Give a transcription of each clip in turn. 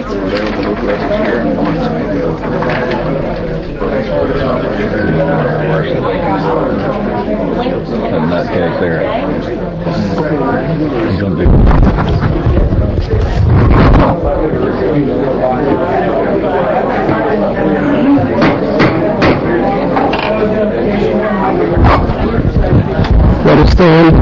In that case there. He's going to do let us stand.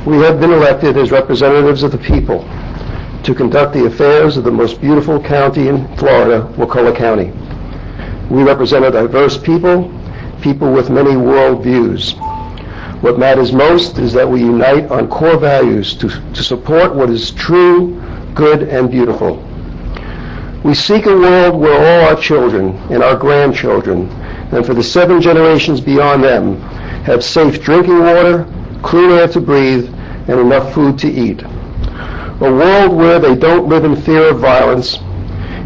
We have been elected as representatives of the people to conduct the affairs of the most beautiful county in Florida, Wakulla County. We represent a diverse people with many world views. What matters most is that we unite on core values to support what is true, good, and beautiful. We seek a world where all our children and our grandchildren, and for the 7 generations beyond them, have safe drinking water, clean air to breathe, and enough food to eat. A world where they don't live in fear of violence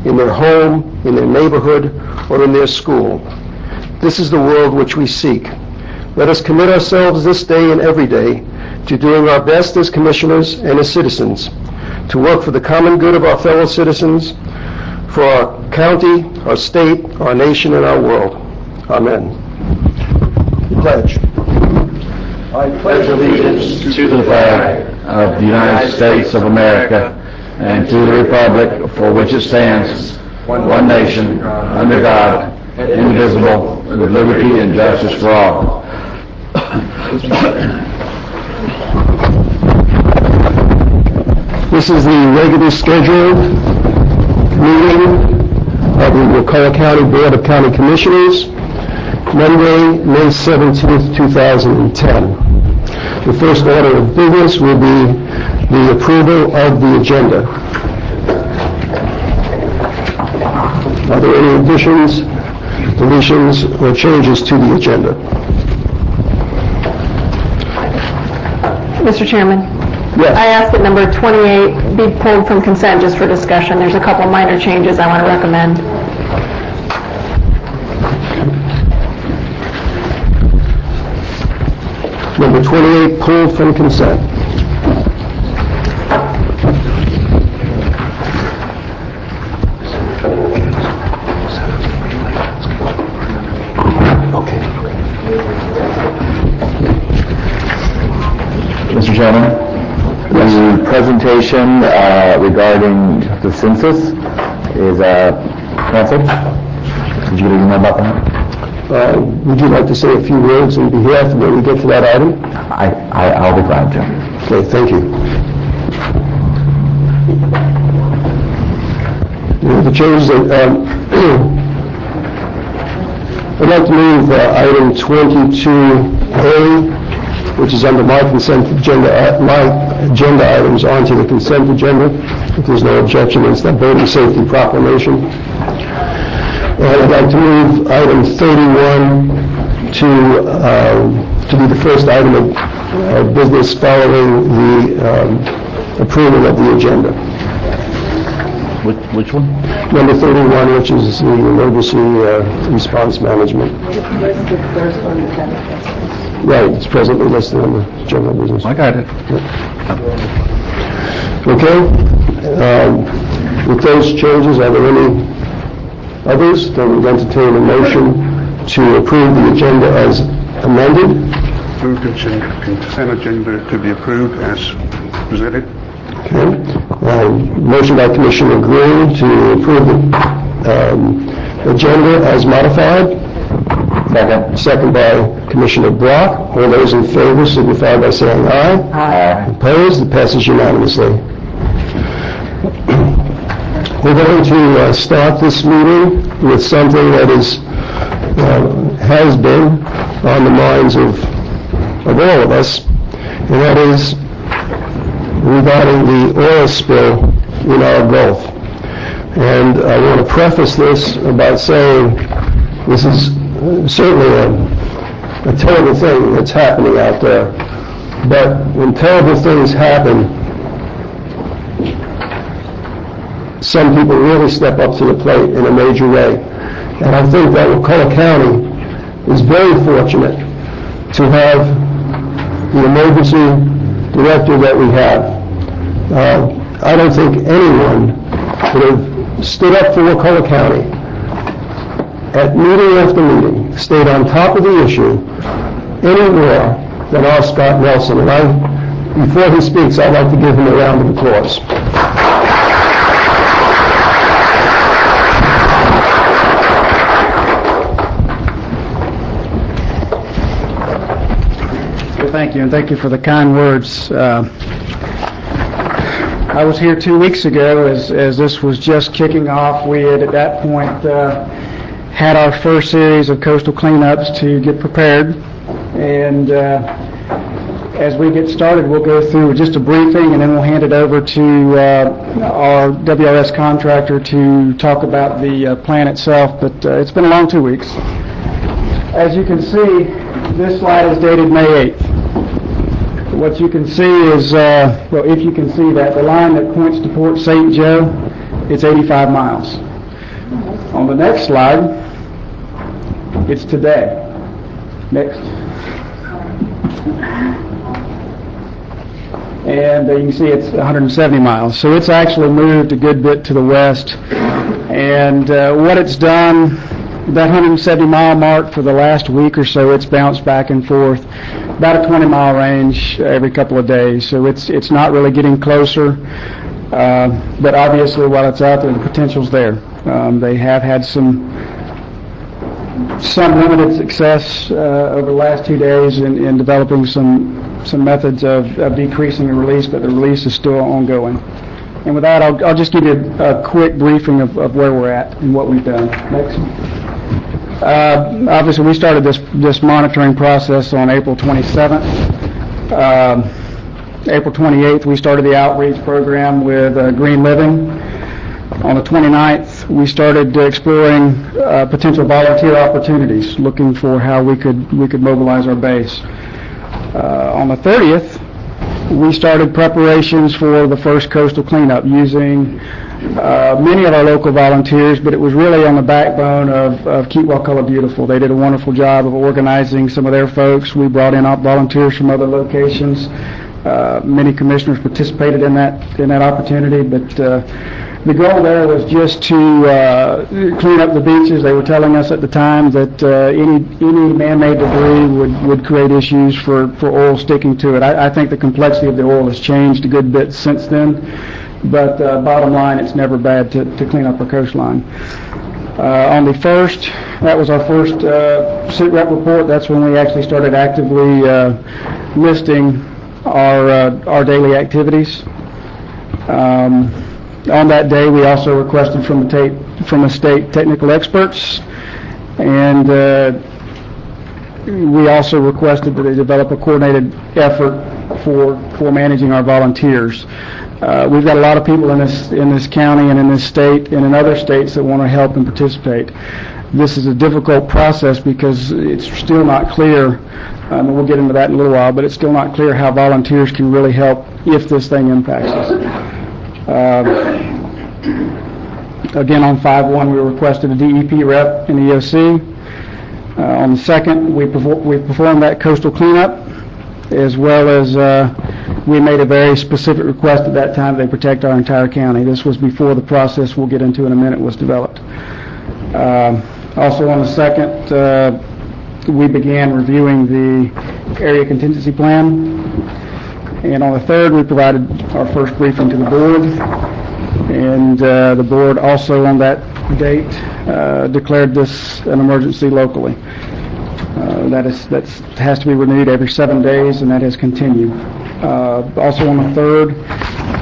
in their home, in their neighborhood, or in their school. This is the world which we seek. Let us commit ourselves this day and every day to doing our best as commissioners and as citizens, to work for the common good of our fellow citizens, for our county, our state, our nation, and our world. Amen. Pledge. I pledge allegiance to the flag of the United States of America and to the republic for which it stands, one nation, under God, indivisible, with liberty and justice for all. This is the regular scheduled meeting of the Wakulla County Board of County Commissioners, Monday, May 17th, 2010. The first order of business will be the approval of the agenda. Are there any additions, deletions, or changes to the agenda? Mr. Chairman? Yes. I ask that number 28 be pulled from consent just for discussion. There's a couple minor changes I want to recommend. Number 28 pulled from consent. Okay. Mr. Chairman, the presentation regarding the census is canceled. Did you get an email about that? Would you like to say a few words in behalf when we get to that item? I'll be glad to. Okay, thank you. The changes that I'd like to move item 22A, which is under my consent agenda, my agenda items onto the consent agenda. If there's no objection, it's that voting safety proclamation. And I'd like to move item 31 to be the first item of business following the approval of the agenda. Which one? Number 31, which is the emergency response management. Listed first on the agenda. Right, it's presently listed on the general business. I got it. Okay. With those changes, are there any others? Then we'll entertain a motion to approve the agenda as amended. Move consent agenda to be approved as presented. Okay. Motion by Commissioner Green to approve the agenda as modified. Second. Second by Commissioner Brock. All those in favor signify by saying aye. Aye. Opposed? It passes unanimously. We're going to start this meeting with something that has been on the minds of all of us, and that is regarding the oil spill in our Gulf. And I want to preface this about saying this is certainly a terrible thing that's happening out there. But when terrible things happen, some people really step up to the plate in a major way. And I think that Wakulla County is very fortunate to have the emergency director that we have. I don't think anyone would have stood up for Wakulla County at meeting after meeting, stayed on top of the issue any more than our Scott Nelson. And before he speaks, I'd like to give him a round of applause. Thank you, and thank you for the kind words. I was here 2 weeks ago as this was just kicking off. We had at that point had our first series of coastal cleanups to get prepared, and as we get started, we'll go through just a briefing, and then we'll hand it over to our WRS contractor to talk about the plan itself. But it's been a long 2 weeks. As you can see, this slide is dated May 8th. What you can see is, well, if you can see that, the line that points to Port St. Joe, it's 85 miles. On the next slide, it's today. Next. And you can see it's 170 miles. So it's actually moved a good bit to the west. And what it's done, that 170-mile mark for the last week or so, it's bounced back and forth, about a 20-mile range every couple of days. So it's not really getting closer, but obviously while it's out there, the potential's there. They have had some limited success over the last 2 days in developing some methods of decreasing the release, but the release is still ongoing. And with that, I'll just give you a quick briefing of where we're at and what we've done. Next. Obviously, we started this monitoring process on April 27th. April 28th, we started the outreach program with Green Living. On the 29th, we started exploring potential volunteer opportunities, looking for how we could mobilize our base. On the 30th, we started preparations for the first coastal cleanup using many of our local volunteers, but it was really on the backbone of Keep Wakulla Beautiful. They did a wonderful job of organizing some of their folks. We brought in volunteers from other locations. Many commissioners participated in that opportunity, but the goal there was just to clean up the beaches. They were telling us at the time that any man-made debris would create issues for oil sticking to it. I think the complexity of the oil has changed a good bit since then, but bottom line, it's never bad to clean up our coastline. On the 1st, that was our first sit-rep report. That's when we actually started actively listing our daily activities. On that day, we also requested from the state technical experts, and we also requested that they develop a coordinated effort for managing our volunteers. We've got a lot of people in this county and in this state and in other states that want to help and participate. This is a difficult process because it's still not clear, and we'll get into that in a little while, but it's still not clear how volunteers can really help if this thing impacts us. Again, on 5/1, we requested a DEP rep in the EOC. On the 2nd, we performed that coastal cleanup, as well as we made a very specific request at that time they protect our entire county. This was before the process we'll get into in a minute was developed. Also on the 2nd, we began reviewing the area contingency plan. And on the 3rd, we provided our first briefing to the board. And the board also on that date declared this an emergency locally. That has to be renewed every 7 days, and that has continued. Also on the 3rd,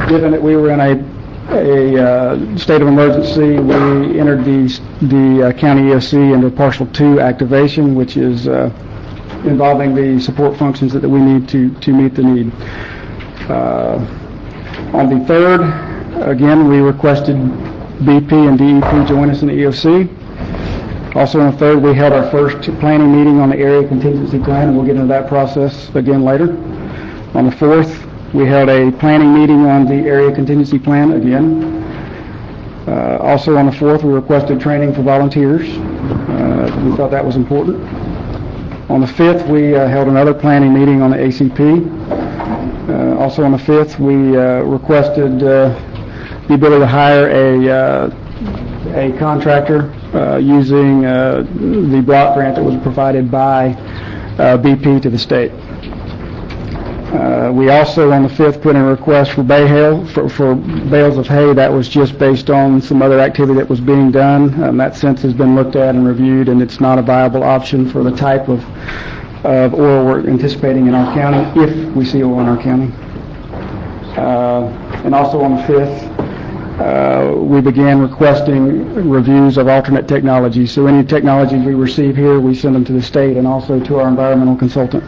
given that we were in a state of emergency, we entered the county EOC into partial 2 activation, which is involving the support functions that we need to meet the need. On the 3rd, again, we requested BP and DEP join us in the EOC. Also on the 3rd, we held our first planning meeting on the area contingency plan, and we'll get into that process again later. On the 4th, we held a planning meeting on the area contingency plan again. Also on the 4th, we requested training for volunteers. We thought that was important. On the 5th, we held another planning meeting on the ACP. Also on the 5th, we requested the ability to hire a contractor using the block grant that was provided by BP to the state. We also, on the 5th, put in a request for for bales of hay. That was just based on some other activity that was being done. That since has been looked at and reviewed, and it's not a viable option for the type of oil we're anticipating in our county, if we see oil in our county. And also on the 5th, we began requesting reviews of alternate technologies. So any technologies we receive here, we send them to the state and also to our environmental consultant.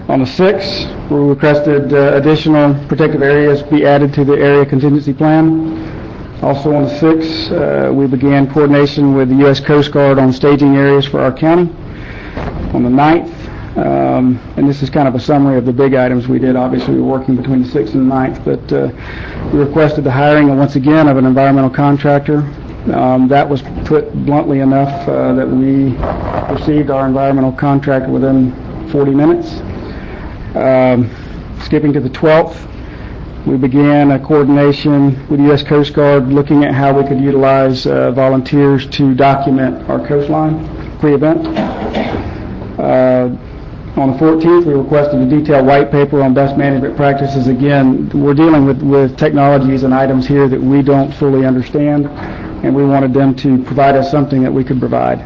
On the 6th, we requested additional protective areas be added to the area contingency plan. Also on the 6th, we began coordination with the U.S. Coast Guard on staging areas for our county. On the 9th, and this is kind of a summary of the big items we did. Obviously, we were working between the 6th and the 9th, but we requested the hiring, once again, of an environmental contractor. That was put bluntly enough that we received our environmental contractor within 40 minutes. Skipping to the 12th, we began a coordination with the U.S. Coast Guard looking at how we could utilize volunteers to document our coastline pre-event. On the 14th, we requested a detailed white paper on best management practices. Again, we're dealing with technologies and items here that we don't fully understand, and we wanted them to provide us something that we could provide.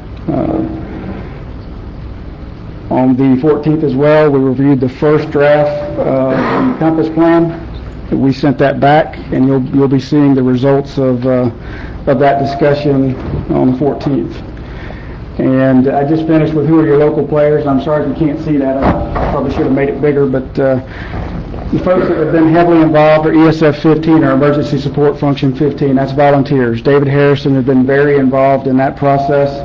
On the 14th as well, we reviewed the first draft compass plan. We sent that back, and you'll be seeing the results of that discussion on the 14th. And I just finished with who are your local players. I'm sorry if you can't see that. I probably should have made it bigger, but the folks that have been heavily involved are ESF 15, or Emergency Support Function 15. That's volunteers. David Harrison has been very involved in that process.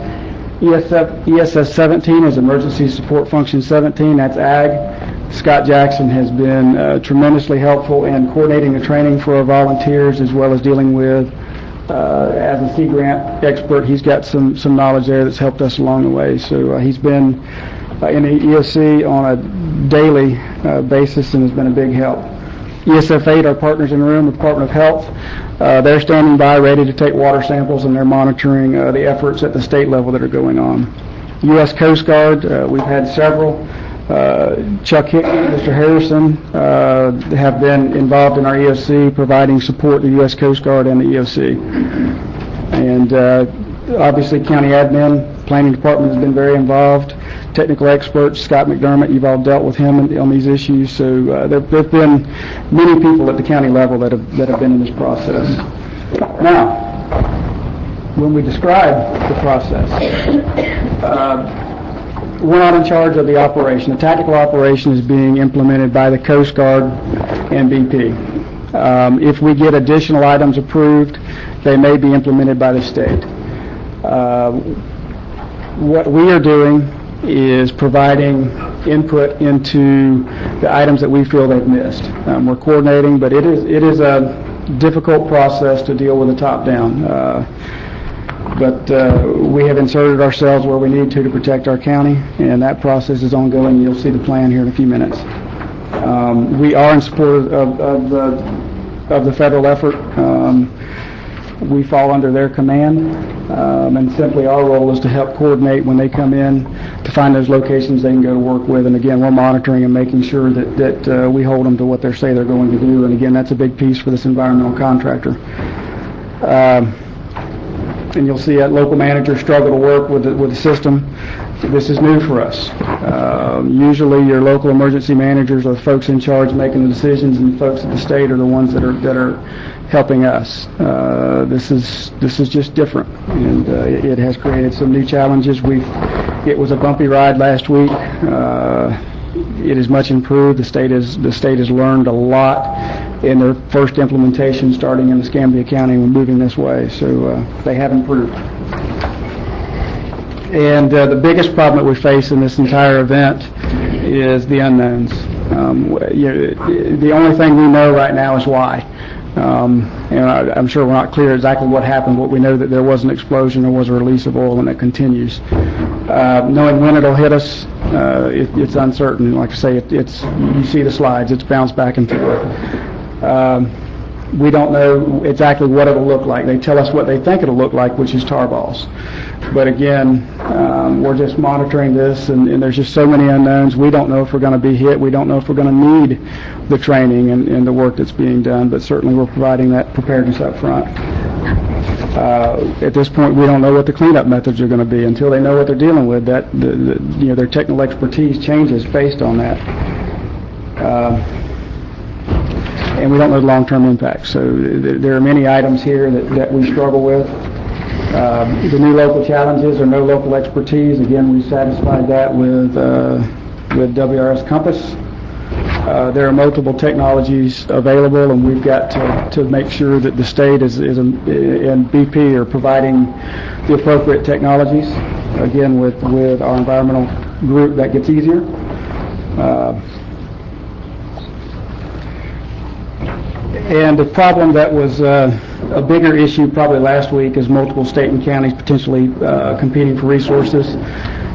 ESS 17 is Emergency Support Function 17. That's Ag. Scott Jackson has been tremendously helpful in coordinating the training for our volunteers, as well as dealing with as a Sea Grant expert. He's got some knowledge there that's helped us along the way. So he's been in the EOC on a daily basis and has been a big help. ESF 8, our partners in the room, the Department of Health, they're standing by ready to take water samples, and they're monitoring the efforts at the state level that are going on. U.S. Coast Guard, we've had several. Chuck Hickman, Mr. Harrison have been involved in our EOC, providing support to the U.S. Coast Guard and the EOC. And obviously county admin, planning department has been very involved. Technical experts, Scott McDermott, you've all dealt with him on these issues. So there have been many people at the county level that have been in this process. Now, when we describe the process, we're not in charge of the operation. The tactical operation is being implemented by the Coast Guard and BP. If we get additional items approved, they may be implemented by the state. What we are doing is providing input into the items that we feel they've missed. We're coordinating, but it is a difficult process to deal with the top-down. But we have inserted ourselves where we need to protect our county, and that process is ongoing. You'll see the plan here in a few minutes. We are in support of the federal effort. We fall under their command, and simply our role is to help coordinate when they come in to find those locations they can go to work with. And again, we're monitoring and making sure that we hold them to what they say they're going to do. And again, that's a big piece for this environmental contractor. And you'll see that local managers struggle to work with the system. This is new for us. Usually your local emergency managers are the folks in charge of making the decisions, and the folks at the state are the ones that are helping us. This is just different, and it has created some new challenges. It was a bumpy ride last week. It is much improved. The state has learned a lot in their first implementation, starting in Escambia County. We're moving this way, so they have improved. And the biggest problem that we face in this entire event is the unknowns. The only thing we know right now is why. And I'm sure we're not clear exactly what happened, but we know that there was an explosion, there was a release of oil, and it continues. Knowing when it'll hit us, it's uncertain. Like I say, you see the slides, it's bounced back and forth. We don't know exactly what it'll look like. They tell us what they think it'll look like, which is tar balls. But again, we're just monitoring this, and there's just so many unknowns. We don't know if we're going to be hit. We don't know if we're going to need the training and the work that's being done, but certainly we're providing that preparedness up front. At this point, we don't know what the cleanup methods are going to be until they know what they're dealing with. That their technical expertise changes based on that. And we don't know the long-term impacts. So there are many items here that we struggle with. The new local challenges or no local expertise, again, we satisfied that with WRS Compass. There are multiple technologies available, and we've got to make sure that the state and BP are providing the appropriate technologies. Again, with our environmental group, that gets easier. And the problem that was a bigger issue probably last week is multiple state and counties potentially competing for resources.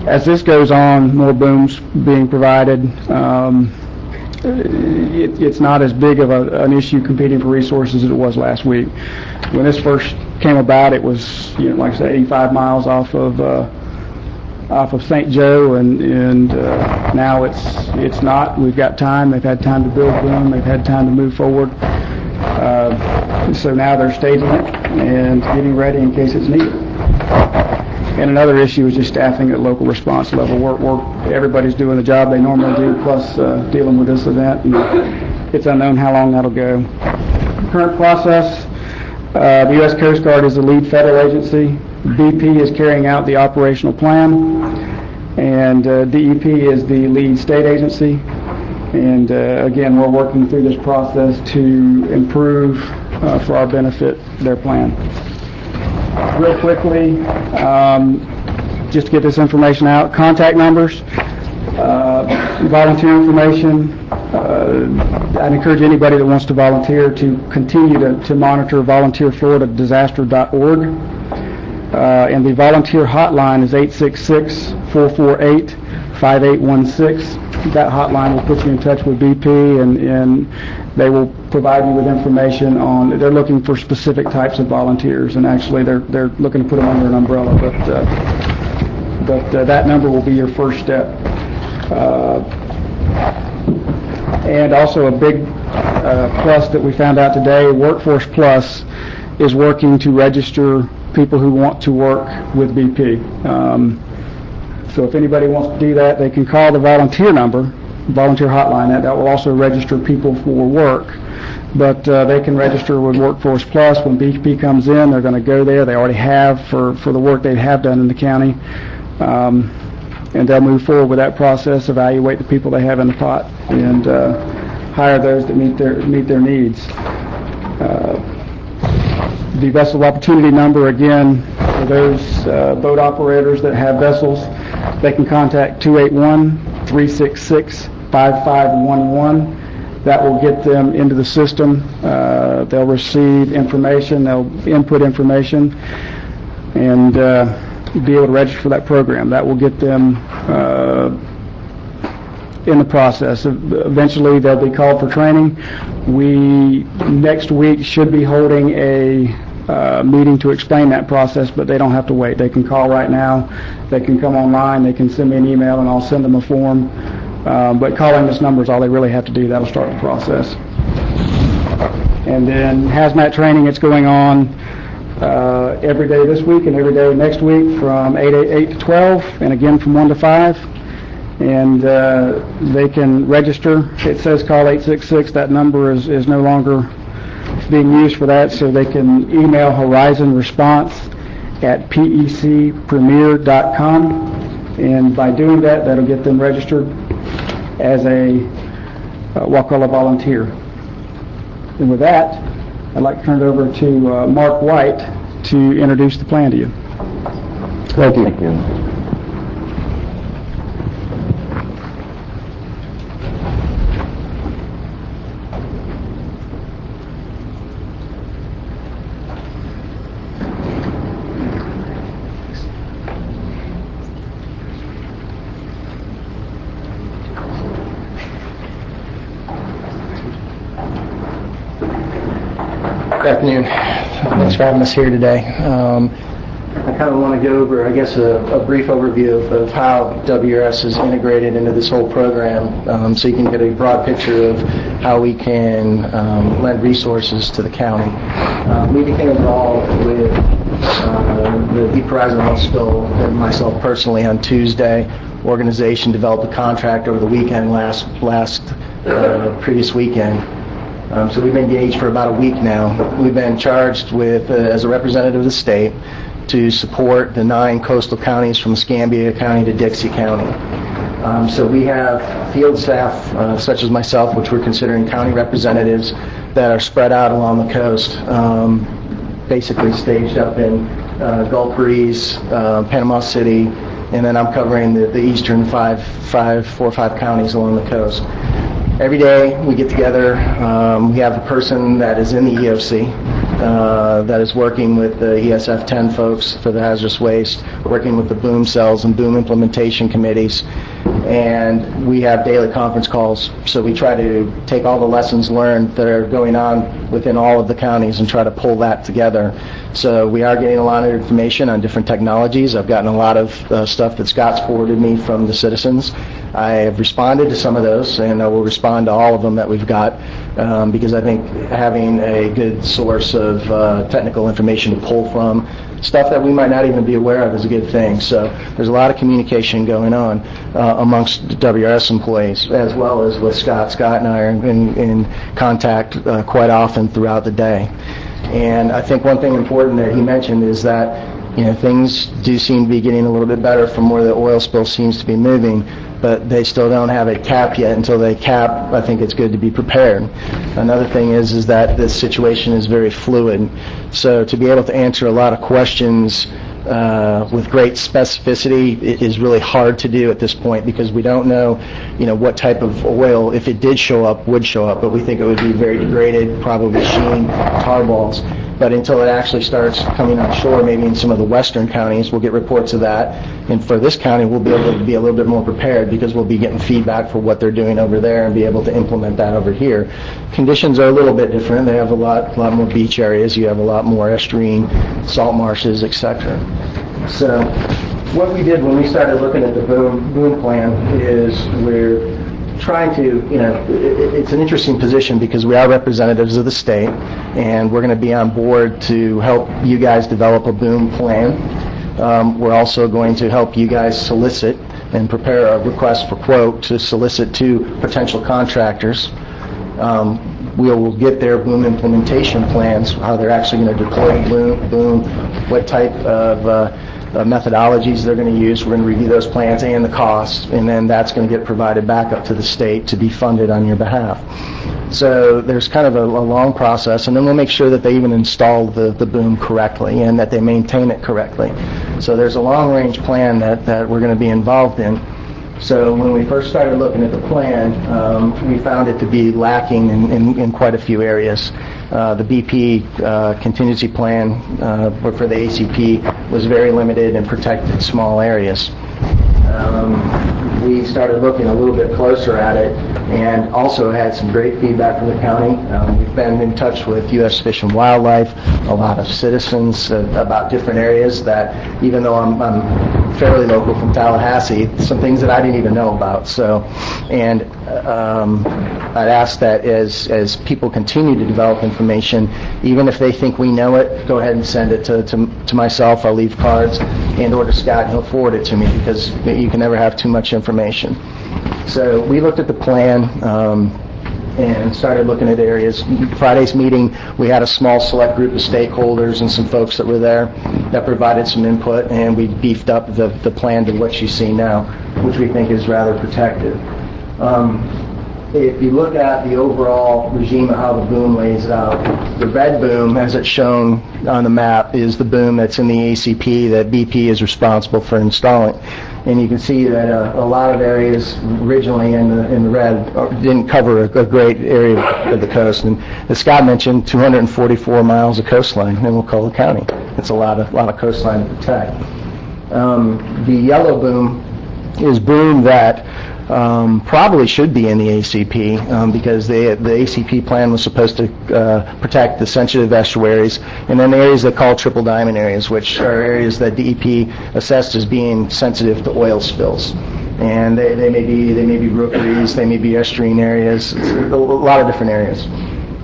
As this goes on, more booms being provided. It's not as big of an issue competing for resources as it was last week. When this first came about, it was, like I said, 85 miles off of St. Joe, and now it's not. We've got time. They've had time to build boom. They've had time to move forward. So now they're staging it and getting ready in case it's needed. And another issue is just staffing at local response level. Everybody's doing the job they normally do, plus dealing with this event. And it's unknown how long that'll go. Current process, the U.S. Coast Guard is the lead federal agency. BP is carrying out the operational plan, and DEP is the lead state agency. And again, we're working through this process to improve, for our benefit, their plan. Real quickly, just to get this information out, contact numbers, volunteer information. I'd encourage anybody that wants to volunteer to continue to monitor volunteerfloridadisaster.org. And the volunteer hotline is 866-448-5816. That hotline will put you in touch with BP, and they will provide you with information on. They're looking for specific types of volunteers, and actually they're looking to put them under an umbrella. But that number will be your first step. And also a big plus that we found out today, Workforce Plus is working to register people who want to work with BP. So if anybody wants to do that, they can call the volunteer number, volunteer hotline. That will also register people for work. But they can register with Workforce Plus. When BP comes in, they're going to go there. They already have for the work they have done in the county. And they'll move forward with that process, evaluate the people they have in the pot, and hire those that meet their needs. The vessel opportunity number, again, for those boat operators that have vessels, they can contact 281-366-5511. That will get them into the system. They'll receive information, they'll input information, and be able to register for that program. That will get them in the process. Eventually they'll be called for training. We next week should be holding a meeting to explain that process, but they don't have to wait. They can call right now. They can come online. They can send me an email, and I'll send them a form. But calling this number is all they really have to do. That'll start the process. And then hazmat training, it's going on every day this week and every day next week from 8 to 12, and again from 1 to 5. And they can register. It says call 866. That number is no longer being used for that, so they can email horizonresponse@pecpremier.com, and by doing that, that'll get them registered as a Wakulla volunteer. And with that, I'd like to turn it over to Mark White to introduce the plan to you. Thank you. Thank you. Good afternoon. Thanks for having us here today. I kind of want to go over, I guess, a brief overview of how WRS is integrated into this whole program, so you can get a broad picture of how we can lend resources to the county. We became involved with the Deep Horizon oil spill and myself personally on Tuesday. Organization developed a contract over the weekend, previous weekend. So we've been engaged for about a week now. We've been charged with, as a representative of the state, to support the 9 coastal counties from Escambia County to Dixie County. So we have field staff, such as myself, which we're considering county representatives, that are spread out along the coast, basically staged up in Gulf Breeze, Panama City, and then I'm covering the eastern 4 or 5 counties along the coast. Every day we get together, we have a person that is in the EOC that is working with the ESF 10 folks for the hazardous waste, working with the boom cells and boom implementation committees, and we have daily conference calls. So we try to take all the lessons learned that are going on within all of the counties and try to pull that together. So we are getting a lot of information on different technologies. I've gotten a lot of stuff that Scott's forwarded me from the citizens. I have responded to some of those, and I will respond to all of them that we've got, because I think having a good source of technical information to pull from, stuff that we might not even be aware of, is a good thing. So there's a lot of communication going on amongst WRS employees, as well as with Scott. Scott and I are in contact quite often throughout the day. And I think one thing important that he mentioned is that, you know, things do seem to be getting a little bit better from where the oil spill seems to be moving, but they still don't have it capped yet. Until they cap, I think it's good to be prepared. Another thing is that this situation is very fluid. So to be able to answer a lot of questions with great specificity, it is really hard to do at this point, because we don't know, you know, what type of oil, if it did show up, would show up, but we think it would be very degraded, probably sheen, tar balls. But until it actually starts coming on shore, maybe in some of the western counties, we'll get reports of that. And for this county, we'll be able to be a little bit more prepared, because we'll be getting feedback for what they're doing over there and be able to implement that over here. Conditions are a little bit different. They have a lot more beach areas. You have a lot more estuarine, salt marshes, etc. So what we did when we started looking at the boom plan is we're trying to, you know, it's an interesting position because we are representatives of the state, and we're going to be on board to help you guys develop a boom plan. We're also going to help you guys solicit and prepare a request for quote to solicit to potential contractors. We will get their boom implementation plans, how they're actually going to deploy boom, what type of methodologies they're going to use. We're going to review those plans and the costs, and then that's going to get provided back up to the state to be funded on your behalf. So there's kind of a long process, and then we'll make sure that they even install the boom correctly and that they maintain it correctly. So there's a long-range plan that we're going to be involved in. So when we first started looking at the plan, we found it to be lacking in quite a few areas. The BP contingency plan for the ACP was very limited and protected small areas. We started looking a little bit closer at it, and also had some great feedback from the county. We've been in touch with U.S. Fish and Wildlife, a lot of citizens about different areas that, even though I'm fairly local from Tallahassee, some things that I didn't even know about. So, and I'd ask that as people continue to develop information, even if they think we know it, go ahead and send it to myself. I'll leave cards, and or to Scott, and he'll forward it to me, because you can never have too much information. So we looked at the plan and started looking at areas. Friday's meeting, we had a small select group of stakeholders and some folks that were there that provided some input, and we beefed up the plan to what you see now, which we think is rather protective. If you look at the overall regime of how the boom lays out, the red boom, as it's shown on the map, is the boom that's in the ACP that BP is responsible for installing. And you can see that a lot of areas originally in the red didn't cover a great area of the coast. And as Scott mentioned, 244 miles of coastline in Wakulla County. It's a lot of coastline to protect. The yellow boom is boom that probably should be in the ACP because the ACP plan was supposed to protect the sensitive estuaries and then the areas they call triple diamond areas, which are areas that DEP assessed as being sensitive to oil spills. And they may be rookeries, they may be estuarine areas, a lot of different areas.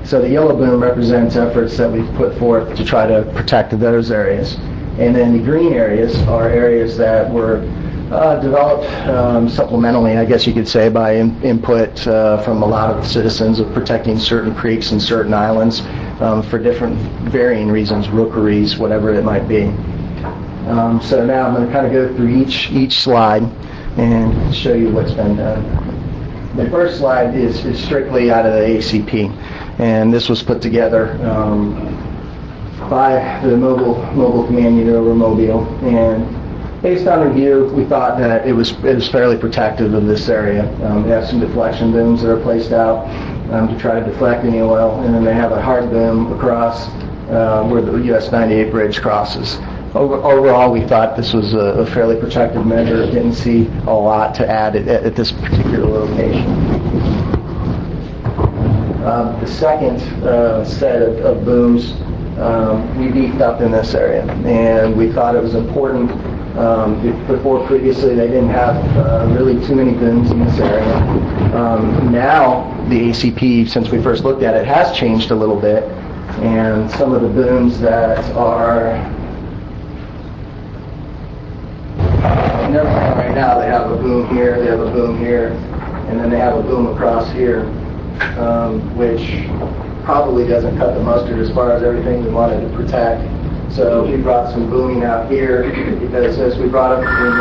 So the yellow boom represents efforts that we've put forth to try to protect those areas. And then the green areas are areas that were developed supplementally, I guess you could say, by input from a lot of citizens of protecting certain creeks and certain islands for different varying reasons, rookeries, whatever it might be. So now I'm going to kind of go through each slide and show you what's been done. The first slide is strictly out of the ACP, and this was put together by the mobile command unit over Mobile, and based on review, we thought that it was fairly protective of this area. They have some deflection booms that are placed out to try to deflect any oil, and then they have a hard boom across where the US 98 bridge crosses. Overall, we thought this was a fairly protective measure. Didn't see a lot to add at this particular location. The second set of booms we beefed up in this area, and we thought it was important. Before previously, they didn't have really too many booms in this area. Now, the ACP, since we first looked at it, has changed a little bit, and some of the booms that are right now, they have a boom here, they have a boom here, and then they have a boom across here, which probably doesn't cut the mustard as far as everything we wanted to protect. So we brought some booming out here because as we brought up on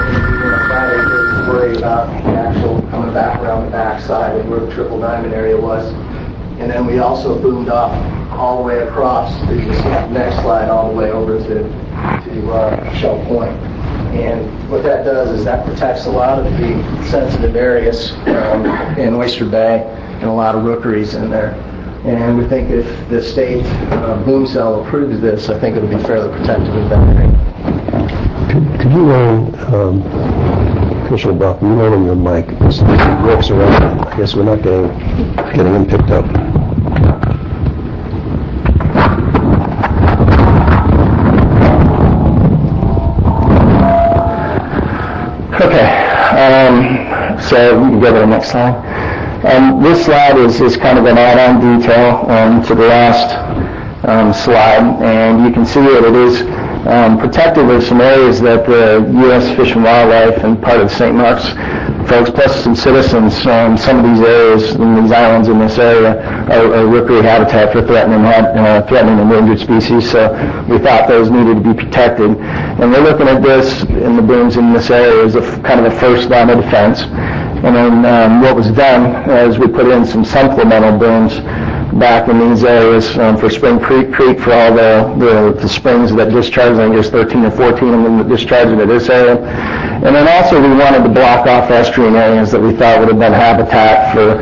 Friday, we were worried about the actual coming back around the back side of where the triple diamond area was. And then we also boomed up all the way across, as you see the next slide, all the way over to Shell Point. And what that does is that protects a lot of the sensitive areas in Oyster Bay and a lot of rookeries in there. And we think if the state boom cell approves this, I think it'll be fairly protective of that area. Could you Commissioner Buck, you on your mic, this works around. I guess we're not getting them picked up. Okay, so we can go to the next slide. This slide is kind of an add-on detail to the last slide, and you can see that it is protective of some areas that the U.S. Fish and Wildlife and part of the St. Mark's folks, plus some citizens, some of these areas, these islands in this area are rookery habitat for threatening endangered species, so we thought those needed to be protected. And we're looking at this in the booms in this area as kind of a first line of defense. And then what was done is we put in some supplemental booms back in these areas for Spring Creek for all the springs that discharge. I think there's 13 or 14 of them that discharge into this area. And then also we wanted to block off estuarine areas that we thought would have been habitat for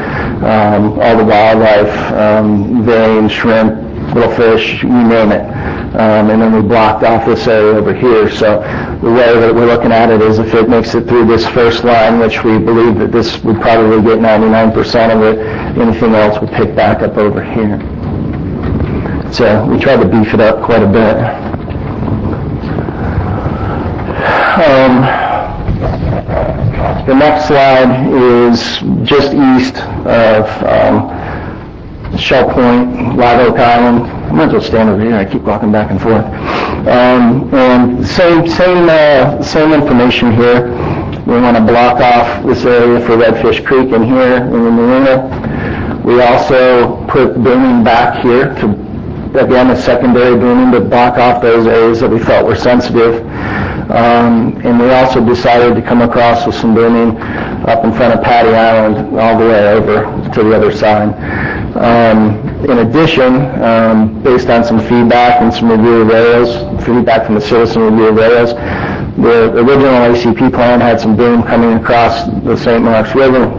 all the wildlife, varying shrimp, little fish, you name it. And then we blocked off this area over here. So the way that we're looking at it is if it makes it through this first line, which we believe that this would probably get 99% of it, anything else would pick back up over here. So we tried to beef it up quite a bit. The next slide is just east of Shell Point, Live Oak Island. I might as well stand over here. I keep walking back and forth. And same information here. We want to block off this area for Redfish Creek in here in the marina. We also put booming back here to, again, a secondary booming to block off those areas that we felt were sensitive. And we also decided to come across with some booming up in front of Patty Island all the way over to the other side. In addition, based on some feedback and some review of areas, feedback from the citizen review of areas, the original ACP plan had some boom coming across the St. Mark's River,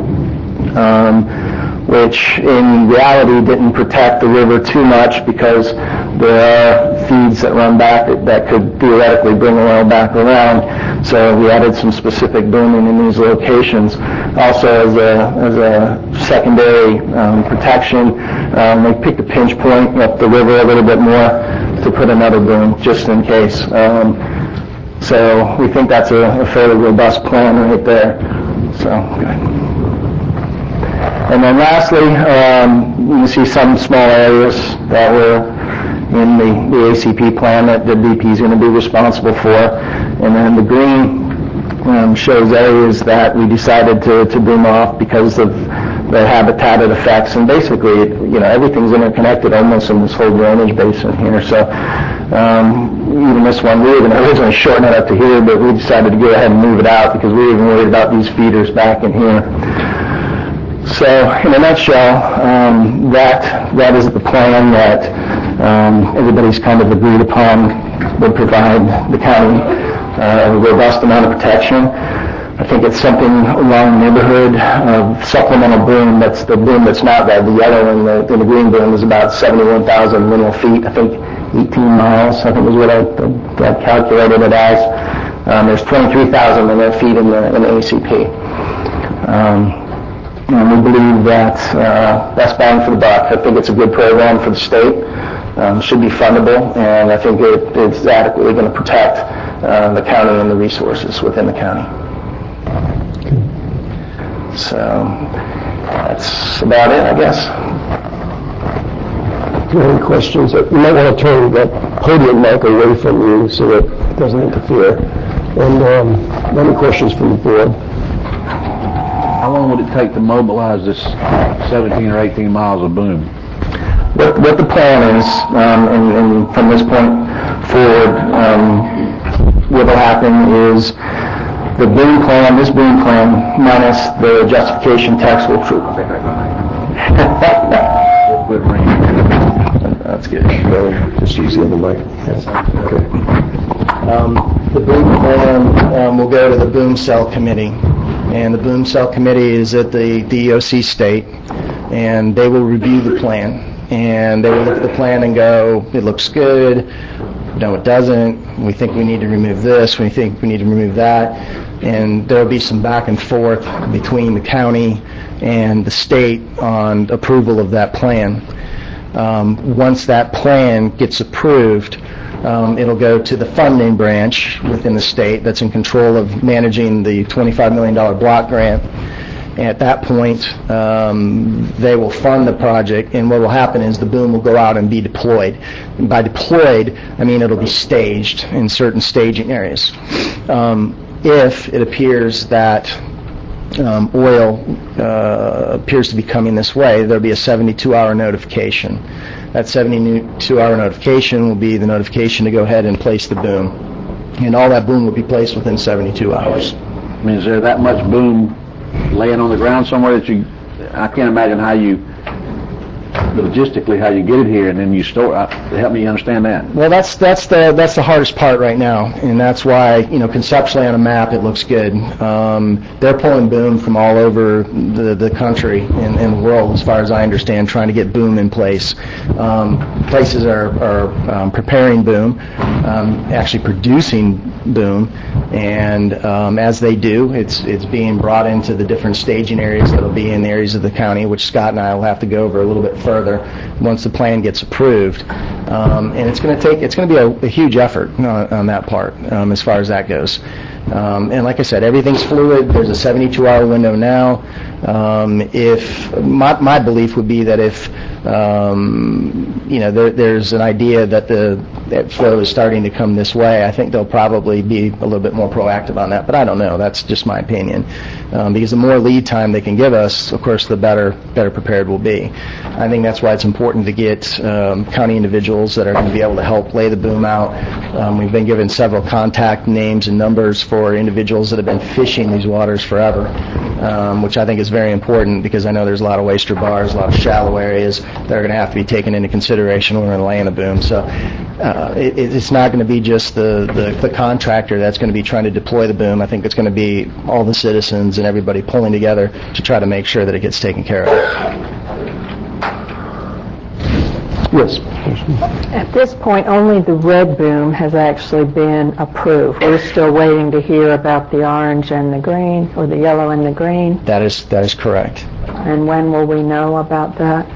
which in reality didn't protect the river too much because there are feeds that run back that could theoretically bring the well back around. So we added some specific booming in these locations. Also, as a secondary protection, they picked a pinch point up the river a little bit more to put another boom just in case. So we think that's a fairly robust plan right there. So, good. And then lastly, you can see some small areas that were in the ACP plan that the DP is going to be responsible for. And then the green shows areas that we decided to boom off because of the habitated effects. And basically, everything's interconnected almost in this whole drainage basin here. So even this one, we were going to originally shorten it up to here, but we decided to go ahead and move it out because we were even worried about these feeders back in here. So, in a nutshell, that is the plan that everybody's kind of agreed upon would provide the county a robust amount of protection. I think it's something along the neighborhood of supplemental boom. That's the boom that's not red. The yellow and the green boom is about 71,000 lineal feet. I think 18 miles, I think is what I calculated it as. There's 23,000 lineal feet in the ACP. And we believe that's best bang for the buck. I think it's a good program for the state. Should be fundable, and I think it's adequately going to protect the county and the resources within the county. So that's about it, I guess. Do you have any questions? You might want to turn that podium mic away from you so that it doesn't interfere. And any questions from the board? How long would it take to mobilize this 17 or 18 miles of boom? What the plan is, and from this point forward, what will happen is the boom plan, this boom plan, minus the justification text will true. That's good. Just use the other mic. Okay. The boom plan will go to the boom cell committee. And the boom cell committee is at the DOC state, and they will review the plan. And they will look at the plan and go, it looks good, no it doesn't, we think we need to remove this, we think we need to remove that. And there will be some back and forth between the county and the state on approval of that plan. Once that plan gets approved, it'll go to the funding branch within the state that's in control of managing the $25 million block grant. At that point, they will fund the project, and what will happen is the boom will go out and be deployed. And by deployed, I mean it'll be staged in certain staging areas. If it appears that oil appears to be coming this way, there'll be a 72-hour notification. That 72-hour notification will be the notification to go ahead and place the boom. And all that boom will be placed within 72 hours. I mean, is there that much boom laying on the ground somewhere that I can't imagine how logistically how you get it here and then you store it. Help me understand that. Well, that's the hardest part right now, and that's why, conceptually on a map it looks good. They're pulling boom from all over the country and the world, as far as I understand, trying to get boom in place. Places are preparing boom, actually producing boom, and as they do, it's being brought into the different staging areas that'll be in the areas of the county, which Scott and I will have to go over a little bit further once the plan gets approved. And it's going to be a huge effort on that part as far as that goes. And like I said, everything's fluid. There's a 72-hour window now. If my belief would be that if there's an idea that that flow is starting to come this way, I think they'll probably be a little bit more proactive on that. But I don't know. That's just my opinion. Because the more lead time they can give us, of course, the better prepared we'll be. I think that's why it's important to get county individuals that are going to be able to help lay the boom out. We've been given several contact names and numbers for individuals that have been fishing these waters forever, which I think is very important, because I know there's a lot of oyster bars, a lot of shallow areas that are going to have to be taken into consideration when we're laying a boom. So it's not going to be just the contractor that's going to be trying to deploy the boom. I think it's going to be all the citizens and everybody pulling together to try to make sure that it gets taken care of. Yes. At this point, only the red boom has actually been approved. We're still waiting to hear about the orange and the green, or the yellow and the green. That is correct. And when will we know about that?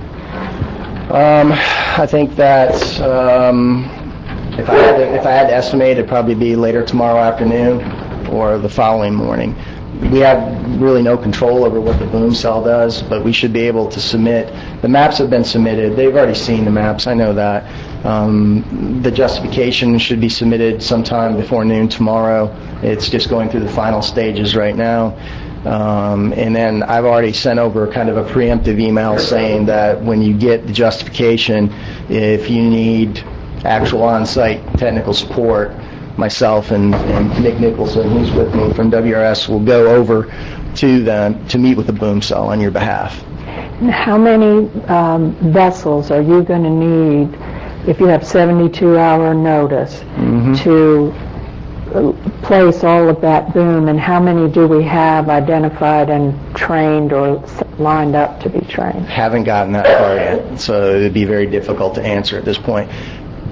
I think that if I had to estimate, it'd probably be later tomorrow afternoon or the following morning. We have really no control over what the boom cell does, but we should be able to submit. The maps have been submitted. They've already seen the maps. I know that. The justification should be submitted sometime before noon tomorrow. It's just going through the final stages right now. And then I've already sent over kind of a preemptive email saying that when you get the justification, if you need actual on-site technical support, myself and Nick Nicholson, who's with me from WRS, will go over to them to meet with the boom cell on your behalf. How many vessels are you going to need if you have 72-hour notice to place all of that boom, and how many do we have identified and trained or lined up to be trained? Haven't gotten that far yet, so it would be very difficult to answer at this point.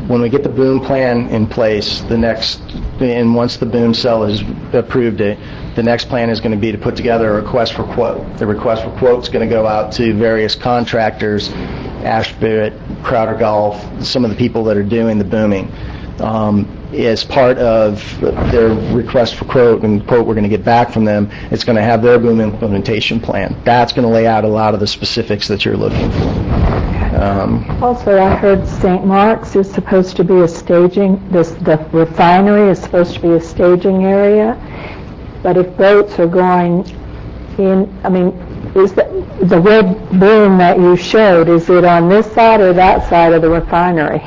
When we get the boom plan in place, and once the boom cell has approved it, the next plan is going to be to put together a request for quote. The request for quote is going to go out to various contractors, Ashbit, Crowder Golf, some of the people that are doing the booming. As part of their request for quote and quote we're going to get back from them, it's going to have their boom implementation plan. That's going to lay out a lot of the specifics that you're looking for. Also, I heard St. Mark's is supposed to be a staging, the refinery is supposed to be a staging area, but if boats are going in, I mean, is the red boom that you showed, is it on this side or that side of the refinery?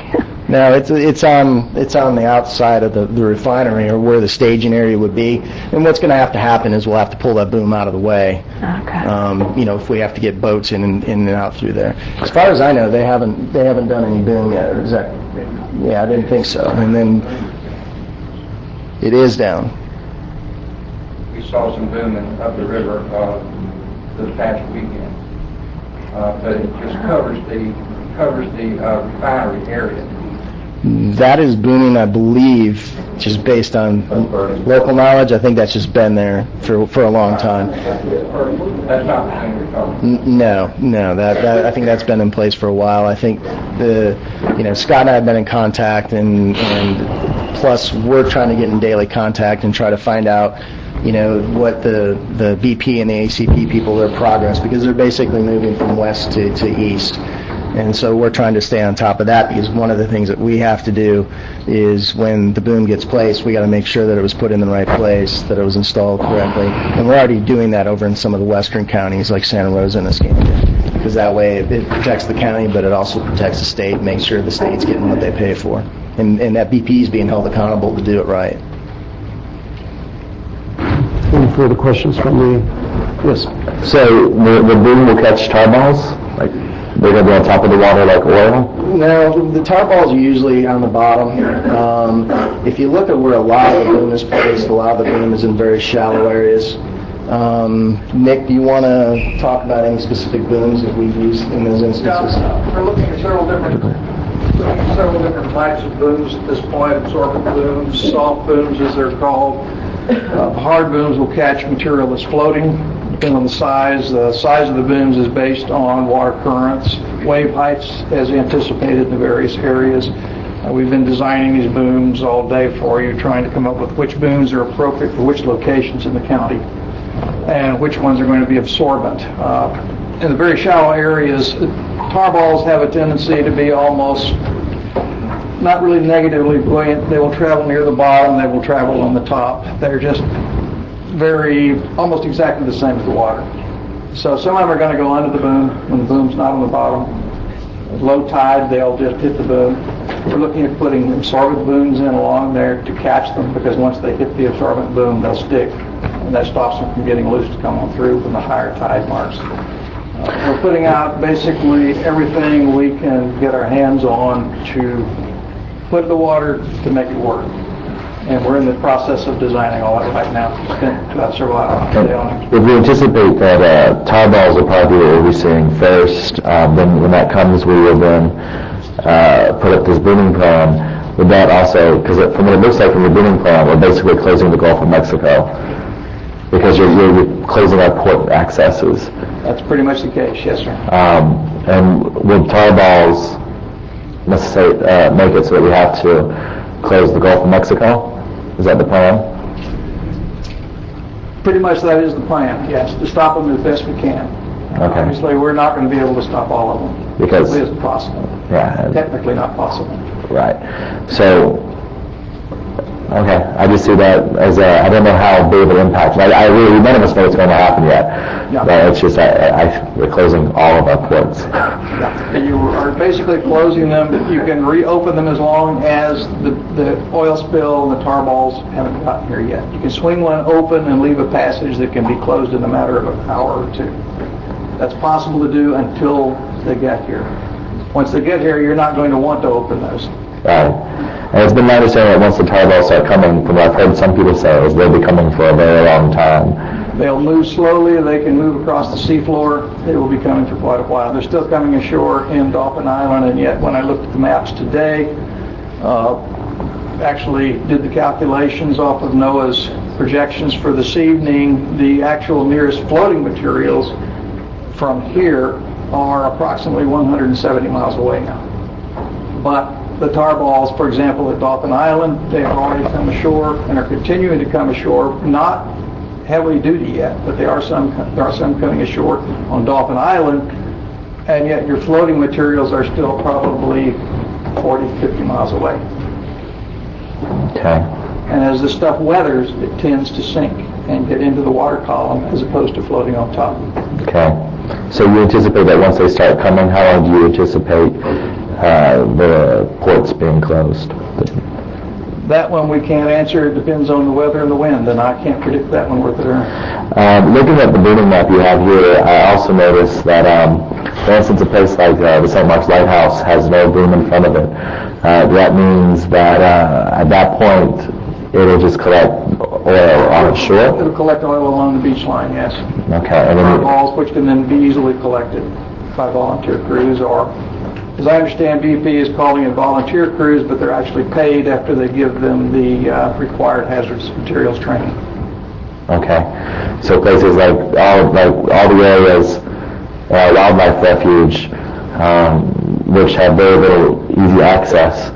No, it's on the outside of the refinery, or where the staging area would be. And what's going to have to happen is we'll have to pull that boom out of the way. Okay. If we have to get boats in and out through there. As far as I know, they haven't done any boom yet. Or is that? Yeah, I didn't think so. And then it is down. We saw some booming up the river this past weekend, but it just covers the refinery area. That is booming, I believe, just based on local knowledge. I think that's just been there for a long time. That's not the thing we're talking about. No, that I think that's been in place for a while. I think Scott and I have been in contact, and plus we're trying to get in daily contact and try to find out, what the BP and the ACP people, their progress, because they're basically moving from west to east. And so we're trying to stay on top of that, because one of the things that we have to do is when the boom gets placed, we got to make sure that it was put in the right place, that it was installed correctly. And we're already doing that over in some of the western counties like Santa Rosa and Escambia, because that way it protects the county, but it also protects the state, makes sure the state's getting what they pay for. And that BP is being held accountable to do it right. Any further questions from the... Yes. So the boom will catch tar balls? Like, they're going to be on top of the water like oil? No, the tar balls are usually on the bottom. If you look at where a lot of the boom is placed, a lot of the boom is in very shallow areas. Nick, do you want to talk about any specific booms that we've used in those instances? We're looking at several different types of booms at this point: absorbent booms, soft booms as they're called. Hard booms will catch material that's floating, depending on the size. The size of the booms is based on water currents, wave heights as anticipated in the various areas. We've been designing these booms all day for you, trying to come up with which booms are appropriate for which locations in the county and which ones are going to be absorbent. In the very shallow areas, tar balls have a tendency to be almost not really negatively buoyant. They will travel near the bottom, they will travel on the top. They're just almost exactly the same as the water. So some of them are going to go under the boom when the boom's not on the bottom. At low tide, they'll just hit the boom. We're looking at putting absorbent booms in along there to catch them, because once they hit the absorbent boom, they'll stick, and that stops them from getting loose to come on through when the higher tide marks. We're putting out basically everything we can get our hands on to put in the water to make it work. And we're in the process of designing all that right now. Spent several hours today on it. If we anticipate that tar balls will probably be what we'll be seeing first, then when that comes, we will then put up this booming plan, would that also, because from what it looks like from the booming plan, we're basically closing the Gulf of Mexico because you're closing our port accesses. That's pretty much the case, yes, sir. And would tar balls necessarily make it so that we have to close the Gulf of Mexico? Is that the plan? Pretty much that is the plan, yes, to stop them as best we can. Okay. Obviously, we're not going to be able to stop all of them. Because it isn't possible. Yeah. Technically not possible. Right. So, okay, I just see that as I don't know how big of an impact. I really, none of us know what's going to happen yet. Yeah. But it's just, we're closing all of our ports. Yeah. And you are basically closing them. You can reopen them as long as the oil spill and the tar balls haven't gotten here yet. You can swing one open and leave a passage that can be closed in a matter of an hour or two. That's possible to do until they get here. Once they get here, you're not going to want to open those. Right. And it's been my understanding that once the tar balls start coming, from what I've heard some people say, is they'll be coming for a very long time. They'll move slowly. They can move across the seafloor. They will be coming for quite a while. They're still coming ashore in Dauphin Island, and yet when I looked at the maps today, actually did the calculations off of NOAA's projections for this evening, the actual nearest floating materials from here are approximately 170 miles away now. But the tar balls, for example, at Dauphin Island, they have already come ashore and are continuing to come ashore, not heavily duty yet, but there are some coming ashore on Dauphin Island, and yet your floating materials are still probably 40, 50 miles away. Okay. And as the stuff weathers, it tends to sink and get into the water column as opposed to floating on top. Okay. So you anticipate that once they start coming, how long do you anticipate the ports being closed? That one we can't answer. It depends on the weather and the wind, and I can't predict that one worth it. Looking at the booming map you have here, I also noticed that, for instance, a place like the St. Mark's Lighthouse has no boom in front of it. That means that at that point, it'll just collect oil on its shore? It'll collect oil along the beach line, yes. Okay. And Tar balls, which can then be easily collected by volunteer crews, or, as I understand, BP is calling it volunteer crews, but they're actually paid after they give them the required hazardous materials training. Okay. So places like all the areas, wildlife refuge, which have very little easy access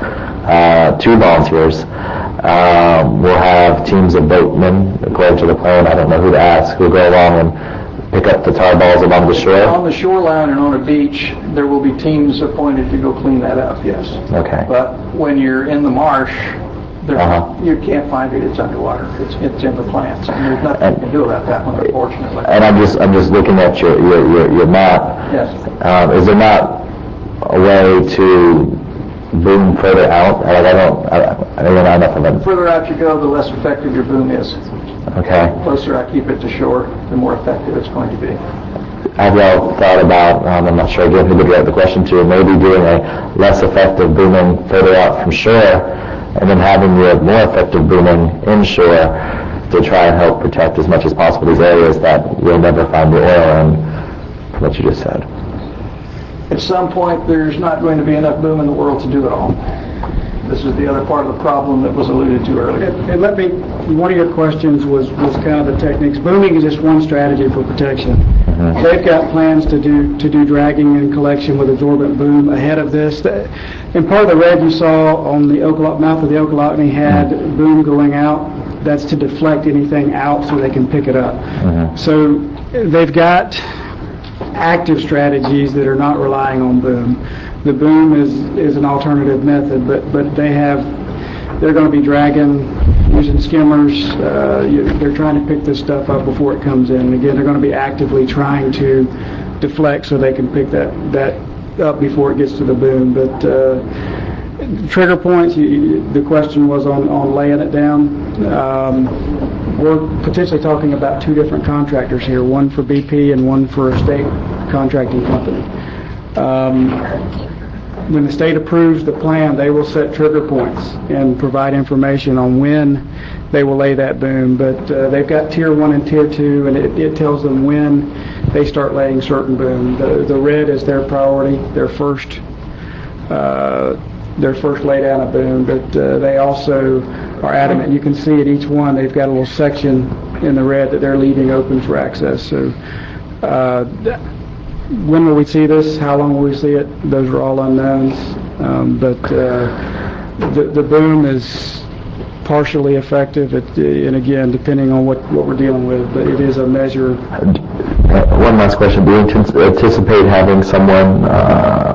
to volunteers, we'll have teams of boatmen, according to the plan. I don't know who to ask, who go along and pick up the tar balls along the shore? On the shoreline and on a beach, there will be teams appointed to go clean that up, yes. Okay. But when you're in the marsh, you can't find it. It's underwater. It's in the plants, and there's nothing you can do about that one, unfortunately. And I'm just looking at your map. Yes. Is there not a way to boom further out? I don't know enough of it. The further out you go, the less effective your boom is. Okay. The closer I keep it to shore, the more effective it's going to be. Have y'all thought about, I'm not sure again who to direct the question to, maybe doing a less effective booming further out from shore, and then having your more effective booming inshore to try and help protect as much as possible these areas that you'll never find the oil in, from what you just said? At some point, there's not going to be enough boom in the world to do it all. This is the other part of the problem that was alluded to earlier. And one of your questions was kind of the techniques. Booming is just one strategy for protection. Mm-hmm. They've got plans to do dragging and collection with absorbent boom ahead of this. And part of the red you saw on the mouth of the Occolocny had boom going out. That's to deflect anything out so they can pick it up. Mm-hmm. So they've got active strategies that are not relying on boom. The boom is an alternative method, but they're going to be dragging, using skimmers. They're trying to pick this stuff up before it comes in. And again, they're going to be actively trying to deflect so they can pick that up before it gets to the boom. But trigger points, the question was on laying it down. We're potentially talking about two different contractors here, one for BP and one for a state contracting company. When the state approves the plan, they will set trigger points and provide information on when they will lay that boom. But they've got Tier 1 and Tier 2, and it tells them when they start laying certain boom. The red is their priority, their first their first laydown of boom, but they also are adamant. You can see at each one they've got a little section in the red that they're leaving open for access. So when will we see this? How long will we see it? Those are all unknowns. But the boom is partially effective, and again, depending on what we're dealing with, but it is a measure. One last question. Do you anticipate having someone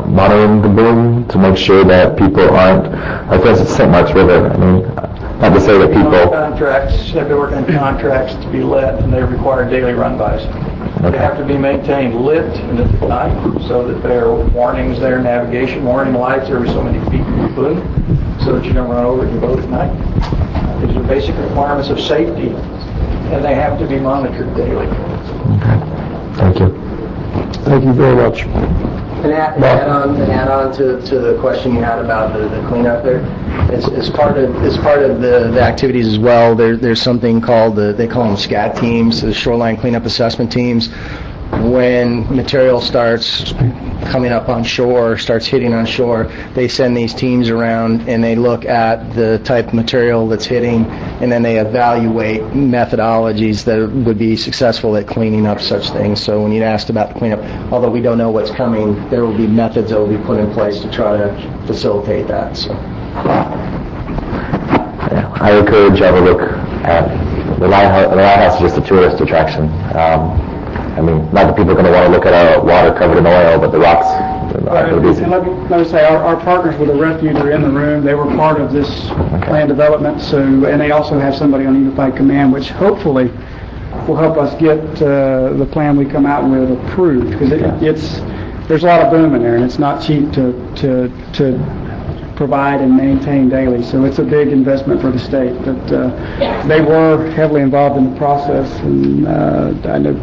monitoring the boom to make sure that people aren't, like for instance, St. Mark's River, I mean, not to say that people... Contracts, they've been working on contracts to be lit, and they require daily run-bys. Okay. They have to be maintained lit and at night so that there are warnings there, navigation warning lights every so many feet from the boom, so that you don't run over your boat at night. These are basic requirements of safety, and they have to be monitored daily. Okay. Thank you. Thank you very much. An add-on to the question you had about the cleanup there. As part of the activities as well, there's something called they call them SCAT teams, the Shoreline Cleanup Assessment Teams. When material starts coming up on shore, starts hitting on shore, they send these teams around and they look at the type of material that's hitting, and then they evaluate methodologies that would be successful at cleaning up such things. So when you asked about the cleanup, although we don't know what's coming, there will be methods that will be put in place to try to facilitate that. So Yeah, I encourage you to have a look at the lighthouse. The lighthouse is just a tourist attraction. I mean, not that people are going to want to look at our water covered in oil, but the rocks. And let me say, our partners with the refuge are in the room. They were part of this plan development, and they also have somebody on Unified Command, which hopefully will help us get the plan we come out with approved, because there's a lot of boom in there, and it's not cheap to provide and maintain daily. So it's a big investment for the state. But they were heavily involved in the process, and I know.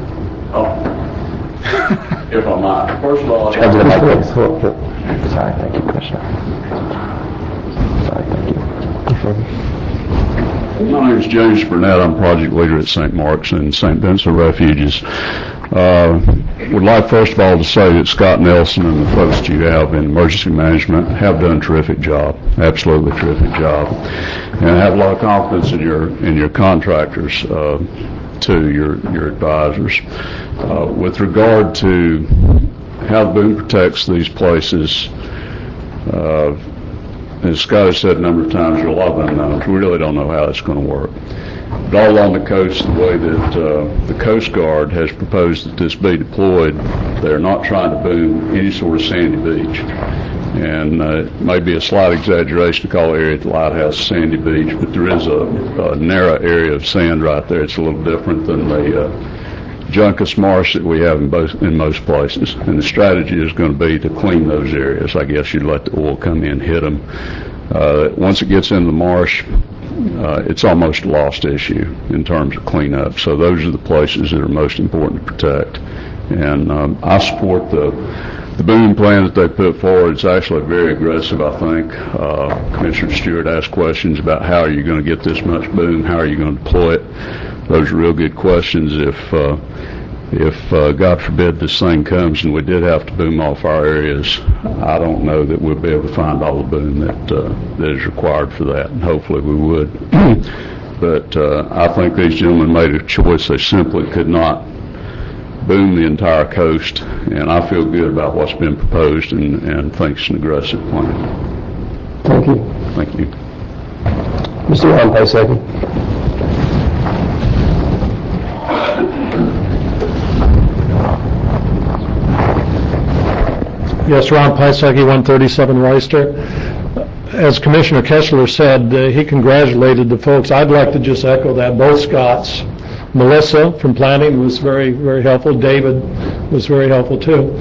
If I might, first of all, Sorry, thank you, Commissioner. Sorry, thank you. My name is James Burnett. I'm project leader at St. Mark's and St. Vincent Refuges. Would like first of all to say that Scott Nelson and the folks that you have in emergency management have done a terrific job, absolutely terrific job, and I have a lot of confidence in your contractors. To your advisors. With regard to how the boom protects these places, as Scott has said a number of times, there are a lot of unknowns. We really don't know how it's going to work. But all along the coast, the way that the Coast Guard has proposed that this be deployed, they're not trying to boom any sort of sandy beach. And it may be a slight exaggeration to call the area at the lighthouse Sandy Beach, but there is a narrow area of sand right there. It's a little different than the Juncus Marsh that we have in most places. And the strategy is going to be to clean those areas. I guess you'd let the oil come in, hit them. Once it gets in the marsh, it's almost a lost issue in terms of cleanup. So those are the places that are most important to protect. And I support the boom plan that they put forward. It's actually very aggressive, I think. Commissioner Stewart asked questions about how are you going to get this much boom, how are you going to deploy it. Those are real good questions. If God forbid this thing comes and we did have to boom off our areas, I don't know that we'll be able to find all the boom that is required for that, and hopefully we would. But I think these gentlemen made a choice. They simply could not boom the entire coast, and I feel good about what's been proposed and think it's an aggressive plan. Thank you. Thank you. Mr. Ron Paisaki. Yes, Ron Paisaki, 137 Royster. As Commissioner Kessler said, he congratulated the folks. I'd like to just echo that. Both Scotts. Melissa from planning was very, very helpful. David was very helpful too.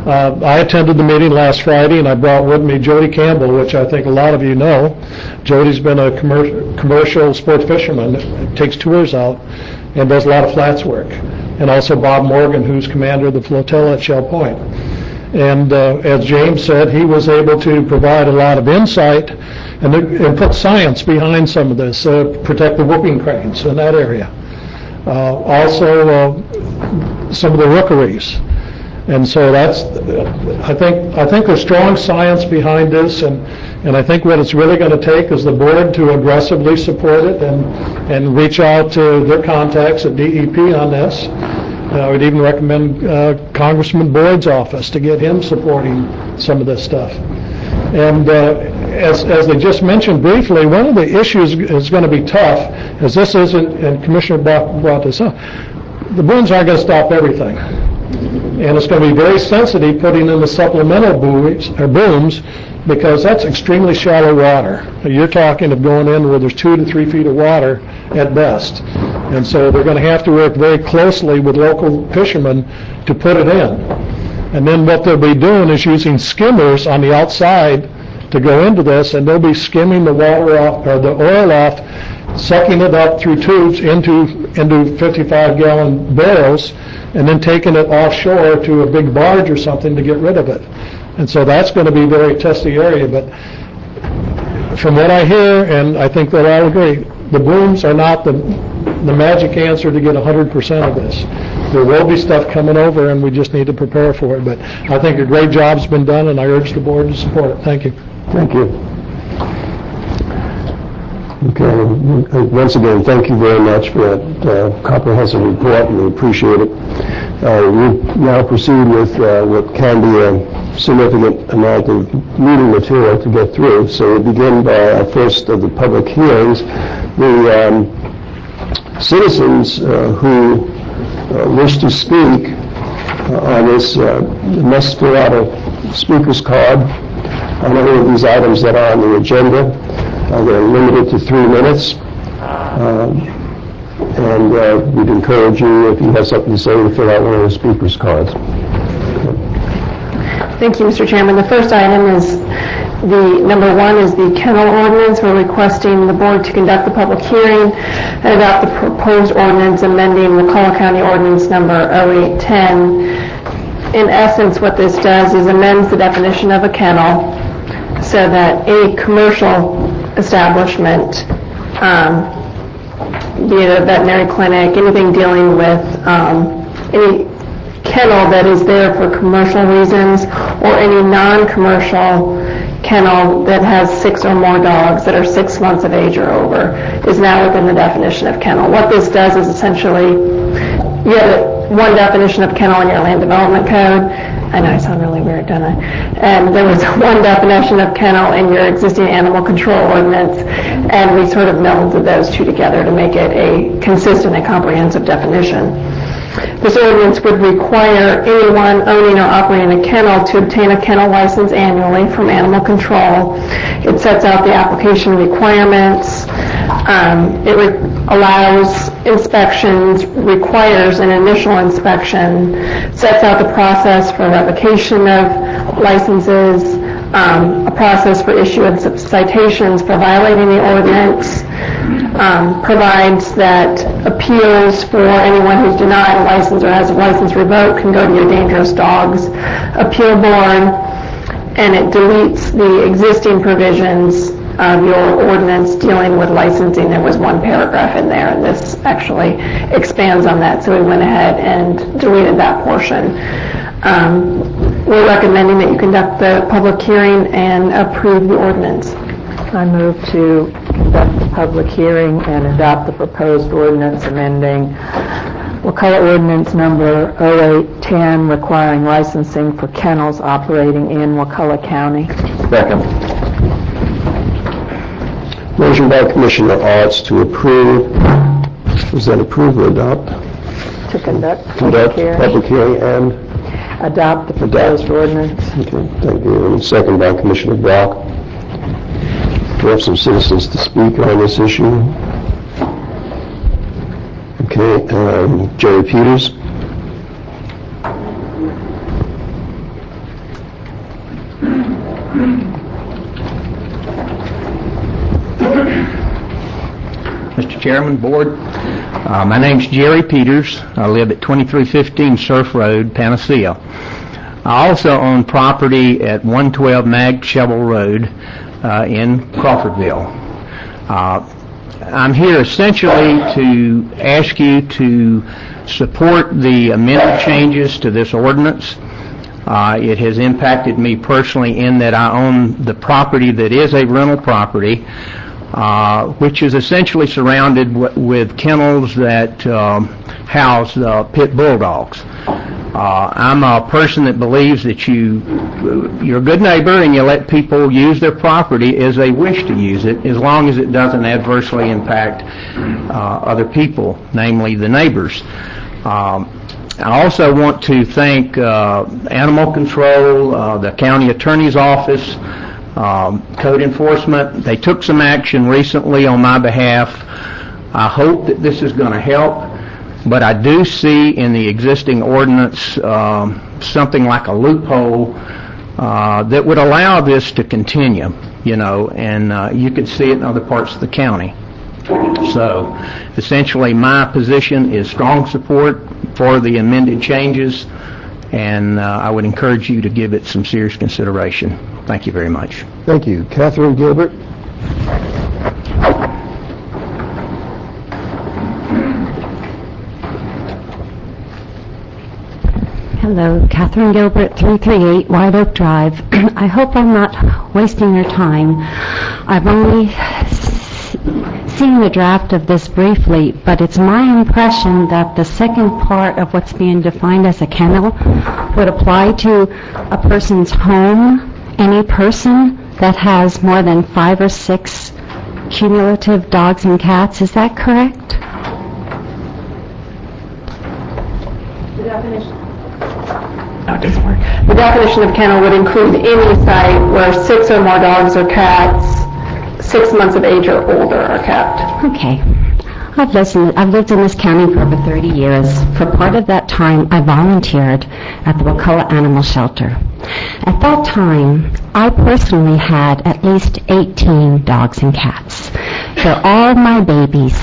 I attended the meeting last Friday, and I brought with me Jody Campbell, which I think a lot of you know. Jody's been a commercial sport fisherman, takes tours out, and does a lot of flats work. And also Bob Morgan, who's commander of the flotilla at Shell Point. And as James said, he was able to provide a lot of insight and put science behind some of this, protect the whooping cranes in that area. Also, some of the rookeries. And so that's, I think there's strong science behind this, and I think what it's really going to take is the board to aggressively support it and reach out to their contacts at DEP on this. I would even recommend Congressman Boyd's office to get him supporting some of this stuff. And as they just mentioned briefly, one of the issues is going to be tough, as this isn't, and Commissioner Bach brought this up, the booms aren't going to stop everything. And it's going to be very sensitive putting in the supplemental booms, because that's extremely shallow water. You're talking of going in where there's 2 to 3 feet of water at best. And so they're going to have to work very closely with local fishermen to put it in. And then what they'll be doing is using skimmers on the outside to go into this, and they'll be skimming the water off, or the oil off, sucking it up through tubes into 55-gallon barrels, and then taking it offshore to a big barge or something to get rid of it. And so that's going to be a very testy area. But from what I hear, and I think they'll all agree, the booms are not the magic answer to get 100% of this. There will be stuff coming over, and we just need to prepare for it. But I think a great job's been done, and I urge the board to support it. Thank you. Thank you. Okay, once again, thank you very much for that comprehensive report, and we appreciate it. We now proceed with what can be a significant amount of meeting material to get through. So we'll begin by our first of the public hearings. The citizens who wish to speak on this must fill out a speaker's card on any of these items that are on the agenda. They're limited to 3 minutes. And we'd encourage you, if you have something to say, to fill out one of the speaker's cards. Thank you, Mr. Chairman. The first item is number 1 is the kennel ordinance. We're requesting the board to conduct the public hearing and adopt the proposed ordinance amending Wakulla County Ordinance number 0810. In essence, what this does is amends the definition of a kennel so that any commercial establishment, be it a veterinary clinic, anything dealing with any kennel that is there for commercial reasons, or any non-commercial kennel that has 6 or more dogs that are 6 months of age or over, is now within the definition of kennel. What this does is essentially, you have one definition of kennel in your land development code. I know I sound really weird, don't I? And there was one definition of kennel in your existing animal control ordinance, and we sort of melded those two together to make it a consistent and comprehensive definition. This ordinance would require anyone owning or operating a kennel to obtain a kennel license annually from animal control. It sets out the application requirements. It allows inspections, requires an initial inspection, sets out the process for revocation of licenses, a process for issuance of citations for violating the ordinance, provides that appeals for anyone who's denied a license or has a license revoked can go to your dangerous dogs appeal board, and it deletes the existing provisions of your ordinance dealing with licensing. There was one paragraph in there, and this actually expands on that, so we went ahead and deleted that portion. We're recommending that you conduct the public hearing and approve the ordinance. I move to conduct the public hearing and adopt the proposed ordinance amending Wakulla Ordinance number 0810 requiring licensing for kennels operating in Wakulla County. Second. Motion by Commissioner Arts to approve. Was that approve or adopt? To conduct Conduct public hearing and adopt the proposed ordinance. Okay, thank you. And second by Commissioner Brock. We have some citizens to speak on this issue. Okay, Jerry Peters. Mr. Chairman, Board, my name's Jerry Peters. I live at 2315 Surf Road, Panacea. I also own property at 112 Mag Shovel Road in Crawfordville. I'm here essentially to ask you to support the amended changes to this ordinance. It has impacted me personally in that I own the property that is a rental property, which is essentially surrounded with kennels that house pit bulldogs. I'm a person that believes that you're a good neighbor and you let people use their property as they wish to use it, as long as it doesn't adversely impact other people, namely the neighbors. I also want to thank Animal Control, the County Attorney's Office, Code Enforcement. They took some action recently on my behalf. I hope that this is going to help, but I do see in the existing ordinance something like a loophole that would allow this to continue, and you could see it in other parts of the county. So essentially my position is strong support for the amended changes, and I would encourage you to give it some serious consideration. Thank you very much. Thank you. Catherine Gilbert. Hello, Catherine Gilbert, 338 White Oak Drive. I hope I'm not wasting your time. I've only seen the draft of this briefly, but it's my impression that the second part of what's being defined as a kennel would apply to a person's home, any person that has more than 5 or 6 cumulative dogs and cats. Is that correct? The definition of kennel would include any site where 6 or more dogs or cats 6 months of age or older are kept. Okay. I've lived in this county for over 30 years. For part of that time, I volunteered at the Wakulla Animal Shelter. At that time, I personally had at least 18 dogs and cats. They're all my babies.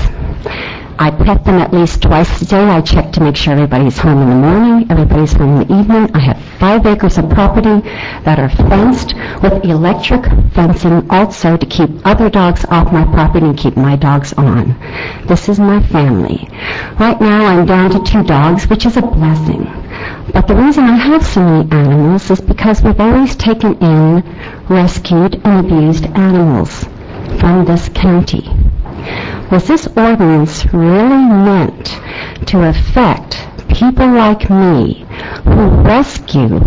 I pet them at least twice a day. I check to make sure everybody's home in the morning, everybody's home in the evening. I have 5 acres of property that are fenced with electric fencing also to keep other dogs off my property and keep my dogs on. This is my family. Right now I'm down to 2 dogs, which is a blessing. But the reason I have so many animals is because we've always taken in, rescued, and abused animals from this county. Was this ordinance really meant to affect people like me who rescue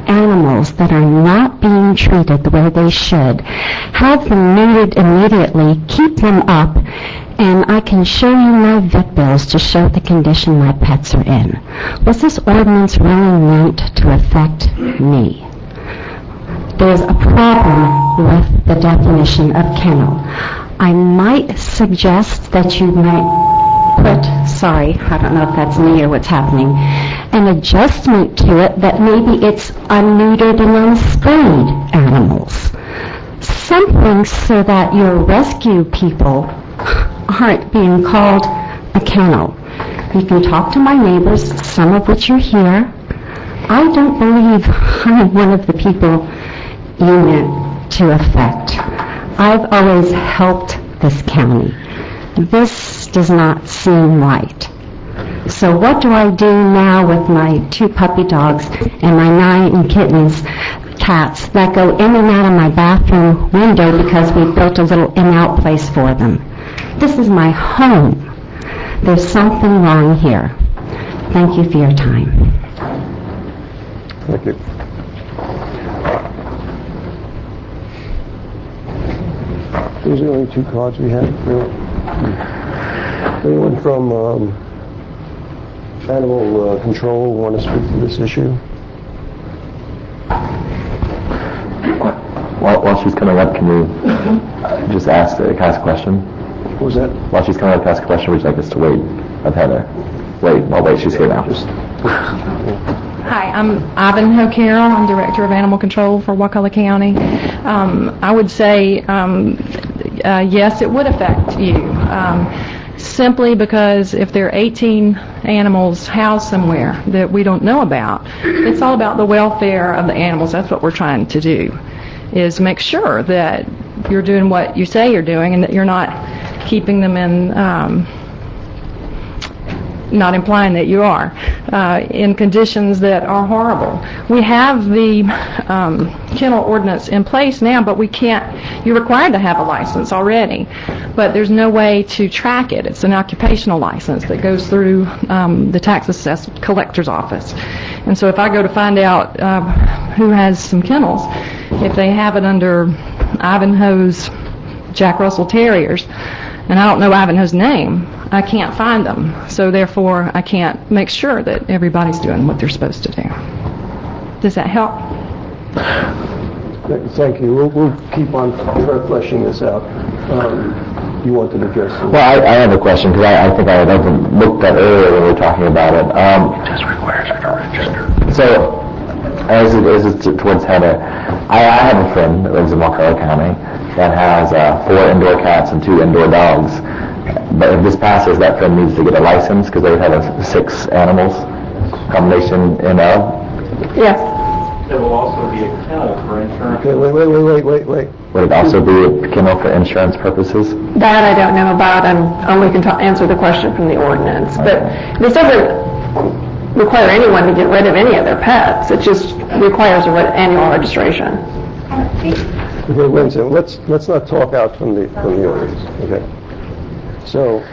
animals that are not being treated the way they should, have them neutered immediately, keep them up, and I can show you my vet bills to show the condition my pets are in? Was this ordinance really meant to affect me? There's a problem with the definition of kennel. I might suggest that you might put, I don't know if that's me or what's happening, an adjustment to it that maybe it's unneutered and unspayed animals. Something so that your rescue people aren't being called a kennel. You can talk to my neighbors, some of which are here. I don't believe I'm one of the people you meant to affect. I've always helped this county. This does not seem right. So what do I do now with my 2 puppy dogs and my 9 cats that go in and out of my bathroom window because we built a little in-out place for them? This is my home. There's something wrong here. Thank you for your time. Thank you. These are the only 2 cards we have. Anyone from Animal Control want to speak to this issue? While she's coming up, can you just ask a question? What was that? While she's coming up to ask a question, would you like us to wait up Heather? Wait, she's here now. Hi, I'm Ivanhoe Carroll. I'm Director of Animal Control for Wakulla County. I would say, yes, it would affect you. Simply because if there are 18 animals housed somewhere that we don't know about, it's all about the welfare of the animals. That's what we're trying to do, is make sure that you're doing what you say you're doing and that you're not keeping them in, not implying that you are, in conditions that are horrible. We have the kennel ordinance in place now, but we can't, you're required to have a license already, but there's no way to track it. It's an occupational license that goes through the tax collector's office. And so if I go to find out who has some kennels, if they have it under Ivanhoe's Jack Russell Terriers, and I don't know Ivanhoe's name, I can't find them. So therefore, I can't make sure that everybody's doing what they're supposed to do. Does that help? Thank you. We'll keep on fleshing this out. You wanted to address it? Well, I have a question, because I think I had looked at earlier when we were talking about it. It just requires you to register. So, as it's towards Heather, I have a friend that lives in Wakulla County that has 4 indoor cats and 2 indoor dogs. But if this passes, that friend needs to get a license because they have 6 animals, combination in of. Yes. There will also be a kennel for insurance. Okay, wait. Would it also be a kennel for insurance purposes? That I don't know about, and only can answer the question from the ordinance. But this doesn't require anyone to get rid of any of their pets. It just requires an annual registration. Okay, wait a second. Let's not talk out from the ordinance. Okay. So,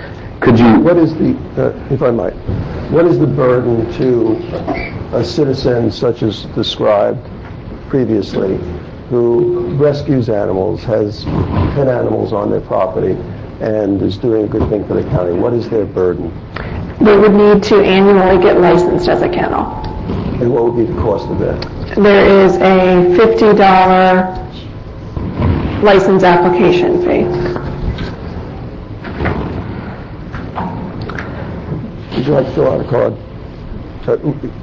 could you? What is the, if I might, what is the burden to a citizen such as described previously, who rescues animals, has 10 animals on their property, and is doing a good thing for the county? What is their burden? They would need to annually get licensed as a kennel. And what would be the cost of that? There is a $50 license application fee. Would you like to fill out a card?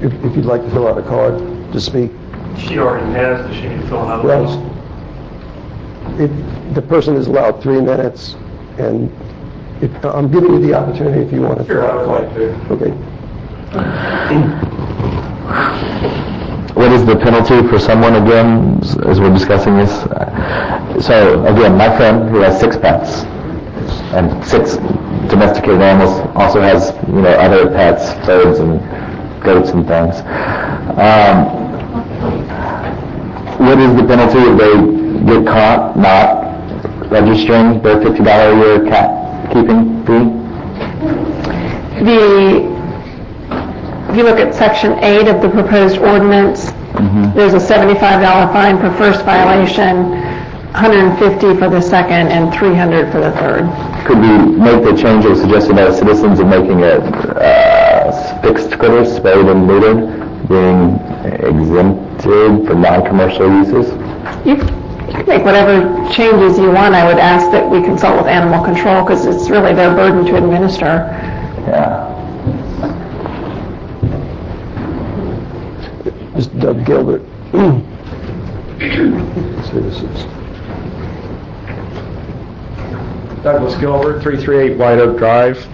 If you'd like to fill out a card to speak. She already has, does she need to fill another one? The person is allowed 3 minutes, and I'm giving you the opportunity if you want to fill out a card. Okay. What is the penalty for someone, again, as we're discussing this? So, again, my friend who has 6 pets and 6 domesticated animals, also has, other pets, birds and goats and things. What is the penalty if they get caught not registering their $50 a year cat keeping fee? If you look at Section 8 of the proposed ordinance, there's a $75 fine for first violation, $150 for the second, and $300 for the third. Could we make the change that was suggested by the citizens of making it fixed critters, spayed and neutered, being exempted from non-commercial uses? You can make whatever changes you want. I would ask that we consult with animal control because it's really their burden to administer. Yeah. Mr. Doug Gilbert. Citizens. Douglas Gilbert, 338 White Oak Drive.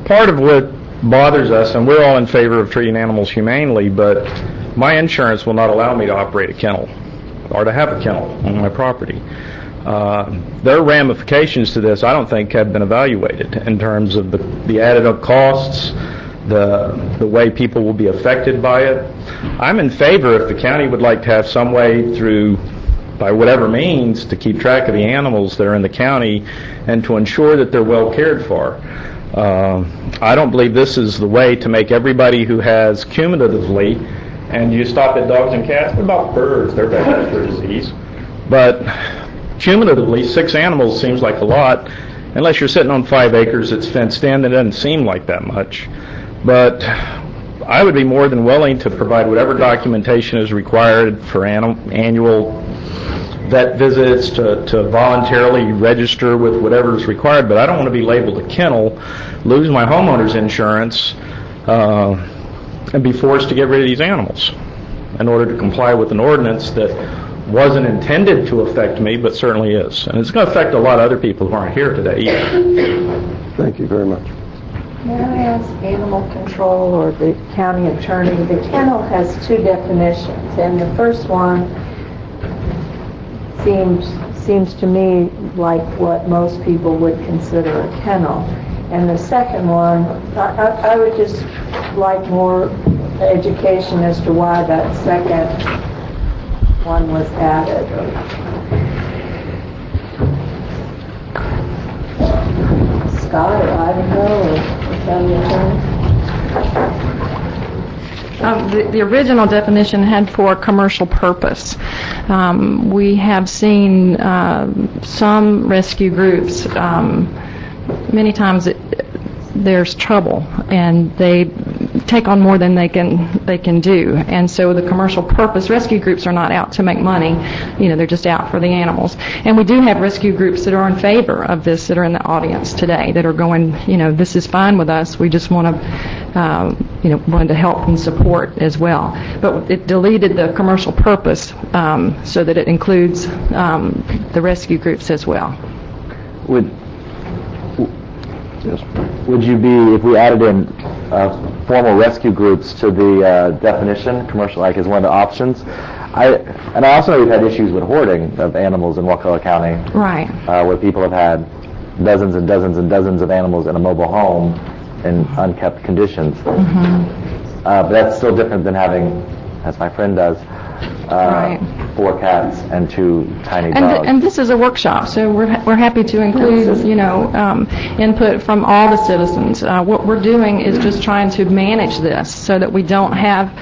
Part of what bothers us, and we're all in favor of treating animals humanely, but my insurance will not allow me to operate a kennel or to have a kennel on my property. There are ramifications to this I don't think have been evaluated in terms of the added up costs, the way people will be affected by it. I'm in favor if the county would like to have some way through, by whatever means, to keep track of the animals that are in the county and to ensure that they're well cared for. I don't believe this is the way to make everybody who has cumulatively, and you stop at dogs and cats, what about birds? They're bad for disease. But cumulatively, 6 animals seems like a lot. Unless you're sitting on 5 acres that's fenced in, it doesn't seem like that much. But I would be more than willing to provide whatever documentation is required for annual vet visits, to voluntarily register with whatever is required, but I don't want to be labeled a kennel, lose my homeowner's insurance, and be forced to get rid of these animals in order to comply with an ordinance that wasn't intended to affect me, but certainly is. And it's going to affect a lot of other people who aren't here today either. Thank you very much. May I ask animal control or the county attorney? The kennel has 2 definitions, and the first one seems seems to me like what most people would consider a kennel. And the second one, I would just like more education as to why that second one was added. Scott or Ivanhoe or County Attorney? The original definition had for commercial purpose. We have seen some rescue groups, many times there's trouble and they take on more than they can do, and so the commercial purpose rescue groups are not out to make money, they're just out for the animals. And we do have rescue groups that are in favor of this that are in the audience today that are going, this is fine with us, we just want to wanted to help and support as well. But it deleted the commercial purpose so that it includes the rescue groups as well. Would you be, if we added in formal rescue groups to the definition, commercial, like as one of the options? I also know we've had issues with hoarding of animals in Wakulla County. Right. Where people have had dozens and dozens and dozens of animals in a mobile home in unkept conditions. But that's still different than having, as my friend does, 4 cats and 2 tiny dogs. And this is a workshop, so we're happy to include input from all the citizens. What we're doing is just trying to manage this so that we don't have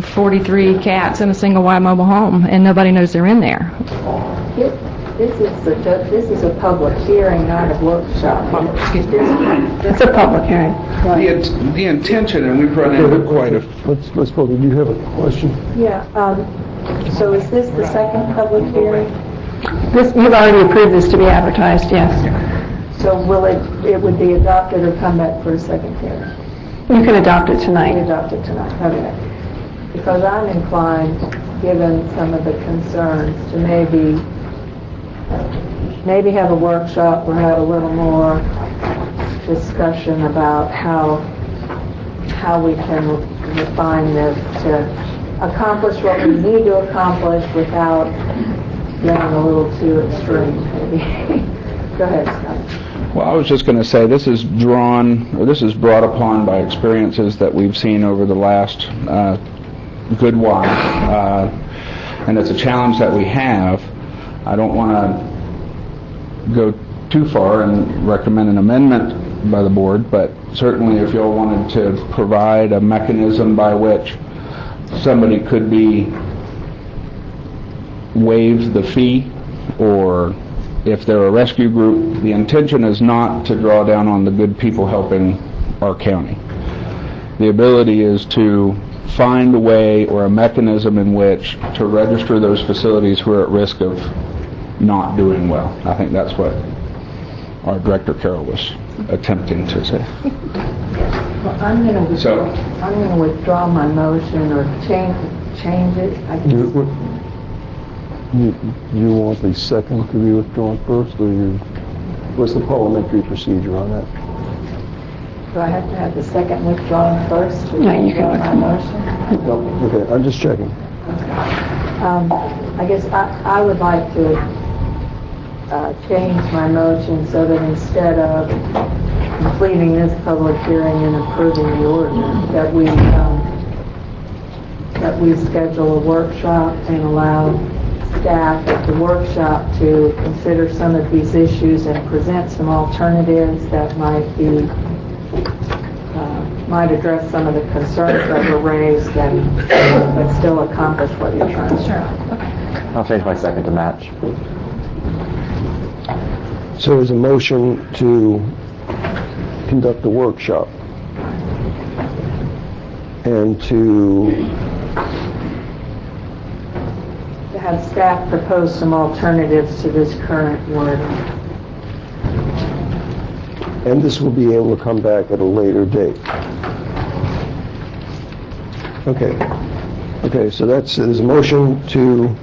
43 cats in a single wide mobile home and nobody knows they're in there. This is a public hearing, not a workshop. It's a public hearing. The intention, and we've run into quite a... Let's vote. Do you have a question? Yeah. So is this the second public hearing? You've already approved this to be advertised, yes. So will it would be adopted or come back for a second hearing? You can adopt it tonight. Adopt it tonight, okay. Because I'm inclined, given some of the concerns, to maybe have a workshop or have a little more discussion about how we can refine this to accomplish what we need to accomplish without getting a little too extreme, maybe. Go ahead, Scott. Well, I was just going to say this is brought upon by experiences that we've seen over the last good while, and it's a challenge that we have. I don't want to go too far and recommend an amendment by the board, but certainly if y'all wanted to provide a mechanism by which somebody could be waived the fee, or if they're a rescue group, the intention is not to draw down on the good people helping our county. The ability is to find a way or a mechanism in which to register those facilities who are at risk of not doing well. I think that's what our Director Carroll was attempting to say. Well, I'm going to withdraw my motion or change it. You want the second to be withdrawn first, or what's the parliamentary procedure on that? Do I have to have the second withdrawn first to withdraw my motion? No. Okay, I'm just checking. I guess I would like to change my motion so that instead of completing this public hearing and approving the ordinance, that we schedule a workshop and allow staff at the workshop to consider some of these issues and present some alternatives that might address some of the concerns that were raised but still accomplish what you're trying to do. I'll change my second to match. So there's a motion to conduct a workshop and to have staff propose some alternatives to this current wording. And this will be able to come back at a later date. Okay, so there's a motion to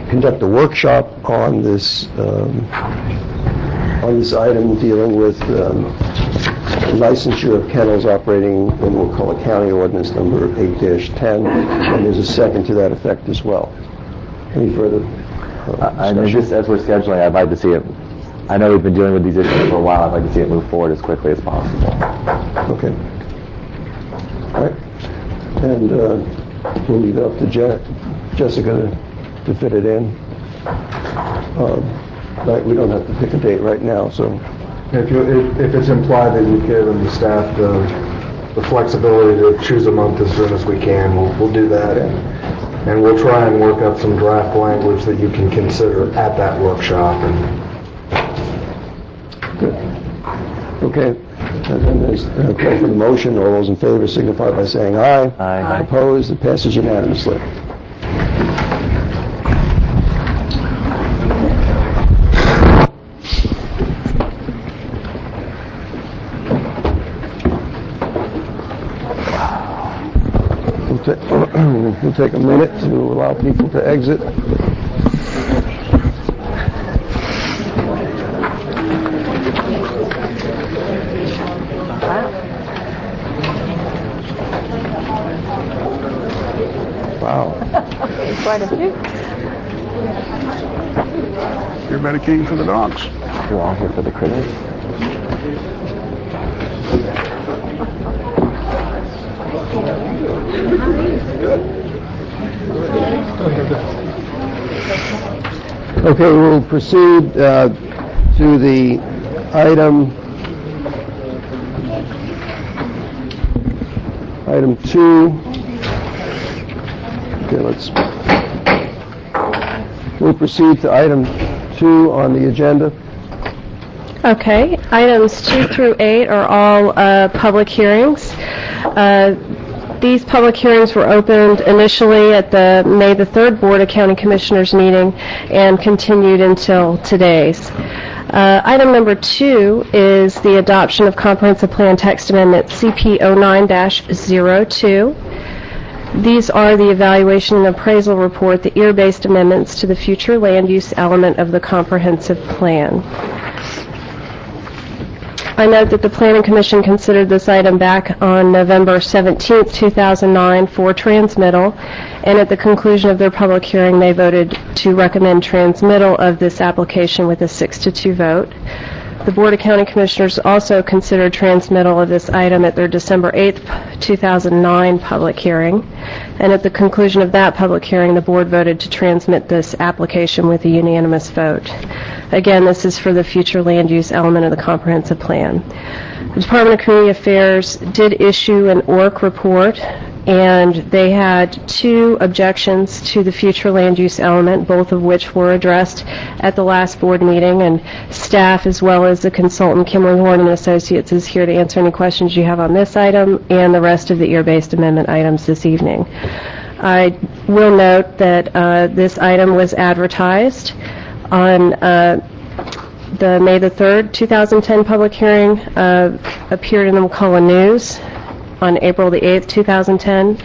conduct a workshop on this item dealing with licensure of kennels operating in Wakulla County, ordinance number 8-10, and there's a second to that effect as well. Any further I know just as we're scheduling, I'd like to see it, I know we've been dealing with these issues for a while, I'd like to see it move forward as quickly as possible. Okay. All right. And we'll leave it up to Jessica to fit it in. Right, we don't have to pick a date right now, so. If it's implied that you've given the staff the flexibility to choose a month as soon as we can, we'll do that. And we'll try and work up some draft language that you can consider at that workshop. Good. Okay. And then there's a call for the motion. All those in favor signify by saying aye. Aye. Opposed? It passes unanimously. We'll take a minute to allow people to exit. Wow. Quite a few. Everybody came for the dogs. You're all here for the critters. Okay, we'll proceed to the item 2. Okay, we'll proceed to item 2 on the agenda. Okay, items 2 through 8 are all public hearings. These public hearings were opened initially at the May the 3rd Board of County Commissioners meeting and continued until today's. Item number 2 is the adoption of Comprehensive Plan Text Amendment CP 09-02. These are the evaluation and appraisal report, the ear-based amendments to the future land use element of the comprehensive plan. I note that the Planning Commission considered this item back on November 17, 2009 for transmittal, and at the conclusion of their public hearing, they voted to recommend transmittal of this application with a 6-2 vote. The Board of County Commissioners also considered transmittal of this item at their December 8, 2009 public hearing, and at the conclusion of that public hearing, the Board voted to transmit this application with a unanimous vote. Again, this is for the future land use element of the comprehensive plan. The Department of Community Affairs did issue an ORC report, and they had 2 objections to the future land use element, both of which were addressed at the last board meeting, and staff as well as the consultant Kimberly Horn and Associates is here to answer any questions you have on this item and the rest of the ear-based amendment items this evening. I will note that this item was advertised on the May the 3rd, 2010 public hearing, appeared in the Wakulla News on April the 8th, 2010,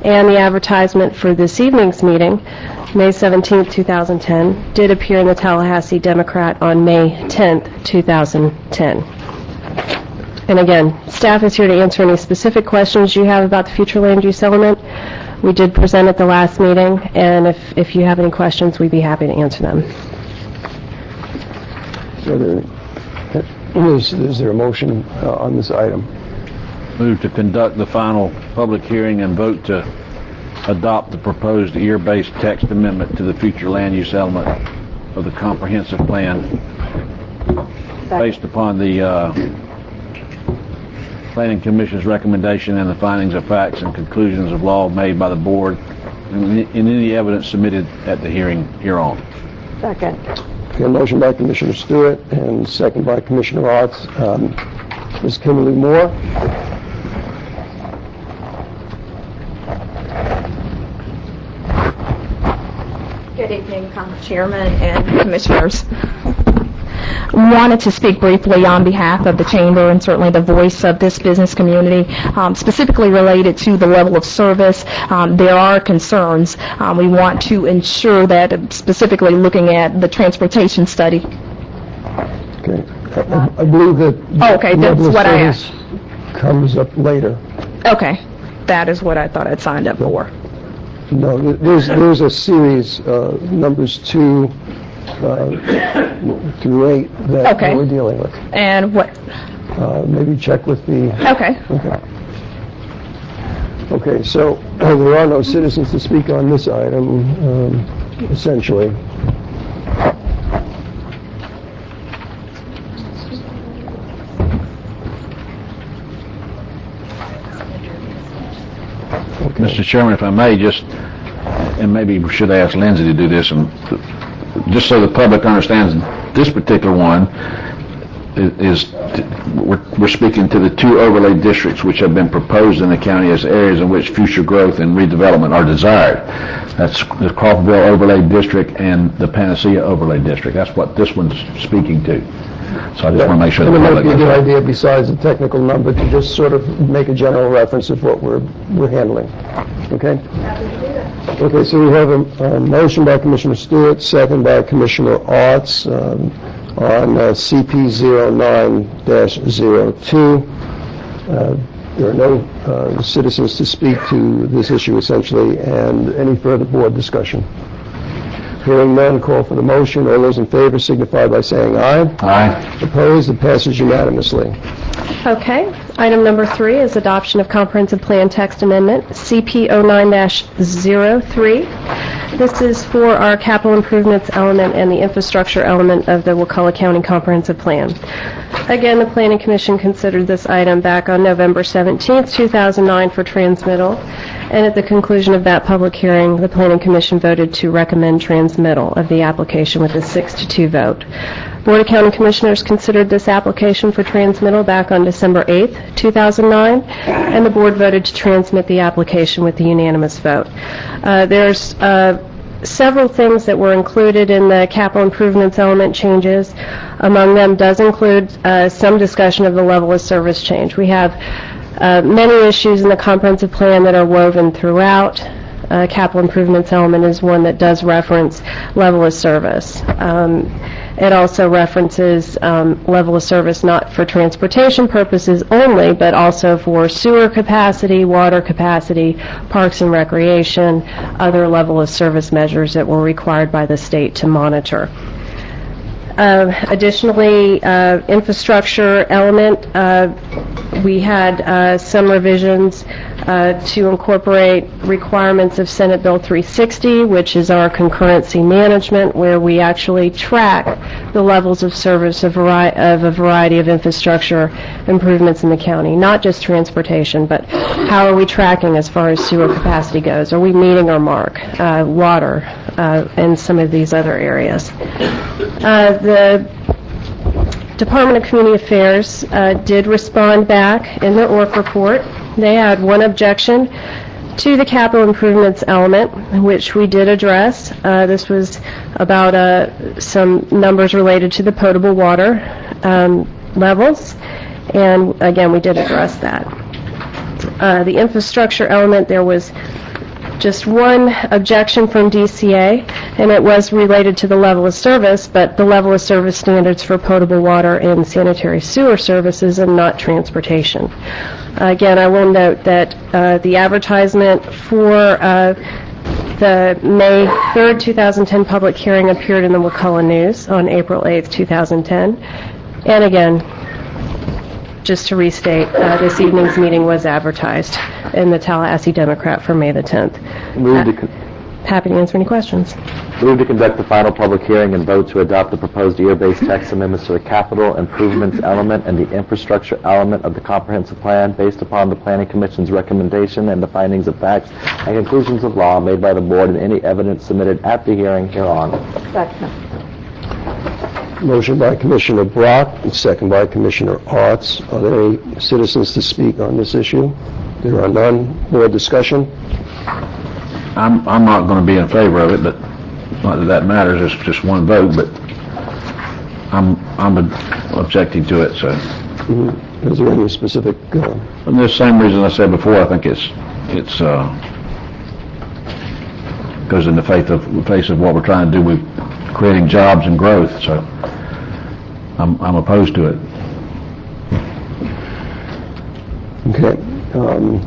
and the advertisement for this evening's meeting, May 17th, 2010, did appear in the Tallahassee Democrat on May 10th, 2010. And again, staff is here to answer any specific questions you have about the future land use element. We did present at the last meeting, and if you have any questions, we'd be happy to answer them. Is there a motion on this item? Move to conduct the final public hearing and vote to adopt the proposed ear-based text amendment to the future land use element of the comprehensive plan based upon the Planning Commission's recommendation and the findings of facts and conclusions of law made by the board and any evidence submitted at the hearing hereon. Second. Okay, motion by Commissioner Stewart and second by Commissioner Arts. Ms. Kimberly Moore. Good evening, Chairman and Commissioners. Wanted to speak briefly on behalf of the Chamber and certainly the voice of this business community, specifically related to the level of service. There are concerns. We want to ensure that, specifically looking at the transportation study. Okay. I believe that okay, that's what I asked. comes up later. Okay, that is what I thought I'd signed up for. No, there's a series, numbers 2 through 8 that Okay. we're dealing with. And what? Maybe check with the... Okay. Okay, so there are no citizens to speak on this item, essentially. Mr. Chairman, if I may, just, and maybe we should ask Lindsay to do this, and just so the public understands, this particular one we're speaking to the 2 overlay districts which have been proposed in the county as areas in which future growth and redevelopment are desired. That's the Crawfordville Overlay District and the Panacea Overlay District. That's what this one's speaking to. So I just want to make sure And the it might public be a good knows. idea, besides the technical number, to just sort of make a general reference of what we're handling. Okay? Okay, so we have a motion by Commissioner Stewart, second by Commissioner Arts, on CP09-02. There are no citizens to speak to this issue, essentially, and any further board discussion. Hearing none, call for the motion. All those in favor signify by saying aye. Aye. Opposed? It passes unanimously. Okay. Item number 3 is adoption of comprehensive plan text amendment, CP09-03. This is for our capital improvements element and the infrastructure element of the Wakulla County Comprehensive Plan. Again, the Planning Commission considered this item back on November 17th, 2009 for transmittal, and at the conclusion of that public hearing, the Planning Commission voted to recommend transmittal of the application with a 6-2 vote. Board of County Commissioners considered this application for transmittal back on December 8th, 2009, and the board voted to transmit the application with a unanimous vote. There's several things that were included in the capital improvements element changes. Among them does include some discussion of the level of service change. We have many issues in the comprehensive plan that are woven throughout. Capital improvements element is one that does reference level of service. It also references level of service not for transportation purposes only, but also for sewer capacity, water capacity, parks and recreation, other level of service measures that were required by the state to monitor. Additionally, infrastructure element, we had some revisions to incorporate requirements of Senate Bill 360, which is our concurrency management, where we actually track the levels of service of a variety of infrastructure improvements in the county, not just transportation, but how are we tracking as far as sewer capacity goes? Are we meeting our mark? Water, and some of these other areas. The Department of Community Affairs did respond back in their ORC report. They had one objection to the capital improvements element, which we did address. This was about some numbers related to the potable water levels, and again, we did address that. The infrastructure element, there was just one objection from DCA, and it was related to the level of service, but the level of service standards for potable water and sanitary sewer services and not transportation. Again, I will note that the advertisement for the May 3rd, 2010 public hearing appeared in the Wakulla News on April 8th, 2010. And again, just to restate, this evening's meeting was advertised in the Tallahassee Democrat for May the 10th. Happy to answer any questions. Move to conduct the final public hearing and vote to adopt the proposed year-based text amendments to the capital improvements element and the infrastructure element of the comprehensive plan based upon the Planning Commission's recommendation and the findings of facts and conclusions of law made by the board and any evidence submitted at the hearing hereon. Motion by Commissioner Brock, and second by Commissioner Arts. Are there any citizens to speak on this issue? There are none. Board discussion? I'm not going to be in favor of it, but not that that matters. It's just one vote, but I'm objecting to it. So, Is there any specific? For the same reason I said before, I think it's goes in the face of what we're trying to do with creating jobs and growth. So, I'm opposed to it. Okay.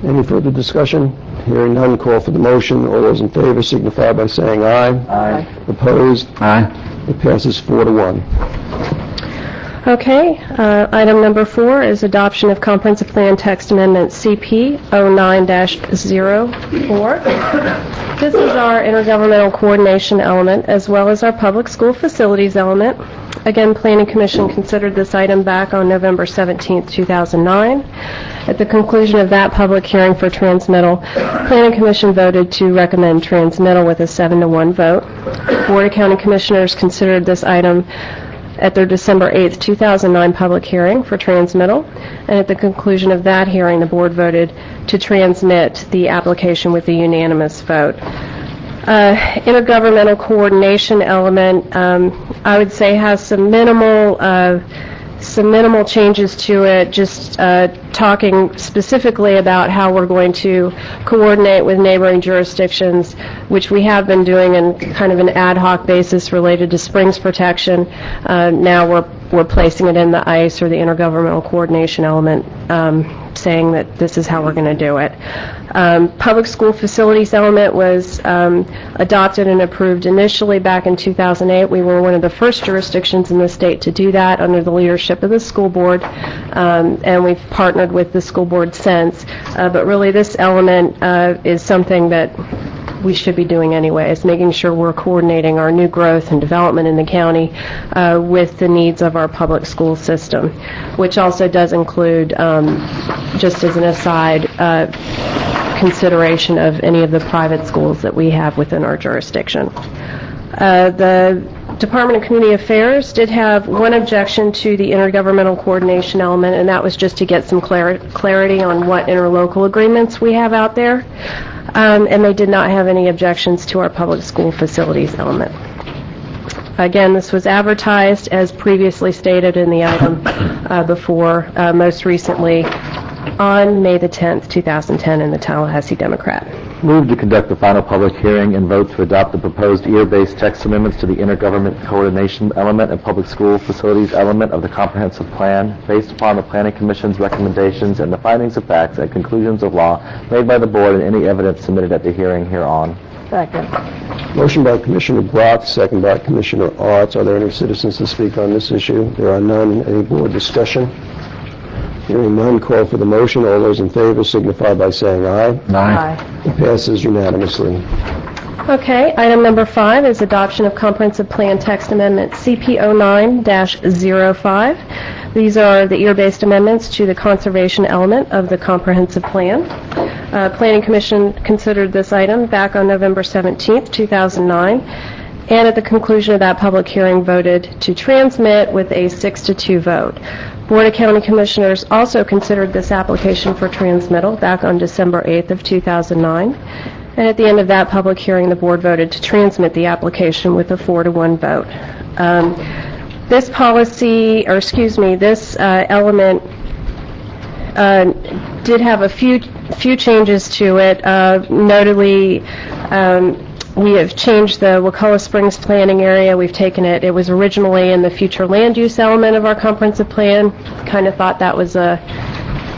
Any further discussion? Hearing none, call for the motion. All those in favor signify by saying aye. Aye. Opposed? Aye. It passes 4-1. Okay, item number 4 is adoption of Comprehensive Plan Text Amendment CP 09-04. This is our intergovernmental coordination element as well as our public school facilities element. Again, Planning Commission considered this item back on November 17th, 2009. At the conclusion of that public hearing for transmittal, Planning Commission voted to recommend transmittal with a 7-to-1 vote. Board of County Commissioners considered this item at their December 8th, 2009 public hearing for transmittal, and at the conclusion of that hearing, the board voted to transmit the application with a unanimous vote. Intergovernmental coordination element, I would say, has some minimal changes to it, just talking specifically about how we're going to coordinate with neighboring jurisdictions, which we have been doing in kind of an ad hoc basis related to springs protection. Now we're placing it in the ICE or the intergovernmental coordination element, saying that this is how we're going to do it. Public school facilities element was adopted and approved initially back in 2008. We were one of the first jurisdictions in the state to do that under the leadership of the school board, and we've partnered with the school board since. But really this element is something that we should be doing anyway, is making sure we're coordinating our new growth and development in the county with the needs of our public school system, which also does include, just as an aside, consideration of any of the private schools that we have within our jurisdiction. The Department of Community Affairs did have one objection to the intergovernmental coordination element, and that was just to get some clarity on what interlocal agreements we have out there. And they did not have any objections to our public school facilities element. Again, this was advertised as previously stated in the item before, most recently on May the 10th, 2010 in the Tallahassee Democrat. Move to conduct the final public hearing and vote to adopt the proposed ear-based text amendments to the intergovernment coordination element and public school facilities element of the comprehensive plan based upon the Planning Commission's recommendations and the findings of facts and conclusions of law made by the board and any evidence submitted at the hearing hereon. Second. Motion by Commissioner Brock, second by Commissioner Arts. Are there any citizens to speak on this issue? There are none. Any board discussion? Hearing none, call for the motion. All those in favor signify by saying aye. Aye. It passes unanimously. Okay, item number 5 is adoption of Comprehensive Plan Text Amendment CP 09-05. These are the ear-based amendments to the conservation element of the comprehensive plan. Planning Commission considered this item back on November 17th, 2009, and at the conclusion of that public hearing voted to transmit with a 6-to-2 vote. Board of County Commissioners also considered this application for transmittal back on December 8th of 2009. And at the end of that public hearing, the board voted to transmit the application with a 4-to-1 vote. This policy, or excuse me, this element did have a few changes to it. Notably, we have changed the Wakulla Springs planning area. We've taken it. It was originally in the future land use element of our comprehensive plan. Kind of thought that was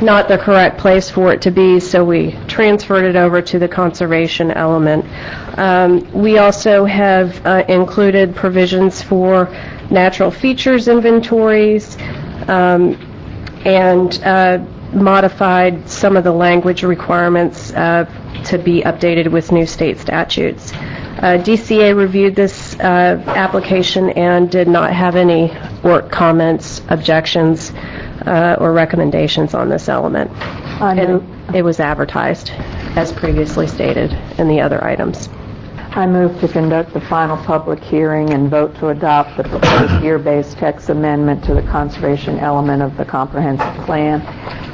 not the correct place for it to be, so we transferred it over to the conservation element. We also have included provisions for natural features inventories and modified some of the language requirements to be updated with new state statutes. DCA reviewed this application and did not have any comments, objections, or recommendations on this element. It was advertised as previously stated in the other items. I move to conduct the final public hearing and vote to adopt the proposed ear-based text amendment to the conservation element of the comprehensive plan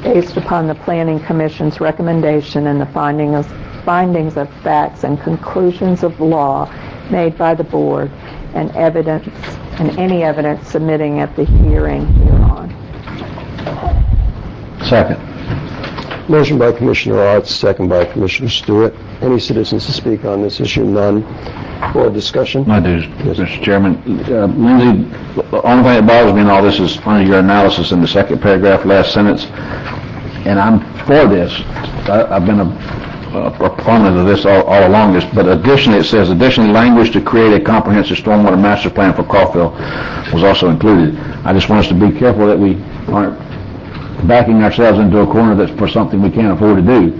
based upon the Planning Commission's recommendation and the findings of facts and conclusions of law made by the board and any evidence submitting at the hearing hereon. Second. Motion by Commissioner Arts, second by Commissioner Stewart. Any citizens to speak on this issue? None. Board discussion? I do, yes. Mr. Chairman. Lindsay, the only thing that bothers me in all this is under your analysis in the second paragraph, last sentence, and I'm for this. I've been a proponent of this all along this, but additionally, it says, additionally, language to create a comprehensive stormwater master plan for Crawford was also included. I just want us to be careful that we aren't backing ourselves into a corner that's for something we can't afford to do.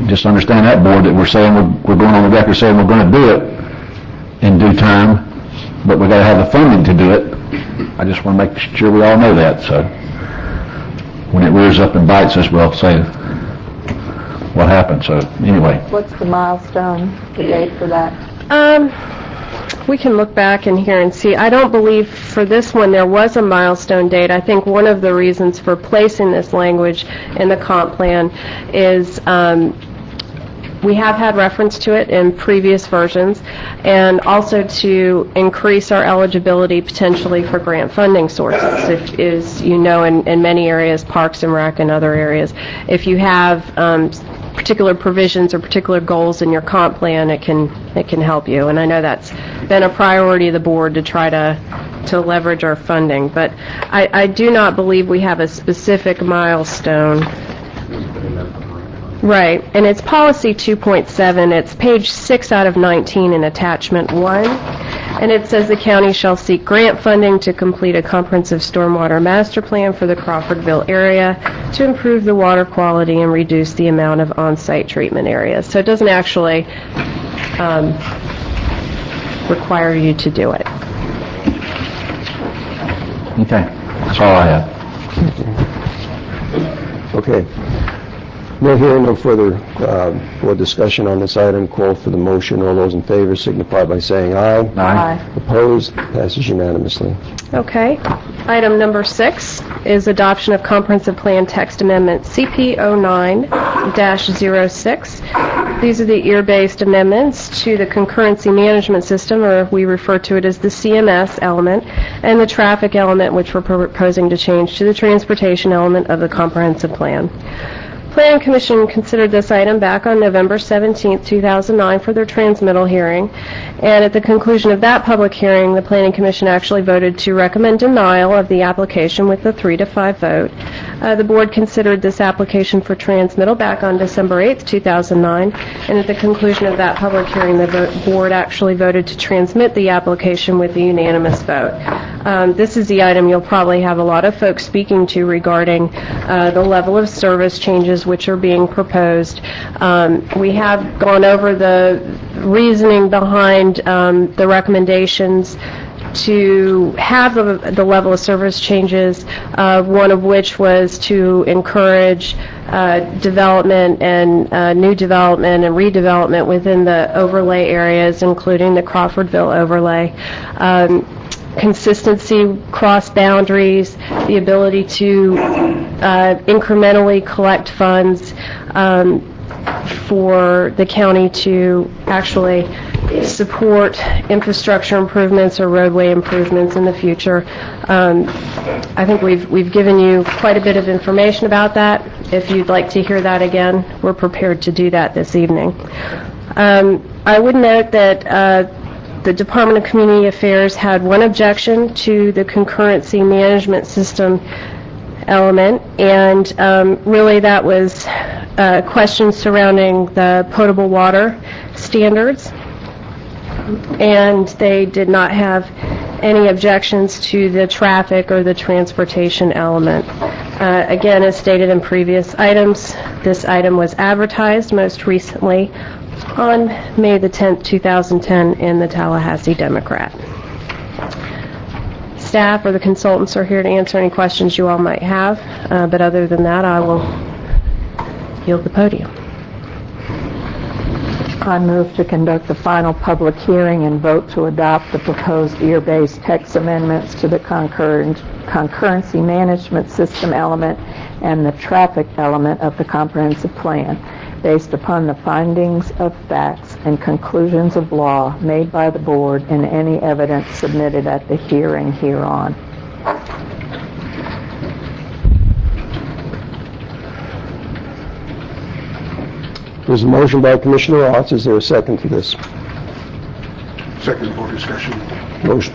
Just understand that, board, that we're saying we're going on the record saying we're going to do it in due time, but we got to have the funding to do it. I just want to make sure we all know that, so when it rears up and bites us, we'll say what happened. So anyway. What's the milestone, the date for that? We can look back in here and see. I don't believe for this one there was a milestone date. I think one of the reasons for placing this language in the comp plan is we have had reference to it in previous versions, and also to increase our eligibility potentially for grant funding sources. If, as you know, in many areas, Parks and Rec and other areas, if you have particular provisions or particular goals in your comp plan, it can help you. And I know that's been a priority of the board to try to leverage our funding. But I do not believe we have a specific milestone. Right, and it's policy 2.7. It's page 6 out of 19 in attachment 1. And it says the county shall seek grant funding to complete a comprehensive stormwater master plan for the Crawfordville area to improve the water quality and reduce the amount of on-site treatment areas. So it doesn't actually require you to do it. Okay, that's all I have. Okay. No hearing, no further board discussion on this item. Call for the motion. All those in favor signify by saying aye. Aye. Opposed? Passes unanimously. Okay. Item number 6 is adoption of comprehensive plan text amendment CP09-06. These are the ear-based amendments to the concurrency management system, or we refer to it as the CMS element, and the traffic element, which we're proposing to change to the transportation element of the comprehensive plan. Planning Commission considered this item back on November 17, 2009 for their transmittal hearing, and at the conclusion of that public hearing, the Planning Commission actually voted to recommend denial of the application with a 3-5 vote. The board considered this application for transmittal back on December 8, 2009, and at the conclusion of that public hearing, the board actually voted to transmit the application with a unanimous vote. This is the item you'll probably have a lot of folks speaking to regarding the level of service changes which are being proposed. We have gone over the reasoning behind the recommendations to have the level of service changes, one of which was to encourage development and new development and redevelopment within the overlay areas, including the Crawfordville overlay. Consistency, cross boundaries, the ability to incrementally collect funds for the county to actually support infrastructure improvements or roadway improvements in the future. I think we've given you quite a bit of information about that. If you'd like to hear that again, we're prepared to do that this evening. I would note that the Department of Community Affairs had one objection to the concurrency management system element, and really that was questions surrounding the potable water standards, and they did not have any objections to the traffic or the transportation element. Again, as stated in previous items, this item was advertised most recently on May the 10th, 2010 in the Tallahassee Democrat. Staff or the consultants are here to answer any questions you all might have, but other than that, I will yield the podium. I move to conduct the final public hearing and vote to adopt the proposed ear-based text amendments to the concurrency management system element and the traffic element of the comprehensive plan, based upon the findings of facts and conclusions of law made by the board and any evidence submitted at the hearing hereon. There's a motion by Commissioner Otts. Is there a second to this? Second for discussion. Motion,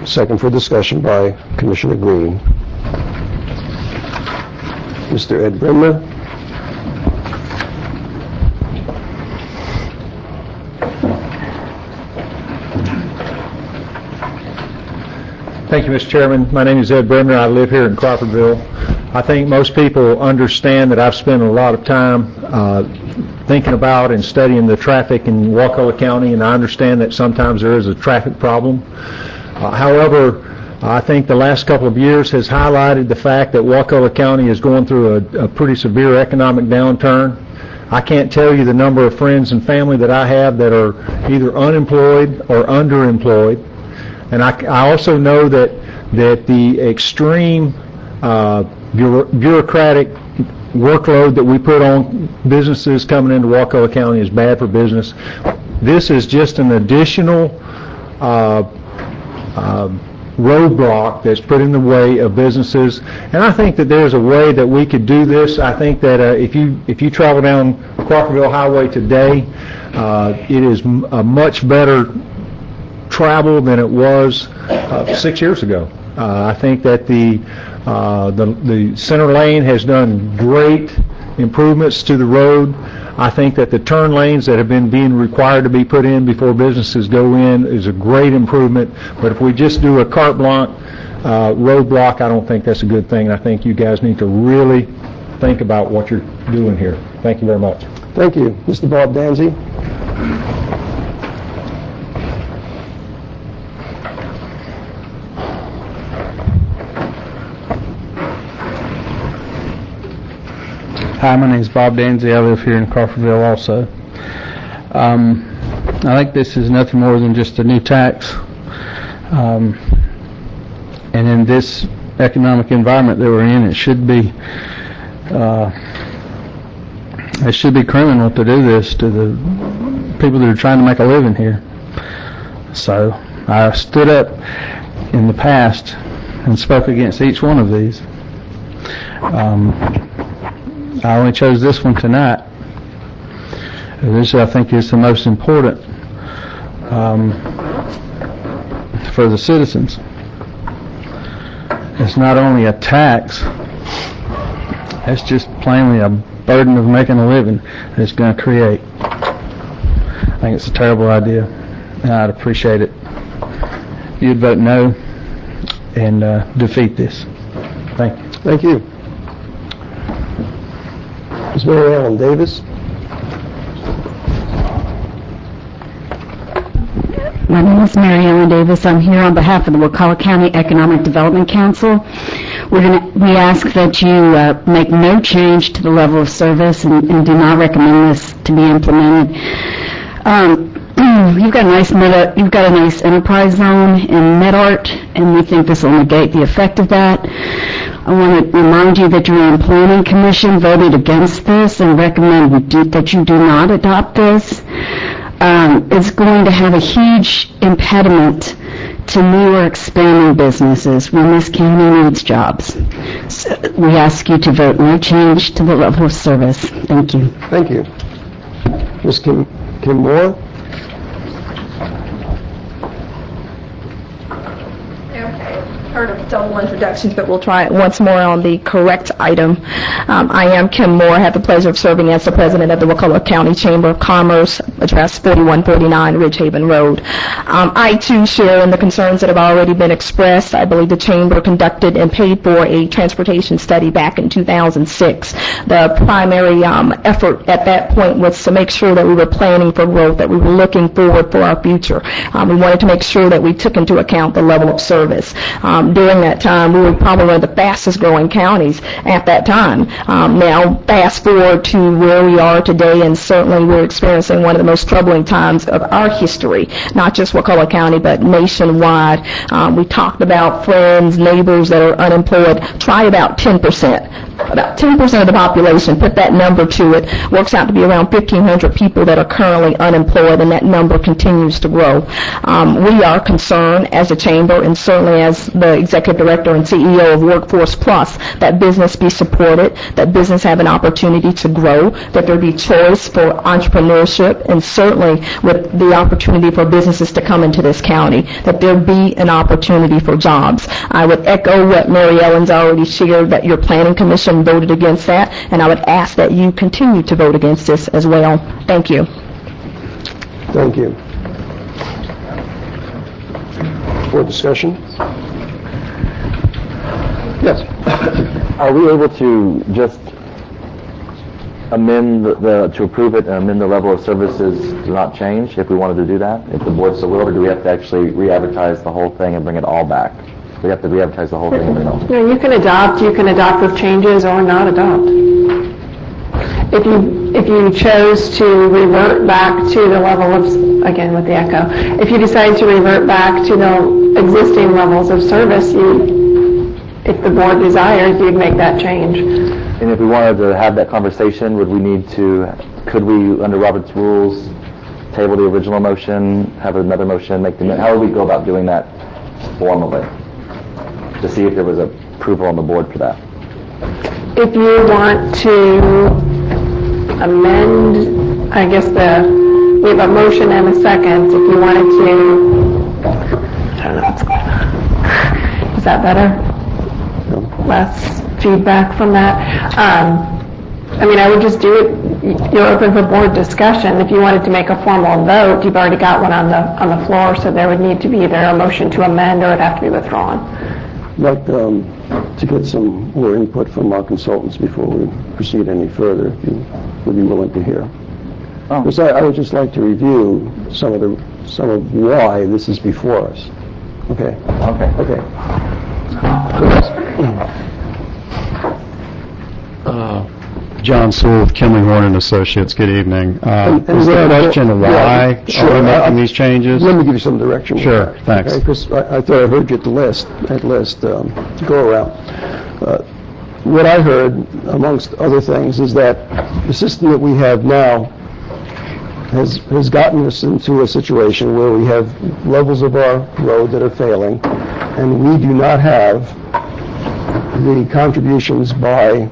second for discussion by Commissioner Green. Mr. Ed Brimmer. Thank you, Mr. Chairman. My name is Ed Brimmer. I live here in Crawfordville. I think most people understand that I've spent a lot of time thinking about and studying the traffic in Wakulla County, and I understand that sometimes there is a traffic problem. However, I think the last couple of years has highlighted the fact that Wakulla County is going through a pretty severe economic downturn. I can't tell you the number of friends and family that I have that are either unemployed or underemployed. And I also know that the extreme bureaucratic workload that we put on businesses coming into Wakulla County is bad for business. This is just an additional roadblock that's put in the way of businesses. And I think that there's a way that we could do this. I think that if you travel down Crawfordville Highway today, it is a much better travel than it was 6 years ago. I think that the center lane has done great improvements to the road. I think that the turn lanes that have been being required to be put in before businesses go in is a great improvement. But if we just do a carte blanche roadblock, I don't think that's a good thing. I think you guys need to really think about what you're doing here. Thank you very much. Thank you. Mr. Bob Danzy. Hi, my name is Bob Danzy. I live here in Crawfordville also. I think this is nothing more than just a new tax. And in this economic environment that we're in, it should be criminal to do this to the people that are trying to make a living here. So I stood up in the past and spoke against each one of these. I only chose this one tonight. This, I think, is the most important for the citizens. It's not only a tax, it's just plainly a burden of making a living that it's going to create. I think it's a terrible idea, and I'd appreciate it if you'd vote no and defeat this. Thank you. Thank you. Ms. Mary Ellen Davis. My name is Mary Ellen Davis. I'm here on behalf of the Wakulla County Economic Development Council. We ask that you make no change to the level of service and do not recommend this to be implemented. You've got a nice enterprise zone in Mid-Art, and we think this will negate the effect of that. I want to remind you that your own planning commission voted against this and recommend that you do not adopt this. It's going to have a huge impediment to new or expanding businesses when this county needs jobs. So we ask you to vote no change to the level of service. Thank you. Thank you. Ms. Kim Moore. Heard of double introductions, but we'll try it once more on the correct item. I am Kim Moore. I have the pleasure of serving as the president of the Wakulla County Chamber of Commerce, address 4149 Ridgehaven Road. I, too, share in the concerns that have already been expressed. I believe the Chamber conducted and paid for a transportation study back in 2006. The primary effort at that point was to make sure that we were planning for growth, that we were looking forward for our future. We wanted to make sure that we took into account the level of service. During that time, we were probably one of the fastest growing counties at that time. Now, fast forward to where we are today, and certainly we're experiencing one of the most troubling times of our history, not just Wakulla County, but nationwide. We talked about friends, neighbors that are unemployed. Try about 10%. About 10% of the population, put that number to it, works out to be around 1,500 people that are currently unemployed, and that number continues to grow. We are concerned as a chamber, and certainly as the executive director and CEO of Workforce Plus, that business be supported, that business have an opportunity to grow, that there be choice for entrepreneurship, and certainly with the opportunity for businesses to come into this county, that there be an opportunity for jobs. I would echo what Mary Ellen's already shared, that your planning commission voted against that, and I would ask that you continue to vote against this as well. Thank you. Thank you. For discussion? Yes. Are we able to just amend to approve it and amend the level of services to not change if we wanted to do that, if the board so will, or do we have to actually re-advertise the whole thing and bring it all back? We have to re-advertise the whole thing and bring it all back. No, you can adopt with changes or not adopt. If you chose to revert back to the level of, again with the echo, if you decide to revert back to the existing levels of service, if the board desires, you'd make that change. And if we wanted to have that conversation, could we, under Robert's rules, table the original motion, have another motion, how would we go about doing that formally? To see if there was approval on the board for that. If you want to amend, I guess we have a motion and a second. If you wanted to, I don't know what's going on. Is that better? Less feedback from that. I would just do it. You're open for board discussion. If you wanted to make a formal vote, you've already got one on the floor, so there would need to be either a motion to amend or it would have to be withdrawn. I'd like to get some more input from our consultants before we proceed any further, if you would be willing to hear. Because I would just like to review some of why this is before us. Okay. John Sewell with Kimley Horn and Associates. Good evening. Is there a question of why are we making these changes? Let me give you some direction. Sure, thanks. Because I thought I heard you at the list go around. What I heard, amongst other things, is that the system that we have now has gotten us into a situation where we have levels of our road that are failing, and we do not have the contributions by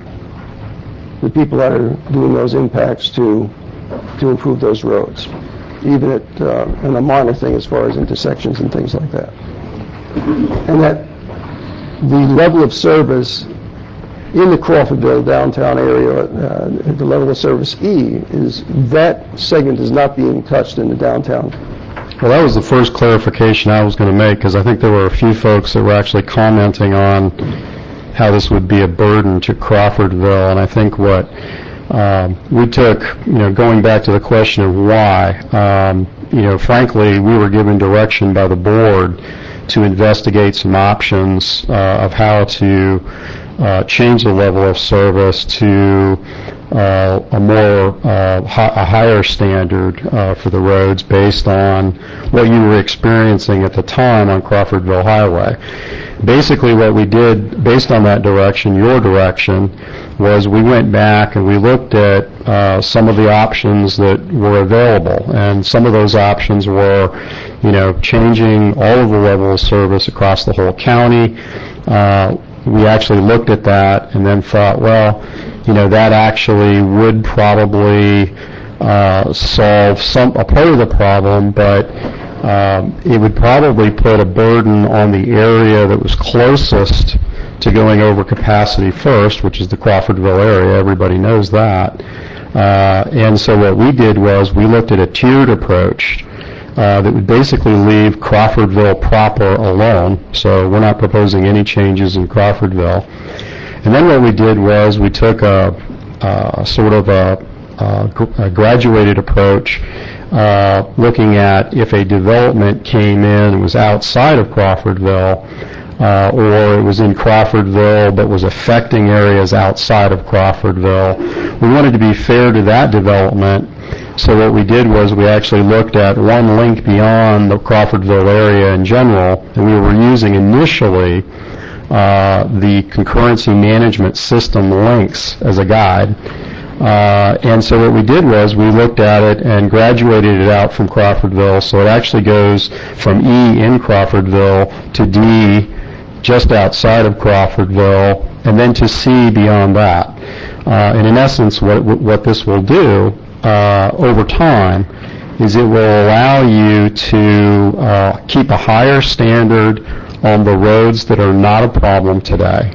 the people that are doing those impacts to improve those roads, even in a minor thing as far as intersections and things like that. And that the level of service in the Crawfordville downtown area, the level of service E, that segment is not being touched in the downtown. Well, that was the first clarification I was going to make, because I think there were a few folks that were actually commenting on how this would be a burden to Crawfordville, and I think what we took, going back to the question of why, frankly, we were given direction by the board to investigate some options of how to change the level of service to a higher standard for the roads based on what you were experiencing at the time on Crawfordville Highway. Basically what we did, based on that direction, your direction, was we went back and we looked at some of the options that were available, and some of those options were, changing all of the level of service across the whole county. We actually looked at that and then thought, well, that actually would probably solve a part of the problem, but it would probably put a burden on the area that was closest to going over capacity first, which is the Crawfordville area. Everybody knows that. And so what we did was we looked at a tiered approach that would basically leave Crawfordville proper alone. So we're not proposing any changes in Crawfordville. And then what we did was we took a graduated approach, looking at if a development came in and was outside of Crawfordville, or it was in Crawfordville but was affecting areas outside of Crawfordville. We wanted to be fair to that development, so what we did was we actually looked at one link beyond the Crawfordville area in general, and we were using initially the concurrency management system links as a guide. And so what we did was we looked at it and graduated it out from Crawfordville, so it actually goes from E in Crawfordville to D just outside of Crawfordville, and then to see beyond that. And in essence, what this will do over time is it will allow you to keep a higher standard on the roads that are not a problem today,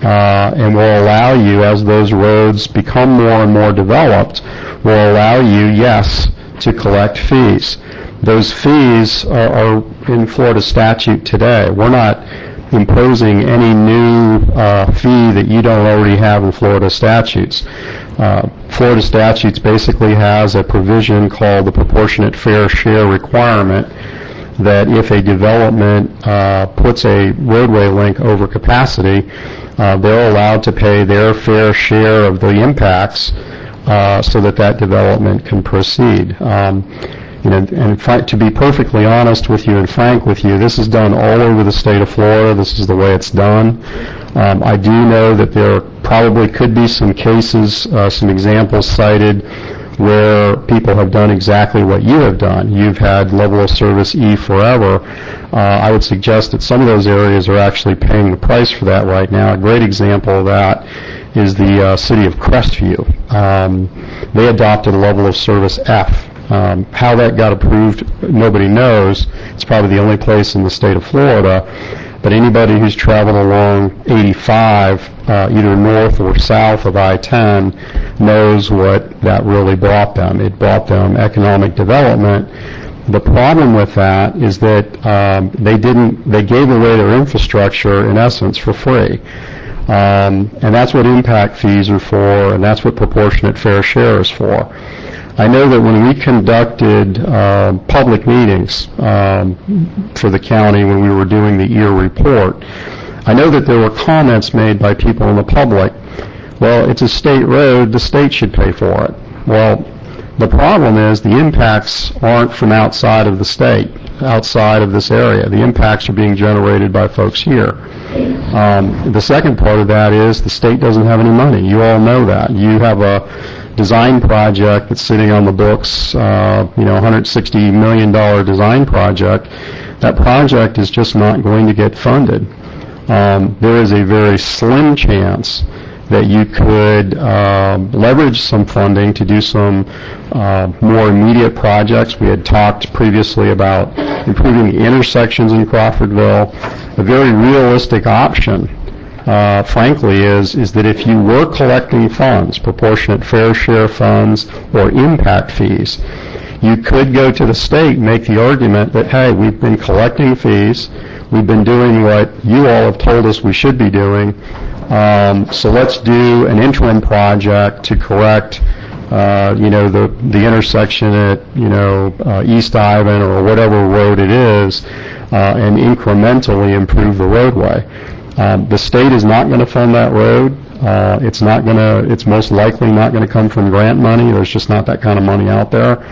and will allow you, as those roads become more and more developed, will allow you, yes, to collect fees. Those fees are in Florida statute today. We're not imposing any new fee that you don't already have in Florida statutes. Florida statutes basically has a provision called the proportionate fair share requirement that if a development puts a roadway link over capacity, they're allowed to pay their fair share of the impacts so that development can proceed. And to be perfectly honest with you and frank with you, this is done all over the state of Florida. This is the way it's done. I do know that there probably could be some cases, some examples cited where people have done exactly what you have done. You've had level of service E forever. I would suggest that some of those areas are actually paying the price for that right now. A great example of that is the city of Crestview. They adopted a level of service F. How that got approved, nobody knows. It's probably the only place in the state of Florida. But anybody who's traveled along 85, either north or south of I-10, knows what that really brought them. It brought them economic development. The problem with that is that they gave away their infrastructure, in essence, for free. And that's what impact fees are for, and that's what proportionate fair share is for. I know that when we conducted public meetings for the county when we were doing the year report, I know that there were comments made by people in the public, well, it's a state road, the state should pay for it. Well, the problem is the impacts aren't from outside of the state, outside of this area. The impacts are being generated by folks here. The second part of that is the state doesn't have any money. You all know that. You have a design project that's sitting on the books, $160 million design project. That project is just not going to get funded. There is a very slim chance that you could leverage some funding to do some more immediate projects. We had talked previously about improving the intersections in Crawfordville. A very realistic option, frankly, is that if you were collecting funds, proportionate fair share funds or impact fees, you could go to the state and make the argument that, hey, we've been collecting fees, we've been doing what you all have told us we should be doing, so let's do an interim project to correct, the intersection at, East Ivan or whatever road it is, and incrementally improve the roadway. The state is not going to fund that road. It's most likely not going to come from grant money. There's just not that kind of money out there.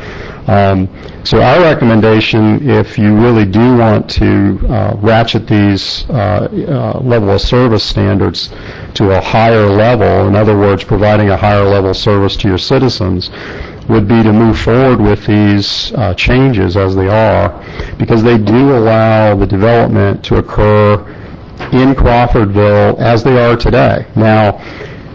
So our recommendation, if you really do want to ratchet these level of service standards to a higher level, in other words, providing a higher level service to your citizens, would be to move forward with these changes as they are, because they do allow the development to occur in Crawfordville as they are today. Now,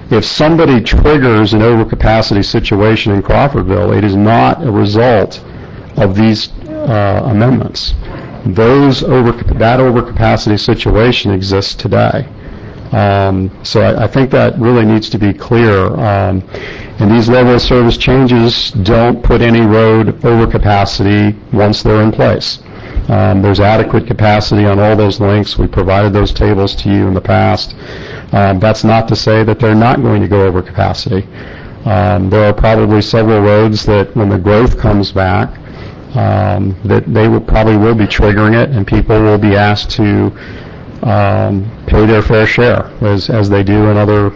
if somebody triggers an overcapacity situation in Crawfordville, it is not a result of these amendments. That overcapacity situation exists today. So I think that really needs to be clear. And these level of service changes don't put any road overcapacity once they're in place. There's adequate capacity on all those links. We provided those tables to you in the past. That's not to say that they're not going to go over capacity. There are probably several roads that when the growth comes back, that they probably will be triggering it, and people will be asked to pay their fair share as they do in other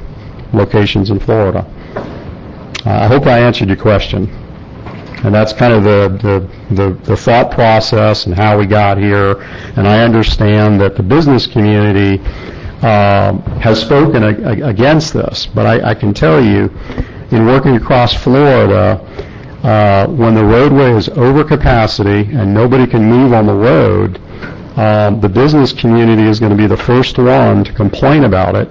locations in Florida. I hope I answered your question. And that's kind of the thought process and how we got here. And I understand that the business community has spoken against this. But I can tell you, in working across Florida, when the roadway is over capacity and nobody can move on the road, the business community is going to be the first one to complain about it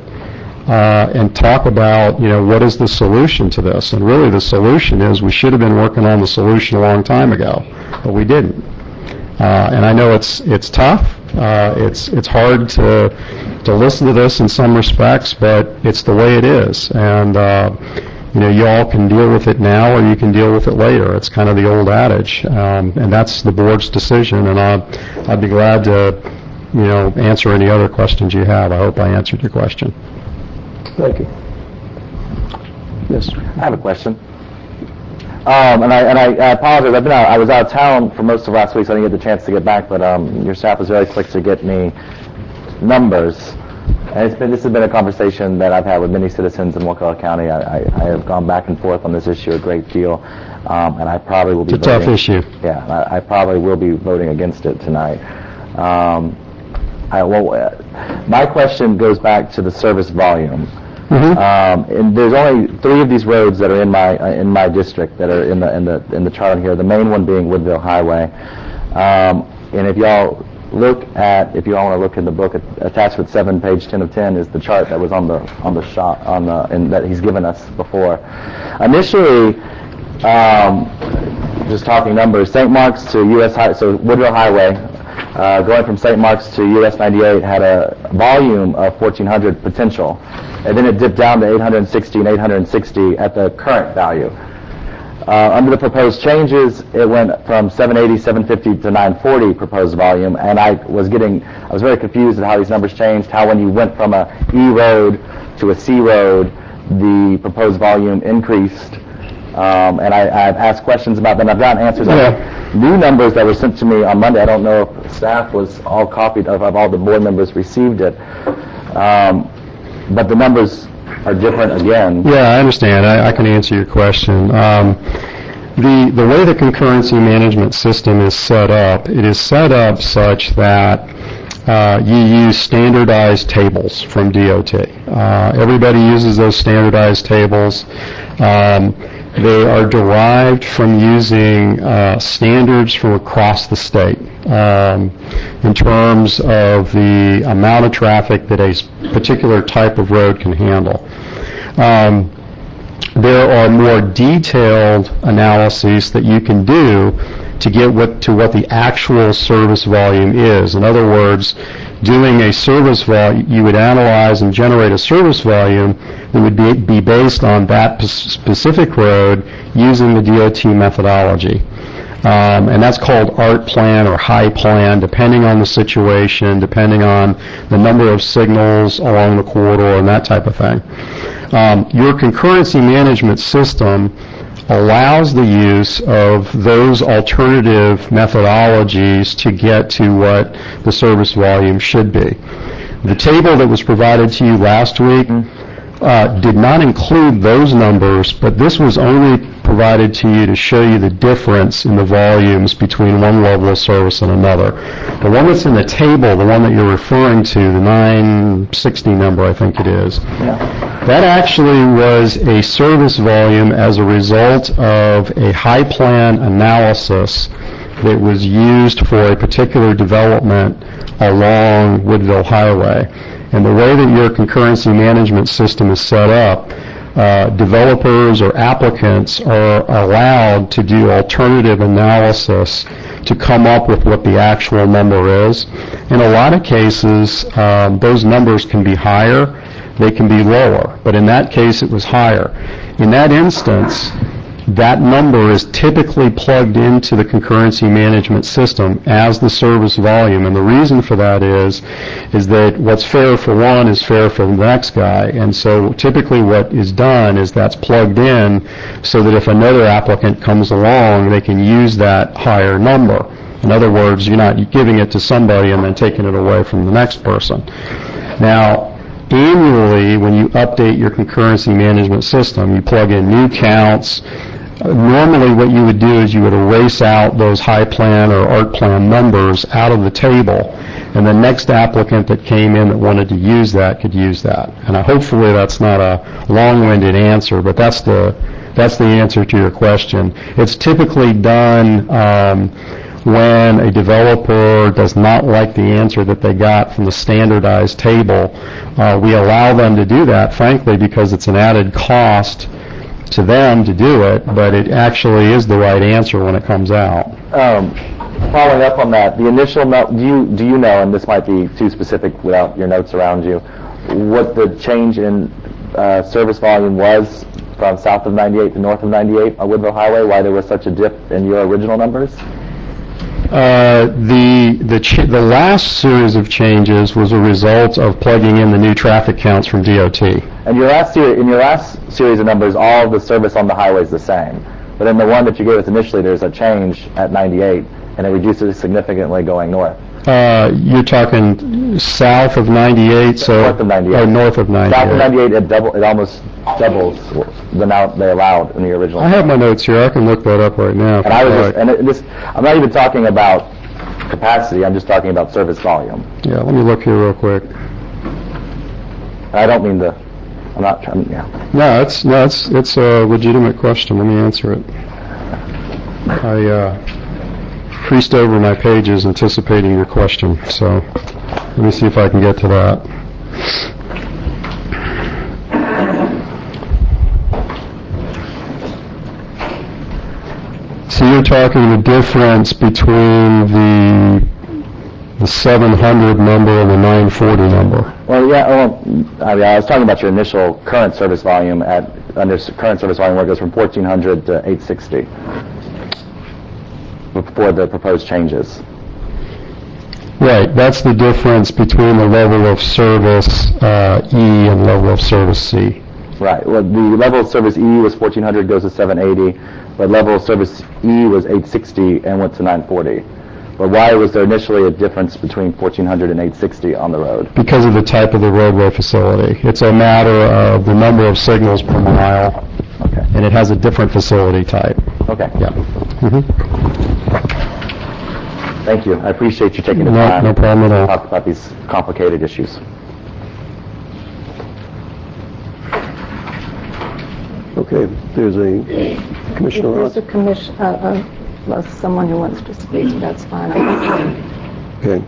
and talk about, what is the solution to this? And really the solution is we should have been working on the solution a long time ago, but we didn't. And I know it's tough. It's hard to listen to this in some respects, but it's the way it is. And you all can deal with it now, or you can deal with it later. It's kind of the old adage, and that's the board's decision. And I'd be glad to, answer any other questions you have. I hope I answered your question. Thank you. Yes. I have a question. And I apologize. I was out of town for most of last week, so I didn't get the chance to get back. But your staff was very quick to get me numbers. And this has been a conversation that I've had with many citizens in Wakulla County. I have gone back and forth on this issue a great deal, and I probably will be. It's a tough issue. Yeah, I probably will be voting against it tonight. My question goes back to the service volume. And there's only 3 of these roads that are in my district that are in the chart on here. The main one being Woodville Highway. And if y'all want to look in the book, attachment 7, page 10 of 10 is the chart that was on the shot and that he's given us before. Initially, just talking numbers, St. Mark's to U.S. so Woodville Highway, going from St. Mark's to US 98 had a volume of 1,400 potential, and then it dipped down to 860 and 860 at the current value. Under the proposed changes, it went from 780, 750 to 940 proposed volume, and I was very confused at how these numbers changed, how when you went from a E road to a C road, the proposed volume increased. And I've asked questions about them. I've gotten answers on new numbers that were sent to me on Monday. I don't know if staff was all copied of all the board members received it. But the numbers are different again. Yeah, I understand. I can answer your question. The way the concurrency management system is set up, it is set up such that you use standardized tables from DOT. Everybody uses those standardized tables. They are derived from using standards from across the state in terms of the amount of traffic that a particular type of road can handle. There are more detailed analyses that you can do to get to what the actual service volume is. In other words, doing a service volume, you would analyze and generate a service volume that would be based on that specific road using the DOT methodology. And that's called ART plan or high plan, depending on the situation, depending on the number of signals along the corridor and that type of thing. Your concurrency management system allows the use of those alternative methodologies to get to what the service volume should be. The table that was provided to you last week did not include those numbers, but this was only provided to you to show you the difference in the volumes between one level of service and another. The one that's in the table, the one that you're referring to, the 960 number I think it is, that actually was a service volume as a result of a high plan analysis that was used for a particular development along Woodville Highway. And the way that your concurrency management system is set up, developers or applicants are allowed to do alternative analysis to come up with what the actual number is. In a lot of cases, those numbers can be higher, they can be lower, but in that case it was higher. In that instance, that number is typically plugged into the concurrency management system as the service volume, and the reason for that is that what's fair for one is fair for the next guy, and so typically what is done is that's plugged in so that if another applicant comes along, they can use that higher number. In other words, you're not giving it to somebody and then taking it away from the next person. Now, annually, when you update your concurrency management system, you plug in new counts. Normally what you would do is you would erase out those high plan or ART plan numbers out of the table, and the next applicant that came in that wanted to use that could use that. And hopefully that's not a long-winded answer, but that's the answer to your question. It's typically done when a developer does not like the answer that they got from the standardized table, we allow them to do that, frankly, because it's an added cost to them to do it, but it actually is the right answer when it comes out. Following up on that, the initial note, do you know, and this might be too specific without your notes around you, what the change in service volume was from south of 98 to north of 98 on Woodville Highway, why there was such a dip in your original numbers? The last series of changes was a result of plugging in the new traffic counts from DOT. And in your last series of numbers, all of the service on the highway is the same. But in the one that you gave us initially, there's a change at 98, and it reduces significantly going north. You're talking south of 98, so north of 98. Or north of 98. South of 98, it almost doubles the amount they allowed in the original. I have my notes here. I can look that up right now. And I'm not even talking about capacity. I'm just talking about service volume. Yeah, let me look here real quick. I don't mean to. I'm not trying. Yeah. No, it's a legitimate question. Let me answer it. I creased over my pages anticipating your question, so let me see if I can get to that. So you're talking the difference between the 700 number and the 940 number. Well, yeah. I was talking about your initial current service volume under current service volume where it goes from 1,400 to 860. Before the proposed changes. Right, that's the difference between the level of service E and level of service C. Right, well, the level of service E was 1,400, goes to 780, but level of service E was 860 and went to 940. But why was there initially a difference between 1,400 and 860 on the road? Because of the type of the roadway facility. It's a matter of the number of signals per mile. Okay. And it has a different facility type. Okay. Yeah. Thank you. I appreciate you taking the time. No problem at all. To talk about these complicated issues. Okay, there's a commissioner. There's a commissioner, someone who wants to speak. That's fine. Okay.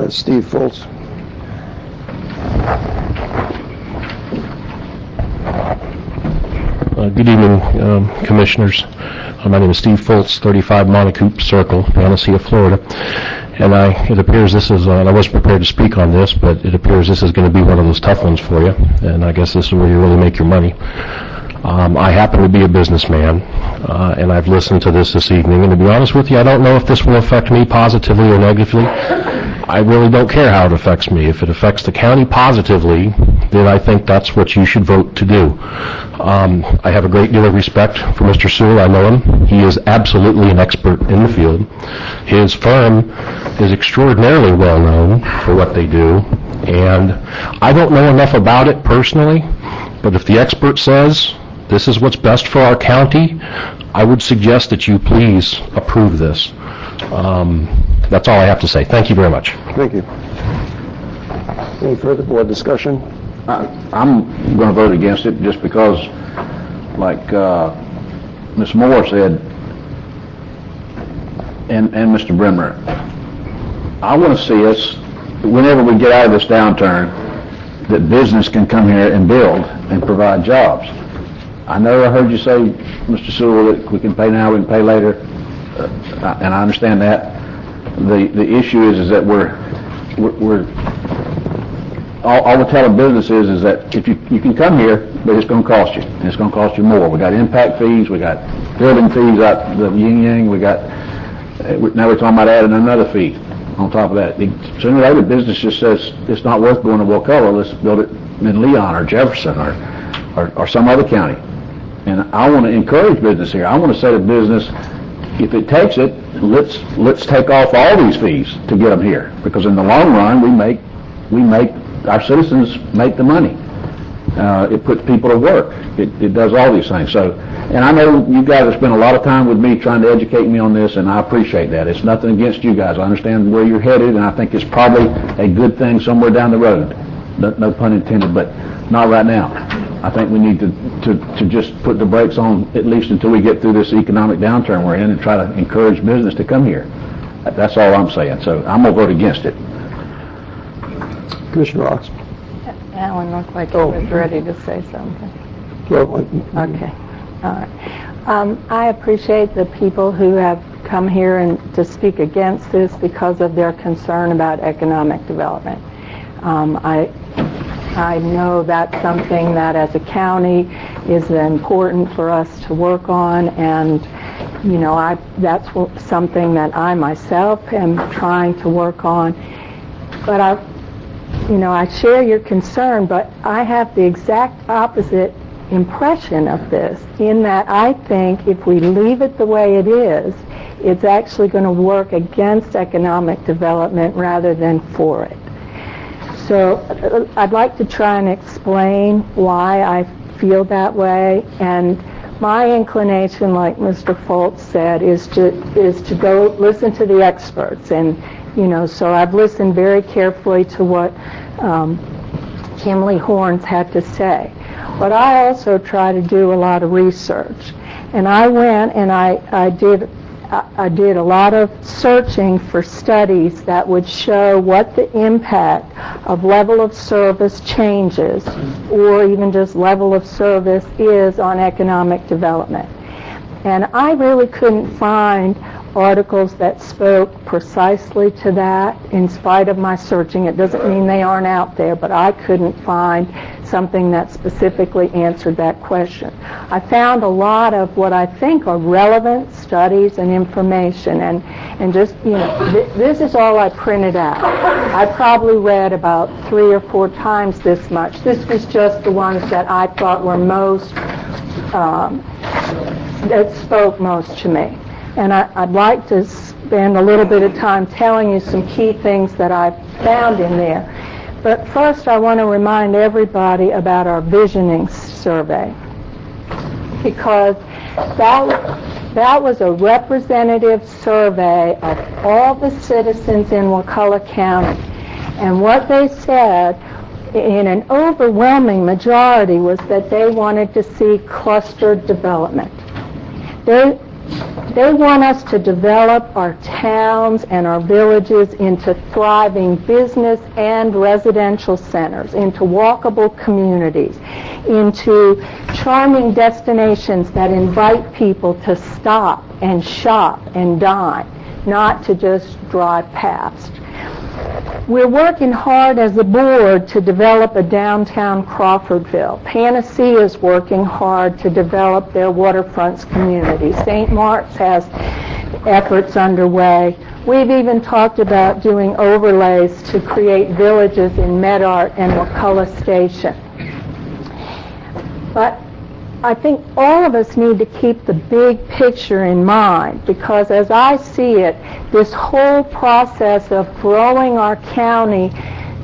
Steve Foltz. Good evening, Commissioners. My name is Steve Foltz, 35 Montecoup Circle, Panacea, Florida. And it appears this is, and I wasn't prepared to speak on this, but it appears this is going to be one of those tough ones for you. And I guess this is where you really make your money. I happen to be a businessman, and I've listened to this evening. And to be honest with you, I don't know if this will affect me positively or negatively. I really don't care how it affects me. If it affects the county positively, then I think that's what you should vote to do. I have a great deal of respect for Mr. Sewell. I know him. He is absolutely an expert in the field. His firm is extraordinarily well known for what they do, and I don't know enough about it personally, but if the expert says this is what's best for our county, I would suggest that you please approve this. That's all I have to say. Thank you very much. Thank you. Any further board discussion? I'm going to vote against it just because, like Ms. Moore said, and Mr. Brimmer, I want to see us, whenever we get out of this downturn, that business can come here and build and provide jobs. I know I heard you say, Mr. Sewell, that we can pay now, we can pay later, and I understand that. The issue is that all we're telling business is that if you can come here, but it's going to cost you, and it's going to cost you more. We got impact fees, we got building fees out the yin-yang, now we're talking about adding another fee on top of that. Sooner or later, business just says it's not worth going to Wakulla, let's build it in Leon or Jefferson or some other county. And I want to encourage business here. I want to say to business, if it takes it, let's take off all these fees to get them here, because in the long run, we make our citizens make the money. It puts people to work. It does all these things. So, and I know you guys have spent a lot of time with me trying to educate me on this, and I appreciate that. It's nothing against you guys. I understand where you're headed, and I think it's probably a good thing somewhere down the road. No pun intended, but not right now. I think we need to just put the brakes on at least until we get through this economic downturn we're in and try to encourage business to come here. That's all I'm saying. So I'm going to vote against it. Commissioner Ross. Alan looked like he was ready to say something. Okay. All right. I appreciate the people who have come here and to speak against this because of their concern about economic development. I know that's something that as a county is important for us to work on, and you know, that's something that I myself am trying to work on. But I share your concern, but I have the exact opposite impression of this, in that I think if we leave it the way it is, it's actually going to work against economic development rather than for it. So I'd like to try and explain why I feel that way, and my inclination, like Mr. Foltz said, is to go listen to the experts, and so I've listened very carefully to what Kimberly Horns had to say. But I also try to do a lot of research, and I went and I did a lot of searching for studies that would show what the impact of level of service changes, or even just level of service, is on economic development. And I really couldn't find articles that spoke precisely to that in spite of my searching. It doesn't mean they aren't out there, but I couldn't find something that specifically answered that question. I found a lot of what I think are relevant studies and information, and just, this is all I printed out. I probably read about 3 or 4 times this much. This was just the ones that I thought were most, that spoke most to me. And I'd like to spend a little bit of time telling you some key things that I found in there. But first, I want to remind everybody about our visioning survey, because that was a representative survey of all the citizens in Wakulla County. And what they said, in an overwhelming majority, was that they wanted to see clustered development. They want us to develop our towns and our villages into thriving business and residential centers, into walkable communities, into charming destinations that invite people to stop and shop and dine, not to just drive past. We're working hard as a board to develop a downtown Crawfordville. Panacea is working hard to develop their waterfronts community. St. Mark's has efforts underway. We've even talked about doing overlays to create villages in Medart and Wakulla Station. But I think all of us need to keep the big picture in mind, because as I see it, this whole process of growing our county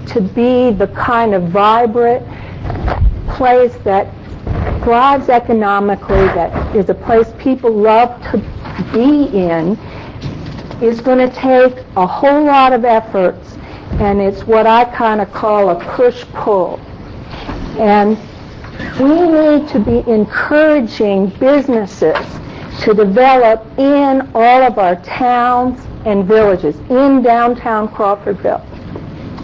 to be the kind of vibrant place that thrives economically, that is a place people love to be in, is going to take a whole lot of efforts, and it's what I kind of call a push-pull. And we need to be encouraging businesses to develop in all of our towns and villages, in downtown Crawfordville.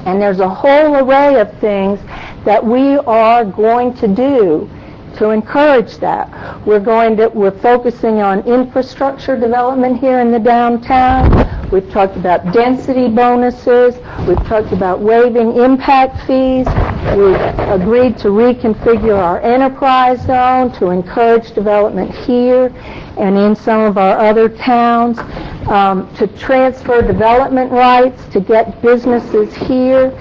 And there's a whole array of things that we are going to do to encourage that. We're focusing on infrastructure development here in the downtown. We've talked about density bonuses. We've talked about waiving impact fees. We've agreed to reconfigure our enterprise zone to encourage development here and in some of our other towns, to transfer development rights to get businesses here,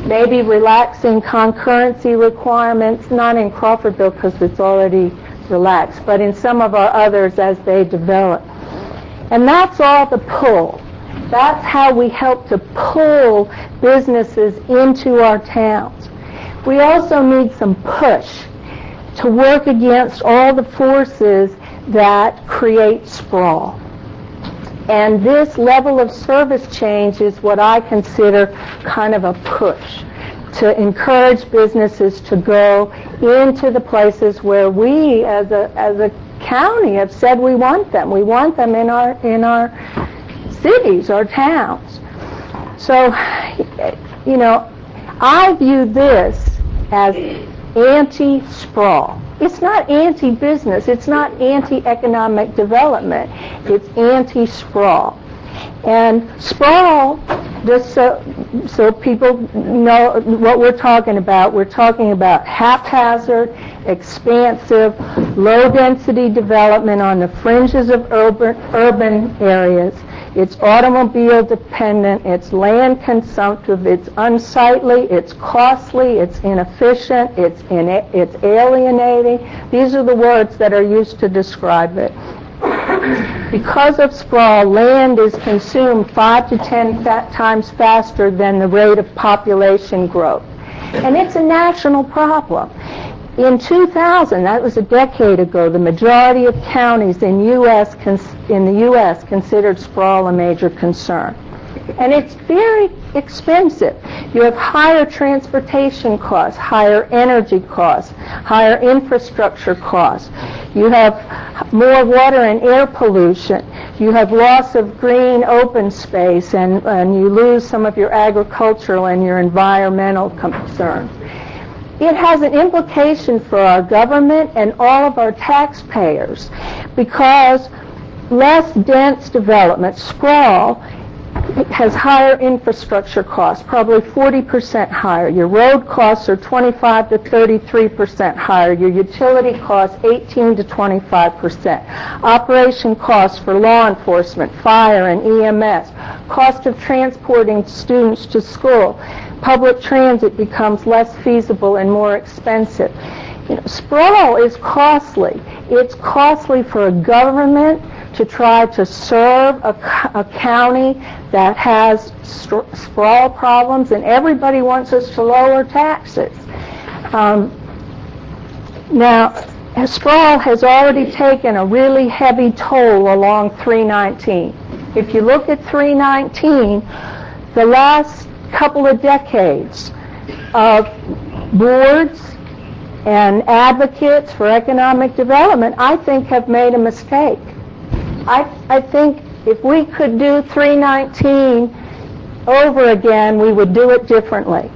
maybe relaxing concurrency requirements, not in Crawfordville because it's already relaxed, but in some of our others as they develop. And that's all the pull. That's how we help to pull businesses into our towns. We also need some push to work against all the forces that create sprawl. And this level of service change is what I consider kind of a push to encourage businesses to go into the places where we as a county have said we want them. We want them in our cities, our towns. So, you know, I view this as anti-sprawl. It's not anti-business. It's not anti-economic development. It's anti-sprawl. And sprawl, just so people know what we're talking about haphazard, expansive, low-density development on the fringes of urban areas. It's automobile dependent, it's land consumptive, it's unsightly, it's costly, it's inefficient, it's alienating. These are the words that are used to describe it. Because of sprawl, land is consumed 5 to 10 times faster than the rate of population growth. And it's a national problem. In 2000, that was a decade ago, the majority of counties in the U.S. considered sprawl a major concern. And it's very expensive. You have higher transportation costs, higher energy costs, higher infrastructure costs. You have more water and air pollution. You have loss of green open space, and you lose some of your agricultural and your environmental concerns. It has an implication for our government and all of our taxpayers, because less dense development, sprawl, has higher infrastructure costs, probably 40% higher. Your road costs are 25 to 33% higher. Your utility costs 18 to 25%. Operation costs for law enforcement, fire, and EMS. Cost of transporting students to school. Public transit becomes less feasible and more expensive. You know, sprawl is costly. It's costly for a government to try to serve a county that has sprawl problems, and everybody wants us to lower taxes. Now, sprawl has already taken a really heavy toll along 319. If you look at 319, the last couple of decades of boards and advocates for economic development, I think, have made a mistake. I think if we could do 319 over again, we would do it differently.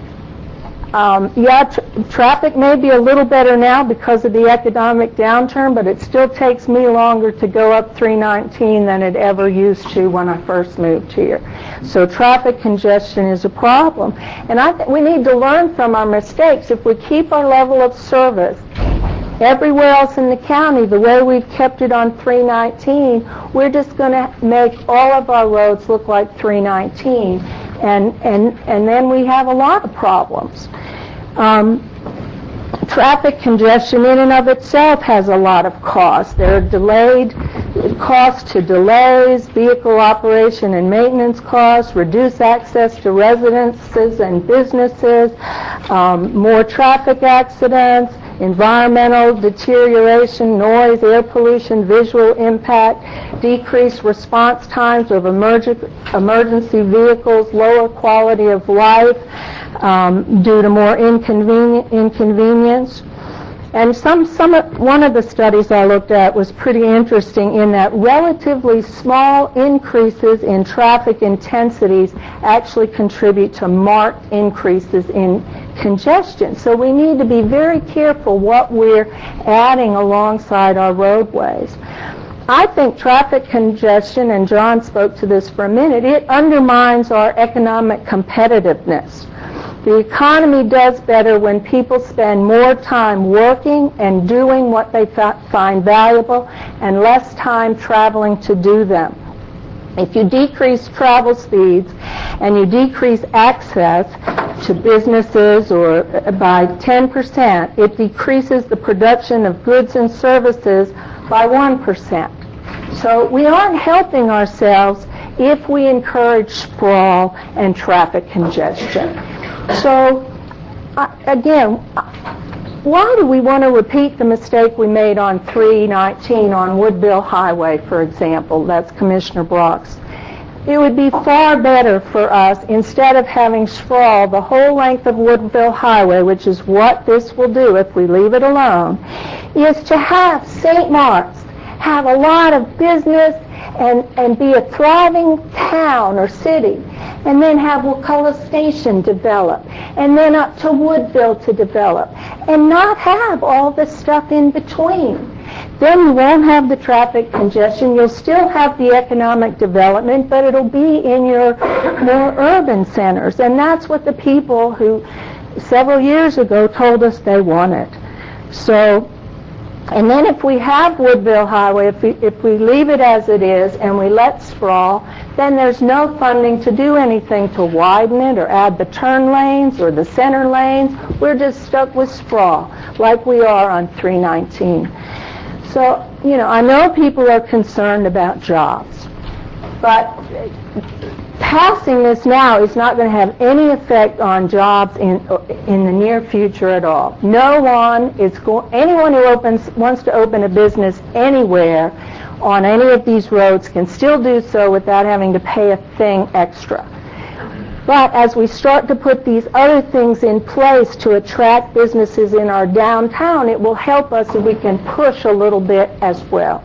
Traffic may be a little better now because of the economic downturn, but it still takes me longer to go up 319 than it ever used to when I first moved here. So traffic congestion is a problem. And I think we need to learn from our mistakes. If we keep our level of service everywhere else in the county the way we've kept it on 319, we're just going to make all of our roads look like 319. And then we have a lot of problems. Traffic congestion in and of itself has a lot of costs. There are costs to delays, vehicle operation and maintenance costs, reduced access to residences and businesses, more traffic accidents, environmental deterioration, noise, air pollution, visual impact, decreased response times of emergency vehicles, lower quality of life due to more inconvenience. And one of the studies I looked at was pretty interesting in that relatively small increases in traffic intensities actually contribute to marked increases in congestion. So we need to be very careful what we're adding alongside our roadways. I think traffic congestion, and John spoke to this for a minute, it undermines our economic competitiveness. The economy does better when people spend more time working and doing what they find valuable and less time traveling to do them. If you decrease travel speeds and you decrease access to businesses or by 10%, it decreases the production of goods and services by 1%. So we aren't helping ourselves if we encourage sprawl and traffic congestion. So, again, why do we want to repeat the mistake we made on 319 on Woodville Highway, for example? That's Commissioner Brock's It would be far better for us, instead of having sprawl the whole length of Woodville Highway, which is what this will do if we leave it alone, is to have St. Mark's have a lot of business and be a thriving town or city, and then have Wakulla Station develop, and then up to Woodville to develop, and not have all this stuff in between. Then you won't have the traffic congestion. You'll still have the economic development, but it'll be in your more urban centers. And that's what the people who several years ago told us they wanted. So, and then if we have Woodville Highway, if we leave it as it is and we let sprawl, then there's no funding to do anything to widen it or add the turn lanes or the center lanes. We're just stuck with sprawl like we are on 319. So, you know, I know people are concerned about jobs, but passing this now is not going to have any effect on jobs in the near future at all. No one is anyone who wants to open a business anywhere on any of these roads can still do so without having to pay a thing extra. But as we start to put these other things in place to attract businesses in our downtown, it will help us if we can push a little bit as well.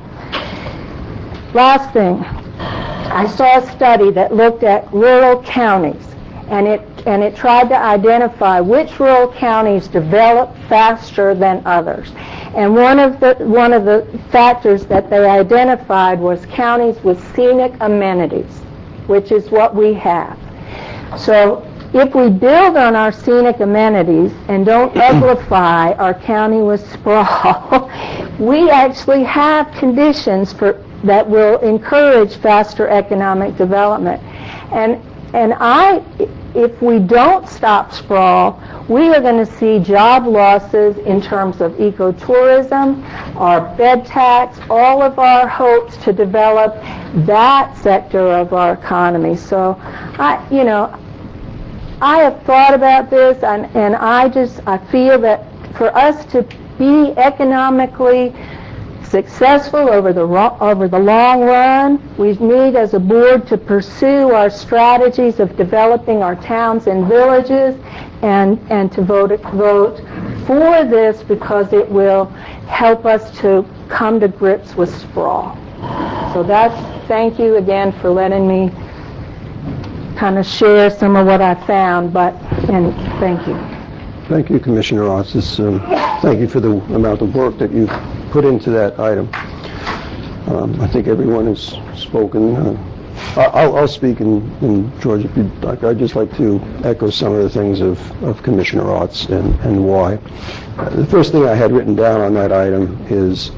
Last thing, I saw a study that looked at rural counties, and it tried to identify which rural counties develop faster than others. And one of the factors that they identified was counties with scenic amenities, which is what we have. So if we build on our scenic amenities and don't uglify our county with sprawl, we actually have conditions that will encourage faster economic development. And if we don't stop sprawl, we are going to see job losses in terms of ecotourism, our bed tax, all of our hopes to develop that sector of our economy. So, I have thought about this, and I feel that for us to be economically successful over the long run, we need as a board to pursue our strategies of developing our towns and villages, and to vote for this because it will help us to come to grips with sprawl. So thank you again for letting me kind of share some of what I found, and thank you. Thank you, Commissioner Ross. Thank you for the amount of work that you've put into that item. I think everyone has spoken. I'll speak, and George, if you'd like. I'd just like to echo some of the things of Commissioner Ross and why. The first thing I had written down on that item is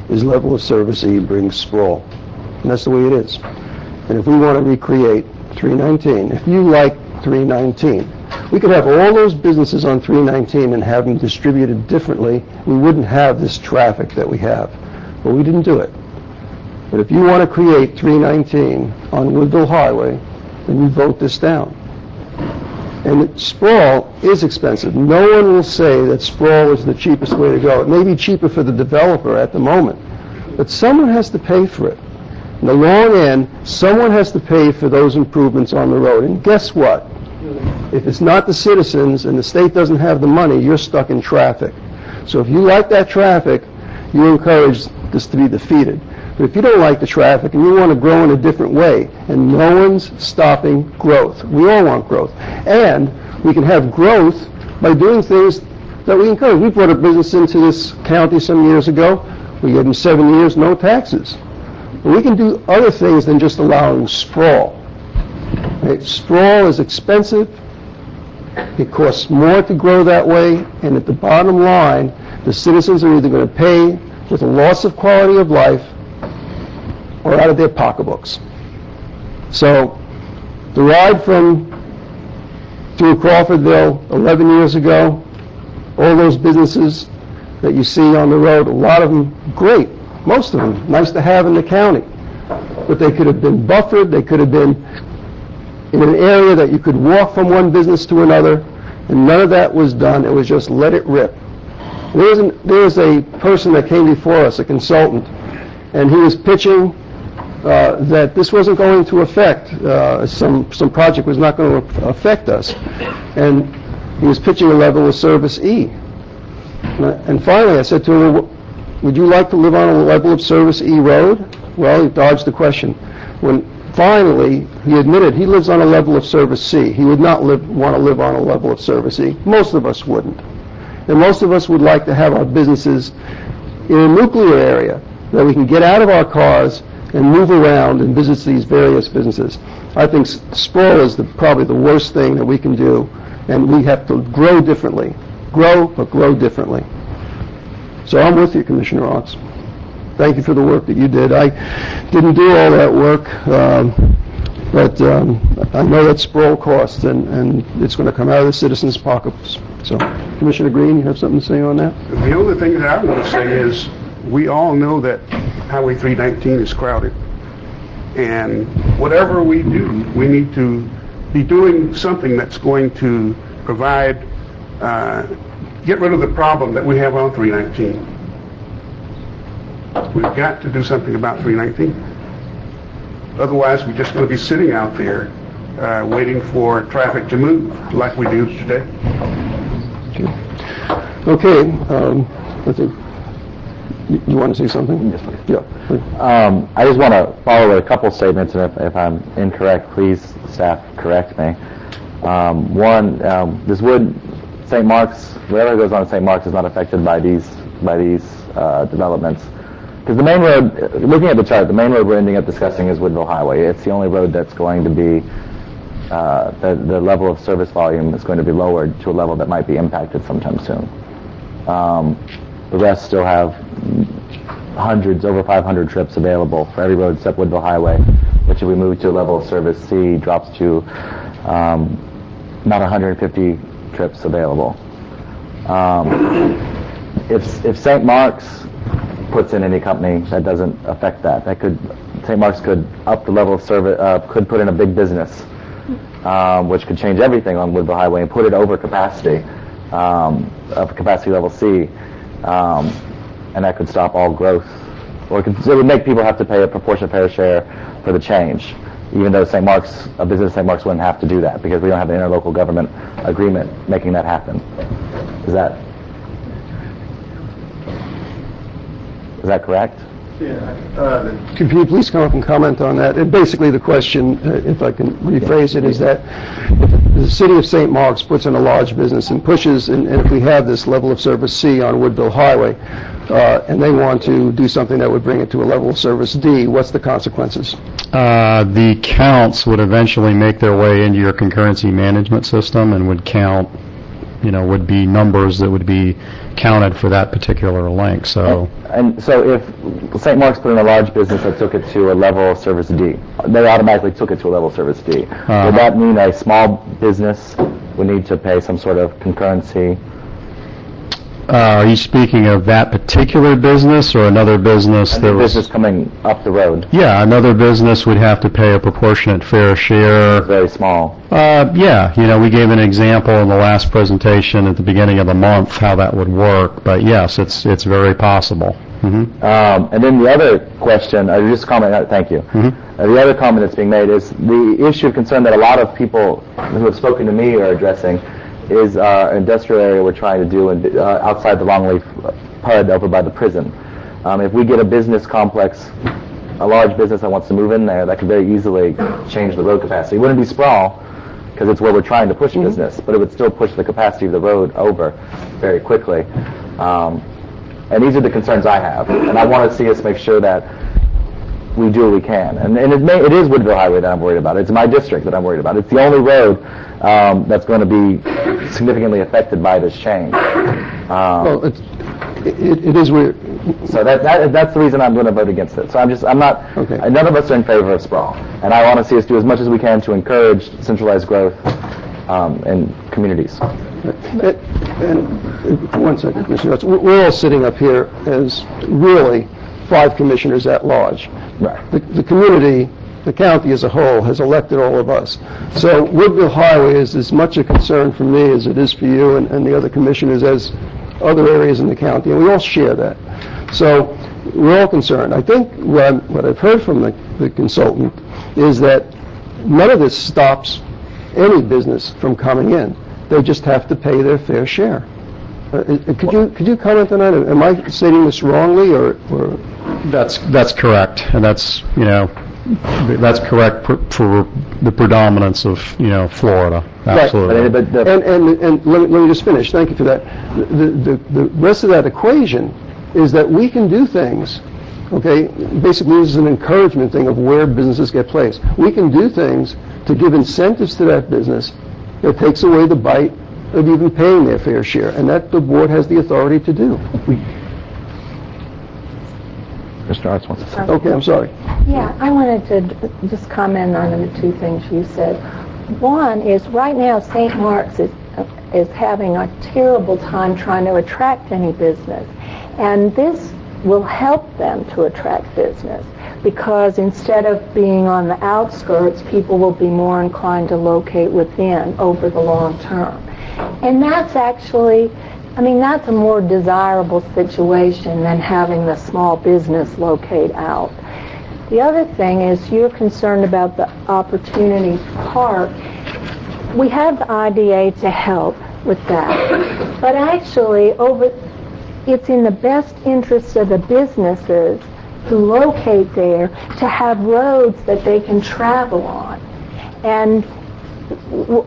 level of service E brings sprawl. And that's the way it is. And if we want to recreate 319, if you like 319, we could have all those businesses on 319 and have them distributed differently. We wouldn't have this traffic that we have. But we didn't do it. But if you want to create 319 on Woodville Highway, then you vote this down. And sprawl is expensive. No one will say that sprawl is the cheapest way to go. It may be cheaper for the developer at the moment, but someone has to pay for it. In the long end, someone has to pay for those improvements on the road. And guess what? If it's not the citizens and the state doesn't have the money, you're stuck in traffic. So if you like that traffic, you encourage this to be defeated. But if you don't like the traffic and you want to grow in a different way, and no one's stopping growth. We all want growth. And we can have growth by doing things that we encourage. We brought a business into this county some years ago. We gave them 7 years, no taxes. But we can do other things than just allowing sprawl. Right? Sprawl is expensive. It costs more to grow that way. And at the bottom line, the citizens are either going to pay with a loss of quality of life or out of their pocketbooks. So the ride through Crawfordville 11 years ago, all those businesses that you see on the road, a lot of them great, most of them nice to have in the county, but they could have been buffered, they could have been in an area that you could walk from one business to another, and none of that was done. It was just let it rip. There was a person that came before us, a consultant, and he was pitching that this wasn't going to affect, some project was not going to affect us. And he was pitching a level of service E. And finally I said to him, would you like to live on a level of service E road? Well, he dodged the question. When finally he admitted he lives on a level of service C. He would not want to live on a level of service E. Most of us wouldn't. And most of us would like to have our businesses in a nuclear area that we can get out of our cars and move around and visit these various businesses. I think sprawl is probably the worst thing that we can do, and we have to grow differently. Grow, but grow differently. So I'm with you, Commissioner Otts. Thank you for the work that you did. I didn't do all that work, but I know that sprawl costs, and it's going to come out of the citizens' pockets. So, Commissioner Green, you have something to say on that? The only thing that I want to say is we all know that Highway 319 is crowded. And whatever we do, we need to be doing something that's going to provide, get rid of the problem that we have on 319. We've got to do something about 319. Otherwise, we're just going to be sitting out there waiting for traffic to move like we do today. Okay. I think you want to say something? Yes, please. Yeah. I just want to follow with a couple statements, and if I'm incorrect, please, staff, correct me. One, this St. Mark's, whatever goes on in St. Mark's is not affected by these developments. Because the main road, looking at the chart, the main road we're ending up discussing is Woodville Highway. It's the only road that's going to be, the level of service volume is going to be lowered to a level that might be impacted sometime soon. The rest still have hundreds, over 500 trips available for every road except Woodville Highway, which if we move to a level of service C, drops to not 150 trips available. If St. Mark's puts in any company, that doesn't affect that. St. Mark's could up the level of service, could put in a big business, which could change everything on Woodville Highway and put it over capacity, of capacity level C, and that could stop all growth. Or it would make people have to pay a proportionate fair share for the change, even though St. Mark's, a business St. Mark's wouldn't have to do that because we don't have an interlocal government agreement making that happen. Is that correct? Yeah. Could you please come up and comment on that? And basically the question, if I can rephrase it, is that if the city of St. Mark's puts in a large business and pushes, and if we have this level of service C on Woodville Highway, and they want to do something that would bring it to a level of service D, what's the consequences? The counts would eventually make their way into your concurrency management system and would count, would be numbers that would be counted for that particular link. So, and so if St. Mark's put in a large business that took it to a level of service D, they automatically took it to a level of service D. Would that mean a small business would need to pay some sort of concurrency? Are you speaking of that particular business or another business? Business coming up the road. Yeah, another business would have to pay a proportionate fair share. Very small. Yeah, we gave an example in the last presentation at the beginning of the month how that would work. But yes, it's very possible. Mm-hmm. And then the other question, just comment. Thank you. Mm-hmm. The other comment that's being made is the issue of concern that a lot of people who have spoken to me are addressing is our industrial area we're trying to do outside the Longleaf PUD over by the prison. If we get a business complex, a large business that wants to move in there, that could very easily change the road capacity. It wouldn't be sprawl, because it's where we're trying to push business, but it would still push the capacity of the road over very quickly. And these are the concerns I have, and I want to see us make sure that we do what we can. And it is Woodville Highway that I'm worried about. It's my district that I'm worried about. It's the only road that's going to be significantly affected by this change. Well, it is weird. So that's the reason I'm going to vote against it. So I'm not, okay. None of us are in favor of sprawl. And I want to see us do as much as we can to encourage centralized growth in communities. And one second, Commissioner. We're all sitting up here as really 5 commissioners at large. Right. The community, the county as a whole, has elected all of us. So Woodville Highway is as much a concern for me as it is for you and the other commissioners as other areas in the county, and we all share that. So we're all concerned. I think what I've heard from the consultant is that none of this stops any business from coming in. They just have to pay their fair share. Could you comment on that? Am I stating this wrongly, or? That's correct, and that's correct for the predominance of Florida. Absolutely. Right. And let me just finish. Thank you for that. The rest of that equation is that we can do things. Okay, basically this is an encouragement thing of where businesses get placed. We can do things to give incentives to that business that takes away the bite of even paying their fair share, and that the board has the authority to do. Mr. Arts wants to say. Okay, I'm sorry. Yeah, I wanted to just comment on the two things you said. One is right now St. Mark's is having a terrible time trying to attract any business, and this will help them to attract business, because instead of being on the outskirts, people will be more inclined to locate within over the long term. And that's actually, that's a more desirable situation than having the small business locate out. The other thing is you're concerned about the opportunity part. We have the IDA to help with that, but actually it's in the best interest of the businesses who locate there to have roads that they can travel on. And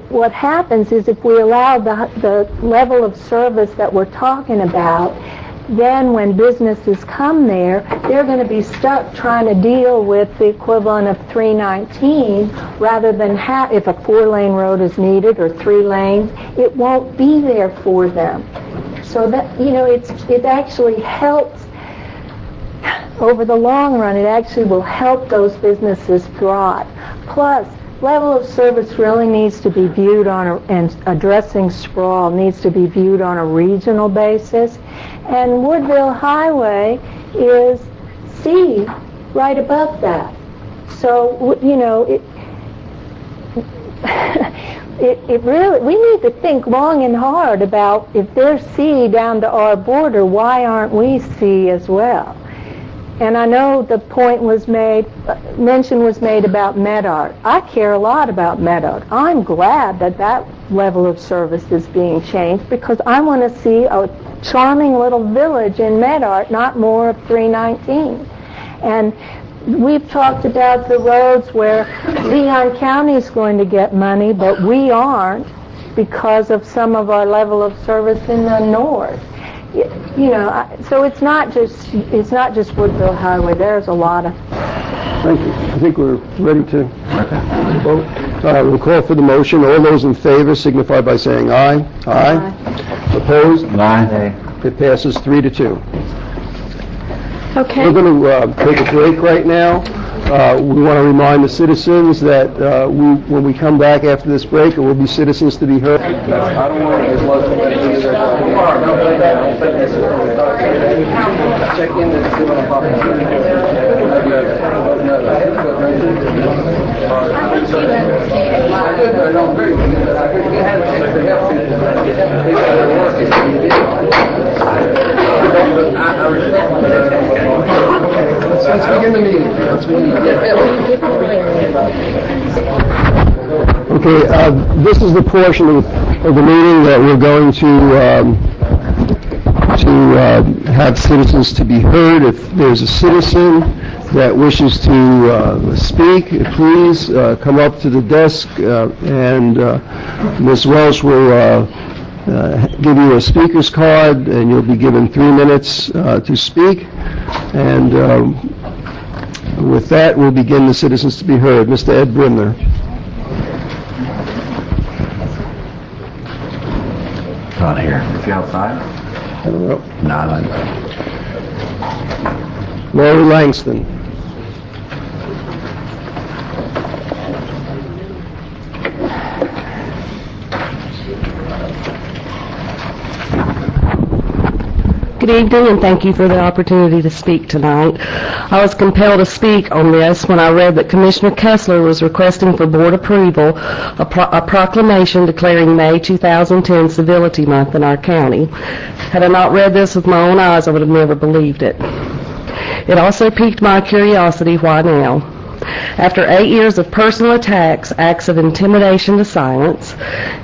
what happens is if we allow the level of service that we're talking about, then when businesses come there, they're going to be stuck trying to deal with the equivalent of 319 rather than if a 4-lane road is needed or 3 lanes, it won't be there for them. So that, it actually helps, over the long run, it actually will help those businesses thrive. Plus, level of service really needs to be viewed and addressing sprawl needs to be viewed on a regional basis. And Woodville Highway is C, right above that. So, it really, we need to think long and hard about if there's C down to our border, why aren't we C as well? And I know the mention was made about MedArt. I care a lot about MedArt. I'm glad that level of service is being changed because I want to see a charming little village in MedArt, not more of 319. And we've talked about the roads where Leon County is going to get money, but we aren't because of some of our level of service in the north. So it's not just Woodville Highway. There's a lot of. Thank you. I think we're ready to vote. We'll call for the motion. All those in favor signify by saying aye. Aye. Opposed? Aye. It passes 3-2. Okay. We're going to take a break right now. We want to remind the citizens that when we come back after this break, there will be citizens to be heard. I don't want to check in and see what Let's begin the meeting. Okay, this is the portion of the meeting that we're going to have citizens to be heard. If there's a citizen that wishes to speak, please come up to the desk, and Ms. Welsh will give you a speaker's card, and you'll be given 3 minutes to speak. And with that, we'll begin the citizens to be heard. Mr. Ed Brimner. Not here. Is he outside? I don't know. Not. Lori Langston. Good Good evening, and thank you for the opportunity to speak tonight. I was compelled to speak on this when I read that Commissioner Kessler was requesting for board approval a proclamation declaring May 2010 Civility Month in our county. Had I not read this with my own eyes, I would have never believed it. It also piqued my curiosity, why now? After 8 years of personal attacks, acts of intimidation to silence,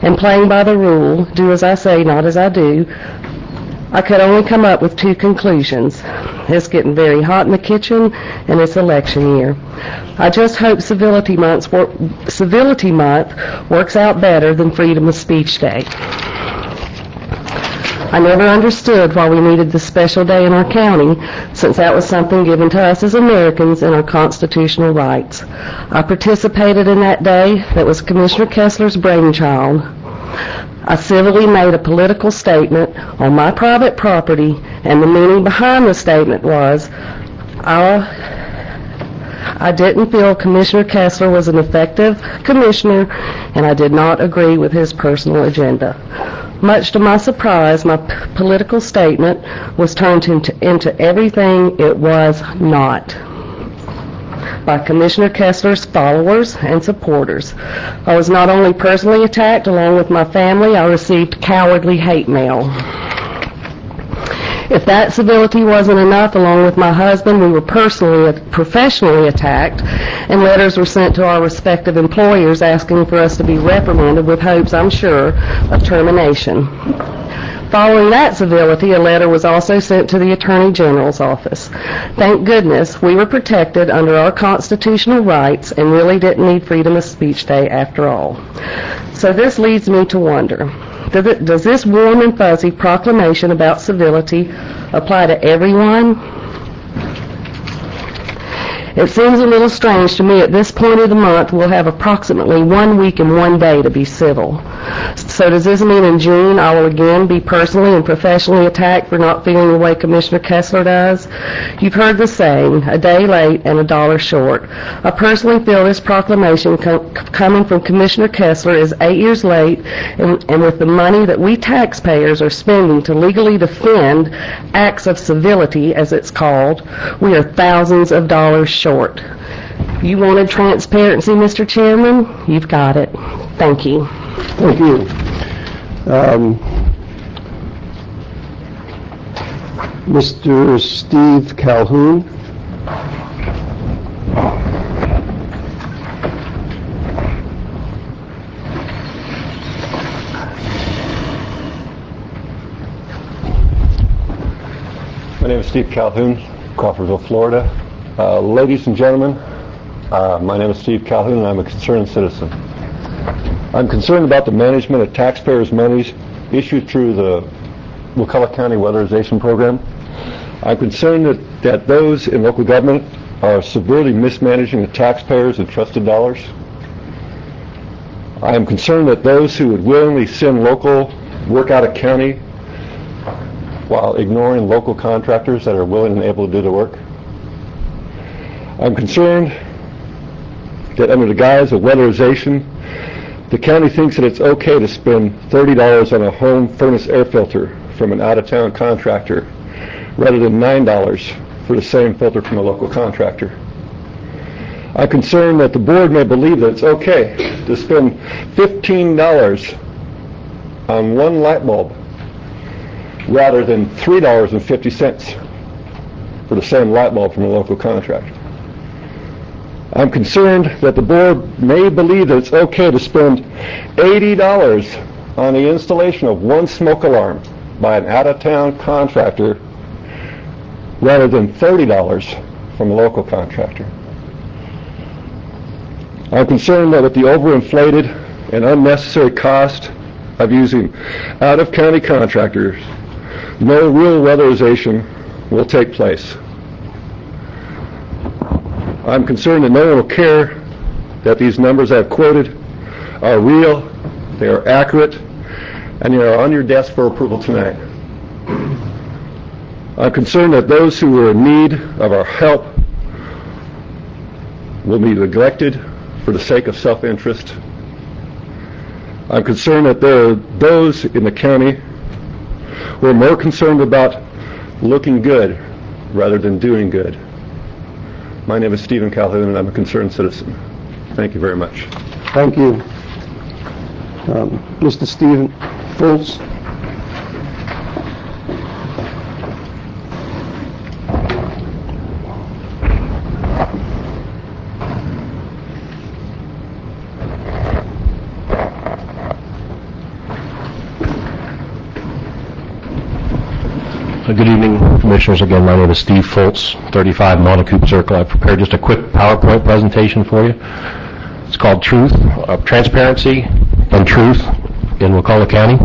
and playing by the rule, do as I say, not as I do, I could only come up with two conclusions. It's getting very hot in the kitchen, and it's election year. I just hope Civility Month works out better than Freedom of Speech Day. I never understood why we needed this special day in our county, since that was something given to us as Americans in our constitutional rights. I participated in that day that was Commissioner Kessler's brainchild. I civilly made a political statement on my private property, and the meaning behind the statement was, I didn't feel Commissioner Kessler was an effective commissioner, and I did not agree with his personal agenda. Much to my surprise, my political statement was turned into everything it was not by Commissioner Kessler's followers and supporters. I was not only personally attacked, along with my family, I received cowardly hate mail. If that civility wasn't enough, along with my husband, we were professionally attacked, and letters were sent to our respective employers asking for us to be reprimanded with hopes, I'm sure, of termination. Following that civility, a letter was also sent to the Attorney General's office. Thank goodness we were protected under our constitutional rights and really didn't need Freedom of Speech Day after all. So this leads me to wonder, does this warm and fuzzy proclamation about civility apply to everyone? It seems a little strange to me at this point of the month we'll have approximately 1 week and 1 day to be civil. So does this mean in June I will again be personally and professionally attacked for not feeling the way Commissioner Kessler does? You've heard the saying, a day late and a dollar short. I personally feel this proclamation coming from Commissioner Kessler is 8 years late, and with the money that we taxpayers are spending to legally defend acts of civility, as it's called, we are thousands of dollars short. You wanted transparency, Mr. Chairman? You've got it. Thank you. Thank you. Mr. Steve Calhoun. My name is Steve Calhoun, Crawfordville, Florida. Ladies and gentlemen, my name is Steve Calhoun, and I'm a concerned citizen. I'm concerned about the management of taxpayers' monies issued through the Wakulla County Weatherization Program. I'm concerned that those in local government are severely mismanaging the taxpayers' entrusted dollars. I am concerned that those who would willingly send local work out of county while ignoring local contractors that are willing and able to do the work. I'm concerned that under the guise of weatherization, the county thinks that it's okay to spend $30 on a home furnace air filter from an out-of-town contractor rather than $9 for the same filter from a local contractor. I'm concerned that the board may believe that it's okay to spend $15 on one light bulb rather than $3.50 for the same light bulb from a local contractor. I'm concerned that the board may believe that it's okay to spend $80 on the installation of one smoke alarm by an out-of-town contractor rather than $30 from a local contractor. I'm concerned that with the overinflated and unnecessary cost of using out-of-county contractors, no real weatherization will take place. I'm concerned that no one will care that these numbers I've quoted are real, they are accurate, and they are on your desk for approval tonight. I'm concerned that those who are in need of our help will be neglected for the sake of self-interest. I'm concerned that there are those in the county who are more concerned about looking good rather than doing good. My name is Stephen Calhoun, and I'm a concerned citizen. Thank you very much. Thank you. Mr. Stephen Fultz. Good evening, Commissioners. Again, my name is Steve Fultz, 35 Monocoop Circle. I've prepared just a quick PowerPoint presentation for you. It's called Truth, Transparency and Truth in Wakulla County.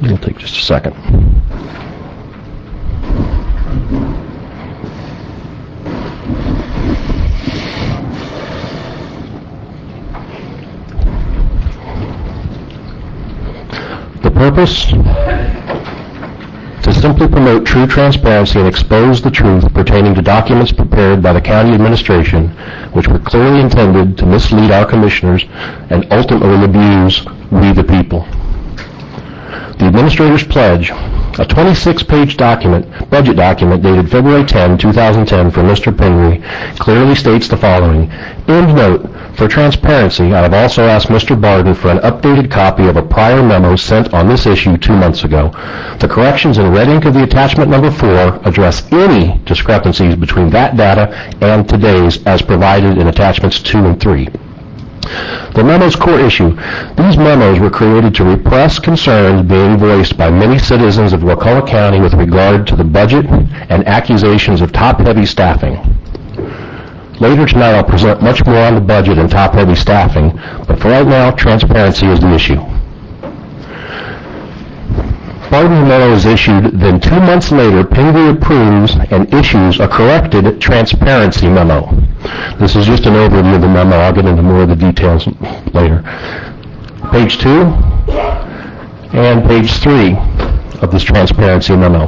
It'll take just a second. Purpose? To simply promote true transparency and expose the truth pertaining to documents prepared by the county administration, which were clearly intended to mislead our commissioners and ultimately abuse we the people. The Administrator's Pledge, a 26-page budget document dated February 10, 2010 from Mr. Pingree, clearly states the following. End note, for transparency, I have also asked Mr. Barden for an updated copy of a prior memo sent on this issue 2 months ago. The corrections in red ink of the attachment number 4 address any discrepancies between that data and today's as provided in attachments 2 and 3. The memo's core issue. These memos were created to repress concerns being voiced by many citizens of Wakulla County with regard to the budget and accusations of top-heavy staffing. Later tonight I'll present much more on the budget and top-heavy staffing, but for right now, transparency is the issue. Barden memo is issued, then 2 months later, Pingree approves and issues a corrected transparency memo. This is just an overview of the memo. I'll get into more of the details later. Page 2 and page 3 of this transparency memo.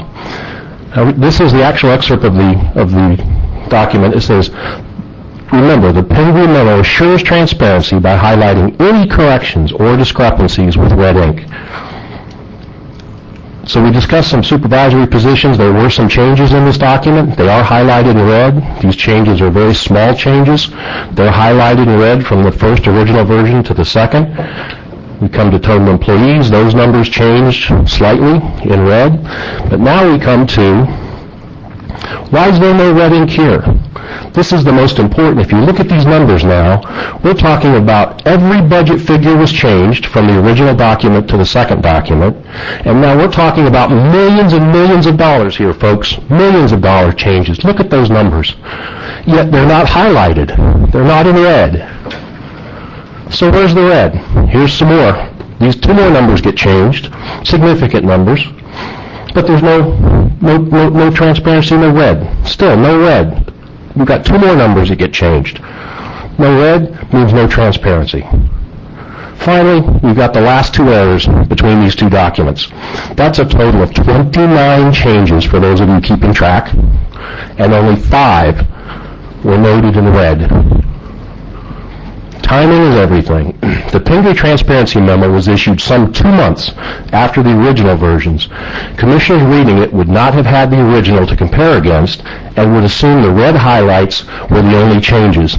Now, this is the actual excerpt of the document. It says, remember, the Pingree memo assures transparency by highlighting any corrections or discrepancies with red ink. So we discussed some supervisory positions. There were some changes in this document. They are highlighted in red. These changes are very small changes. They're highlighted in red from the first original version to the second. We come to total employees. Those numbers changed slightly in red. But now we come to, why is there no red ink here? This is the most important. If you look at these numbers now, we're talking about every budget figure was changed from the original document to the second document. And now we're talking about millions and millions of dollars here, folks. Millions of dollar changes. Look at those numbers. Yet they're not highlighted. They're not in red. So where's the red? Here's some more. These 2 more numbers get changed. Significant numbers. But there's no transparency, no red. Still, no red. We've got 2 more numbers that get changed. No red means no transparency. Finally, we've got the last 2 errors between these 2 documents. That's a total of 29 changes for those of you keeping track, and only 5 were noted in red. Timing is everything. The Pingree Transparency Memo was issued some 2 months after the original versions. Commissioners reading it would not have had the original to compare against and would assume the red highlights were the only changes.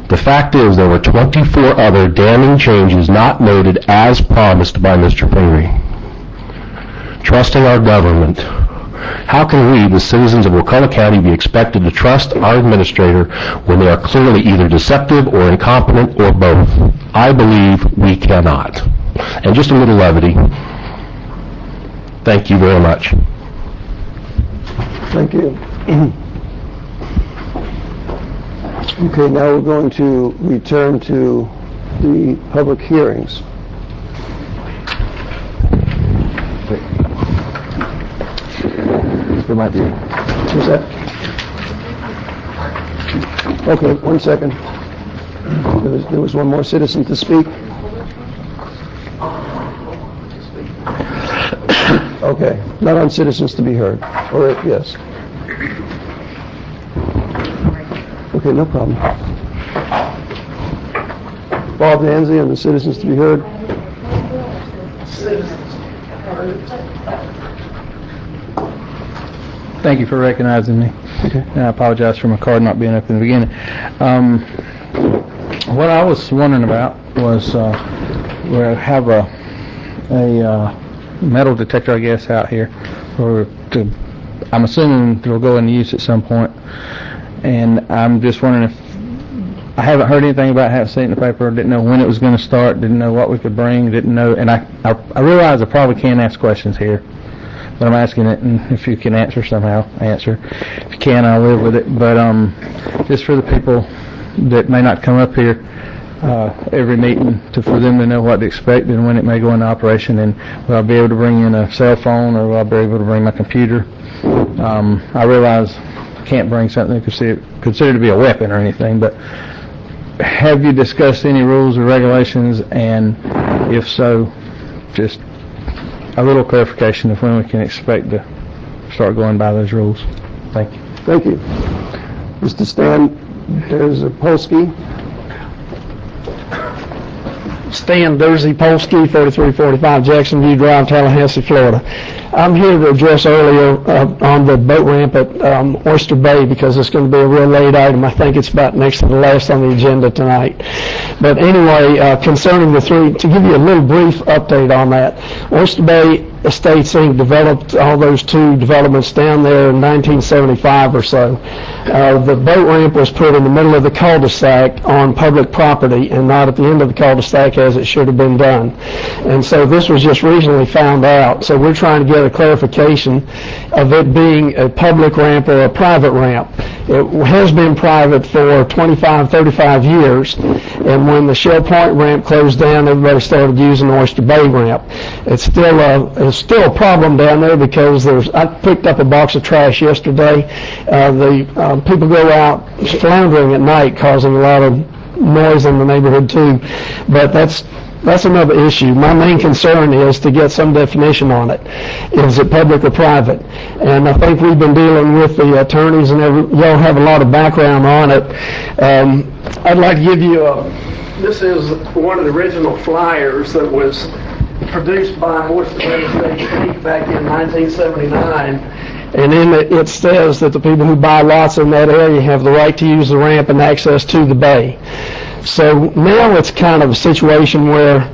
The fact is there were 24 other damning changes not noted as promised by Mr. Pingree. Trusting our government. How can we, the citizens of Wakulla County, be expected to trust our administrator when they are clearly either deceptive or incompetent or both? I believe we cannot. And just a little levity. Thank you very much. Thank you. Okay, now we're going to return to the public hearings. There might be. What's that? Okay, 1 second. There was one more citizen to speak. Okay, not on citizens to be heard. Or yes. Okay, no problem. Bob Danzy and the citizens to be heard. Thank you for recognizing me. Okay. And I apologize for my card not being up in the beginning. What I was wondering about was we have a metal detector, I guess, out here. I'm assuming they'll go into use at some point. And I'm just wondering if I haven't heard anything about it, haven't seen it in the paper, didn't know when it was going to start, didn't know what we could bring, didn't know. And I realize I probably can't ask questions here. But I'm asking it, and if you can answer somehow, answer. If you can, I'll live with it. But just for the people that may not come up here every meeting, for them to know what to expect and when it may go into operation, and will I be able to bring in a cell phone, or will I be able to bring my computer? I realize I can't bring something considered to be a weapon or anything, but have you discussed any rules or regulations, and if so, just a little clarification of when we can expect to start going by those rules. Thank you. Thank you. Mr. Stan, there's a Polsky. Stan Dursey Polsky, 4345 Jacksonview Drive, Tallahassee, Florida. I'm here to address earlier on the boat ramp at Oyster Bay, because it's going to be a real late item. I think it's about next to the last on the agenda tonight. But anyway, concerning the three, to give you a little brief update on that, Oyster Bay Estates Inc. developed all those two developments down there in 1975 or so. The boat ramp was put in the middle of the cul-de-sac on public property and not at the end of the cul-de-sac as it should have been done. And so this was just recently found out. So we're trying to get a clarification of it being a public ramp or a private ramp. It has been private for 25, 35 years. And when the Shell Point ramp closed down, everybody started using the Oyster Bay ramp. It's still a problem down there because I picked up a box of trash yesterday. The people go out floundering at night, causing a lot of noise in the neighborhood too. But that's another issue. My main concern is to get some definition on it. Is it public or private? And I think we've been dealing with the attorneys, and y'all have a lot of background on it. I'd like to give you this is one of the original flyers that was produced by Oyster Bay Estates Inc. back in 1979. And in it says that the people who buy lots in that area have the right to use the ramp and access to the bay. So now it's kind of a situation where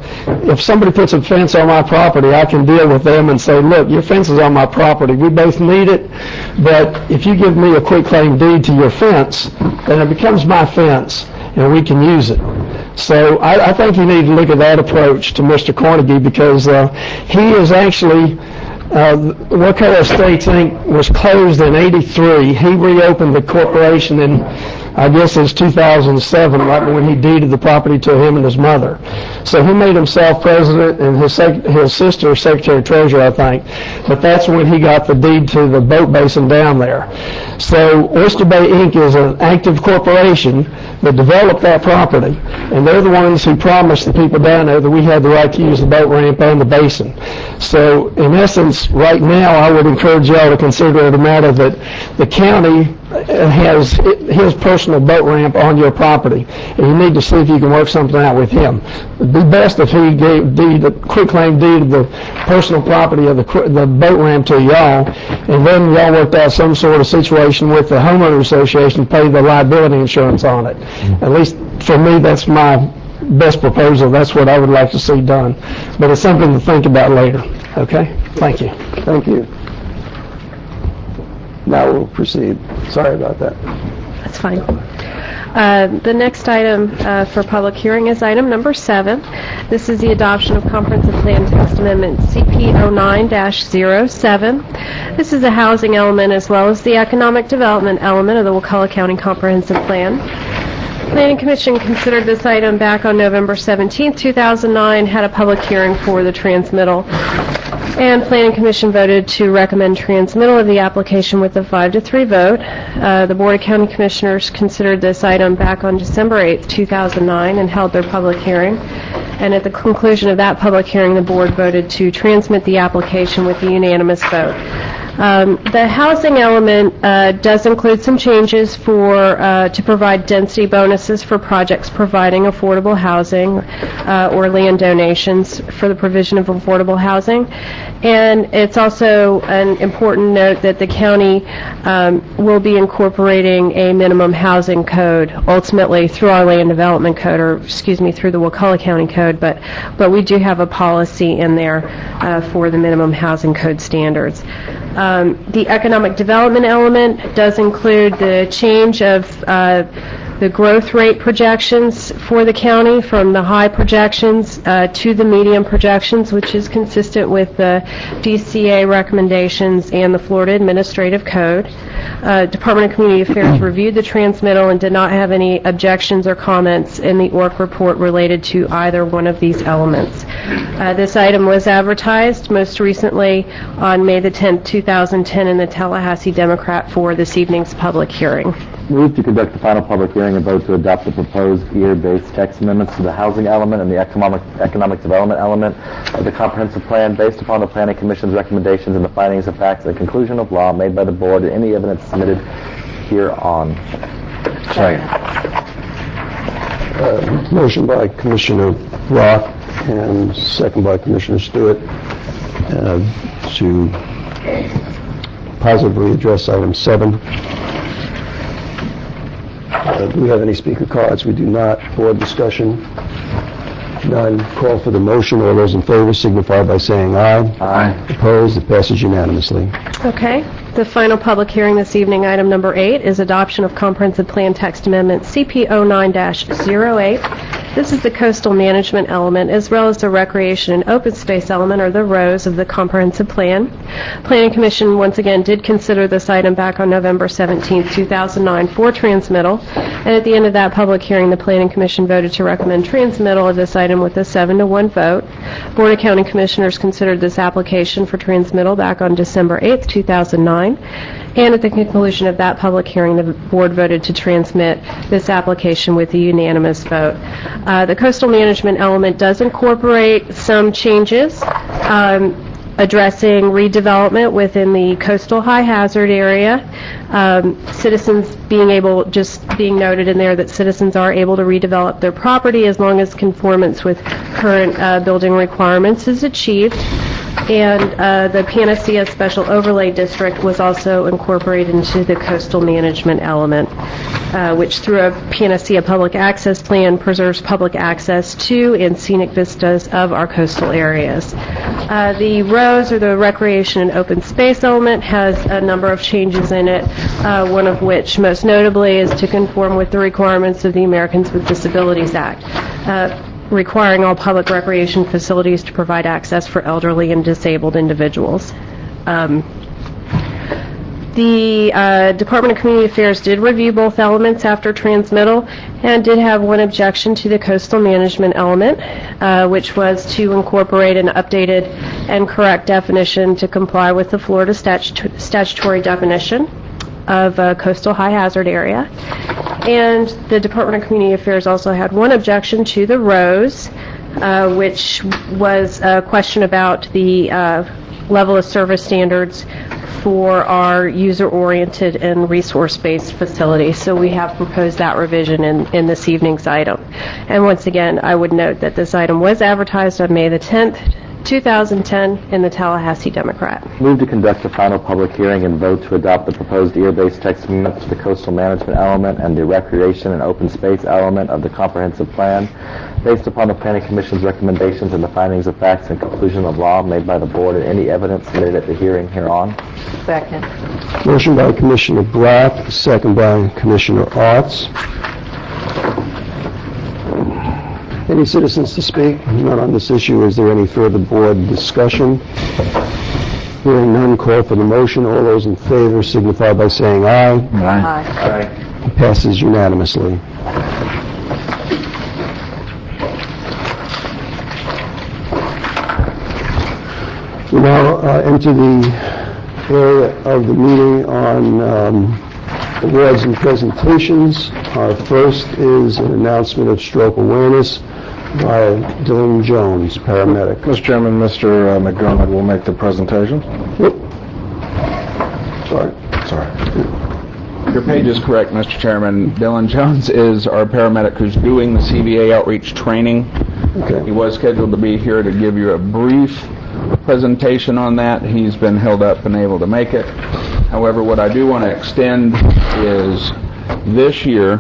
if somebody puts a fence on my property, I can deal with them and say, look, your fence is on my property. We both need it, but if you give me a quitclaim deed to your fence, then it becomes my fence and we can use it. So I think you need to look at that approach to Mr. Carnegie, because he is actually Wakulla Estates Inc. was closed in '83. He reopened the corporation in, I guess it's 2007, right when he deeded the property to him and his mother. So he made himself president, and his sister secretary treasurer, I think. But that's when he got the deed to the boat basin down there. So Oyster Bay Inc. is an active corporation that developed that property, and they're the ones who promised the people down there that we had the right to use the boat ramp and the basin. So in essence, right now, I would encourage y'all to consider it a matter that the county has his personal boat ramp on your property, and you need to see if you can work something out with him. It'd be best if he gave the quitclaim deed of the personal property of the boat ramp to y'all, and then y'all worked out some sort of situation with the homeowner association to pay the liability insurance on it. At least for me, that's my best proposal. That's what I would like to see done. But it's something to think about later. Okay? Thank you. Thank you. Now we'll proceed. Sorry about that. That's fine. The next item for public hearing is item number 7. This is the adoption of comprehensive plan text amendment CP09-07. This is the housing element as well as the economic development element of the Wakulla County Comprehensive Plan. Planning Commission considered this item back on November 17, 2009, had a public hearing for the transmittal, and Planning Commission voted to recommend transmittal of the application with a 5-3 vote. The Board of County Commissioners considered this item back on December 8, 2009, and held their public hearing. And at the conclusion of that public hearing, the Board voted to transmit the application with a unanimous vote. The housing element does include some changes to provide density bonuses for projects providing affordable housing or land donations for the provision of affordable housing. And it's also an important note that the county will be incorporating a minimum housing code ultimately through our land development code, or excuse me, through the Wakulla County Code, but we do have a policy in there for the minimum housing code standards. The economic development element does include the change of the growth rate projections for the county from the high projections to the medium projections, which is consistent with the DCA recommendations and the Florida Administrative Code. Department of Community Affairs reviewed the transmittal and did not have any objections or comments in the ORC report related to either one of these elements. This item was advertised most recently on May the 10th, 2010 in the Tallahassee Democrat for this evening's public hearing. Move to conduct the final public hearing and vote to adopt the proposed year-based text amendments to the housing element and the economic development element of the comprehensive plan based upon the Planning Commission's recommendations and the findings of facts and conclusion of law made by the board and any evidence submitted hereon. Second. Motion by Commissioner Roth and second by Commissioner Stewart to positively address item 7. Do we have any speaker cards? We do not. Board discussion? None. Call for the motion. All those in favor signify by saying aye. Aye. Opposed? It passes unanimously. Okay. The final public hearing this evening, item number 8, is adoption of Comprehensive Plan Text Amendment CP09-08. This is the coastal management element as well as the recreation and open space element, or the ROSE, of the comprehensive plan. Planning Commission once again did consider this item back on November 17, 2009 for transmittal, and at the end of that public hearing the Planning Commission voted to recommend transmittal of this item with a 7-to-1 vote. Board of County Commissioners considered this application for transmittal back on December 8, 2009, and at the conclusion of that public hearing the board voted to transmit this application with a unanimous vote. The coastal management element does incorporate some changes addressing redevelopment within the coastal high hazard area. Citizens being noted in there that citizens are able to redevelop their property as long as conformance with current building requirements is achieved. And the Panacea Special Overlay District was also incorporated into the coastal management element, which through a Panacea public access plan preserves public access to and scenic vistas of our coastal areas. The ROSE, or the recreation and open space element, has a number of changes in it, one of which most notably is to conform with the requirements of the Americans with Disabilities Act, requiring all public recreation facilities to provide access for elderly and disabled individuals. The Department of Community Affairs did review both elements after transmittal and did have one objection to the coastal management element, which was to incorporate an updated and correct definition to comply with the Florida statutory definition of a coastal high hazard area. And the Department of Community Affairs also had one objection to the ROSE, which was a question about the level of service standards for our user-oriented and resource-based facilities. So we have proposed that revision in this evening's item. And once again, I would note that this item was advertised on May the 10th, 2010 in the Tallahassee Democrat. Move to conduct the final public hearing and vote to adopt the proposed year-based text amendment to the coastal management element and the recreation and open space element of the comprehensive plan based upon the Planning Commission's recommendations and the findings of facts and conclusion of law made by the board and any evidence submitted at the hearing hereon. Second. Motion by Commissioner Black, second by Commissioner Arts. Any citizens to speak? Not on this issue. Is there any further board discussion? Hearing none, call for the motion. All those in favor signify by saying aye. Aye. Aye. It passes unanimously. We now enter the area of the meeting on awards and presentations. Our first is an announcement of stroke awareness by Dylan Jones, paramedic. Mr. Chairman, Mr. McDermott will make the presentation. Yep. Your page is correct, Mr. Chairman. Dylan Jones is our paramedic who's doing the CVA outreach training. Okay. He was scheduled to be here to give you a brief presentation on that. He's been held up and able to make it. However, what I do want to extend is this year,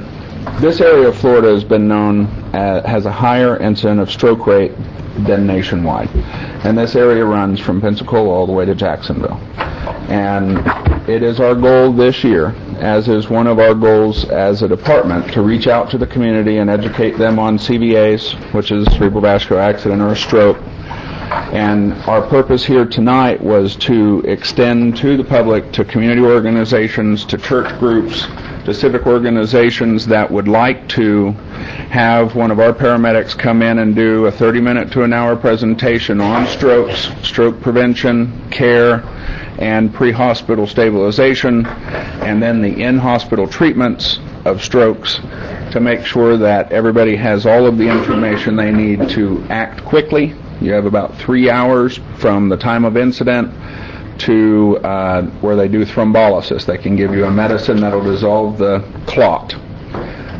this area of Florida has been known has a higher incident of stroke rate than nationwide. And this area runs from Pensacola all the way to Jacksonville. And it is our goal this year, as is one of our goals as a department, to reach out to the community and educate them on CVAs, which is cerebral vascular accident or stroke. And our purpose here tonight was to extend to the public, to community organizations, to church groups, to civic organizations that would like to have one of our paramedics come in and do a 30-minute to an hour presentation on strokes, stroke prevention, care, and pre-hospital stabilization, and then the in-hospital treatments of strokes, to make sure that everybody has all of the information they need to act quickly. You have about 3 hours from the time of incident to where they do thrombolysis. They can give you a medicine that will dissolve the clot.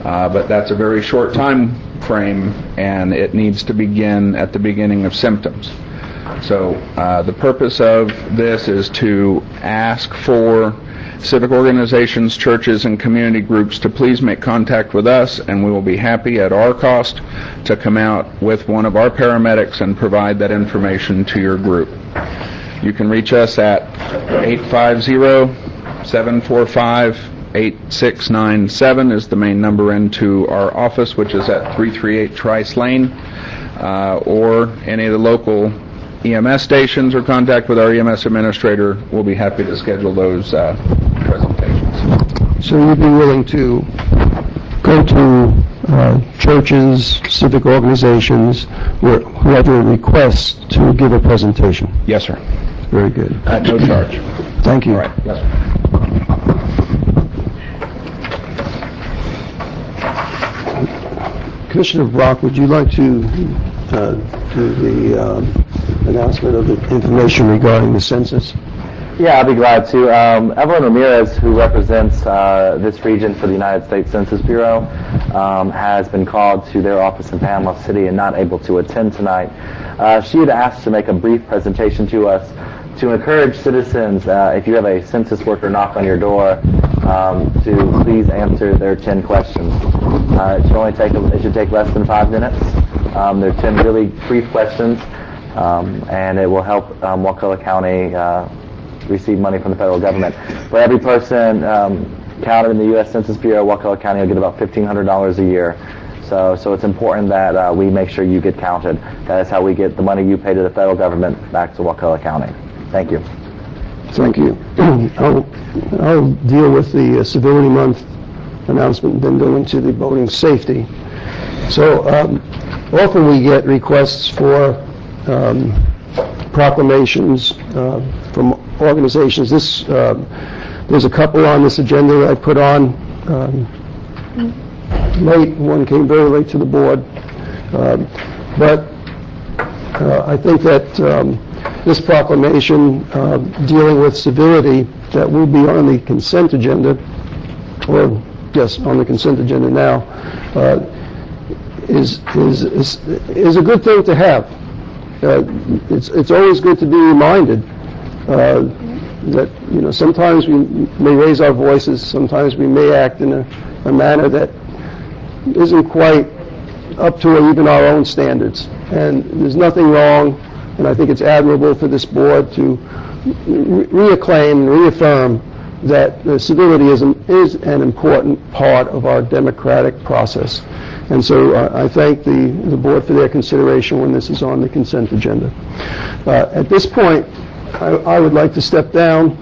But that's a very short time frame, and it needs to begin at the beginning of symptoms. So the purpose of this is to ask for civic organizations, churches, and community groups to please make contact with us, and we will be happy at our cost to come out with one of our paramedics and provide that information to your group. You can reach us at 850-745-8697 is the main number into our office, which is at 338 Trice Lane, or any of the local EMS stations, or contact with our EMS administrator. We'll be happy to schedule those presentations. So you'd be willing to go to churches, civic organizations, whoever requests to give a presentation? Yes, sir. Very good. At no charge. Thank you. All right. Yes, sir. Commissioner Brock, would you like to do the announcement of the information regarding the census? Yeah, I'll be glad to. Evelyn Ramirez, who represents this region for the United States Census Bureau, has been called to their office in Panama City and not able to attend tonight. She had asked to make a brief presentation to us to encourage citizens, if you have a census worker knock on your door, to please answer their 10 questions. It should take less than 5 minutes. They're 10 really brief questions, and it will help Wakulla County receive money from the federal government. For every person counted in the U.S. Census Bureau, Wakulla County will get about $1,500 a year. So it's important that we make sure you get counted. That is how we get the money you pay to the federal government back to Wakulla County. Thank you. Thank you. I'll deal with the Civility Month announcement and then go into the voting safety. So often we get requests for proclamations from organizations. There's a couple on this agenda that I put on late. One came very late to the board. But I think that this proclamation dealing with civility that will be on the consent agenda, or yes, on the consent agenda now, is a good thing to have. It's always good to be reminded that sometimes we may raise our voices, sometimes we may act in a manner that isn't quite up to even our own standards. And there's nothing wrong, and I think it's admirable for this board to reacclaim and reaffirm that civility is an important part of our democratic process. And so I thank the board for their consideration when this is on the consent agenda. At this point, I would like to step down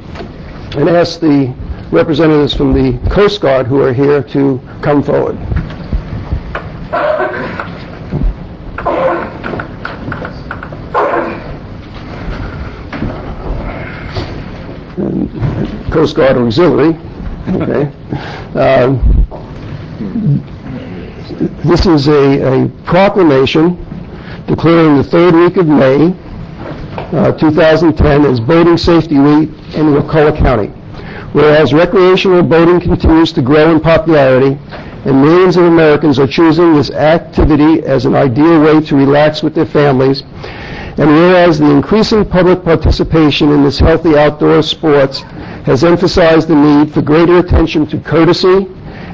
and ask the representatives from the Coast Guard who are here to come forward. And Coast Guard Auxiliary. Okay. This is a proclamation declaring the third week of May 2010 as Boating Safety Week in Wakulla County. Whereas recreational boating continues to grow in popularity, and millions of Americans are choosing this activity as an ideal way to relax with their families, and whereas the increasing public participation in this healthy outdoor sports has emphasized the need for greater attention to courtesy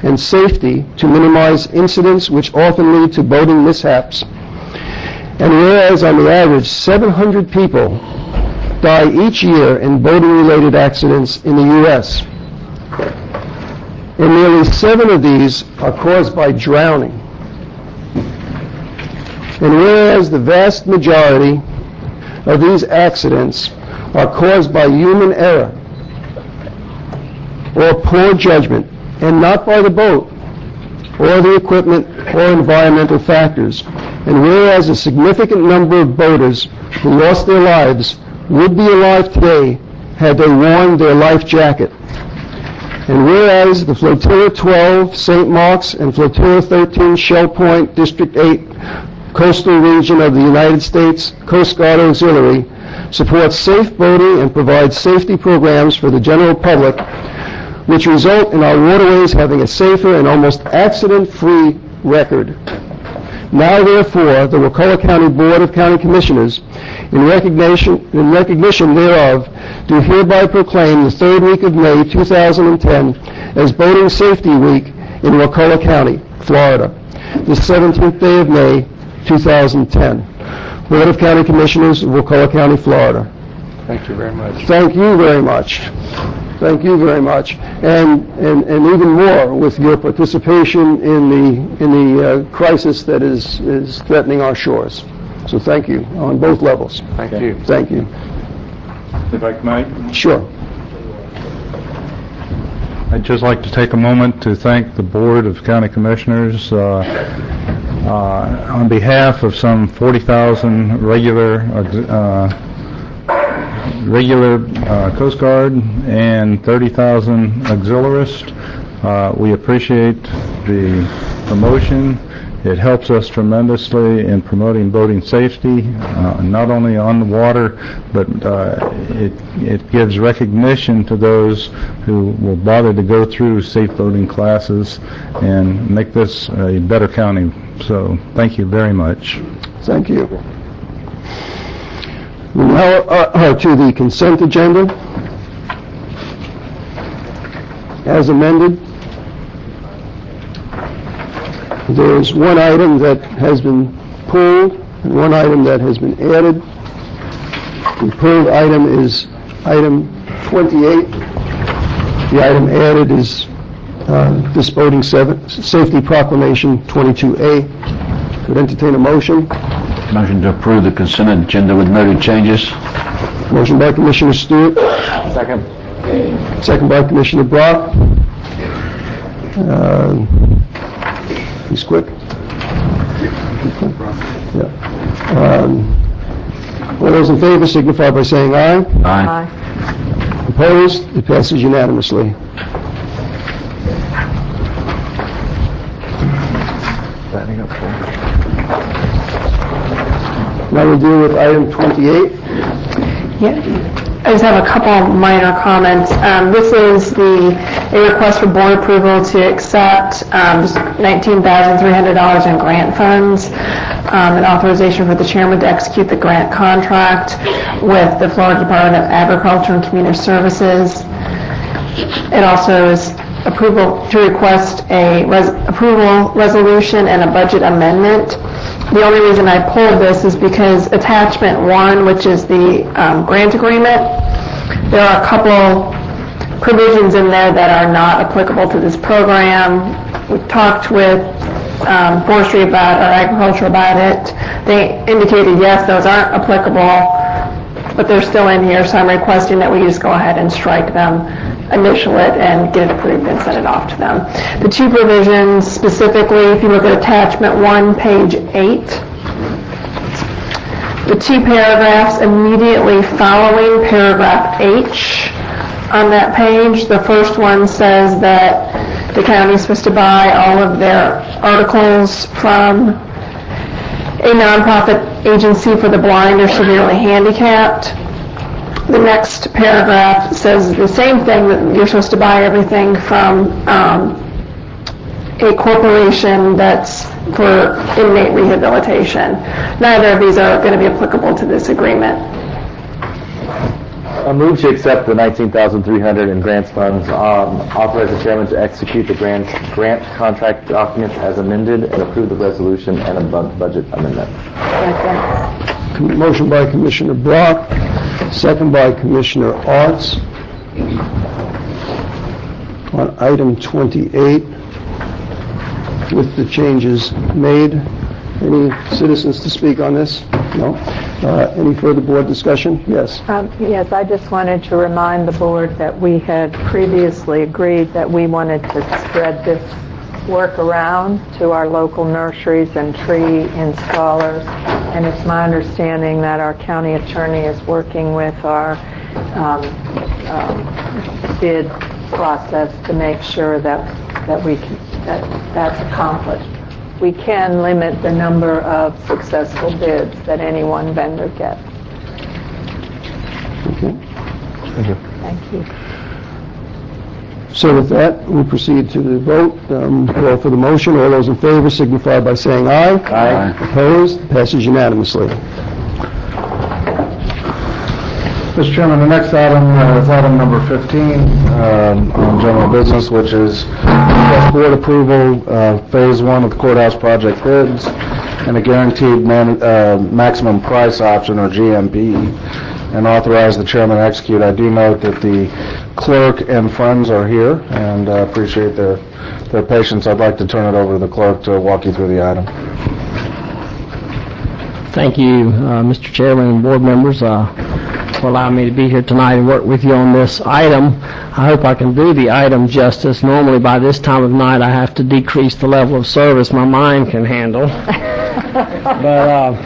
and safety to minimize incidents which often lead to boating mishaps, and whereas on the average 700 people die each year in boating-related accidents in the U.S., and nearly 7 of these are caused by drowning. And whereas the vast majority of these accidents are caused by human error or poor judgment, and not by the boat or the equipment or environmental factors, and whereas a significant number of boaters who lost their lives would be alive today had they worn their life jacket. And whereas the Flotilla 12 St. Mark's and Flotilla 13 Shell Point District 8 coastal region of the United States Coast Guard Auxiliary supports safe boating and provides safety programs for the general public, which result in our waterways having a safer and almost accident-free record. Now, therefore, the Wakulla County Board of County Commissioners, in recognition thereof, do hereby proclaim the 3rd week of May 2010 as Boating Safety Week in Wakulla County, Florida, the 17th day of May 2010. Board of County Commissioners of Wakulla County, Florida. Thank you very much. Thank you very much. Thank you very much, and even more with your participation in the crisis that is threatening our shores. So thank you on both levels. Thank you. Thank you. If I may? Sure. I'd just like to take a moment to thank the Board of County Commissioners on behalf of some 40,000 regular Coast Guard and 30,000 auxiliarists. We appreciate the promotion. It helps us tremendously in promoting boating safety, not only on the water, but it gives recognition to those who will bother to go through safe boating classes and make this a better county. So thank you very much. Thank you. We now are to the consent agenda as amended. There is one item that has been pulled and one item that has been added. The pulled item is item 28. The item added is this Boating Safety Proclamation 22A. Could entertain a motion. Motion to approve the consent agenda with noted changes. Motion by Commissioner Stewart. Second. Second by Commissioner Brock. He's quick. Yeah. All those in favor signify by saying aye. Aye. Opposed? It passes unanimously. Now we'll deal with item 28. Yeah. I just have a couple minor comments. This is a request for board approval to accept $19,300 in grant funds, an authorization for the chairman to execute the grant contract with the Florida Department of Agriculture and Community Services. It also is approval to request a approval resolution and a budget amendment. The only reason I pulled this is because attachment 1, which is the grant agreement, there are a couple provisions in there that are not applicable to this program. We talked with forestry about, or agriculture about it. They indicated yes, those aren't applicable, but they're still in here, so I'm requesting that we just go ahead and strike them, initial it, and get it approved and send it off to them. The two provisions specifically, if you look at attachment 1, page 8, the two paragraphs immediately following paragraph H on that page, the first one says that the county is supposed to buy all of their articles from a nonprofit agency for the blind or severely handicapped. the next paragraph says the same thing, that you're supposed to buy everything from a corporation that's for inmate rehabilitation. Neither of these are going to be applicable to this agreement. I move to accept the $19,300 in grants funds, authorize the chairman to execute the grant contract documents as amended, and approve the resolution and a budget amendment. Motion by Commissioner Brock, second by Commissioner Arts. On item 28, with the changes made. Any citizens to speak on this? No? Any further board discussion? Yes. Yes, I just wanted to remind the board that we had previously agreed that we wanted to spread this work around to our local nurseries and tree installers, and it's my understanding that our county attorney is working with our bid process to make sure that that's accomplished. We can limit the number of successful bids that any one vendor gets. Okay. Thank you. Thank you. So with that, we proceed to the vote. Call for the motion. All those in favor signify by saying aye. Aye. Opposed? Passes unanimously. Mr. Chairman, the next item is item number 15 on general business, which is board approval, phase 1 of the courthouse project bids, and a guaranteed maximum price option, or GMP, and authorize the chairman to execute. I do note that the clerk and friends are here, and appreciate their patience. I'd like to turn it over to the clerk to walk you through the item. Thank you, Mr. Chairman and board members, for allowing me to be here tonight and work with you on this item. I hope I can do the item justice. Normally by this time of night I have to decrease the level of service my mind can handle. But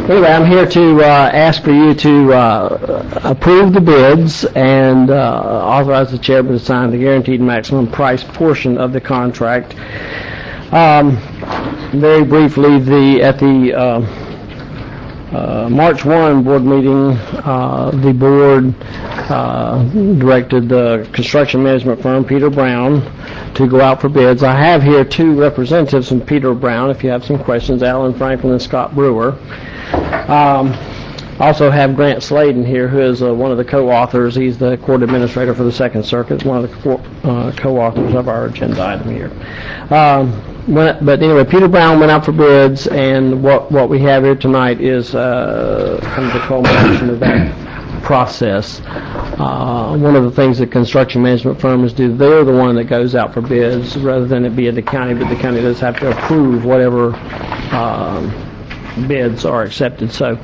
anyway, I'm here to ask for you to approve the bids and authorize the chairman to sign the guaranteed maximum price portion of the contract. Very briefly, at the March 1 board meeting, the board directed the construction management firm, Peter Brown, to go out for bids. I have here two representatives from Peter Brown, if you have some questions, Alan Franklin and Scott Brewer. Also have Grant Sladen here, who is one of the co-authors. He's the court administrator for the Second Circuit, one of the co-authors of our agenda item here. But anyway, Peter Brown went out for bids, and what we have here tonight is kind of the culmination of that process. One of the things that construction management firms do, they're the one that goes out for bids rather than it be at the county, but the county does have to approve whatever bids are accepted. So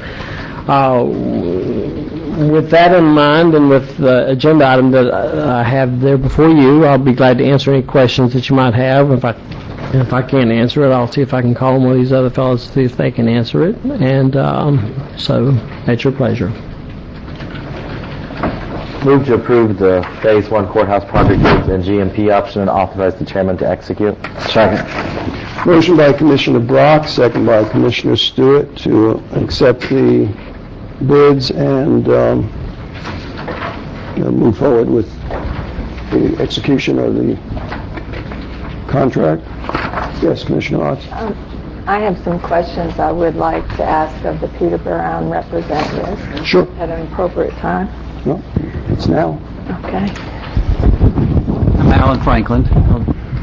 with that in mind, and with the agenda item that I have there before you, I'll be glad to answer any questions that you might have. If I can't answer it, I'll see if I can call one of these other fellows to see if they can answer it. And so, at your pleasure. Move to approve the phase 1 courthouse project bids and GMP option, and authorize the chairman to execute. Second. Motion by Commissioner Brock, second by Commissioner Stewart, to accept the bids and move forward with the execution of the contract. Yes, Commissioner Arts. I have some questions I would like to ask of the Peter Brown representative. Sure. At an appropriate time. No, it's now. Okay. I'm Alan Franklin,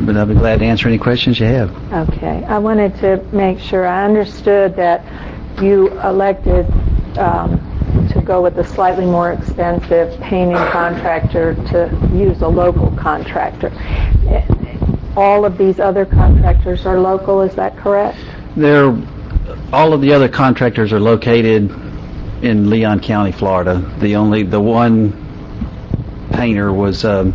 but I'll be glad to answer any questions you have. Okay. I wanted to make sure I understood that you elected to go with a slightly more expensive painting contractor to use a local contractor. All of these other contractors are local, is that correct? All of the other contractors are located in Leon County, Florida. The one painter was in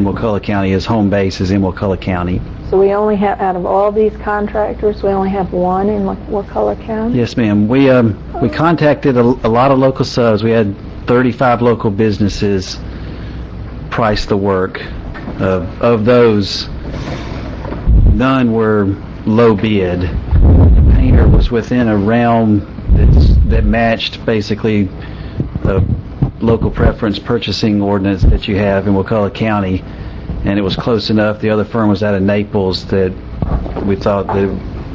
Wakulla County. His home base is in Wakulla County. So we only have, out of all these contractors, we only have one in Wakulla County? Yes, ma'am. We contacted a lot of local subs. We had 35 local businesses price the work. Of those, none were low bid. The painter was within a realm that matched basically the local preference purchasing ordinance that you have in Wakulla County, and it was close enough. The other firm was out of Naples that we thought that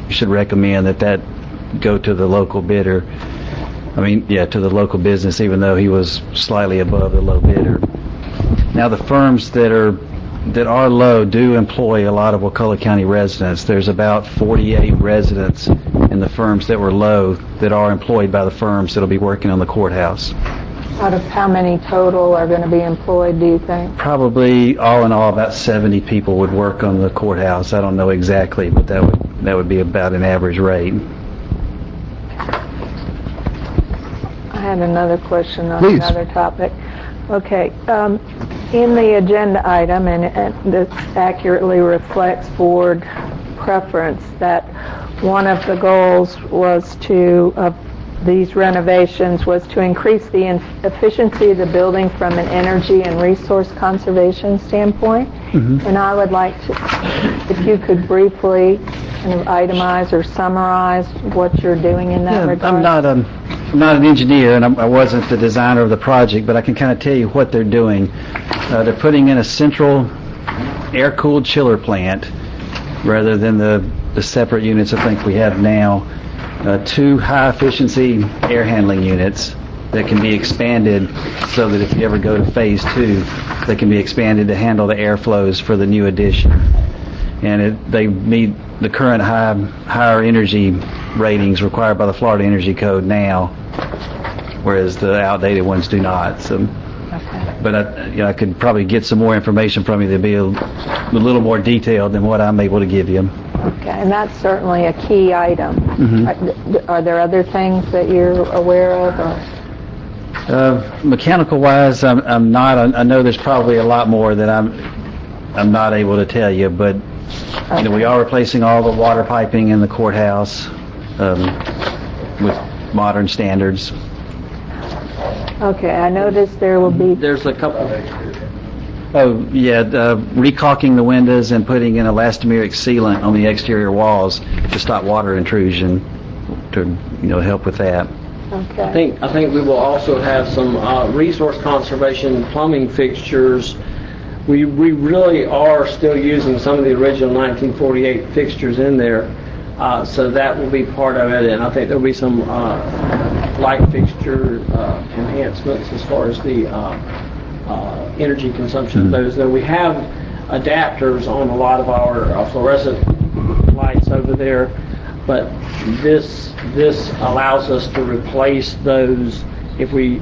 we should recommend that go to the local bidder. To the local business, even though he was slightly above the low bidder. Now, the firms that are low do employ a lot of Wakulla County residents. There's about 48 residents in the firms that were low that are employed by the firms that will be working on the courthouse. Out of how many total are going to be employed, do you think? Probably all in all about 70 people would work on the courthouse. I don't know exactly, but that would be about an average rate. I had another question on Please. another topic. Okay, in the agenda item, and this accurately reflects board preference, that one of the goals was of these renovations was to increase the efficiency of the building from an energy and resource conservation standpoint. Mm-hmm. And I would like to, if you could briefly kind of itemize or summarize what you're doing in that regard. I'm not an engineer, and I wasn't the designer of the project, but I can kind of tell you what they're doing. They're putting in a central air-cooled chiller plant rather than the separate units I think we have now. 2 high-efficiency air handling units that can be expanded so that if you ever go to phase 2, they can be expanded to handle the airflows for the new addition. And they meet the current higher energy ratings required by the Florida Energy Code now, whereas the outdated ones do not. So, okay. But I could probably get some more information from you that'd be a little more detailed than what I'm able to give you. Okay, and that's certainly a key item. Mm-hmm. Are there other things that you're aware of? Or? Mechanical-wise, I'm not. I know there's probably a lot more that I'm not able to tell you, but we are replacing all the water piping in the courthouse with modern standards. Okay, I noticed there will be... There's a couple. Oh, yeah, recalking the windows and putting in elastomeric sealant on the exterior walls to stop water intrusion, to help with that. Okay. I think we will also have some resource conservation plumbing fixtures. We really are still using some of the original 1948 fixtures in there, so that will be part of it. And I think there'll be some light fixture enhancements as far as the energy consumption of those. Though we have adapters on a lot of our fluorescent lights over there, but this allows us to replace those if we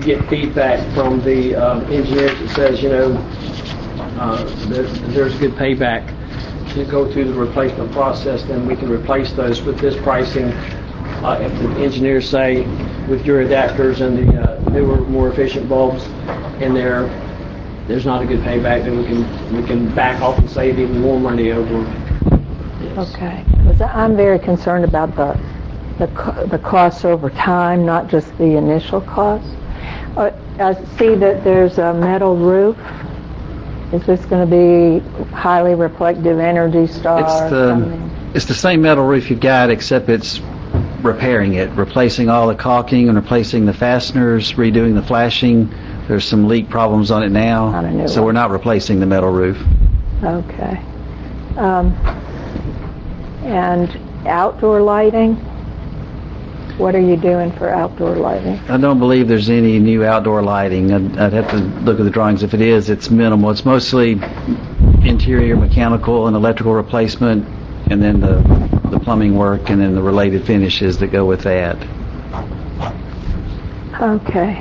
get feedback from the engineers that says there's good payback to go through the replacement process, then we can replace those with this pricing. If the engineers say with your adapters and the newer, more efficient bulbs in there's not a good payback, then we can back off and save even more money over. Yes. Okay, because I'm very concerned about the costs over time, not just the initial cost. I see that there's a metal roof. Is this going to be highly reflective Energy Star? It's the same metal roof you've got, except it's repairing it, replacing all the caulking and replacing the fasteners, redoing the flashing. There's some leak problems on it now, so we're not replacing the metal roof. Okay. And outdoor lighting? What are you doing for outdoor lighting? I don't believe there's any new outdoor lighting. I'd have to look at the drawings. If it is, it's minimal. It's mostly interior mechanical and electrical replacement, and then the plumbing work, and then the related finishes that go with that. Okay.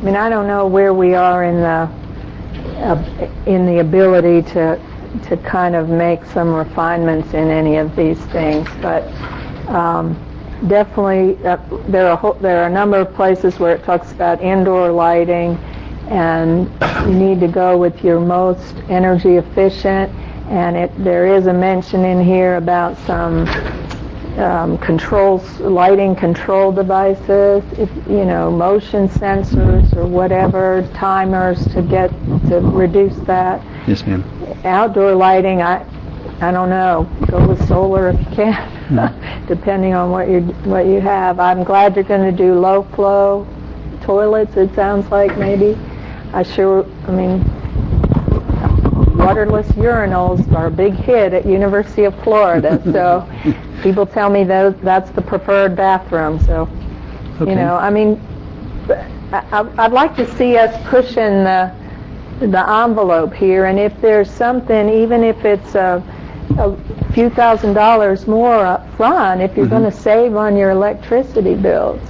I don't know where we are in the ability to kind of make some refinements in any of these things, but definitely there are a number of places where it talks about indoor lighting, and you need to go with your most energy efficient, and there is a mention in here about some lighting control devices, motion sensors or whatever, timers to reduce that. Yes, ma'am. Outdoor lighting, I don't know. Go with solar if you can. depending on what you have. I'm glad you're going to do low flow toilets, it sounds like, maybe. Waterless urinals are a big hit at University of Florida, so people tell me that's the preferred bathroom, so, I'd like to see us pushing the envelope here, and if there's something, even if it's a few $1,000s more up front, if you're going to save on your electricity bills.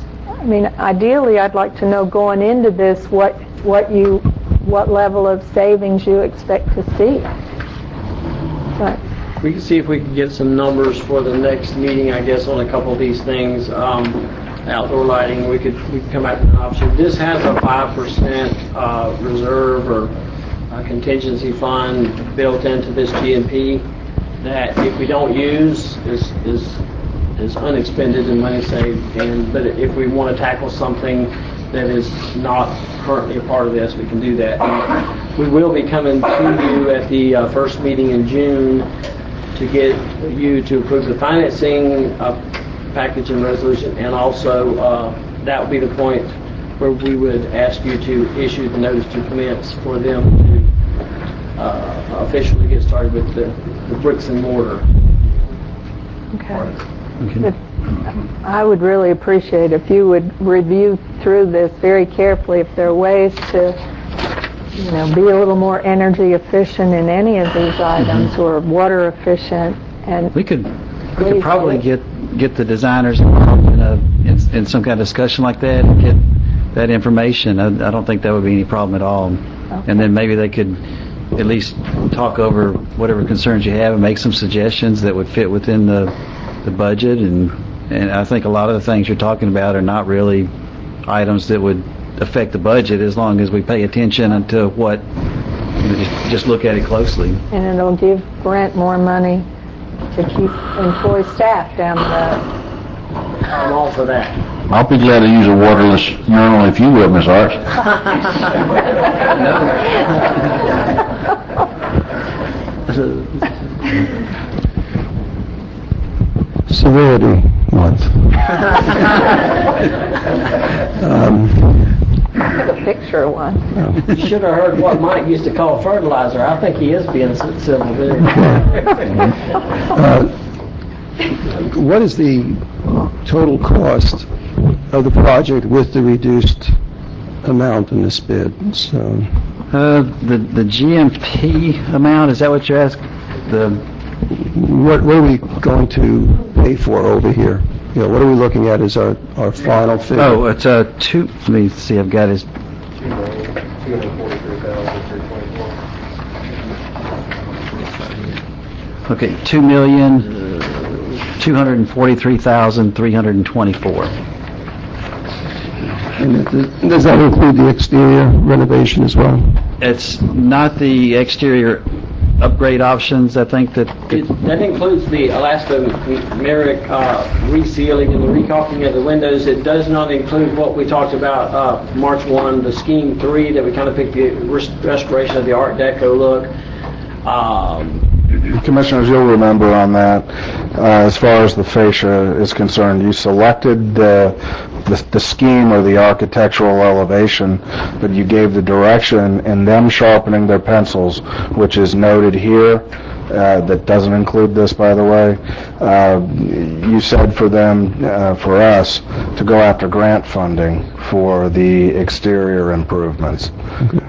Ideally, I'd like to know going into this what level of savings you expect to see. But we can see if we can get some numbers for the next meeting, I guess, on a couple of these things. Outdoor lighting, we could come out with an option. This has a 5% reserve or contingency fund built into this GMP that if we don't use is unexpended and money saved. But if we want to tackle something that is not currently a part of this, we can do that. And we will be coming to you at the first meeting in June to get you to approve the financing package and resolution, and also that would be the point where we would ask you to issue the notice to commence for them to officially get started with the bricks and mortar. Okay. I would really appreciate if you would review through this very carefully if there are ways to be a little more energy efficient in any of these items or water efficient. And we could probably get the designers involved in some kind of discussion like that and get that information. I don't think that would be any problem at all. Okay. And then maybe they could at least talk over whatever concerns you have and make some suggestions that would fit within the budget. And I think a lot of the things you're talking about are not really items that would affect the budget as long as we pay attention to what, just look at it closely. And it'll give Brent more money to keep employ staff down the road. I'm all for that. I'll be glad to use a waterless urinal if you will, Miss Arts. Severity Month. I took a picture of one. You should have heard what Mike used to call fertilizer. I think he is being civil there. What is the total cost of the project with the reduced amount in this bid? So, the GMP amount, is that what you're asking? What are we going to pay for over here? What are we looking at as our final figure? Oh, it's two. Let me see. I've got his. Okay, $2,243,324. And does that include the exterior renovation as well? It's not the exterior upgrade options. I think that includes the elastomeric resealing and the recaulking of the windows. It does not include what we talked about March 1, the scheme 3 that we kind of picked, the restoration of the Art Deco look. Commissioners, you'll remember on that, as far as the fascia is concerned, you selected the scheme or the architectural elevation, but you gave the direction in them sharpening their pencils, which is noted here. That doesn't include this, by the way. You said for them, for us, to go after grant funding for the exterior improvements.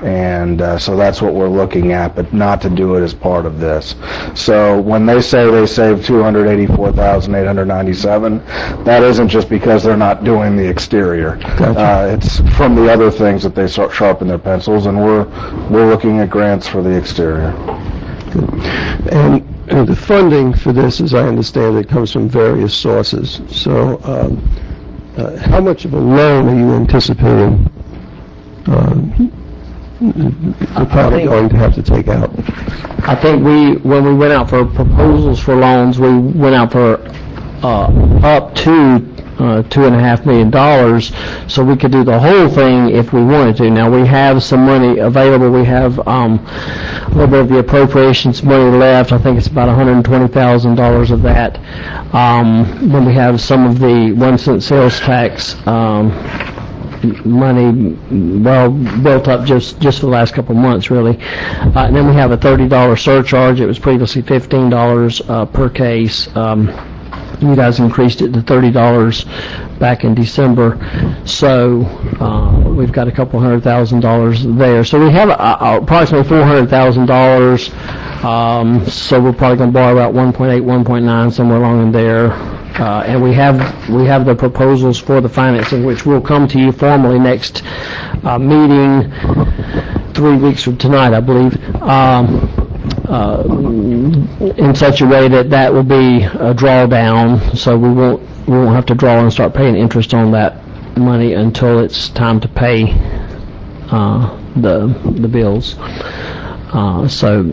And so that's what we're looking at, but not to do it as part of this. So when they say they saved $284,897, that isn't just because they're not doing the exterior. Gotcha. It's from the other things that they sharpen their pencils, and we're looking at grants for the exterior. And the funding for this, as I understand it, comes from various sources. So how much of a loan are you anticipating you're probably going to have to take out? I think when we went out for proposals for loans, we went out for up to $2.5 million, so we could do the whole thing if we wanted to. Now, we have some money available. We have a little bit of the appropriations money left. I think it's about $120,000 of that. Then we have some of the 1 cent sales tax money, well, built up just for the last couple of months, really. And then we have a $30 surcharge. It was previously $15 per case. You guys increased it to $30 back in December, so we've got a couple $100,000 there. So we have approximately $400,000. So we're probably going to borrow about 1.8, 1.9, somewhere along in there. And we have the proposals for the financing, which will come to you formally next meeting, 3 weeks from tonight, I believe. In such a way that will be a drawdown, so we won't have to draw and start paying interest on that money until it's time to pay the bills. So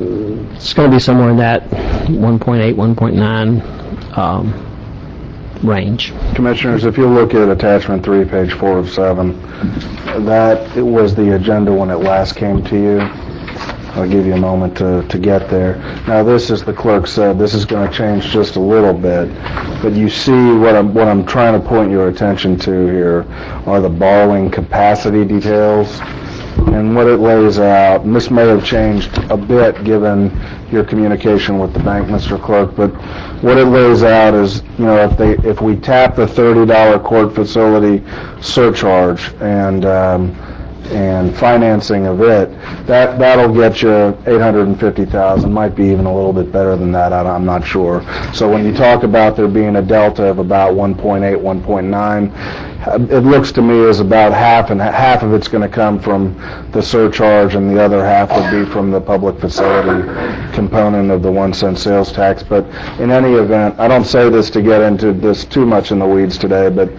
it's going to be somewhere in that 1.8, 1.9 range. Commissioners, if you look at attachment 3, page 4 of 7, that it was the agenda when it last came to you. I'll give you a moment to get there. Now, this, as the clerk said, this is going to change just a little bit, but you see what I'm trying to point your attention to here are the borrowing capacity details and what it lays out. And this may have changed a bit given your communication with the bank, Mr. Clerk, but what it lays out is, you know, if we tap the $30 court facility surcharge and financing of it, that'll get you $850,000, might be even a little bit better than that, I'm not sure. So when you talk about there being a delta of about 1.8, 1.9, it looks to me as about half, and half of it's going to come from the surcharge and the other half would be from the public facility component of the 1 cent sales tax. But in any event, I don't say this to get into this too much in the weeds today, but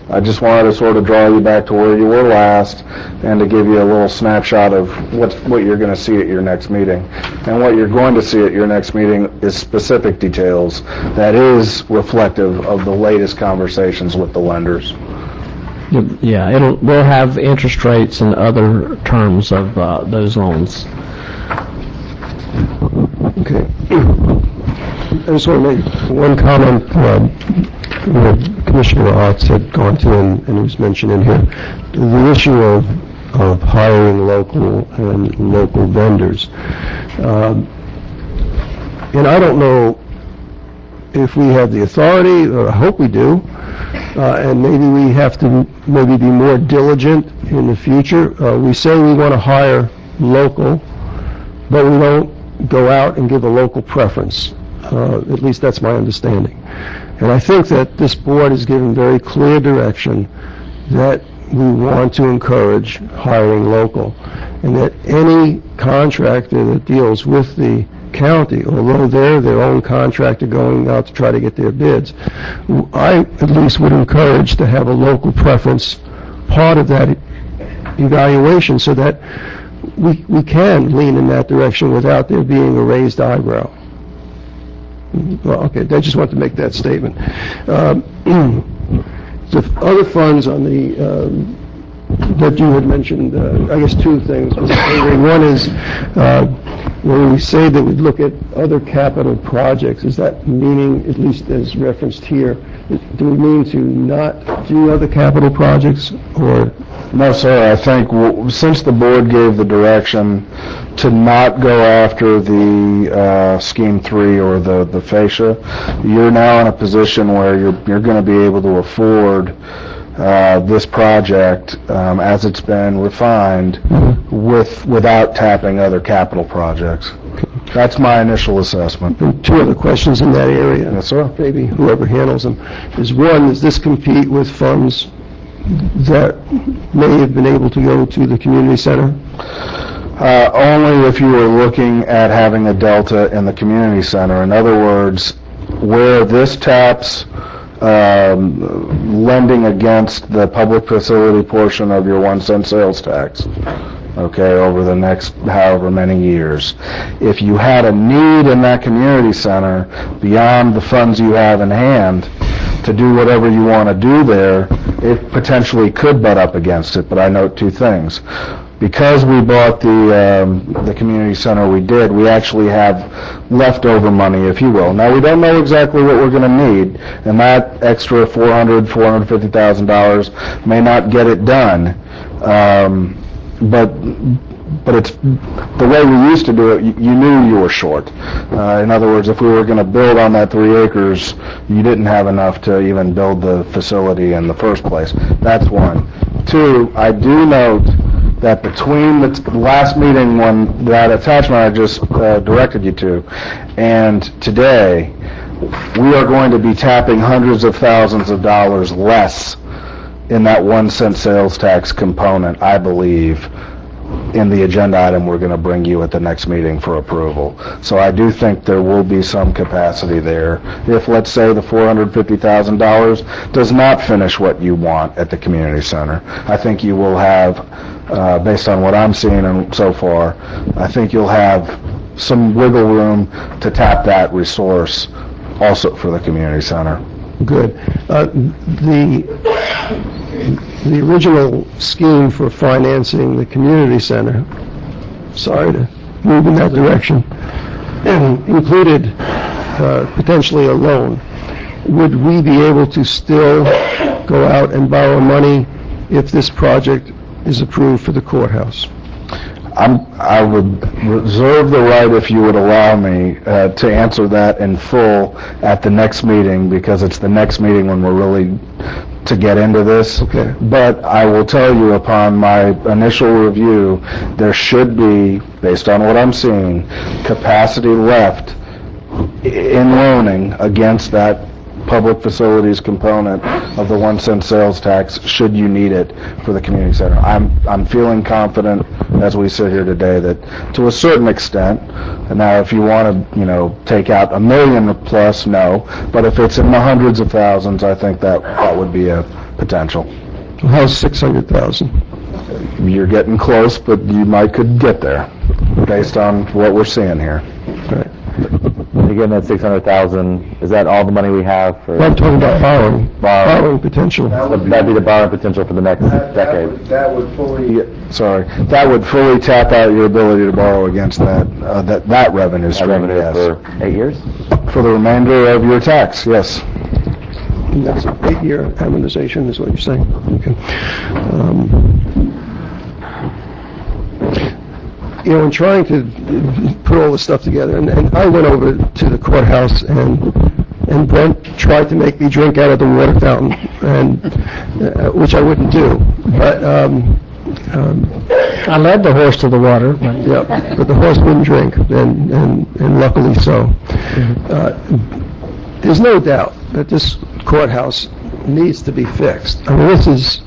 I just wanted to sort of draw you back to where you were last and to give you a little snapshot of what you're going to see at your next meeting. And what you're going to see at your next meeting is specific details that is reflective of the latest conversations with the lenders. Yeah, we'll have interest rates and other terms of those loans. Okay. I just want to make one comment. Commissioner Otts had gone to, and it was mentioned in here, the issue of hiring local and local vendors. And I don't know if we have the authority, or I hope we do, and maybe we have to maybe be more diligent in the future. We say we want to hire local, but we don't go out and give a local preference. At least that's my understanding. And I think that this board is giving very clear direction that we want to encourage hiring local, and that any contractor that deals with the county, although they're their own contractor going out to try to get their bids, I at least would encourage to have a local preference part of that evaluation so that we can lean in that direction without there being a raised eyebrow. Well, okay, I just want to make that statement. The other funds on the that you had mentioned, I guess two things. One is when we say that we look at other capital projects, is that meaning, at least as referenced here, do we mean to not do other capital projects, or? No, sir. I think since the board gave the direction to not go after the Scheme 3 or the fascia, you're now in a position where you're going to be able to afford this project as it's been refined without tapping other capital projects. That's my initial assessment. And two other questions in that area. Yes, sir. Maybe whoever handles them. Is one, does this compete with funds that may have been able to go to the community center? Only if you were looking at having a delta in the community center. In other words, where this taps lending against the public facility portion of your 1 cent sales tax, okay, over the next however many years. If you had a need in that community center beyond the funds you have in hand, to do whatever you want to do there, it potentially could butt up against it. But I note two things. Because we bought the community center we actually have leftover money, if you will. Now, we don't know exactly what we're going to need, and that extra $450,000 may not get it done. But it's the way we used to do it. You knew you were short. In other words, if we were going to build on that 3 acres, you didn't have enough to even build the facility in the first place. That's one. Two, I do note that between the last meeting when that attachment I just directed you to and today, we are going to be tapping hundreds of thousands of dollars less in that 1 cent sales tax component, I believe, in the agenda item we're going to bring you at the next meeting for approval. So I do think there will be some capacity there. If, let's say, the $450,000 does not finish what you want at the community center, I think you will have, based on what I'm seeing and so far, I think you'll have some wiggle room to tap that resource also for the community center. Good. The original scheme for financing the community center, sorry to move in that direction, included potentially a loan. Would we be able to still go out and borrow money if this project is approved for the courthouse? I would reserve the right, if you would allow me, to answer that in full at the next meeting, because it's the next meeting when we're really to get into this. Okay. But I will tell you, upon my initial review, there should be, based on what I'm seeing, capacity left in loaning against that public facilities component of the 1 cent sales tax, should you need it for the community center. I'm feeling confident as we sit here today that to a certain extent, and now if you want to, take out $1 million plus, no, but if it's in the hundreds of thousands, I think that would be a potential. How's 600,000? You're getting close, but you could get there based on what we're seeing here. Right. Again, that 600,000, is that all the money we have for? Well, I'm talking about borrowing potential. That'd be the borrowing potential for the next decade. That would fully tap out your ability to borrow against that revenue stream. Yes. For 8 years? For the remainder of your tax, yes. That's an 8-year amortization, is what you're saying. Okay. In trying to put all this stuff together, and I went over to the courthouse, and Brent tried to make me drink out of the water fountain, and which I wouldn't do. But I led the horse to the water. But the horse wouldn't drink, and luckily so. There's no doubt that this courthouse needs to be fixed. I mean, this is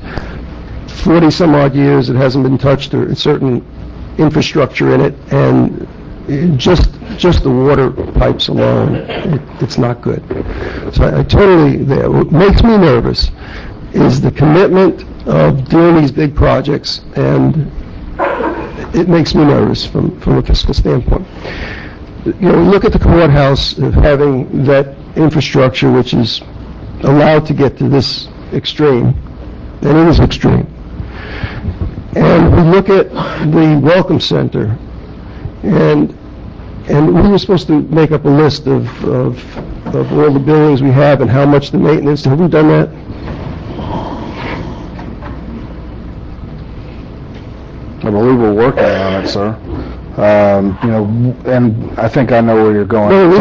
40-some-odd years. It hasn't been touched, or certain infrastructure in it, and just the water pipes alone, it's not good. So I totally there. What makes me nervous is the commitment of doing these big projects, and it makes me nervous from a fiscal standpoint. Look at the courthouse having that infrastructure which is allowed to get to this extreme, and it is extreme. And we look at the Welcome Center, and we were supposed to make up a list of all the buildings we have and how much the maintenance. Have we done that? I believe we're working on it, sir. And I think I know where you're going. No,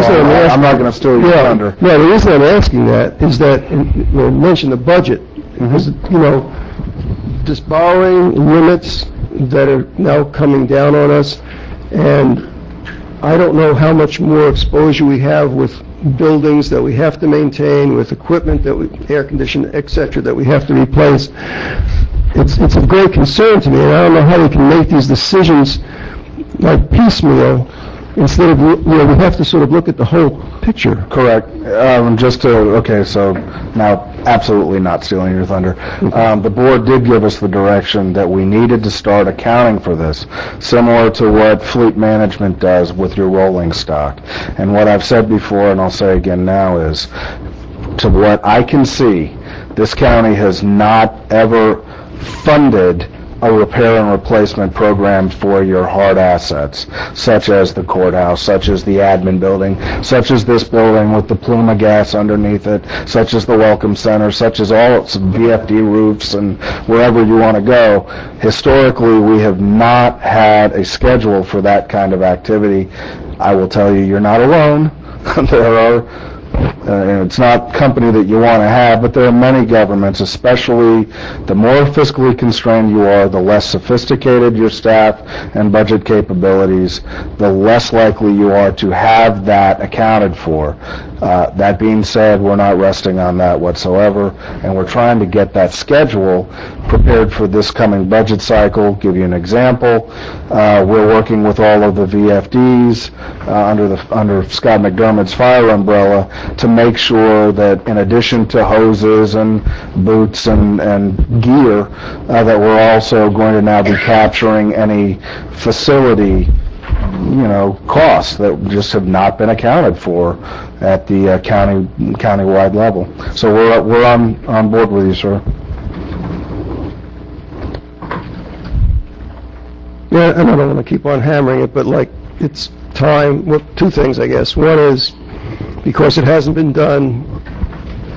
I'm not going to steal your thunder. No, the reason I'm asking that is that, you mentioned the budget, because, just borrowing limits that are now coming down on us, and I don't know how much more exposure we have with buildings that we have to maintain, with equipment that air conditioning, etc., that we have to replace. It's of great concern to me, and I don't know how we can make these decisions like piecemeal instead of, we have to sort of look at the whole picture. Correct. So now, absolutely not stealing your thunder. The board did give us the direction that we needed to start accounting for this, similar to what fleet management does with your rolling stock. And what I've said before, and I'll say again now, is to what I can see, this county has not ever funded a repair and replacement program for your hard assets, such as the courthouse, such as the admin building, such as this building with the plume of gas underneath it, such as the Welcome Center, such as all its VFD roofs and wherever you want to go. Historically, we have not had a schedule for that kind of activity. I will tell you, you're not alone. There are and it's not company that you want to have, but there are many governments, especially the more fiscally constrained you are, the less sophisticated your staff and budget capabilities, the less likely you are to have that accounted for. That being said, we're not resting on that whatsoever, and we're trying to get that schedule prepared for this coming budget cycle. Give you an example. We're working with all of the VFDs under Scott McDermott's fire umbrella to make sure that in addition to hoses and boots and gear, that we're also going to now be capturing any facility costs that just have not been accounted for at the countywide level. So we're on board with you, sir. Yeah, and I don't want to keep on hammering it, but it's time. Well, two things, I guess. One is, because it hasn't been done,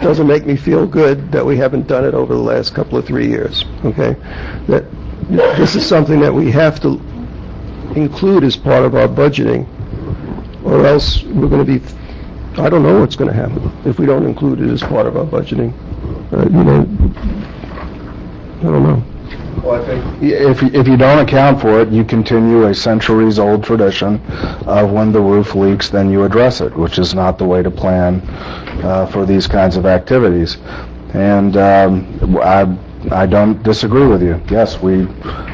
doesn't make me feel good that we haven't done it over the last couple of 3 years, okay? That this is something that we have to include as part of our budgeting, or else we're going to be, I don't know what's going to happen if we don't include it as part of our budgeting. I don't know. Well, I think if you don't account for it, you continue a centuries-old tradition of when the roof leaks, then you address it, which is not the way to plan for these kinds of activities. And I don't disagree with you. Yes, we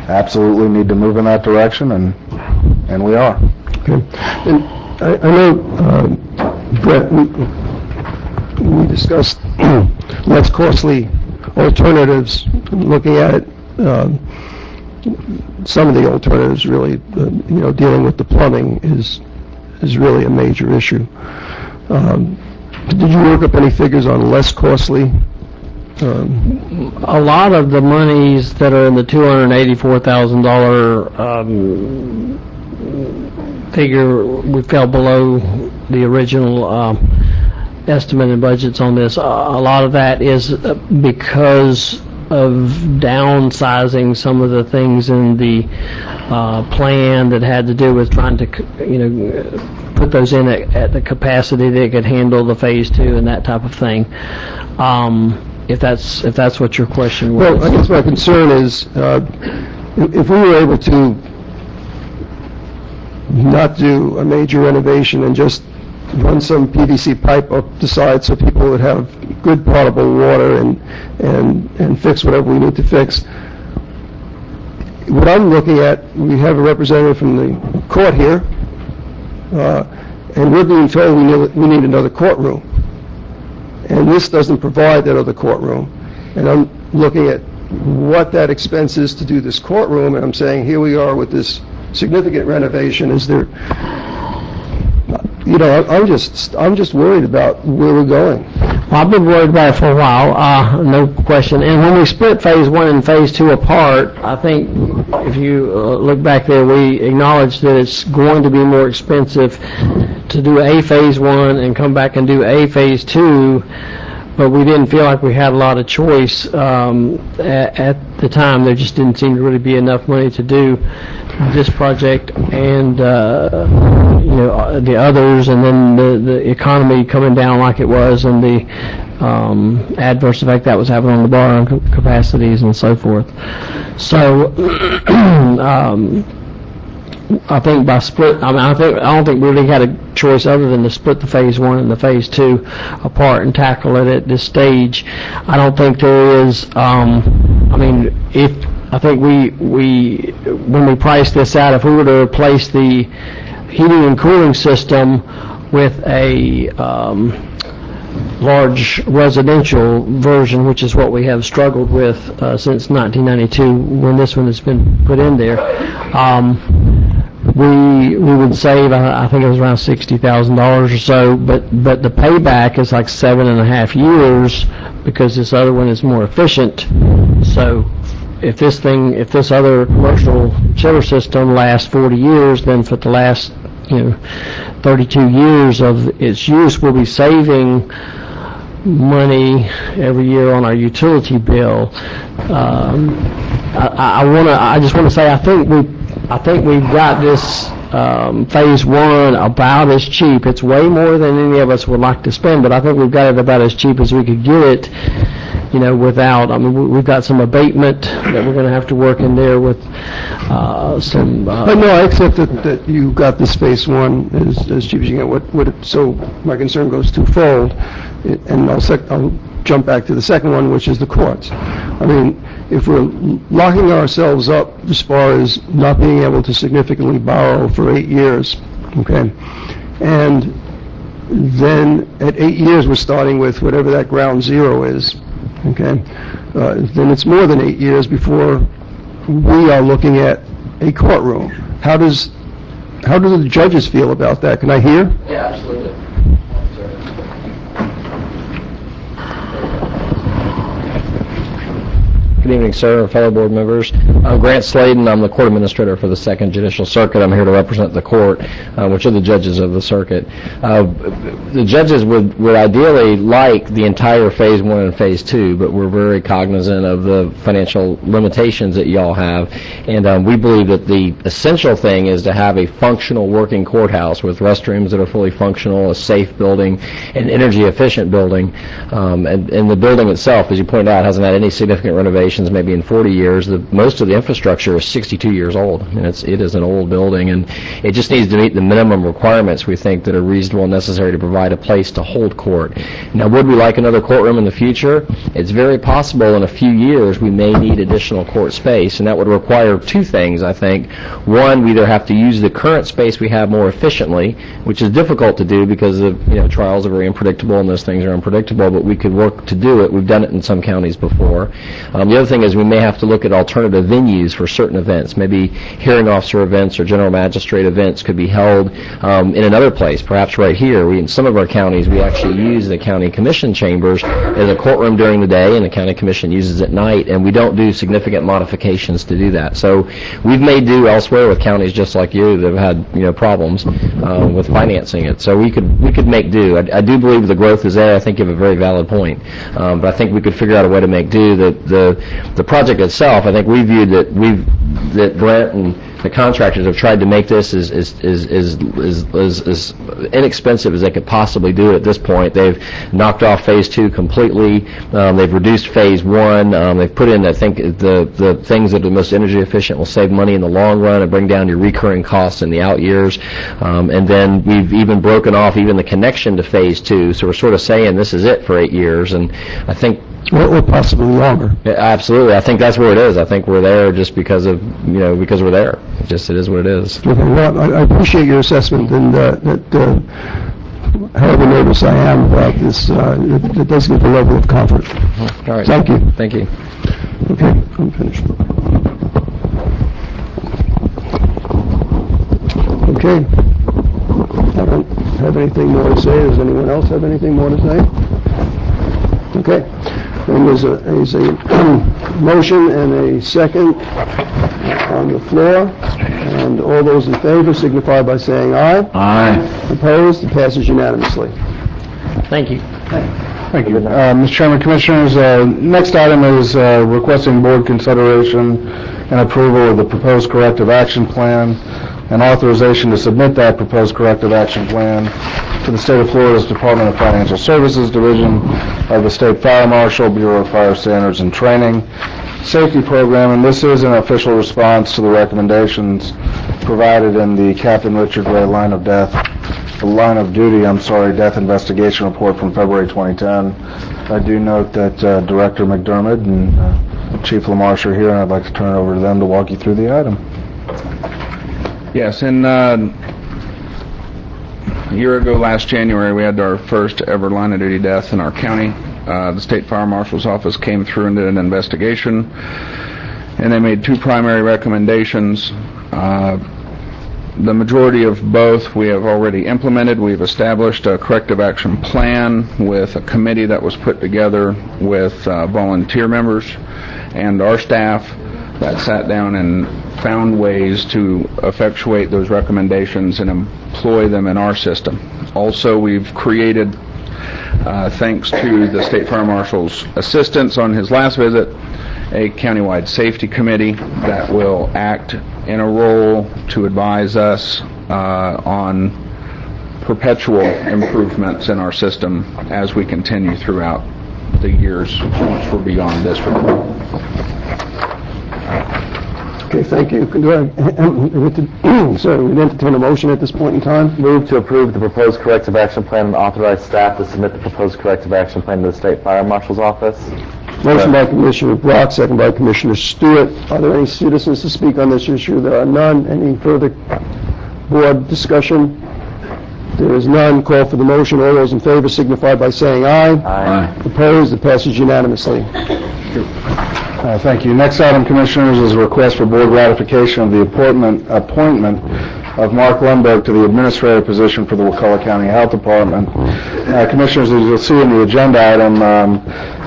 absolutely need to move in that direction, and we are. Okay. And I know, Brett, we discussed less costly alternatives, looking at it. Some of the alternatives really, dealing with the plumbing is really a major issue. Did you work up any figures on less costly? A lot of the monies that are in the $284,000 figure, we fell below the original estimate and budgets on this. A lot of that is because of downsizing some of the things in the plan that had to do with trying to, put those in at the capacity that it could handle the phase 2 and that type of thing. If that's what your question was. Well, I guess my concern is if we were able to not do a major renovation and just run some PVC pipe up the side so people would have good potable water and fix whatever we need to fix. What I'm looking at, we have a representative from the court here, and we're being told we need another courtroom. And this doesn't provide that other courtroom. And I'm looking at what that expense is to do this courtroom, and I'm saying, here we are with this significant renovation. Is there, I'm just worried about where we're going. Well, I've been worried about it for a while, no question. And when we split phase 1 and phase 2 apart, I think if you look back there, we acknowledged that it's going to be more expensive to do a phase 1 and come back and do a phase 2, but we didn't feel like we had a lot of choice at the time. There just didn't seem to really be enough money to do this project and the others, and then the economy coming down like it was, and the adverse effect that was having on the borrowing capacities and so forth. So I think by split, I don't think we really had a choice other than to split the phase 1 and the phase 2 apart and tackle it at this stage. I don't think there is. I think we when we price this out, if we were to replace the heating and cooling system with a large residential version, which is what we have struggled with since 1992 when this one has been put in there, we would save, I think it was around $60,000 or so, but the payback is like 7.5 years because this other one is more efficient. So if this other commercial chiller system lasts 40 years, then for the last 32 years of its use, we'll be saving money every year on our utility bill. I just want to say I think we've got this phase one about as cheap. It's way more than any of us would like to spend, but I think we've got it about as cheap as we could get it. Without, we've got some abatement that we're going to have to work in there with some. But no, I accept that you got this phase one as cheap as you get. So my concern goes twofold, and I'll jump back to the second one, which is the courts. If we're locking ourselves up as far as not being able to significantly borrow for 8 years, okay, and then at 8 years we're starting with whatever that ground zero is, okay, then it's more than 8 years before we are looking at a courtroom. How do the judges feel about that? Can I hear? Yeah, absolutely. Good evening, sir, and fellow board members. I'm Grant Sladen. I'm the court administrator for the Second Judicial Circuit. I'm here to represent the court, which are the judges of the circuit. The judges would ideally like the entire phase one and phase two, but we're very cognizant of the financial limitations that y'all have, and we believe that the essential thing is to have a functional working courthouse with restrooms that are fully functional, a safe building, an energy efficient building, and the building itself, as you pointed out, hasn't had any significant renovations maybe in 40 years. Most of the infrastructure is 62 years old. It is an old building, and it just needs to meet the minimum requirements we think that are reasonable and necessary to provide a place to hold court. Now, would we like another courtroom in the future? It's very possible in a few years we may need additional court space, and that would require two things, I think. One, we either have to use the current space we have more efficiently, which is difficult to do because trials are very unpredictable and those things are unpredictable, but we could work to do it. We've done it in some counties before. The other thing is we may have to look at alternative venues for certain events. Maybe hearing officer events or general magistrate events could be held in another place, perhaps right here. In some of our counties, we actually use the county commission chambers as a courtroom during the day, and the county commission uses it at night, and we don't do significant modifications to do that. So we've made do elsewhere with counties just like you that have had problems with financing it. So we could make do. I do believe the growth is there. I think you have a very valid point, but I think we could figure out a way to make do. The project itself, I think we viewed that Brent and the contractors have tried to make this as inexpensive as they could possibly do at this point. They've knocked off phase two completely. They've reduced phase one. They've put in, I think, the things that are the most energy efficient will save money in the long run and bring down your recurring costs in the out years. And then we've even broken off even the connection to phase two. So we're sort of saying this is it for 8 years. And I think or possibly longer. Yeah, absolutely. I think that's where it is. I think we're there just because we're there. It is what it is. Okay, well, I appreciate your assessment, and however nervous I am about this, it does give a level of comfort. All right. Thank you. Thank you. Okay, I'm finished. Okay. I don't have anything more to say. Does anyone else have anything more to say? Okay. And there's a motion and a second on the floor, and all those in favor signify by saying aye. Aye. Opposed? It passes unanimously. Thank you. Thank you. Mr. Chairman, Commissioners, next item is requesting board consideration and approval of the proposed corrective action plan and authorization to submit that proposed corrective action plan to the State of Florida's Department of Financial Services Division of the State Fire Marshal, Bureau of Fire Standards and Training Safety Program, and this is an official response to the recommendations provided in the Captain Richard Ray death investigation report from February 2010. I do note that Director McDermott and Chief LaMarche are here, and I'd like to turn it over to them to walk you through the item. Yes, and a year ago, last January, we had our first ever line of duty death in our county. The State Fire Marshal's Office came through and did an investigation, and they made two primary recommendations. The majority of both we have already implemented. We've established a corrective action plan with a committee that was put together with volunteer members and our staff that sat down and found ways to effectuate those recommendations and employ them in our system. Also, we've created, thanks to the State Fire Marshal's assistance on his last visit, a countywide safety committee that will act in a role to advise us on perpetual improvements in our system as we continue throughout the years once we're beyond this report. Okay, thank you. We entertain a motion at this point in time. Move to approve the proposed corrective action plan and authorize staff to submit the proposed corrective action plan to the State Fire Marshal's office. Motion by Commissioner Brock, second by Commissioner Stewart. Are there any citizens to speak on this issue? There are none. Any further board discussion? There is none. Call for the motion. All those in favor signify by saying aye. Aye. Opposed? It passes unanimously. Thank you. Next item, Commissioners, is a request for board ratification of the appointment of Mark Lundberg to the administrative position for the Wakulla County Health Department. Commissioners, as you'll see in the agenda item,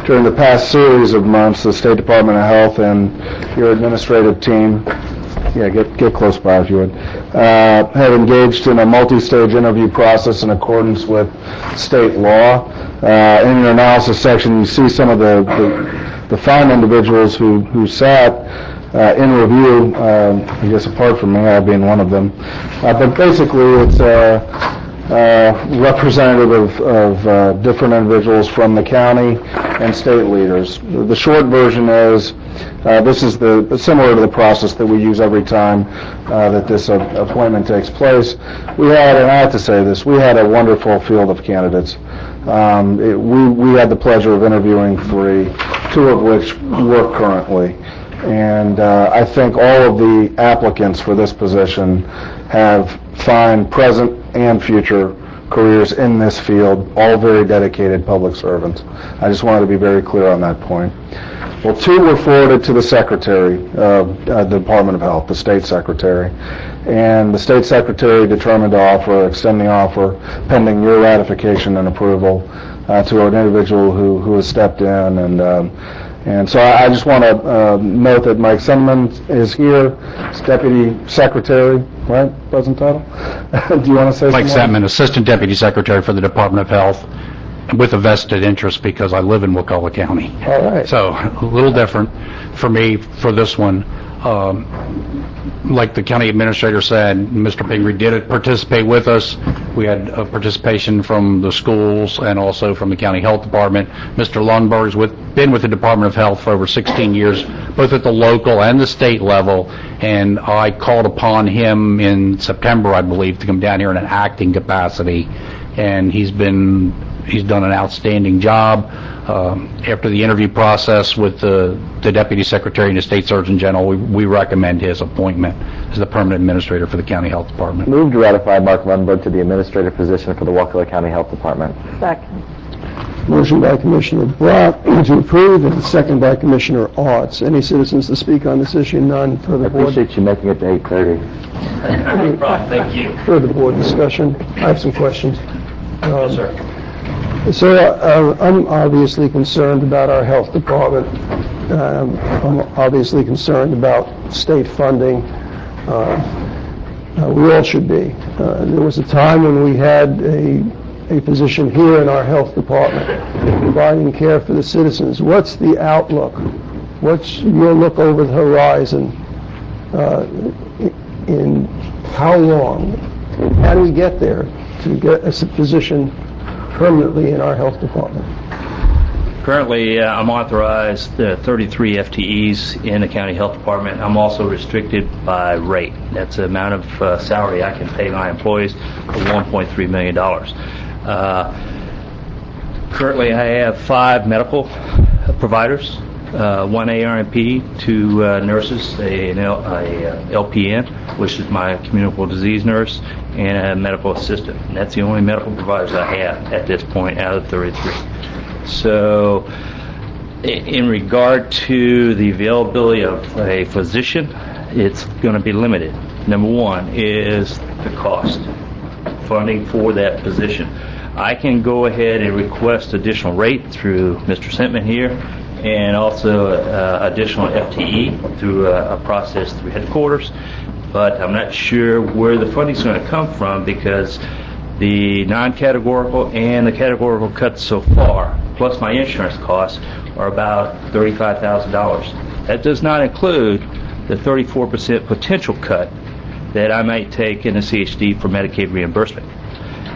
during the past series of months, the State Department of Health and your administrative team, get close by if you would, have engaged in a multi-stage interview process in accordance with state law. In your analysis section, you see some of the fine individuals who sat in review, I guess apart from me, I being one of them. But basically, it's representative of different individuals from the county and state leaders. The short version is, this is similar to the process that we use every time that this appointment takes place. We had, and I have to say this, we had a wonderful field of candidates. We had the pleasure of interviewing 3, 2 of which work currently. And I think all of the applicants for this position have fine present and future careers in this field, all very dedicated public servants. I just wanted to be very clear on that point. Well, 2 were forwarded to the Secretary of the Department of Health, the State Secretary, and the State Secretary determined to extend the offer pending your ratification and approval to an individual who has stepped in, and so I just want to note that Mike Senman is here, he's Deputy Secretary, right, present title? Do you want to say Mike something? Senman, Assistant Deputy Secretary for the Department of Health, with a vested interest because I live in Wakulla County. All right. So a little different for me for this one. Like the county administrator said, Mr. Pingree did participate with us. We had participation from the schools and also from the county health department. Mr. Lundberg's been with the Department of Health for over 16 years, both at the local and the state level, and I called upon him in September, I believe, to come down here in an acting capacity, and he's done an outstanding job. After the interview process with the Deputy Secretary and the State Surgeon General, we recommend his appointment as the permanent administrator for the County Health Department. Move to ratify Mark Lundberg to the administrative position for the Wakulla County Health Department. Second. Motion by Commissioner Brock to approve, and second by Commissioner Arts. Any citizens to speak on this issue? None. Further I appreciate you making it to 8:30. Thank you. Further board discussion? I have some questions. Yes, sir. So I'm obviously concerned about our health department. I'm obviously concerned about state funding. We all should be. There was a time when we had a position here in our health department providing care for the citizens. What's the outlook? What's your look over the horizon? In how long? How do we get there to get a position permanently in our health department? Currently, I'm authorized 33 FTEs in the county health department. I'm also restricted by rate. That's the amount of salary I can pay my employees for $1.3 million. Currently, I have 5 medical providers, 1 ARNP, 2 nurses, an LPN, which is my communicable disease nurse, and a medical assistant. And that's the only medical providers I have at this point out of 33. So in regard to the availability of a physician, it's going to be limited. Number one is the cost, funding for that position. I can go ahead and request additional rate through Mr. Sentman here, and also additional FTE through a process through headquarters, but I'm not sure where the funding's going to come from, because the non-categorical and the categorical cuts so far, plus my insurance costs, are about $35,000. That does not include the 34% potential cut that I might take in the CHD for Medicaid reimbursement.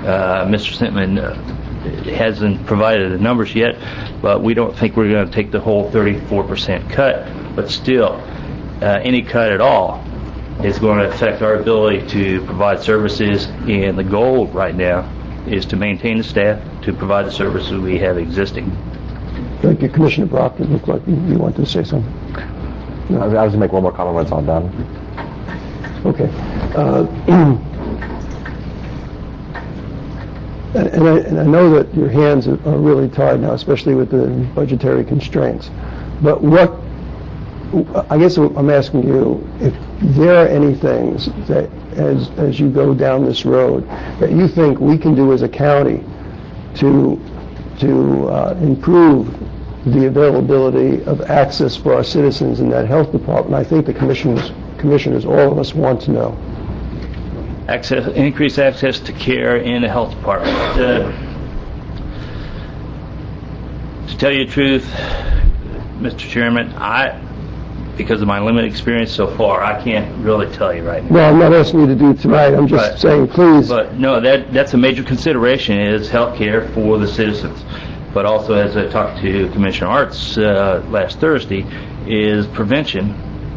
Mr. Sentman hasn't provided the numbers yet, but we don't think we're going to take the whole 34% cut. But still, any cut at all is going to affect our ability to provide services, and the goal right now is to maintain the staff to provide the services we have existing. Thank you. Commissioner Brock, it looked like you wanted to say something. No. I was going to make one more comment when it's all done. Okay. And I know that your hands are really tied now, especially with the budgetary constraints. But I guess I'm asking you, if there are any things that, as you go down this road, that you think we can do as a county to improve the availability of access for our citizens in that health department. I think the commissioners, all of us want to know. Increased access to care in the health department. To tell you the truth, Mr. Chairman, because of my limited experience so far, I can't really tell you right now. Well, I'm not asking you to do it tonight. I'm just saying, please. But no, that's a major consideration, is health care for the citizens. But also, as I talked to Commissioner Arts last Thursday, is prevention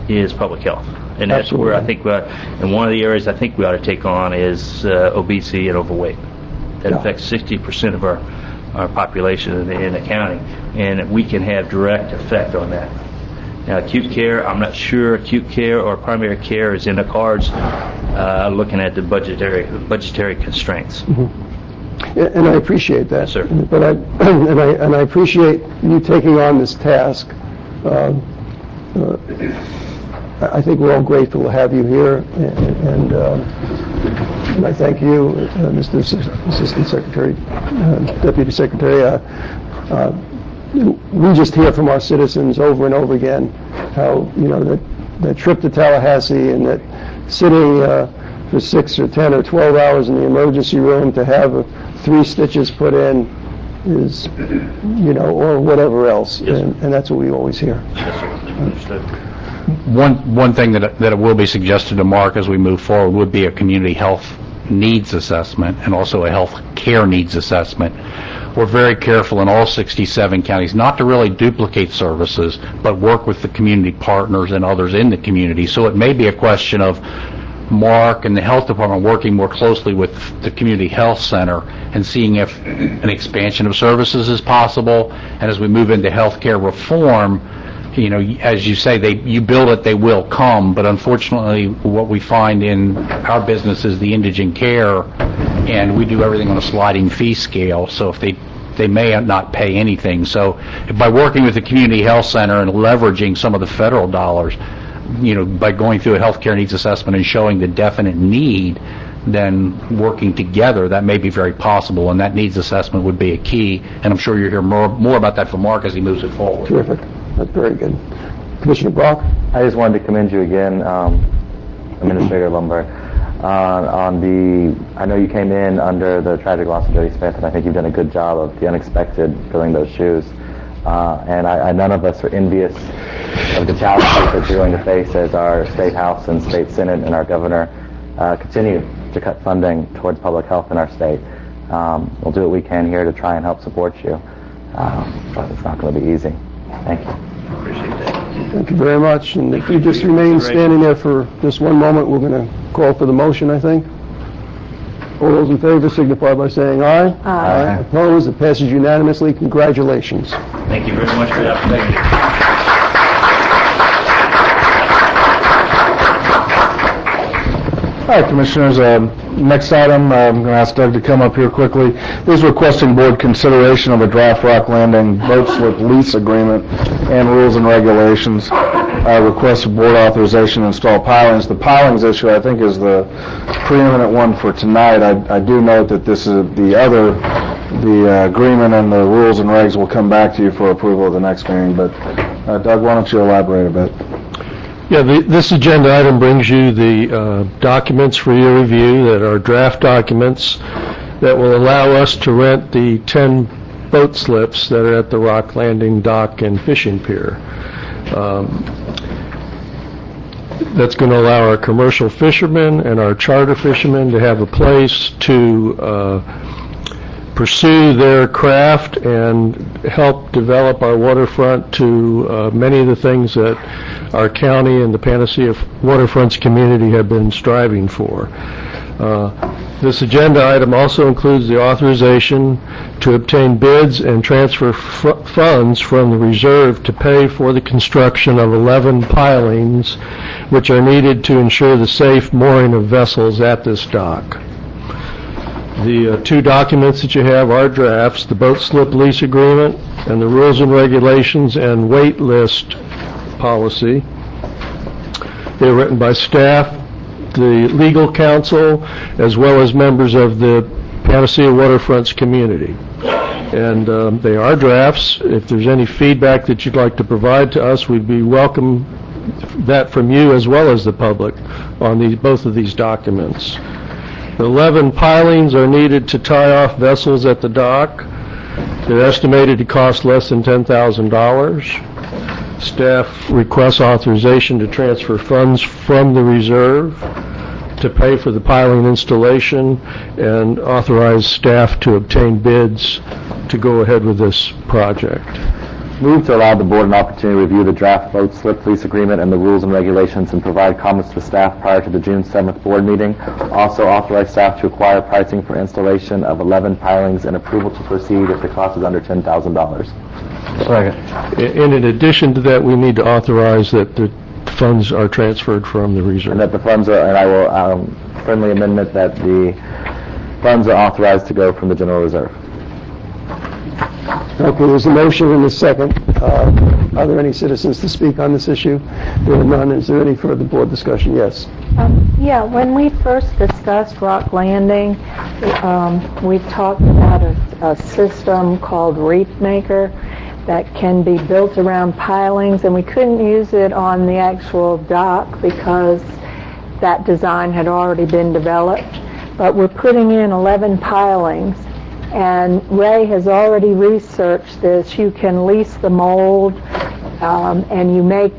is public health. And that's where I think, and one of the areas I think we ought to take on is obesity and overweight. That affects 60% of our population in the county, and we can have direct effect on that. Now, acute care, I'm not sure acute care or primary care is in the cards, looking at the budgetary constraints. Mm-hmm. And I appreciate that. Yes, sir. But I appreciate you taking on this task. I think we're all grateful to have you here, and I thank you, Mr. Assistant Secretary, Deputy Secretary. We just hear from our citizens over and over again how, that trip to Tallahassee and that sitting for 6 or 10 or 12 hours in the emergency room to have 3 stitches put in is, or whatever else. Yes, and that's what we always hear. Yes, sir. Understood. One thing that will be suggested to Mark as we move forward would be a community health needs assessment and also a health care needs assessment. We're very careful in all 67 counties not to really duplicate services, but work with the community partners and others in the community. So it may be a question of Mark and the health department working more closely with the community health center and seeing if an expansion of services is possible. And as we move into health care reform, as you say, you build it, they will come. But unfortunately, what we find in our business is the indigent care, and we do everything on a sliding fee scale. So if they may not pay anything. So by working with the community health center and leveraging some of the federal dollars, by going through a health care needs assessment and showing the definite need, then working together, that may be very possible. And that needs assessment would be a key. And I'm sure you'll hear more about that from Mark as he moves it forward. Terrific. That's very good. Commissioner Brock? I just wanted to commend you again, Administrator Lombard, I know you came in under the tragic loss of Jody Smith, and I think you've done a good job of the unexpected, filling those shoes. And none of us are envious of the challenges that you're going to face as our State House and State Senate and our Governor continue to cut funding towards public health in our state. We'll do what we can here to try and help support you, but it's not going to be easy. Thank you. Appreciate that. Thank you very much. And if you just remain standing there for just one moment, we're going to call for the motion, I think. All those in favor signify by saying aye. Aye. Opposed? It passes unanimously. Congratulations. Thank you very much for the opportunity. All right, Commissioners, next item, I'm going to ask Doug to come up here quickly, is requesting board consideration of a draft rock landing boat slip lease agreement and rules and regulations. request for board authorization to install pilings. The pilings issue, I think, is the preeminent one for tonight. I do note that this is the agreement and the rules and regs will come back to you for approval at the next meeting, but Doug, why don't you elaborate a bit? Yeah, this agenda item brings you the documents for your review that are draft documents that will allow us to rent the 10 boat slips that are at the Rock Landing Dock and Fishing Pier. That's going to allow our commercial fishermen and our charter fishermen to have a place to pursue their craft and help develop our waterfront to many of the things that our county and the Panacea Waterfronts community have been striving for. This agenda item also includes the authorization to obtain bids and transfer funds from the reserve to pay for the construction of 11 pilings, which are needed to ensure the safe mooring of vessels at this dock. The two documents that you have are drafts, the boat slip lease agreement and the rules and regulations and wait list policy. They're written by staff, the legal counsel, as well as members of the Panacea Waterfronts community. And they are drafts. If there's any feedback that you'd like to provide to us, we'd be welcome that from you as well as the public on both of these documents. The 11 pilings are needed to tie off vessels at the dock. They're estimated to cost less than $10,000. Staff requests authorization to transfer funds from the reserve to pay for the piling installation and authorize staff to obtain bids to go ahead with this project. Move to allow the board an opportunity to review the draft boat slip lease agreement and the rules and regulations and provide comments to staff prior to the June 7th board meeting. Also authorize staff to acquire pricing for installation of 11 pilings and approval to proceed if the cost is under $10,000. Second. In addition to that, we need to authorize that the funds are transferred from the reserve. And that the funds are, and I will friendly amendment that the funds are authorized to go from the general reserve. Okay, there's a motion and a second. Are there any citizens to speak on this issue? There are none. Is there any further board discussion? Yes. Yeah, when we first discussed Rock Landing, we talked about a system called Reef Maker that can be built around pilings, and we couldn't use it on the actual dock because that design had already been developed. But we're putting in 11 pilings, and Ray has already researched this. You can lease the mold, and you make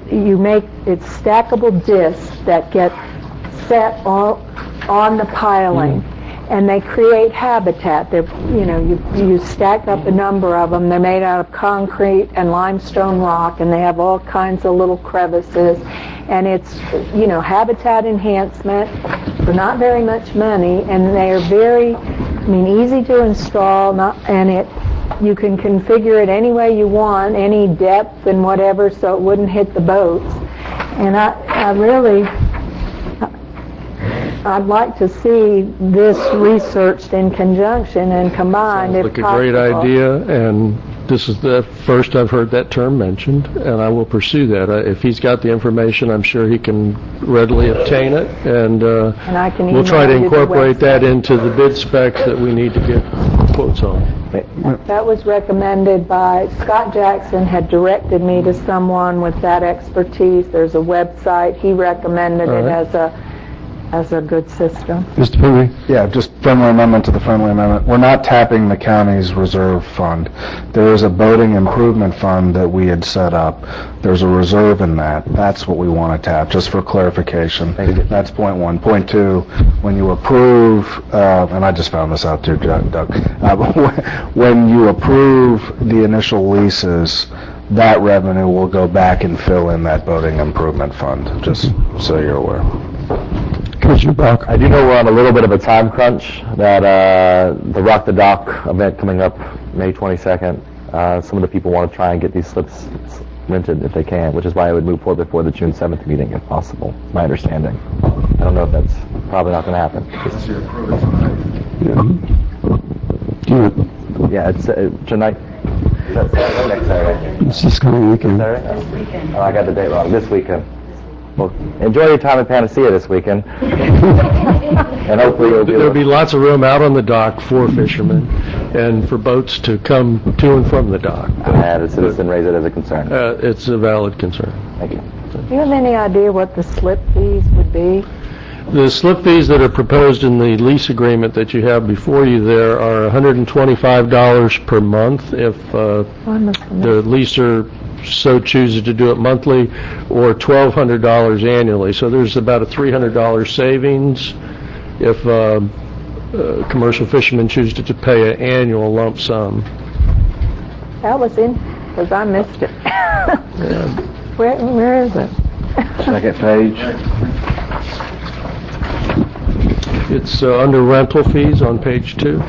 it's stackable discs that get set on the piling, and they create habitat. They're, you stack up a number of them. They're made out of concrete and limestone rock, and they have all kinds of little crevices, and it's habitat enhancement for not very much money, and they are very easy to install, you can configure it any way you want, any depth and whatever, so it wouldn't hit the boats. And I'd like to see this researched in conjunction and combined if possible. Sounds like a great idea, and this is the first I've heard that term mentioned, and I will pursue that. If he's got the information, I'm sure he can readily obtain it, and I can we'll try to incorporate that into the bid specs that we need to get quotes on. That was recommended by Scott Jackson, had directed me to someone with that expertise. There's a website. He recommended it as a good system. Mr. Pooey? Yeah, just friendly amendment to the friendly amendment. We're not tapping the county's reserve fund. There is a boating improvement fund that we had set up. There's a reserve in that. That's what we want to tap, just for clarification. That's point one. Point two, when you approve, and I just found this out too, Doug, when you approve the initial leases, that revenue will go back and fill in that boating improvement fund, just so you're aware. I do know we're on a little bit of a time crunch, that the Rock the Dock event coming up May 22nd, some of the people want to try and get these slips rented if they can, which is why I would move forward before the June 7th meeting if possible, my understanding. I don't know if that's probably not going to happen. Yeah, it's tonight. That's Saturday, next Saturday. It's this coming weekend. Saturday? Oh, I got the date wrong. This weekend. Well, enjoy your time in Panacea this weekend. And hopefully you'll There'll be lots of room out on the dock for fishermen and for boats to come to and from the dock. I had a citizen raise it as a concern. It's a valid concern. Thank you. Do you have any idea what the slip fees would be? The slip fees that are proposed in the lease agreement that you have before you there are $125 per month if the leaser so chooses to do it monthly, or $1,200 annually. So there's about a $300 savings if commercial fishermen choose to pay an annual lump sum. That was in, because I missed it. Where is it? Second page. It's under rental fees on page 2.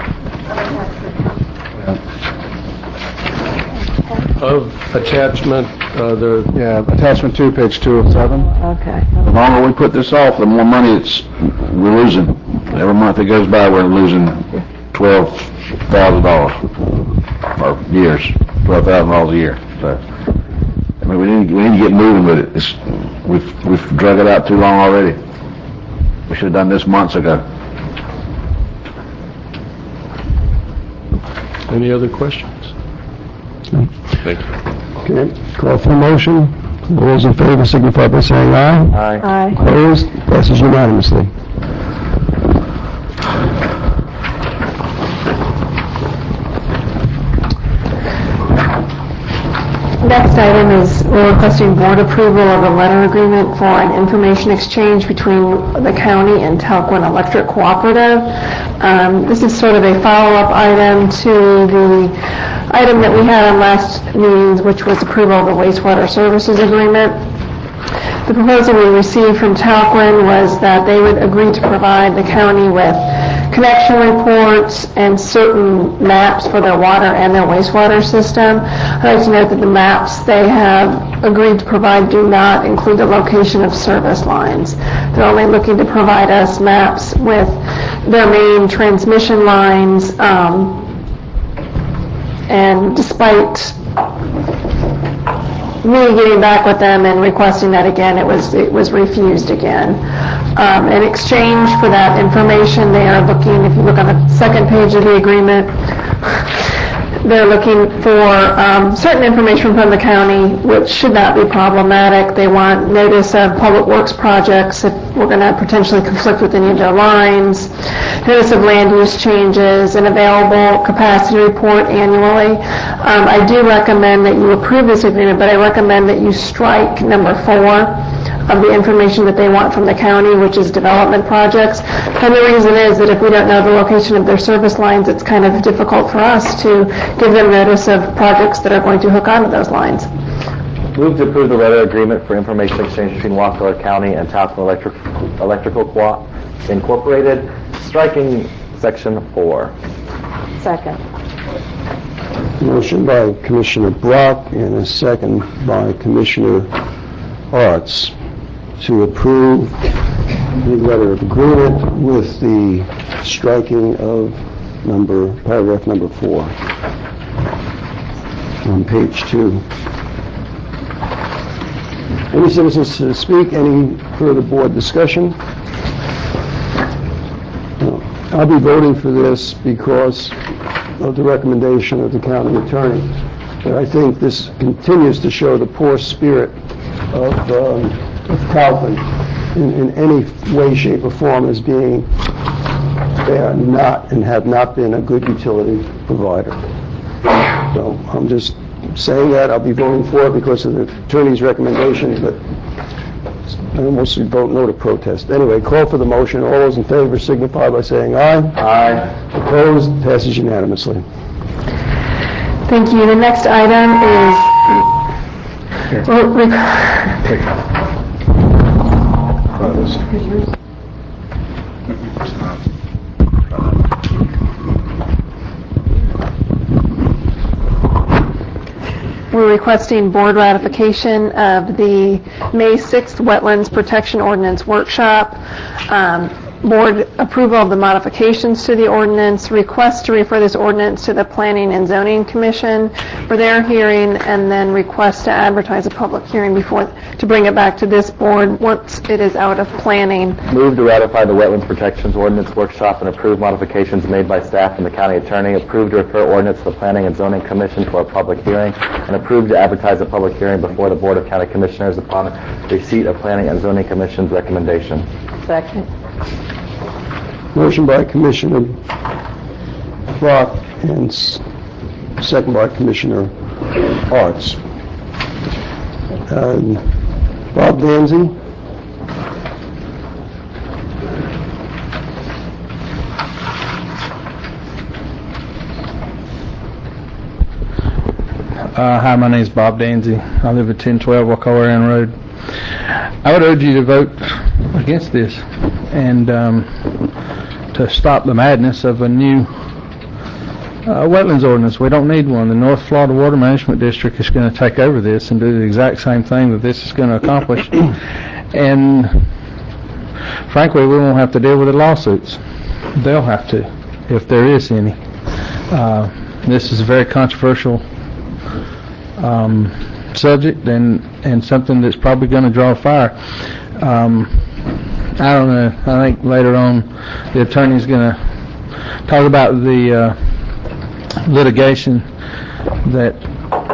Of attachment, attachment 2, page 2 of 7. Okay. The longer we put this off, the more money we're losing. Every month that goes by, we're losing $12,000 or years, $12,000 a year. So, I mean, we need to get moving with it. We've drug it out too long already. We should have done this months ago. Any other questions? Thank you. Okay, call for a motion. All those in favor signify by saying aye. Aye. Aye. Opposed? Passes unanimously. Next item is we're requesting board approval of a letter agreement for an information exchange between the county and Talquin Electric Cooperative. This is sort of a follow-up item to the item that we had on last meetings, which was approval of the wastewater services agreement. The proposal we received from Talquin was that they would agree to provide the county with connection reports and certain maps for their water and their wastewater system. I'd like to note that the maps they have agreed to provide do not include the location of service lines. They're only looking to provide us maps with their main transmission lines, and despite me getting back with them and requesting that again, it was refused again. In exchange for that information, they are looking, if you look on the second page of the agreement, they're looking for certain information from the county, which should not be problematic. They want notice of public works projects if we're going to potentially conflict with any of their lines, notice of land use changes, an available capacity report annually. I do recommend that you approve this agreement, but I recommend that you strike number 4 of the information that they want from the county, which is development projects. And the reason is that if we don't know the location of their service lines, it's kind of difficult for us to give them notice of projects that are going to hook onto those lines. Move to approve the letter agreement for information exchange between Wakulla County and Talquin Electrical Co-op Incorporated, striking section 4. Second. Motion by Commissioner Brock and a second by Commissioner Arts to approve the letter of agreement with the striking of paragraph number 4 on page 2. Any citizens to speak? Any further board discussion? No. I'll be voting for this because of the recommendation of the county attorney. But I think this continues to show the poor spirit of Talquin in any way, shape, or form as being they are not and have not been a good utility provider. So I'm just saying that. I'll be voting for it because of the attorney's recommendation, but I almost vote no to protest. Anyway, call for the motion. All those in favor signify by saying aye. Aye. Opposed? Passes unanimously. Thank you. The next item is we're requesting board ratification of the May 6th Wetlands Protection Ordinance Workshop. board approval of the modifications to the ordinance, request to refer this ordinance to the Planning and Zoning Commission for their hearing, and then request to advertise a public hearing to bring it back to this board once it is out of planning. Move to ratify the Wetlands Protections Ordinance Workshop and approve modifications made by staff and the county attorney. Approve to refer ordinance to the Planning and Zoning Commission for a public hearing, and approve to advertise a public hearing before the Board of County Commissioners upon receipt of Planning and Zoning Commission's recommendation. Second. Motion by Commissioner Brock and second by Commissioner Arts. Bob Danzy. Hi, my name is Bob Danzy. I live at 1012 Wakulla Road. I would urge you to vote against this and to stop the madness of a new wetlands ordinance. We don't need one. The North Florida Water Management District is going to take over this and do the exact same thing that this is going to accomplish. And frankly, we won't have to deal with the lawsuits. They'll have to, if there is any. This is a very controversial subject and something that's probably going to draw fire. I don't know. I think later on the attorney's going to talk about the litigation that,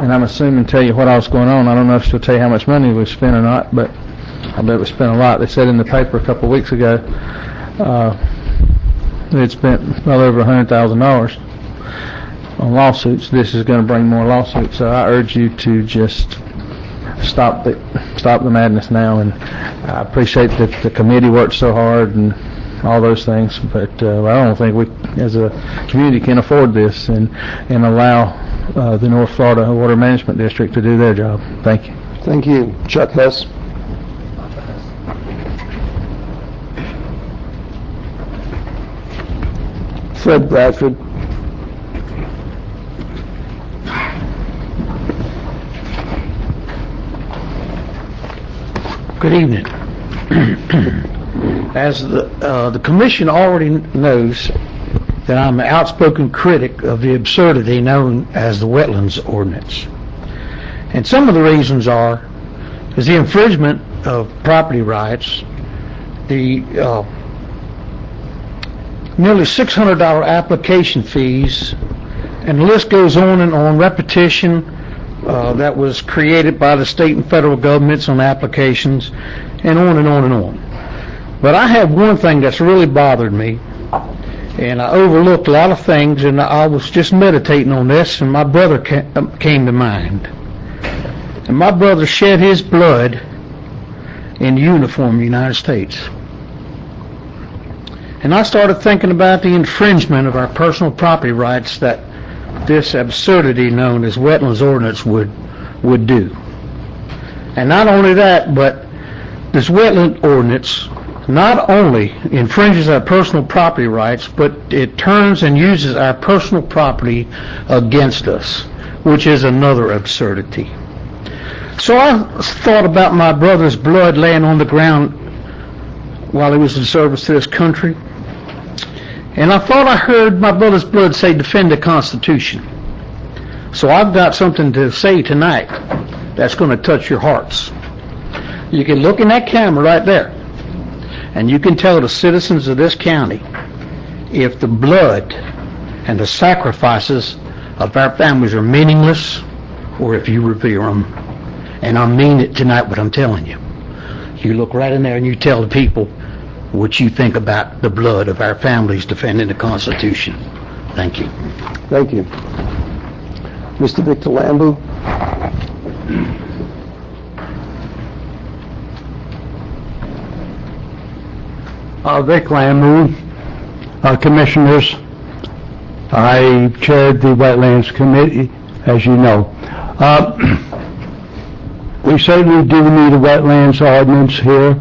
and I'm assuming tell you what else going on. I don't know if she'll tell you how much money we spent or not, but I bet we spent a lot. They said in the paper a couple of weeks ago they'd spent well over $100,000 on lawsuits. This is going to bring more lawsuits, so I urge you to just stop the madness now. And I appreciate that the committee worked so hard and all those things, but I don't think we as a community can afford this and allow the North Florida Water Management District to do their job. Thank you. Thank you. Chuck Hess. Fred Bradford. Good evening. As the commission already knows that I'm an outspoken critic of the absurdity known as the wetlands ordinance. And some of the reasons is the infringement of property rights, the nearly $600 application fees, and the list goes on and on, repetition that was created by the state and federal governments on applications, and on and on and on. But I have one thing that's really bothered me, and I overlooked a lot of things, and I was just meditating on this, and my brother came to mind. And my brother shed his blood in uniform in the United States. And I started thinking about the infringement of our personal property rights that this absurdity known as wetlands ordinance would do. And not only that, but this wetland ordinance not only infringes our personal property rights, but it turns and uses our personal property against us, which is another absurdity. So I thought about my brother's blood laying on the ground while he was in service to this country. And I thought I heard my brother's blood say, defend the Constitution. So I've got something to say tonight that's going to touch your hearts. You can look in that camera right there, and you can tell the citizens of this county if the blood and the sacrifices of our families are meaningless or if you revere them. And I mean it tonight, what I'm telling you. You look right in there and you tell the people what you think about the blood of our families defending the Constitution. Thank you. Thank you. Mr. Victor Lambu. Vic Lambu, Commissioners. I chaired the Wetlands Committee, as you know. We certainly do need a wetlands ordinance here.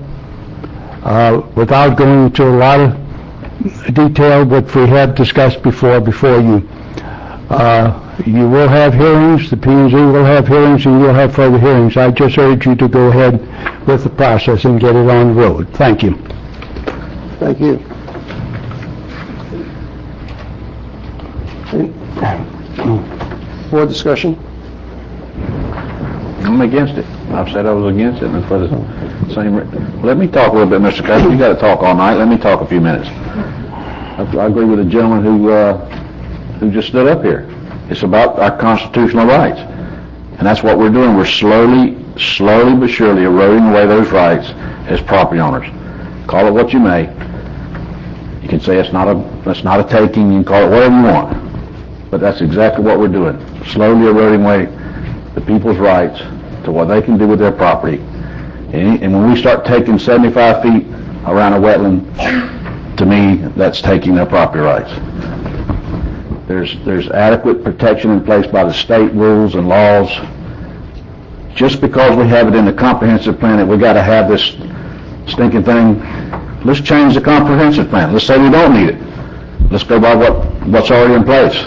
Without going into a lot of detail, what we have discussed before you. You will have hearings, the P&Z will have hearings, and you'll have further hearings. I just urge you to go ahead with the process and get it on the road. Thank you. Thank you. Board discussion? I'm against it. I've said I was against it, and for the same let me talk a little bit, Mr. Custer. You got to talk all night. Let me talk a few minutes. I agree with the gentleman who just stood up here. It's about our constitutional rights, and that's what we're doing. We're slowly but surely eroding away those rights as property owners. Call it what you may. You can say it's not a taking. You can call it whatever you want, but that's exactly what we're doing. Slowly eroding away the people's rights to what they can do with their property. And when we start taking 75 feet around a wetland, to me, that's taking their property rights. There's adequate protection in place by the state rules and laws. Just because we have it in the comprehensive plan that we got to have this stinking thing, let's change the comprehensive plan. Let's say we don't need it. Let's go by what's already in place.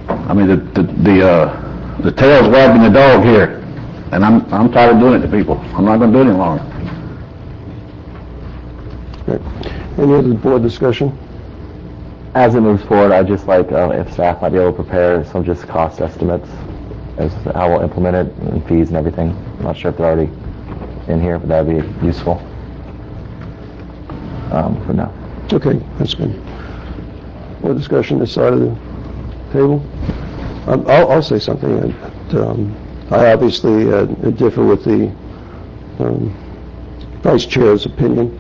I mean, the tail's wagging the dog here, and I'm tired of doing it to people. I'm not going to do it any longer. Any other board discussion? As it moves forward, I'd just like if staff might be able to prepare some just cost estimates as to how we'll implement it and fees and everything. I'm not sure if they're already in here, but that would be useful for now. Okay, that's good. More discussion this side of the table? I'll say something. I obviously differ with the Vice Chair's opinion.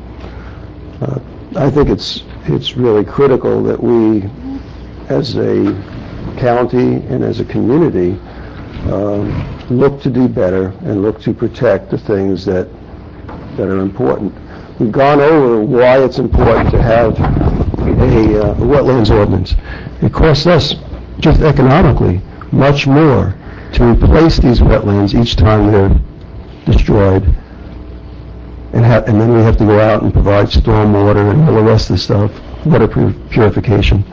I think it's really critical that we, as a county and as a community, look to do better and look to protect the things that are important. We've gone over why it's important to have a wetlands ordinance. It costs us, just economically, much more to replace these wetlands each time they're destroyed, and then we have to go out and provide storm water and all the rest of the stuff, water purification.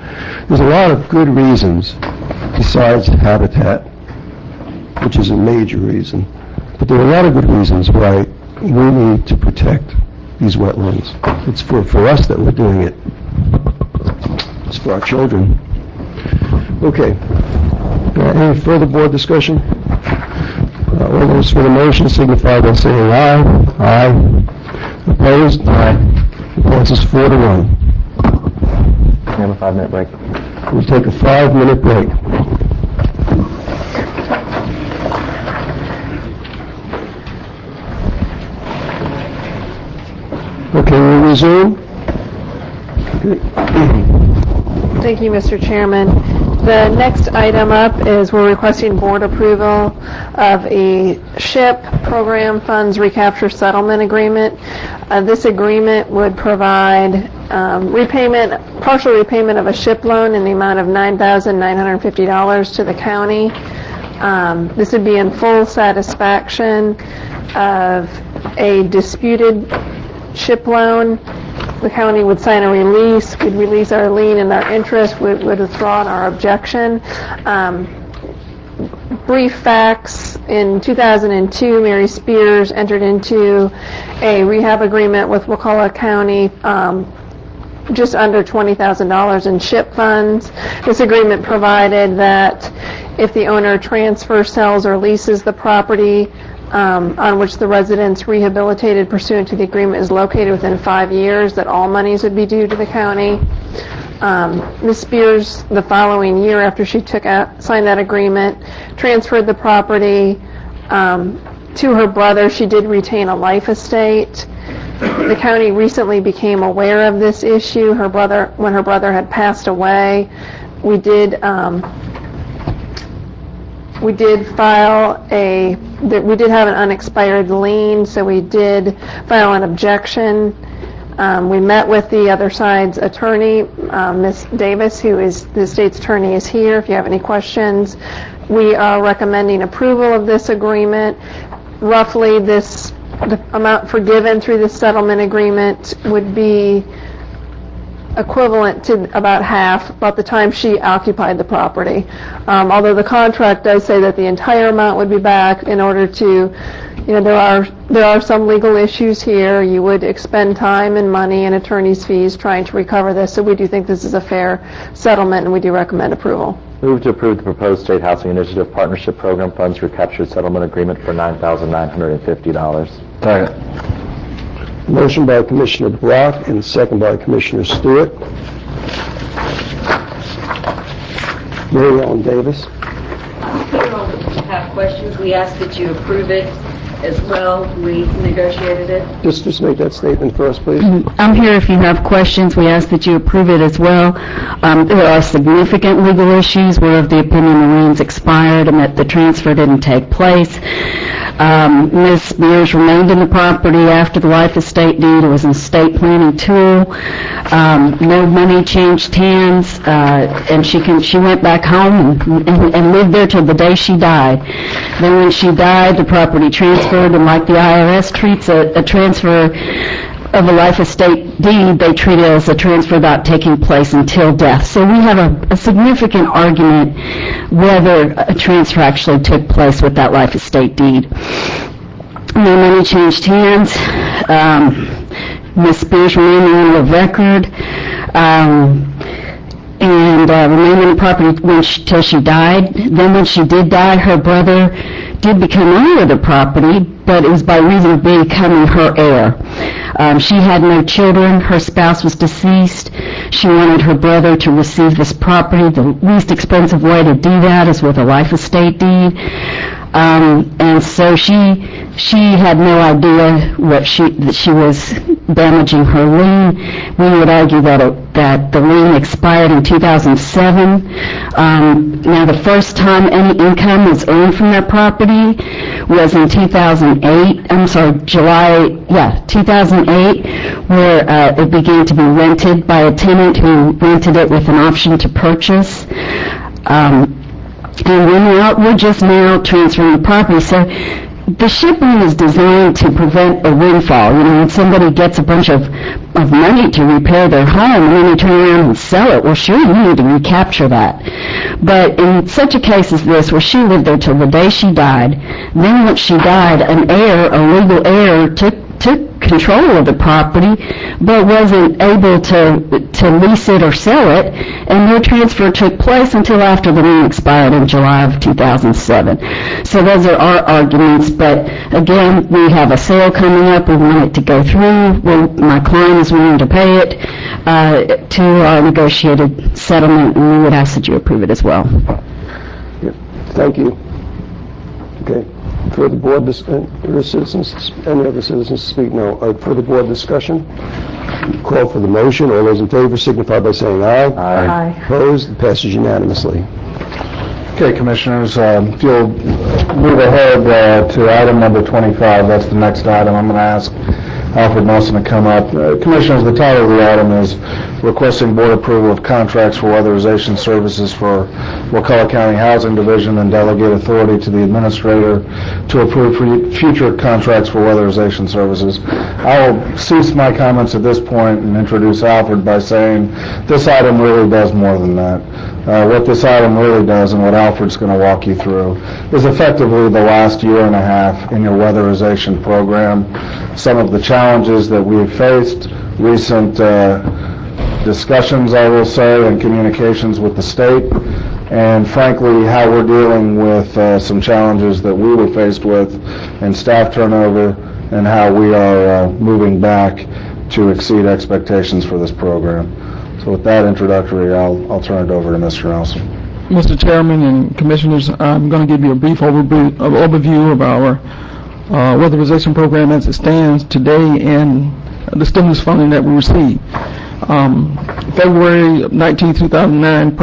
There's a lot of good reasons besides habitat, which is a major reason, but there are a lot of good reasons why we need to protect these wetlands. It's for us that we're doing it. It's for our children. Okay. Any further board discussion? All those for the motion signify by saying aye. Aye. Opposed? Aye. It passes 4-1. We have a 5-minute break. We'll take a 5-minute break. Okay, we'll resume. Okay. Thank you, Mr. Chairman. The next item up is we're requesting board approval of a SHIP Program Funds Recapture Settlement Agreement. This agreement would provide partial repayment of a SHIP loan in the amount of $9,950 to the county. This would be in full satisfaction of a disputed SHIP loan. The county would sign a release, we'd release our lien and our interest, would withdraw our objection. Brief facts, in 2002, Mary Spears entered into a rehab agreement with Wakulla County, just under $20,000 in SHIP funds. This agreement provided that if the owner transfers, sells, or leases the property on which the residence rehabilitated pursuant to the agreement is located within 5 years, that all monies would be due to the county. Ms. Spears, the following year after she signed that agreement, transferred the property to her brother. She did retain a life estate. The county recently became aware of this issue. When her brother had passed away, we did have an unexpired lien, so we did file an objection. We met with the other side's attorney, Ms. Davis, who is the state's attorney, is here if you have any questions. We are recommending approval of this agreement. Roughly, the amount forgiven through the settlement agreement would be equivalent to about half, about the time she occupied the property. Although the contract does say that the entire amount would be back, in order to there are some legal issues here. You would expend time and money and attorney's fees trying to recover this, so we do think this is a fair settlement, and we do recommend approval. Move to approve the proposed State Housing Initiative Partnership Program Funds Recaptured Settlement Agreement for $9,950. Second. Motion by Commissioner Brock and second by Commissioner Stewart. Mary Ellen Davis. If you have questions, we ask that you approve it as well. We negotiated it. Just make that statement first, please. I'm here if you have questions. We ask that you approve it as well. There are significant legal issues. We're of the opinion the liens expired and that the transfer didn't take place. Ms. Beers remained in the property after the life estate deed. It was an estate planning tool. No money changed hands, and she went back home and lived there till the day she died. Then when she died, the property transferred, and like the IRS treats a transfer of a life estate deed, they treat it as a transfer without taking place until death. So we have a significant argument whether a transfer actually took place with that life estate deed. No money changed hands. Ms. Spears remained on the record and remained in the property till she died. Then when she did die, her brother did become owner of the property, but it was by reason of becoming her heir. She had no children. Her spouse was deceased. She wanted her brother to receive this property. The least expensive way to do that is with a life estate deed. And so she had no idea that she was damaging her lien. We would argue that the lien expired in 2007. Now the first time any income was earned from that property was in 2008. 2008, where it began to be rented by a tenant who rented it with an option to purchase. And we're just now transferring the property. So the SHIP lien is designed to prevent a windfall. When somebody gets a bunch of money to repair their home and then they turn around and sell it, well, sure, you need to recapture that. But in such a case as this, where she lived there till the day she died, then when she died, a legal heir took control of the property, but wasn't able to lease it or sell it, and no transfer took place until after the lien expired in July of 2007. So those are our arguments, but again, we have a sale coming up. We want it to go through. My client is willing to pay it to our negotiated settlement, and we would ask that you approve it as well. Thank you. Okay. For the board, any other citizens to speak? No. For the board discussion, call for the motion. All those in favor signify by saying aye. Aye. Opposed? It passes unanimously. Okay, Commissioners, if you'll move ahead to item number 25, that's the next item. I'm going to ask Alfred Nelson to come up. Commissioners, the title of the item is requesting board approval of contracts for weatherization services for Wakulla County Housing Division and delegate authority to the administrator to approve future contracts for weatherization services. I will cease my comments at this point and introduce Alfred by saying this item really does more than that. What this item really does, and what Alfred's going to walk you through, is effectively the last year and a half in your weatherization program. Some of the challenges that we've faced, recent discussions, I will say, and communications with the state, and frankly, how we're dealing with some challenges that we were faced with in staff turnover, and how we are moving back to exceed expectations for this program. So with that introductory, I'll turn it over to Mr. Nelson. Mr. Chairman and Commissioners, I'm going to give you a brief overview of our weatherization program as it stands today and the stimulus funding that we received. February 19, 2009,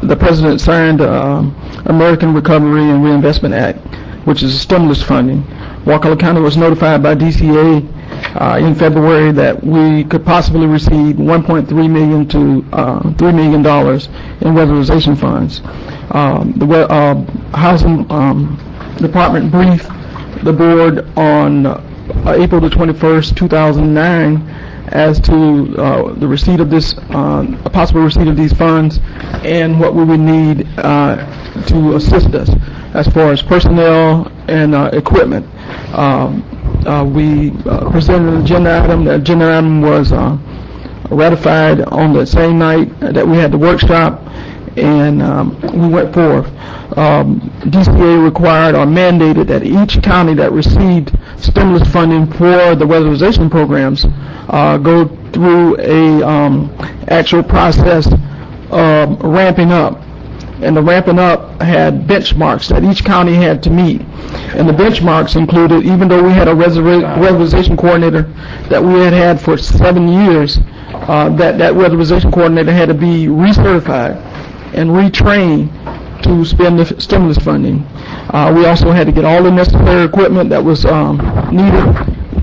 the President signed American Recovery and Reinvestment Act, which is stimulus funding. Wakulla County was notified by DCA in February that we could possibly receive $1.3 million to $3 million in weatherization funds. The Housing Department briefed the board on April the 21st, 2009, as to the receipt of this, a possible receipt of these funds, and what we would need to assist us as far as personnel and equipment. We presented an agenda item. The agenda item was ratified on the same night that we had the workshop, and we went forth. DCA required or mandated that each county that received stimulus funding for the weatherization programs go through a actual process of ramping up. And the ramping up had benchmarks that each county had to meet. And the benchmarks included, even though we had a weatherization coordinator that we had had for 7 years, that weatherization coordinator had to be recertified and retrained to spend the stimulus funding. We also had to get all the necessary equipment that was needed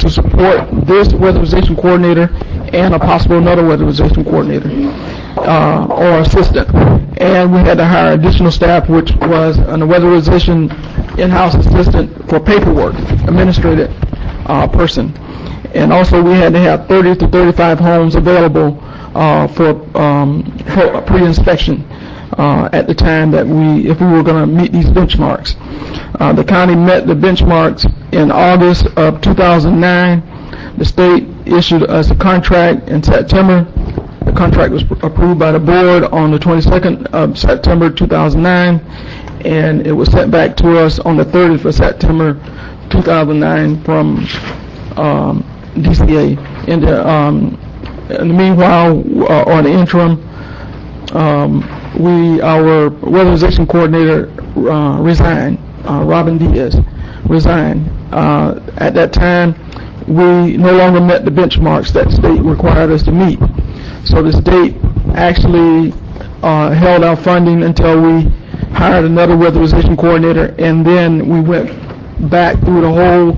to support this weatherization coordinator and a possible another weatherization coordinator or assistant. And we had to hire additional staff, which was a weatherization in-house assistant for paperwork, administrative person. And also we had to have 30 to 35 homes available for pre-inspection at the time that if we were going to meet these benchmarks. The county met the benchmarks in August of 2009. The state issued us a contract in September. The contract was approved by the board on the 22nd of September 2009, and it was sent back to us on the 30th of September 2009 from DCA. In the meanwhile, or the interim, our weatherization coordinator resigned. Robin Diaz resigned. At that time, we no longer met the benchmarks that the state required us to meet. So the state actually held our funding until we hired another weatherization coordinator, and then we went back through the whole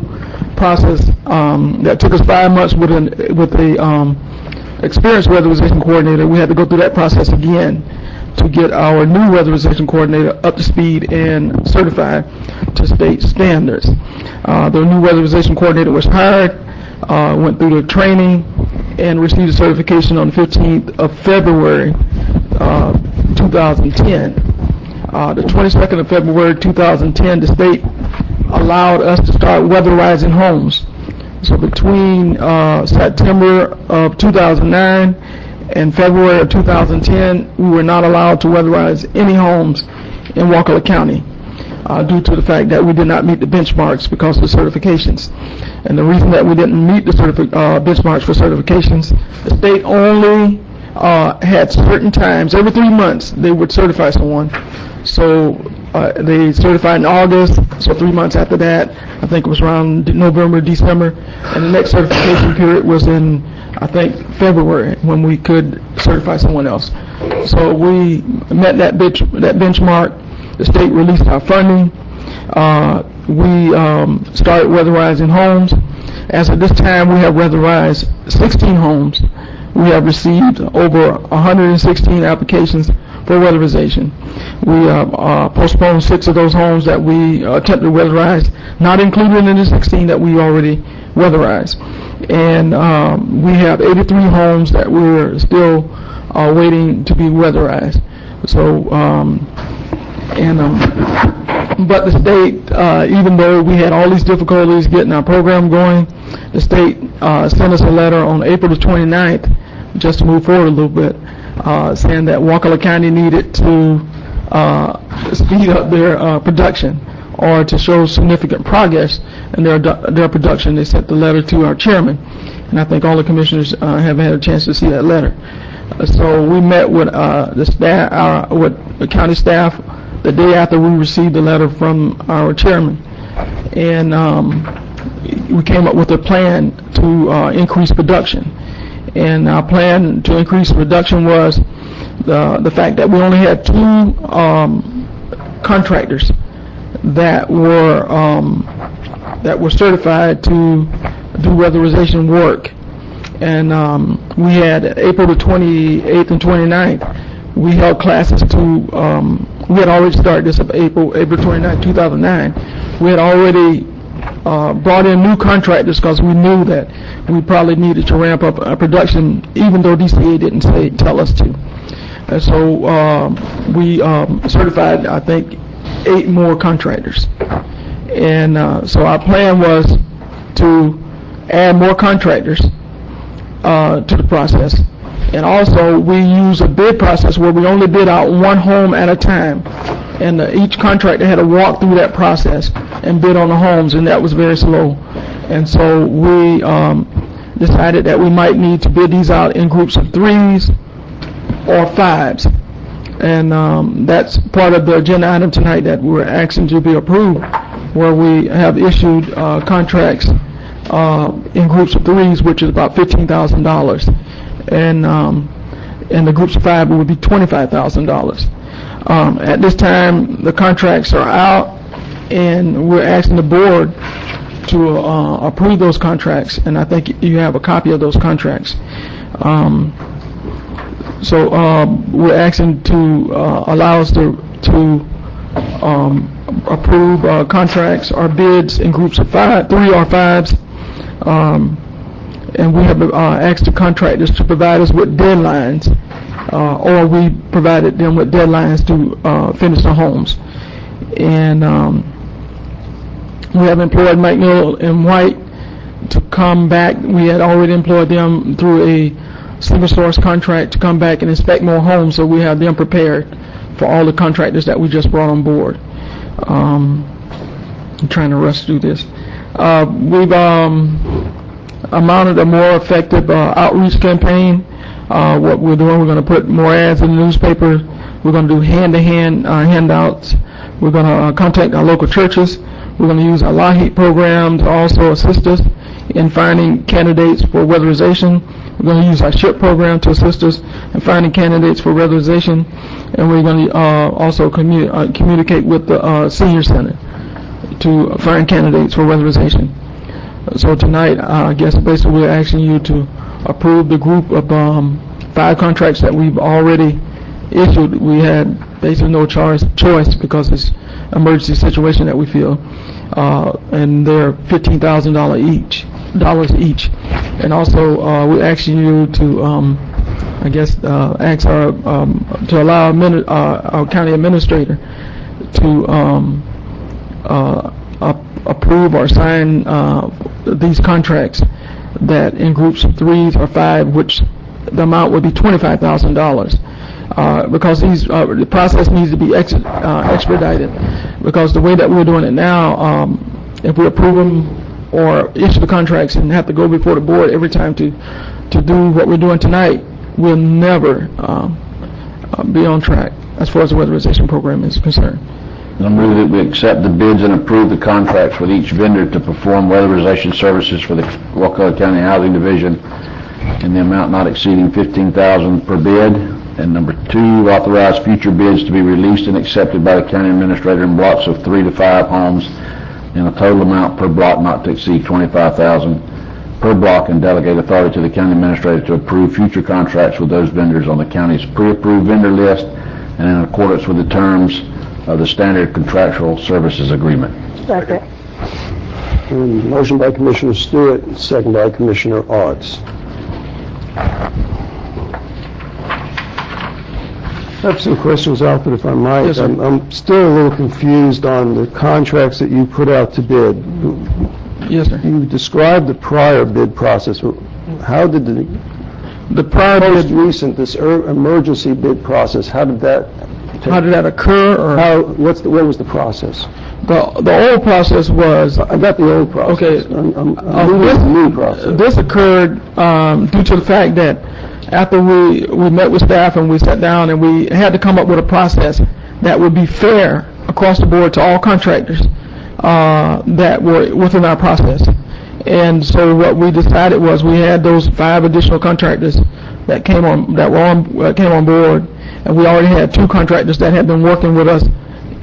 process that took us 5 months with the experienced weatherization coordinator. We had to go through that process again to get our new weatherization coordinator up to speed and certified to state standards. The new weatherization coordinator was hired, went through the training, and received a certification on the 15th of February 2010. The 22nd of February 2010, the state allowed us to start weatherizing homes. So between September of 2009 and February of 2010, we were not allowed to weatherize any homes in Wakulla County due to the fact that we did not meet the benchmarks because of the certifications. And the reason that we didn't meet the benchmarks for certifications, the state only had certain times, every 3 months, they would certify someone. So they certified in August, so 3 months after that, I think it was around November, December, and the next certification period was in, I think, February, when we could certify someone else. So we met that benchmark. The state released our funding. We started weatherizing homes. As of this time, we have weatherized 16 homes. We have received over 116 applications for weatherization. We postponed 6 of those homes that we attempted to weatherize, not included in the 16 that we already weatherized. And we have 83 homes that we're still waiting to be weatherized. So, but the state, even though we had all these difficulties getting our program going, the state sent us a letter on April the 29th, just to move forward a little bit, saying that Wakulla County needed to speed up their production or to show significant progress in their production. They sent the letter to our chairman, and I think all the commissioners have had a chance to see that letter. So we met with the staff, with the county staff, the day after we received the letter from our chairman, and we came up with a plan to increase production. And our plan to increase production was the fact that we only had 2 contractors that were certified to do weatherization work. And we had April the 28th and 29th, we held classes to, we had already started this up April 29th, 2009. We had already brought in new contractors because we knew that we probably needed to ramp up our production, even though DCA didn't tell us to. And so we certified, I think, 8 more contractors. And so our plan was to add more contractors to the process. And also, we use a bid process where we only bid out one home at a time. And each contractor had to walk through that process and bid on the homes, and that was very slow. And so we decided that we might need to bid these out in groups of 3s or 5s. And that's part of the agenda item tonight that we're asking to be approved, where we have issued contracts in groups of 3s, which is about $15,000. And in the groups of 5, it would be $25,000. At this time, the contracts are out, and we're asking the board to approve those contracts, and I think you have a copy of those contracts. So we're asking to allow us to approve contracts or bids in groups of 3 or 5s. And we have asked the contractors to provide us with deadlines, or we provided them with deadlines to finish the homes. And we have employed McNeil and White to come back. We had already employed them through a single source contract to come back and inspect more homes, so we have them prepared for all the contractors that we just brought on board. I'm trying to rush through this. We've mounted a more effective outreach campaign. What we're doing, we're going to put more ads in the newspaper. We're going to do hand-to-hand handouts. We're going to contact our local churches. We're going to use our LAHEAP program to also assist us in finding candidates for weatherization. We're going to use our SHIP program to assist us in finding candidates for weatherization. And we're going to also communicate with the senior center to find candidates for weatherization. So tonight, I guess basically we're asking you to approve the group of 5 contracts that we've already issued. We had basically no choice because it's an emergency situation that we feel, and they're $15,000 each. And also, we're asking you to, ask to allow our county administrator to approve or sign these contracts that in groups of 3s or 5, which the amount would be $25,000, because the process needs to be expedited. Because the way that we're doing it now, if we approve them or issue the contracts and have to go before the board every time to do what we're doing tonight, we'll never be on track as far as the weatherization program is concerned. I move that we accept the bids and approve the contracts with each vendor to perform weatherization services for the Wakulla County Housing Division in the amount not exceeding $15,000 per bid. And number 2, authorize future bids to be released and accepted by the county administrator in blocks of 3 to 5 homes in a total amount per block not to exceed $25,000 per block, and delegate authority to the county administrator to approve future contracts with those vendors on the county's pre-approved vendor list and in accordance with the terms of the standard contractual services agreement. Second. Motion by Commissioner Stewart, second by Commissioner Arts. I have some questions, Alfred, if I might. Yes, sir. I'm still a little confused on the contracts that you put out to bid. Yes, sir. You described the prior bid process. How did the prior most recent, this emergency bid process, how did that occur? Or what was the process? The old process was... I got the old process. Okay. This new process. This occurred due to the fact that after we met with staff and we sat down and we had to come up with a process that would be fair across the board to all contractors that were within our process. And so what we decided was we had those 5 additional contractors that came on board, and we already had 2 contractors that had been working with us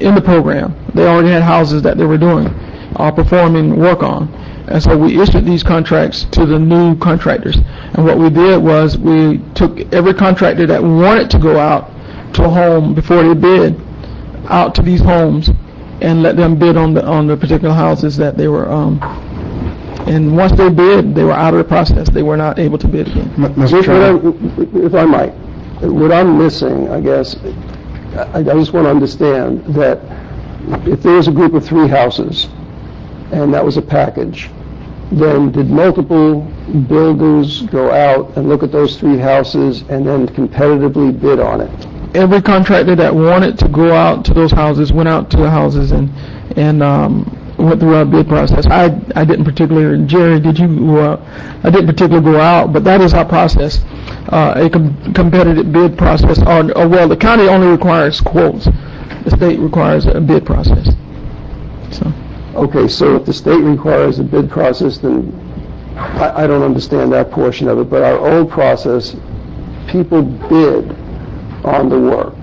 in the program. They already had houses that they were doing, performing work on. And so we issued these contracts to the new contractors. And what we did was we took every contractor that wanted to go out to a home before they bid out to these homes and let them bid on the particular houses that they were, and once they bid, they were out of the process. They were not able to bid again. Mr. Chairman, if I might, what I'm missing, I guess, I just want to understand that if there was a group of 3 houses, and that was a package, then did multiple builders go out and look at those 3 houses and then competitively bid on it? Every contractor that wanted to go out to those houses went out to the houses and went through our bid process. I didn't particularly, Jerry, did you? I didn't particularly go out, but that is our process, a competitive bid process. Or well, the county only requires quotes. The state requires a bid process. So. Okay, so if the state requires a bid process, then I don't understand that portion of it. But our old process, people bid on the work.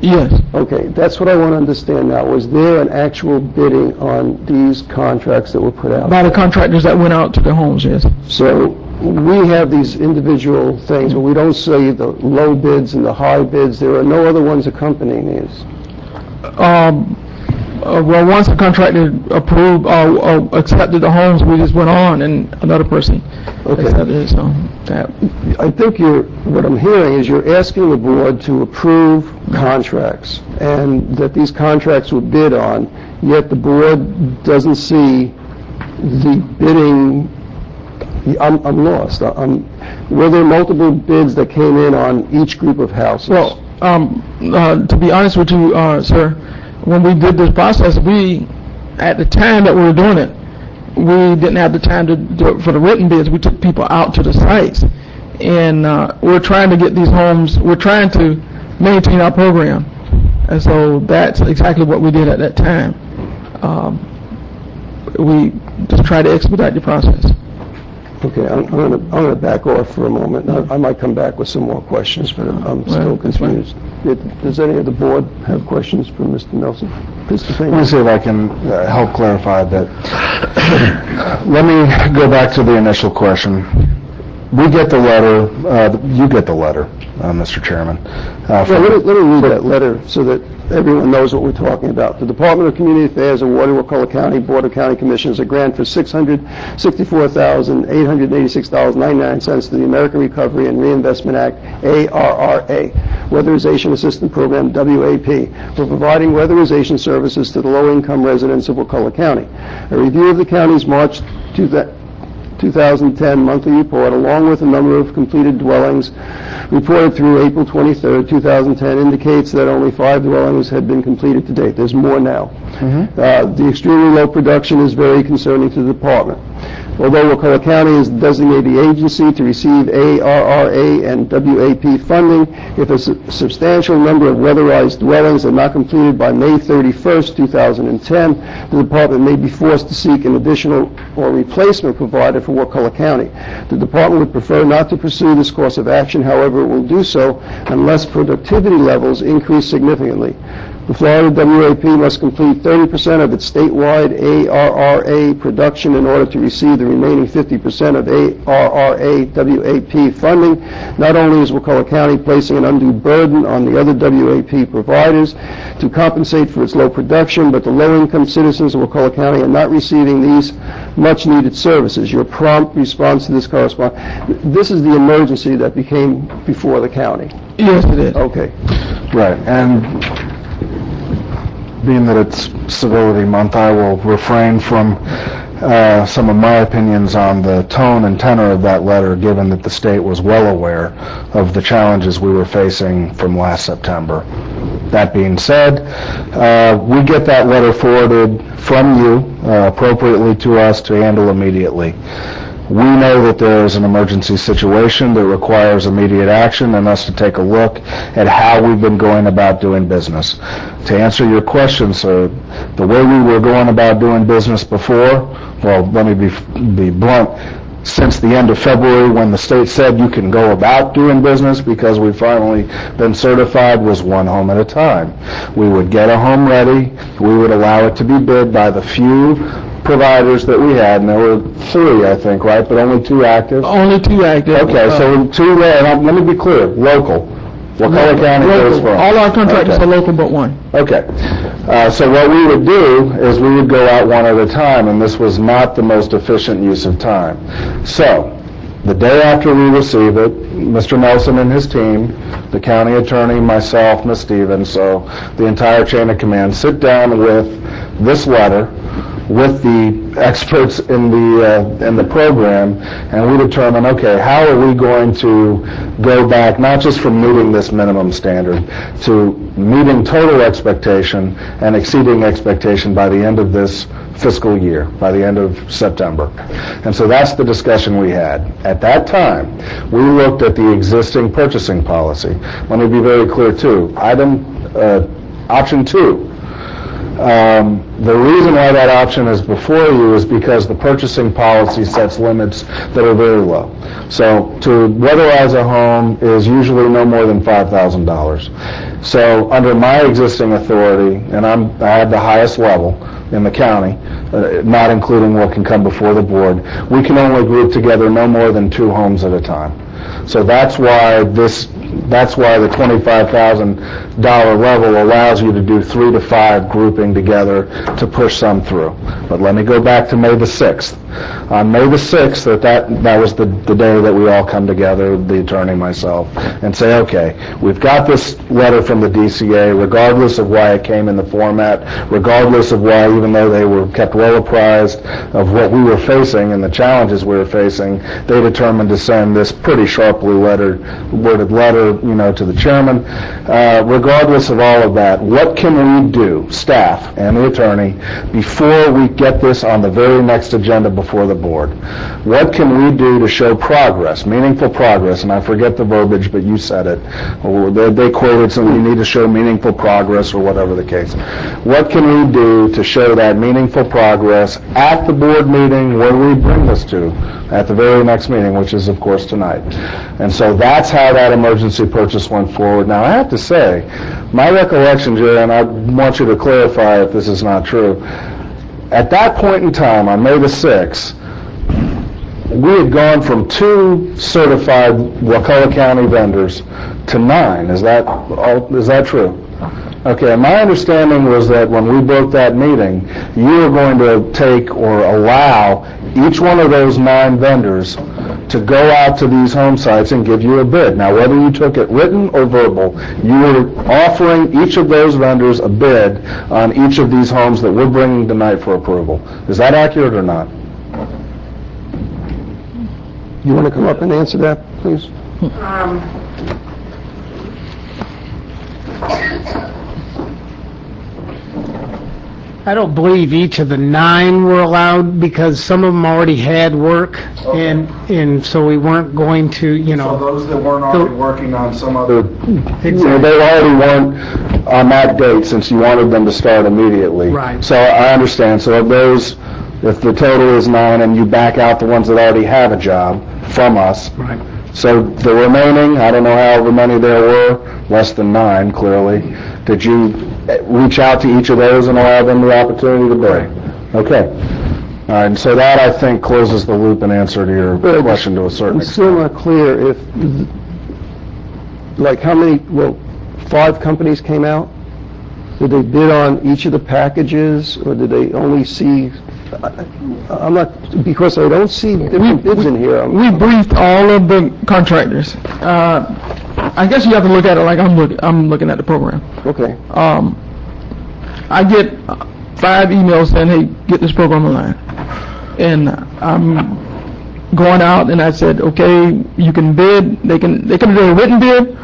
Yes. Okay, that's what I want to understand now. Was there an actual bidding on these contracts that were put out? By the contractors that went out to the homes, yes. So we have these individual things, but we don't see the low bids and the high bids. There are no other ones accompanying these. Well, once a contractor approved or accepted the homes, we just went on, and another person accepted it. So I think what I'm hearing is you're asking the board to approve contracts, and that these contracts were bid on, yet the board doesn't see the bidding. I'm lost. Were there multiple bids that came in on each group of houses? Well, to be honest with you, sir, when we did this process, at the time that we were doing it, we didn't have the time to do it for the written bids. We took people out to the sites, and we're trying to get these homes. We're trying to maintain our program, and so that's exactly what we did at that time. We just try to expedite the process. Okay, I'm going to back off for a moment. I might come back with some more questions, but I'm still confused. Does any of the board have questions for Mr. Nelson? Let me see if I can help clarify a bit. Let me go back to the initial question. We get the letter, you get the letter, Mr. Chairman. Let me read that letter so that everyone knows what we're talking about. The Department of Community Affairs awarded Wakulla County Board of County Commissioners a grant for $664,886.99 to the American Recovery and Reinvestment Act, ARRA, Weatherization Assistance Program, WAP, for providing weatherization services to the low-income residents of Wakulla County. A review of the county's March 2010 monthly report, along with a number of completed dwellings reported through April 23, 2010, indicates that only 5 dwellings had been completed to date. There's more now. The extremely low production is very concerning to the department. Although Wakulla County is designated the agency to receive ARRA and WAP funding, if a substantial number of weatherized dwellings are not completed by May 31st, 2010, the department may be forced to seek an additional or replacement provider for Wakulla County. The department would prefer not to pursue this course of action, however, it will do so unless productivity levels increase significantly. The Florida WAP must complete 30% of its statewide ARRA production in order to receive the remaining 50% of ARRA WAP funding. Not only is Wakulla County placing an undue burden on the other WAP providers to compensate for its low production, but the low-income citizens of Wakulla County are not receiving these much-needed services. Your prompt response to this corresponds. This is the emergency that became before the county. Yes, it is. Okay. Right, and being that it's Civility Month, I will refrain from some of my opinions on the tone and tenor of that letter, given that the state was well aware of the challenges we were facing from last September. That being said, we get that letter forwarded from you appropriately to us to handle immediately. We know that there is an emergency situation that requires immediate action and us to take a look at how we've been going about doing business. To answer your question, sir, the way we were going about doing business before, well, let me be blunt, since the end of February when the state said you can go about doing business because we've finally been certified, was one home at a time. We would get a home ready, we would allow it to be bid by the few providers that we had, and there were 3, I think, right? But only 2 active? Only 2 active. Okay, so 2, and let me be clear, local. Wakulla County goes Local. first. All our contractors Okay. are local but one. Okay. So what we would do is we would go out one at a time, and this was not the most efficient use of time. So, the day after we receive it, Mr. Nelson and his team, the county attorney, myself, Ms. Stevens, so the entire chain of command, sit down with this letter, with the experts in the program, and we determine, okay, how are we going to go back, not just from meeting this minimum standard, to meeting total expectation and exceeding expectation by the end of this fiscal year, by the end of September. And so that's the discussion we had. At that time, we looked at the existing purchasing policy. Let me be very clear, too. Option 2. The reason why that option is before you is because the purchasing policy sets limits that are very low. So to weatherize a home is usually no more than $5,000. So under my existing authority, and I have the highest level in the county, not including what can come before the board, we can only group together no more than 2 homes at a time. So that's why the $25,000 level allows you to do 3 to 5 grouping together to push some through. But let me go back to May the 6th. On May the 6th, that was the day that we all come together, the attorney, myself, and say, okay, we've got this letter from the DCA, regardless of why it came in the format, regardless of why, even though they were kept well apprised of what we were facing and the challenges we were facing, they determined to send this pretty sharply worded letter, to the chairman. Regardless of all of that, what can we do, staff and the attorney, before we get this on the very next agenda before the board? What can we do to show progress, meaningful progress? And I forget the verbiage, but you said it. They quoted something, you need to show meaningful progress, or whatever the case. What can we do to show that meaningful progress at the board meeting? Where do we bring this to? At the very next meeting, which is, of course, tonight. And so that's how that emergency purchase went forward. Now, I have to say, my recollection, Jerry, and I want you to clarify if this is not true, at that point in time, on May the 6th, we had gone from 2 certified Wakulla County vendors to 9. Is that true? Okay, and my understanding was that when we broke that meeting, you were going to take or allow each one of those 9 vendors to go out to these home sites and give you a bid. Now, whether you took it written or verbal, you were offering each of those vendors a bid on each of these homes that we're bringing tonight for approval. Is that accurate or not? You want to come up and answer that, please? I don't believe each of the 9 were allowed, because some of them already had work, and so we weren't going to, So those that weren't already working on some other... Exactly. They already weren't on that date, since you wanted them to start immediately. Right. So I understand. So of those, if the total is 9 and you back out the ones that already have a job from us, Right. so the remaining, I don't know however many there were, less than 9 clearly, did you reach out to each of those and allow them the opportunity to bid? Okay. All right, and so that, I think, closes the loop and answer to your question to a certain It's extent. still not clear if, how many, 5 companies came out? Did they bid on each of the packages, or did they only see, I'm not, because I don't see different bids in here. We briefed all of the contractors. I guess you have to look at it like I'm looking at the program. Okay. I get 5 emails saying, hey, get this program online. And I'm going out and I said, okay, you can bid, they can do a written bid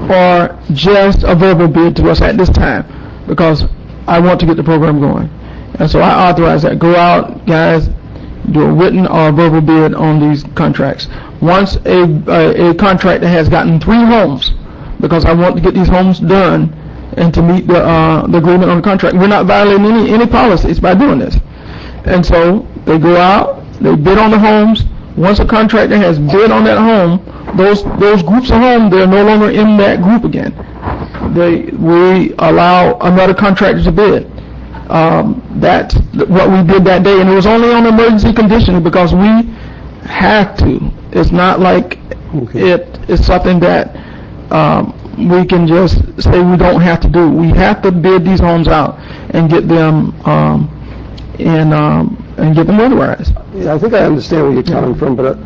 or just a verbal bid to us at this time, because I want to get the program going. And so I authorize that. Go out, guys, do a written or a verbal bid on these contracts. Once a contractor has gotten 3 homes, because I want to get these homes done and to meet the agreement on the contract. We're not violating any policies by doing this. And so they go out, they bid on the homes. Once a contractor has bid on that home, those groups of homes, they're no longer in that group again. We allow another contractor to bid. That's what we did that day, and it was only on emergency conditions because we have to. It's not like it is something that we can just say we don't have to do. We have to bid these homes out and get them and get them weatherized. Yeah, I think I understand where you're coming from, but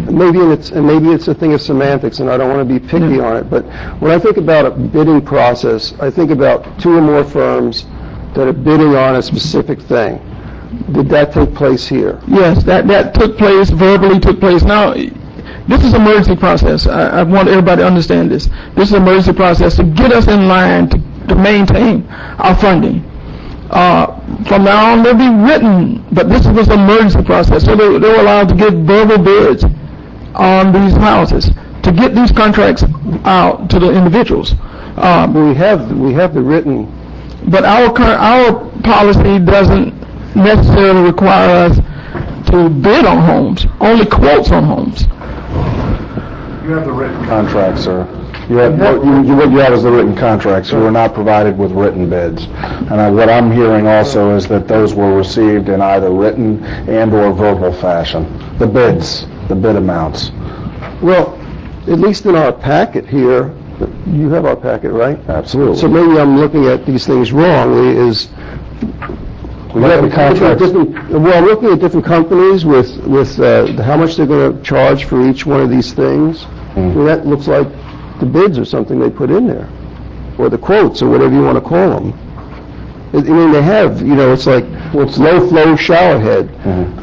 maybe it's a thing of semantics, and I don't want to be picky on it. But when I think about a bidding process, I think about 2 or more firms that are bidding on a specific thing. Did that take place here? Yes, that took place, verbally took place. Now, this is an emergency process. I want everybody to understand this. This is an emergency process to get us in line to maintain our funding. From now on, they'll be written, but this was an emergency process. So they were allowed to give verbal bids on these houses to get these contracts out to the individuals. We have the written. But our policy doesn't necessarily require us to bid on homes, only quotes on homes. You have the written contracts, sir. What you have is the written contracts. You were not provided with written bids. And what I'm hearing also is that those were received in either written and or verbal fashion. The bids, the bid amounts. Well, at least in our packet here, you have our packet, right? Absolutely. So maybe I'm looking at these things wrongly, we have the contracts. Well, I'm looking at different companies with how much they're going to charge for each one of these things. Well, that looks like the bids or something they put in there, or the quotes, or whatever you want to call them. I mean, they have, it's like, it's low flow shower head.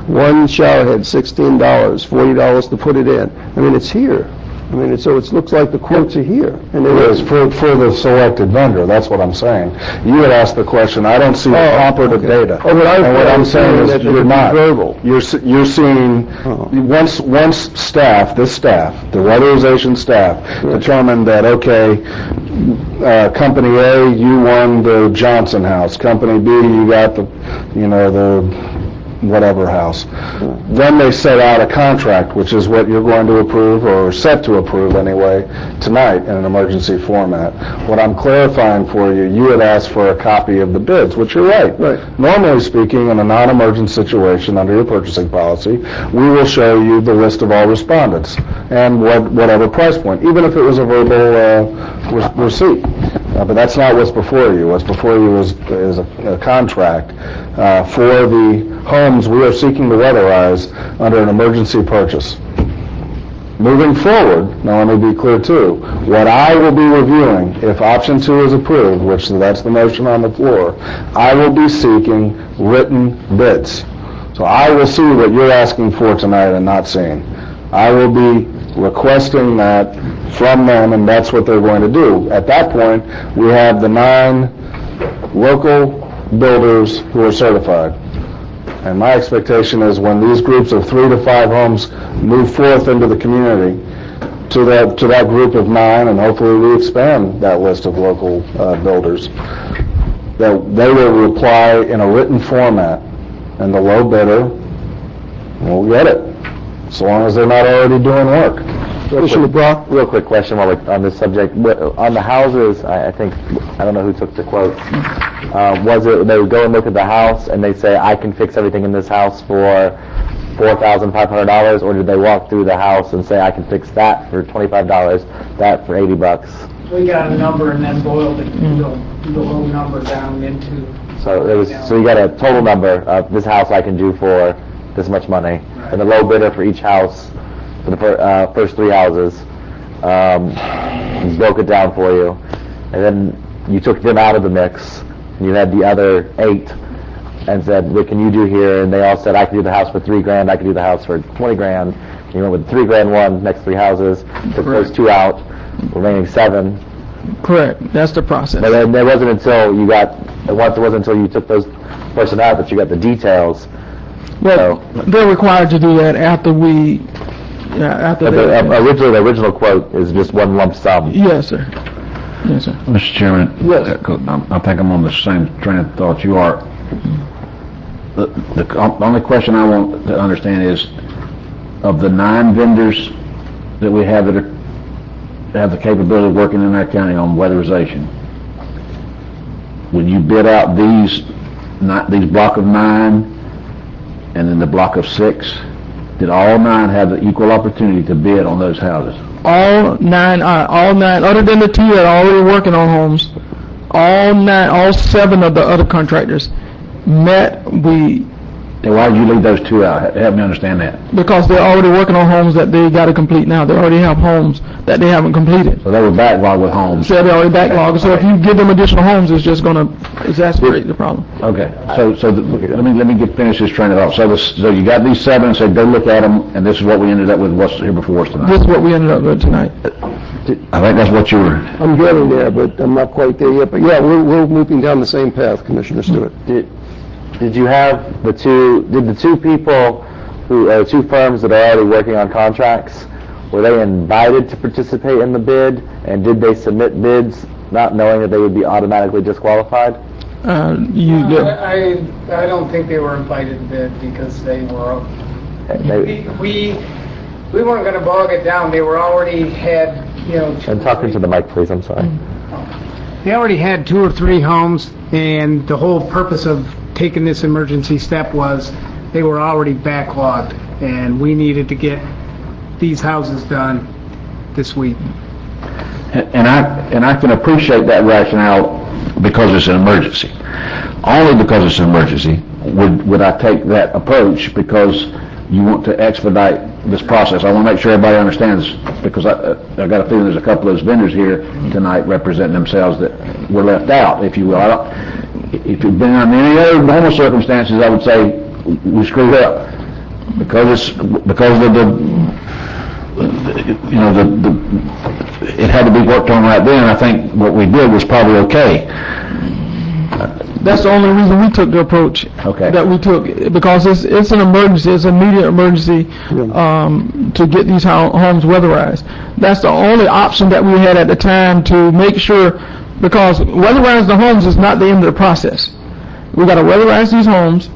One shower head, $16, $40 to put it in. I mean, it's here. I mean, so it looks like the quotes are here. And it is for the selected vendor. That's what I'm saying. You had asked the question. I don't see comparative data. Oh, but and what I'm saying is you're not. Verbal. You're seeing once staff, the weatherization staff, determined that company A, you won the Johnson house. Company B, you got the whatever house. Then they set out a contract, which is what you're going to approve, or set to approve anyway, tonight in an emergency format. What I'm clarifying for you, you had asked for a copy of the bids, which you're right. Normally speaking, in a non-emergent situation under your purchasing policy, we will show you the list of all respondents and whatever price point, even if it was a verbal receipt. But that's not what's before you. What's before you is a contract for the homes we are seeking to weatherize under an emergency purchase. Moving forward, now let me be clear too, what I will be reviewing, if option 2 is approved, which that's the motion on the floor, I will be seeking written bids. So I will see what you're asking for tonight and not seeing. I will be requesting that from them, and that's what they're going to do. At that point, we have the 9 local builders who are certified. And my expectation is when these groups of 3 to 5 homes move forth into the community, to that group of 9, and hopefully we expand that list of local builders, that they will reply in a written format, and the low bidder will get it, so long as they're not already doing work. Real quick question while we're on this subject. On the houses, I don't know who took the quote. Was it they would go and look at the house and they say, I can fix everything in this house for $4,500, or did they walk through the house and say, I can fix that for $25, that for $80? We got a number and then boiled the low number down into. So you got a total number of this house I can do for this much money, and the low bidder for each house for the first 3 houses broke it down for you, and then you took them out of the mix, and you had the other 8 and said, what can you do here? And they all said, I can do the house for $3,000, I can do the house for $20,000. You went with $3,000 one, next 3 houses, took those 2 out, remaining 7. Correct. That's the process. But then it wasn't until you took those person out that you got the details. Well, they're required to do that after we. The original quote is just one lump sum. Yes, sir. Yes, sir. Mr. Chairman, I think I'm on the same train of thought you are. The only question I want to understand is, of the 9 vendors that we have that have the capability of working in our county on weatherization, when you bid out these block of 9 and then the block of 6, did all 9 have the equal opportunity to bid on those houses? all nine, other than the two that are already working on homes, all 7 of the other contractors met. Why did you leave those 2 out? Help me understand that. Because they're already working on homes that they got to complete now. They already have homes that they haven't completed. So they were backlogged with homes. So they're already backlogged. So if you give them additional homes, it's just going to exacerbate the problem. Okay. Let me finish this train of thought. So you got these 7 and said go look at them, and this is what we ended up with. What's here before us tonight? This is what we ended up with tonight. I think that's what you were. I'm getting there, but I'm not quite there yet. But yeah, we're moving down the same path, Commissioner Stewart. Did you have the 2 people who, 2 firms that are already working on contracts, were they invited to participate in the bid, and did they submit bids not knowing that they would be automatically disqualified? I don't think they were invited to bid because they were, we weren't going to bog it down. They were already had, And talking to the mic, please, I'm sorry. They already had 2 or 3 homes, and the whole purpose of taking this emergency step was they were already backlogged, and we needed to get these houses done this week. And I can appreciate that rationale because it's an emergency. Only because it's an emergency would I take that approach, because you want to expedite this process. I want to make sure everybody understands, because I got a feeling there's a couple of those vendors here tonight representing themselves that were left out, if you will. If you'd been under any other normal circumstances, I would say we screwed up because it had to be worked on right then. I think what we did was probably okay. That's the only reason we took the approach that we took, because it's an emergency, it's an immediate emergency to get these homes weatherized. That's the only option that we had at the time to make sure, because weatherizing the homes is not the end of the process. We got to weatherize these homes,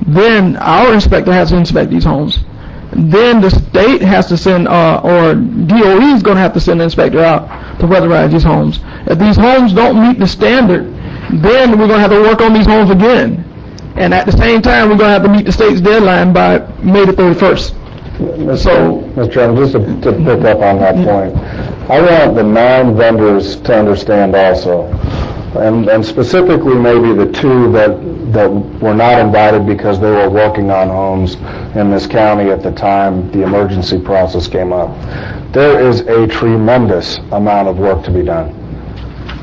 then our inspector has to inspect these homes. Then the state has to send, or DOE is going to have to send an inspector out to weatherize these homes. If these homes don't meet the standard, then we're going to have to work on these homes again. And at the same time, we're going to have to meet the state's deadline by May the 31st. Mr. Chairman, just to pick up on that point, I want the 9 vendors to understand also, and specifically maybe the 2 that were not invited because they were working on homes in this county at the time the emergency process came up. There is a tremendous amount of work to be done.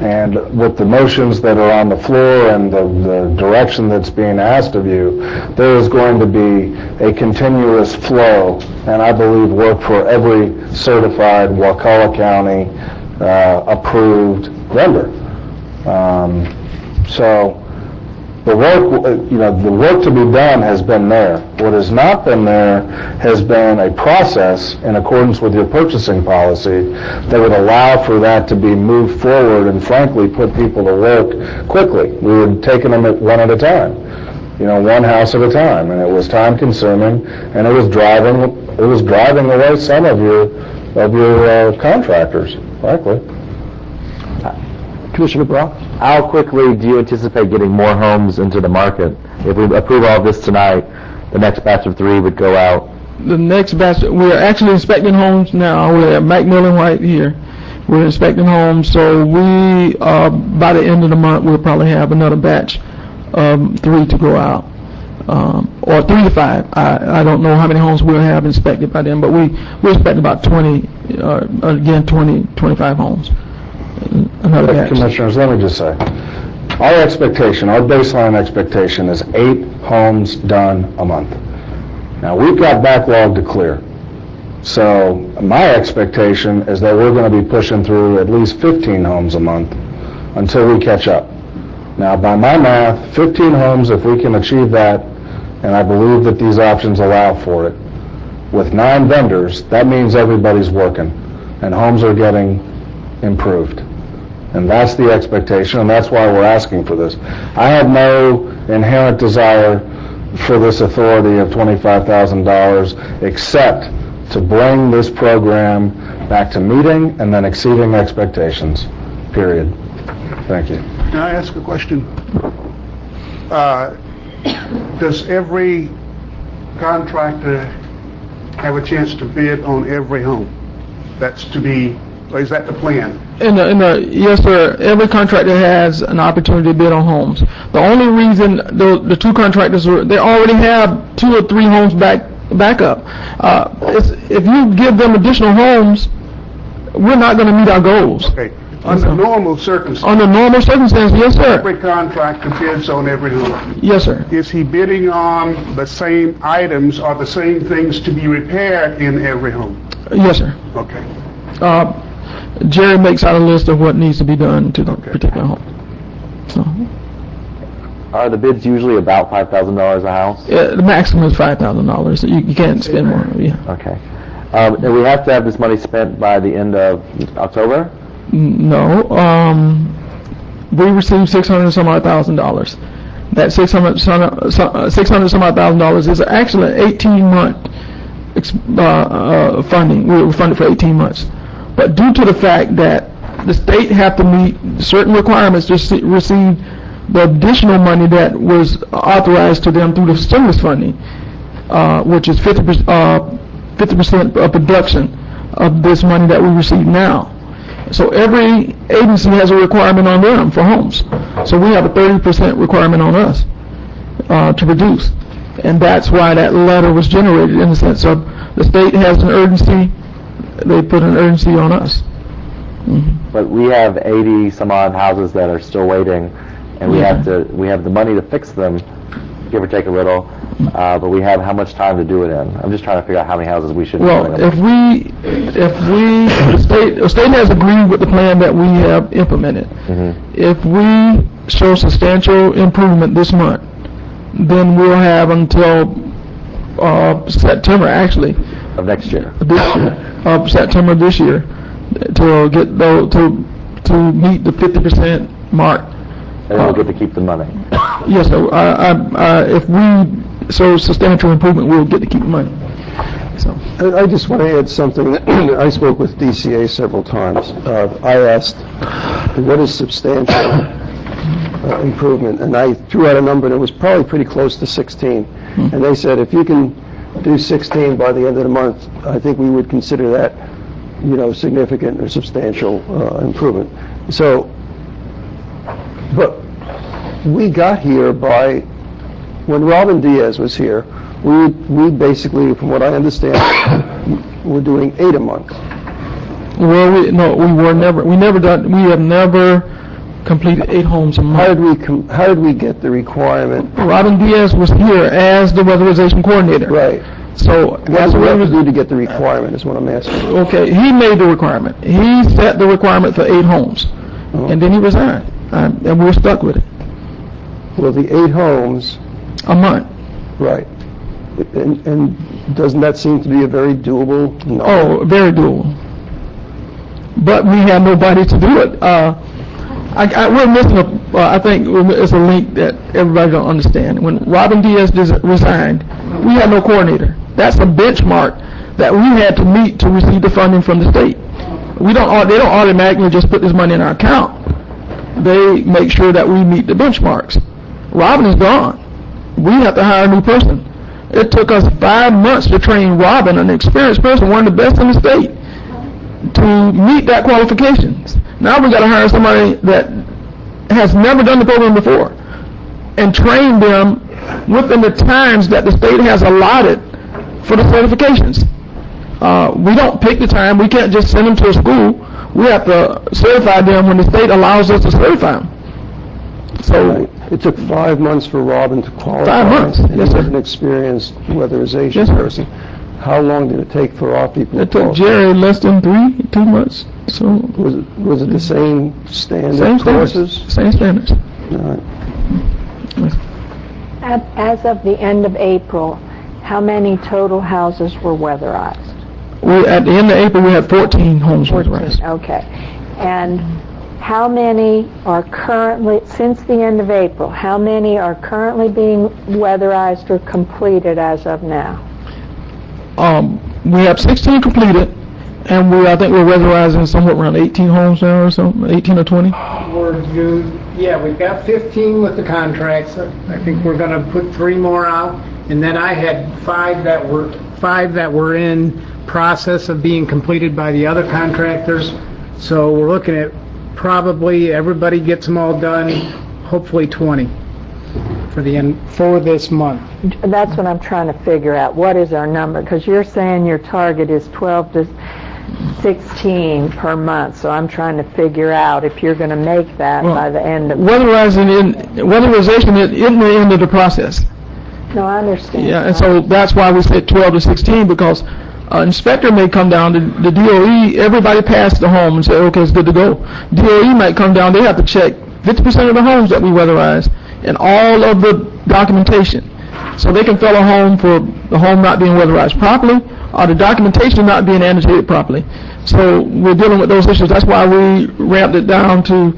And with the motions that are on the floor and the direction that's being asked of you, there is going to be a continuous flow, and I believe work for every certified Wakulla County approved vendor. So the work to be done has been there. What has not been there has been a process in accordance with your purchasing policy that would allow for that to be moved forward and frankly put people to work quickly. We were taking them one at a time, one house at a time, and it was time consuming, and it was driving away some of your contractors, frankly. Commissioner Brock? How quickly do you anticipate getting more homes into the market? If we approve all of this tonight, the next batch of 3 would go out. The next batch, we're actually inspecting homes now. We're at Macmillan White here. We're inspecting homes, so we, by the end of the month, we'll probably have another batch of 3 to go out. Or 3 to 5. I don't know how many homes we'll have inspected by then, but we expect about 20, 25 homes. Commissioners, let me just say, our baseline expectation is 8 homes done a month. Now, we've got backlog to clear. So my expectation is that we're going to be pushing through at least 15 homes a month until we catch up. Now, by my math, 15 homes, if we can achieve that, and I believe that these options allow for it, with 9 vendors, that means everybody's working, and homes are getting improved. And that's the expectation, and that's why we're asking for this. I have no inherent desire for this authority of $25,000 except to bring this program back to meeting and then exceeding expectations, period. Thank you. Can I ask a question? Does every contractor have a chance to bid on every home? that's to be, or is that the plan? Yes, sir. Every contractor has an opportunity to bid on homes. The only reason the two contractors they already have 2 or 3 homes back up. If you give them additional homes, we're not going to meet our goals. Okay. Under normal circumstances. Under normal circumstances, yes, sir. Every contractor bids on every home. Yes, sir. Is he bidding on the same items or the same things to be repaired in every home? Yes, sir. Okay. Jerry makes out a list of what needs to be done to the particular home. So. Are the bids usually about $5,000 a house? Yeah, the maximum is $5,000. You can't spend more. Yeah. Okay. And we have to have this money spent by the end of October? No. We received $600 some odd thousand. That $600 some odd $1,000 is actually an 18-month funding. We were funded for 18 months. But due to the fact that the state have to meet certain requirements to receive the additional money that was authorized to them through the stimulus funding, which is 50% of production of this money that we receive now. So every agency has a requirement on them for homes. So we have a 30% requirement on us to produce. And that's why that letter was generated, in the sense of the state has an urgency, they put an urgency on us. Mm-hmm. But we have 80 some odd houses that are still waiting, and we have the money to fix them, give or take a little, but we have how much time to do it in? I'm just trying to figure out how many houses we should do. Well, the state has agreed with the plan that we have implemented. Mm-hmm. If we show substantial improvement this month, then we'll have until September, actually, of next year. September this year, to get to meet the 50% mark. And we'll get to keep the money. Yes, so if we show substantial improvement, we'll get to keep the money. So I just want to add something. I spoke with DCA several times. I asked, what is substantial improvement? And I threw out a number, and it was probably pretty close to 16. Mm-hmm. And they said, if you can do 16 by the end of the month, I think we would consider that, significant or substantial improvement. So, but we got here by, when Robin Diaz was here, we basically, from what I understand, were doing 8 a month. Well, we have never completed 8 homes a month. How did we get the requirement? Robin Diaz was here as the weatherization coordinator. Right. So what does we do to get the requirement is what I'm asking. Okay, he made the requirement. He set the requirement for 8 homes, and then he resigned, and we're stuck with it. Well, the 8 homes a month. Right. And doesn't that seem to be a very doable number? Oh, very doable. But we have nobody to do it. We're missing I think it's a link that everybody don't understand. When Robin Diaz resigned, we had no coordinator. That's a benchmark that we had to meet to receive the funding from the state. They don't automatically just put this money in our account. They make sure that we meet the benchmarks. Robin is gone. We have to hire a new person. It took us 5 months to train Robin, an experienced person, one of the best in the state, to meet that qualifications. Now we got to hire somebody that has never done the program before and train them within the times that the state has allotted for the certifications. We don't pick the time. We can't just send them to a school. We have to certify them when the state allows us to certify them. So it took 5 months for Robin to qualify. 5 months, yes, sir. An experienced weatherization person. How long did it take for our people to qualify? It took Jerry less than 2 months. So was it the same standard courses? Same standards. All right. As of the end of April, how many total houses were weatherized? At the end of April, we had 14 homes weatherized. Okay. And how many are currently, since the end of April, how many are currently being weatherized or completed as of now? We have 16 completed, and I think we're weatherizing somewhere around 18 homes now or something, 18 or 20. We've got 15 with the contracts. I think we're going to put 3 more out, And then I had five that were in process of being completed by the other contractors. So we're looking at probably everybody gets them all done, hopefully 20 for this month. That's what I'm trying to figure out. What is our number? Because you're saying your target is 12 to 16 per month. So I'm trying to figure out if you're going to make that by the end of... Weatherization isn't the end of the process. No, I understand. Yeah, and so that's why we said 12 to 16, because inspector may come down, the DOE, everybody passed the home and say, okay, it's good to go. DOE might come down, they have to check 50% of the homes that we weatherize and all of the documentation. So they can fill a home for the home not being weatherized properly or the documentation not being annotated properly. So we're dealing with those issues. That's why we ramped it down to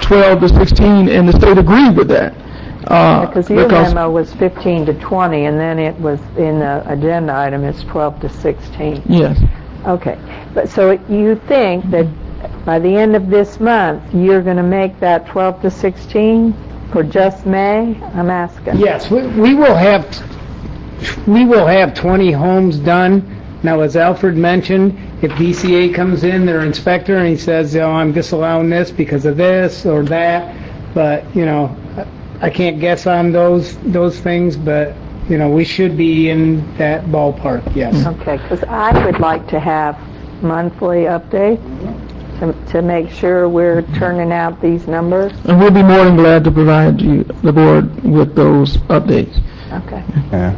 12 to 16, and the state agreed with that. Because your memo was 15 to 20, and then it was in the agenda item, it's 12 to 16. Yes. Okay. But so you think that by the end of this month, you're going to make that 12 to 16 for just May? I'm asking. Yes, we will have 20 homes done. Now, as Alfred mentioned, if DCA comes in, their inspector, and he says, oh, I'm disallowing this because of this or that, but, you know, I can't guess on those things, but, you know, we should be in that ballpark, yes. Okay, because I would like to have monthly updates to make sure we're turning out these numbers. And we'll be more than glad to provide you, the board, with those updates. Okay. Yeah.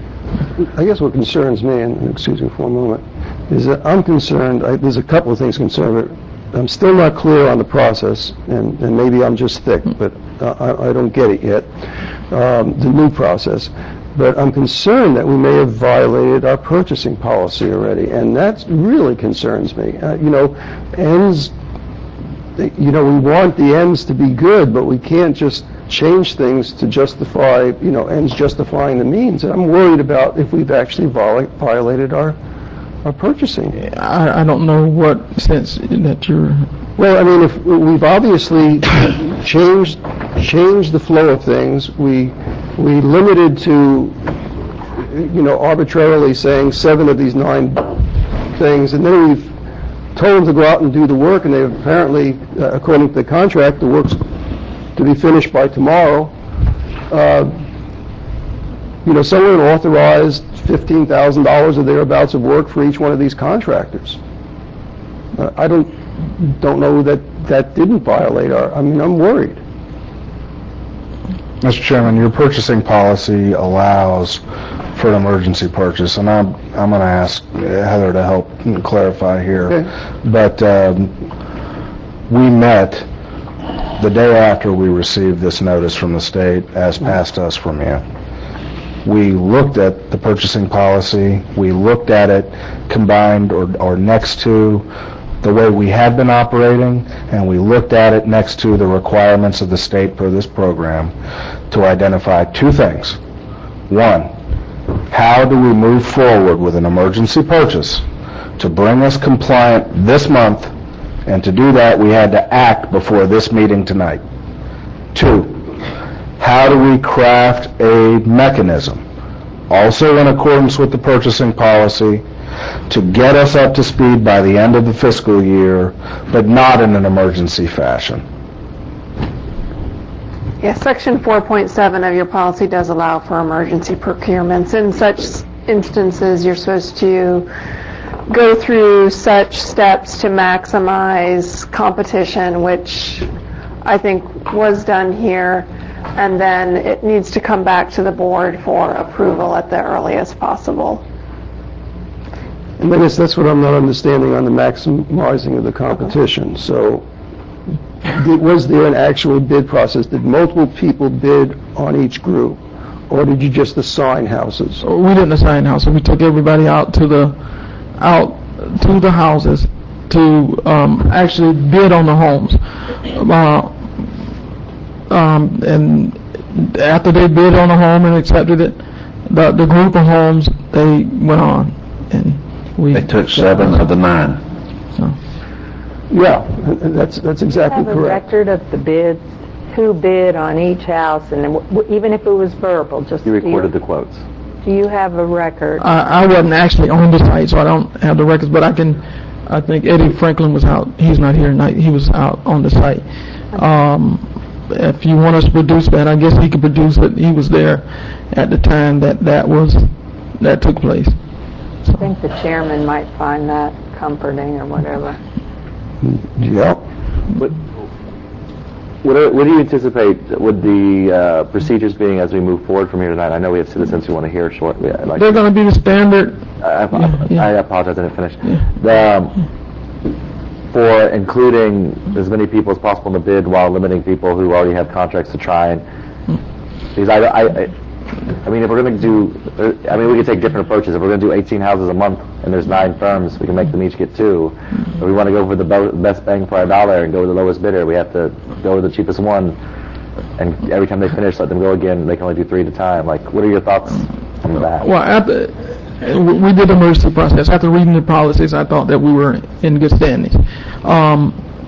I guess what concerns me, and excuse me for a moment, is that I'm concerned, there's a couple of things concerned, but I'm still not clear on the process, and maybe I'm just thick, but I don't get it yet, the new process. But I'm concerned that we may have violated our purchasing policy already, and that really concerns me. You know, ends, you know, we want the ends to be good, but we can't just change things to justify, you know, ends justifying the means. And I'm worried about if we've actually violated our purchasing. I don't know what sense that you're... Well, I mean, if we've obviously changed the flow of things, we limited to, you know, arbitrarily saying 7 of these 9 things, and then we've told them to go out and do the work, and they apparently, according to the contract, the work's to be finished by tomorrow. You know, someone authorized $15,000 or thereabouts of work for each one of these contractors. I don't know that didn't violate our, I mean, I'm worried. Mr. Chairman, your purchasing policy allows for an emergency purchase, and I'm going to ask Heather to help clarify here. Okay. But we met the day after we received this notice from the state, as passed us from you. We looked at the purchasing policy. We looked at it combined or next to the way we had been operating, and we looked at it next to the requirements of the state for this program to identify 2 things. 1, how do we move forward with an emergency purchase to bring us compliant this month? And to do that, we had to act before this meeting tonight. 2, how do we craft a mechanism, also in accordance with the purchasing policy, to get us up to speed by the end of the fiscal year, but not in an emergency fashion? Yes, Section 4.7 of your policy does allow for emergency procurements. In such instances, you're supposed to go through such steps to maximize competition, which I think was done here, and then it needs to come back to the board for approval at the earliest possible. And I guess that's what I'm not understanding on the maximizing of the competition. So was there an actual bid process? Did multiple people bid on each group? Or did you just assign houses? We didn't assign houses. We took everybody out to the houses to actually bid on the homes. And after they bid on the home and accepted it, the group of homes, they went on. And they took 7 of the 9. So. Yeah, that's exactly correct. Have a record of the bids, who bid on each house, and even if it was verbal, just... You recorded the quotes. Do you have a record? I wasn't actually on the site, so I don't have the records, but I think Eddie Franklin was out. He's not here tonight. He was out on the site. If you want us to produce that, I guess he could produce it. He was there at the time that took place. I think the chairman might find that comforting or whatever. Yeah. What do you anticipate with the procedures being as we move forward from here tonight? I know we have citizens who want to hear shortly. They're going to be the standard. I apologize, I didn't finish. For including as many people as possible in the bid while limiting people who already have contracts to try and... Because I mean, if we're going to do... I mean, we could take different approaches. If we're going to do 18 houses a month and there's 9 firms, we can make them each get 2. If we want to go for the best bang for our dollar and go with the lowest bidder, we have to go with the cheapest one. And every time they finish, let them go again. They can only do 3 at a time. Like, what are your thoughts on that? Well, we did the emergency process. After reading the policies, I thought that we were in good standing.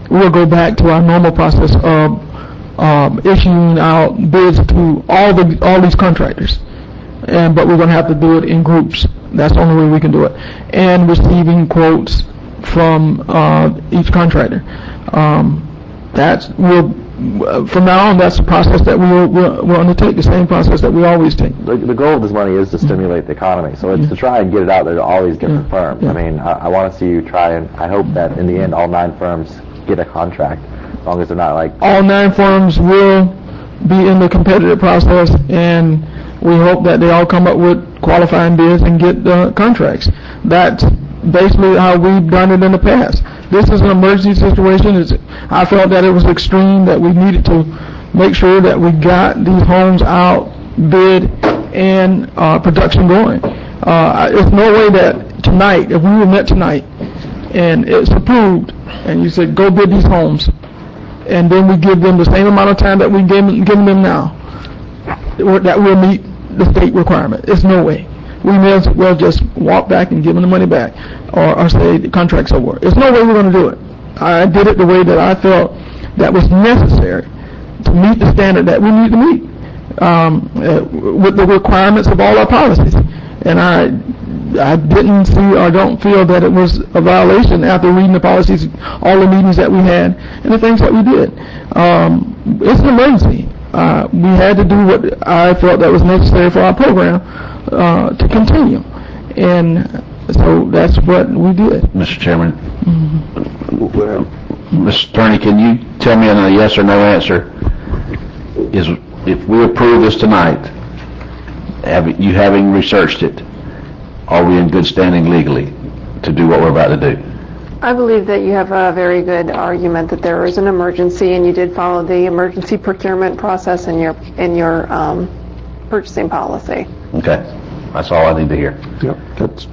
We'll go back to our normal process of issuing out bids to all these contractors, but we're going to have to do it in groups. That's the only way we can do it, and receiving quotes from each contractor. From now on, that's the process that we'll undertake, the same process that we always take. The goal of this money is to stimulate the economy, so it's to try and get it out there to all these different firms. I mean, I want to see you try, and I hope that in the end all 9 firms get a contract, as long as they're not like... All 9 firms will be in the competitive process, and we hope that they all come up with qualifying bids and get the contracts. That's basically how we've done it in the past. This is an emergency situation. I felt that it was extreme, that we needed to make sure that we got these homes out, bid, and production going. There's no way that tonight, if we were met tonight, and it's approved, and you said, go bid these homes, and then we give them the same amount of time that we're giving them now, that will meet the state requirement. There's no way. We may as well just walk back and give them the money back, or say the contract's over. There's no way we're going to do it. I did it the way that I felt that was necessary to meet the standard that we need to meet with the requirements of all our policies. And I didn't see or don't feel that it was a violation after reading the policies, all the meetings that we had, and the things that we did. It's an emergency. We had to do what I felt that was necessary for our program to continue. And so that's what we did. Mr. Chairman, Mr. Attorney, can you tell me in a yes or no answer, is if we approve this tonight, you having researched it, are we in good standing legally to do what we're about to do? I believe that you have a very good argument that there is an emergency, and you did follow the emergency procurement process in your purchasing policy. Okay, that's all I need to hear. Yep,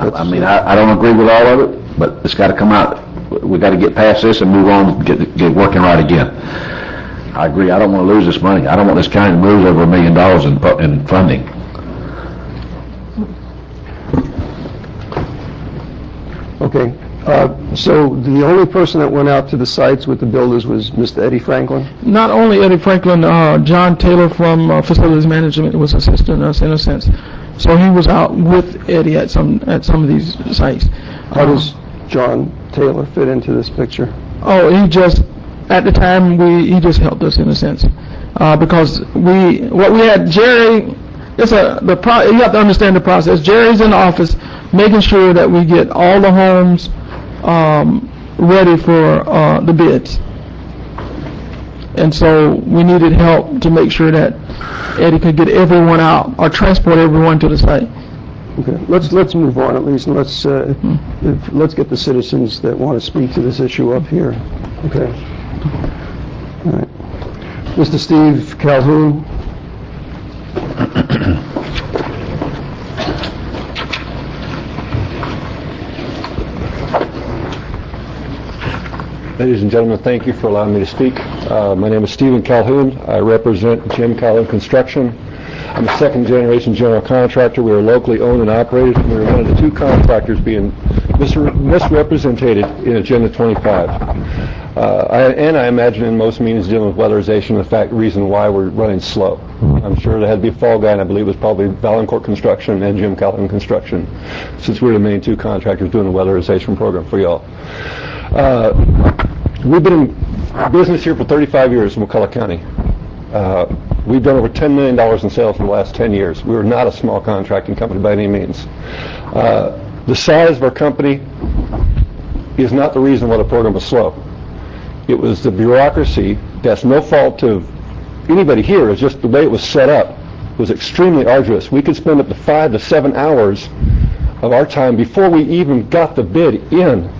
I mean, I don't agree with all of it, but it's got to come out. We got to get past this and move on, get working right again. I agree. I don't want to lose this money. I don't want this county to lose over $1 million in funding. Okay. So the only person that went out to the sites with the builders was Mr. Eddie Franklin? Not only Eddie Franklin, John Taylor from Facilities Management was assisting us in a sense. So he was out with Eddie at some of these sites. How does John Taylor fit into this picture? Oh, he just, at the time, he just helped us in a sense. Because what we had, Jerry, you have to understand the process. Jerry's in the office making sure that we get all the homes ready for the bids. And so we needed help to make sure that Eddie could get everyone out or transport everyone to the site. Okay, let's move on at least, and let's get the citizens that want to speak to this issue up here. Okay. All right. Mr. Steve Calhoun. Ladies and gentlemen, thank you for allowing me to speak. My name is Stephen Calhoun. I represent Jim Calhoun Construction. I'm a second-generation general contractor. We are locally owned and operated, and we are one of the 2 contractors being misrepresented in Agenda 25. I imagine in most meetings dealing with weatherization, the reason why we're running slow. I'm sure there had to be a fall guy, and I believe it was probably Valancourt Construction and Jim Calhoun Construction, since we're the main two contractors doing the weatherization program for y'all. We've been in business here for 35 years in Wakulla County. We've done over $10 million in sales in the last 10 years. We are not a small contracting company by any means. The size of our company is not the reason why the program was slow. It was the bureaucracy. That's no fault of anybody here. It's just the way it was set up was extremely arduous. We could spend up to 5 to 7 hours of our time before we even got the bid in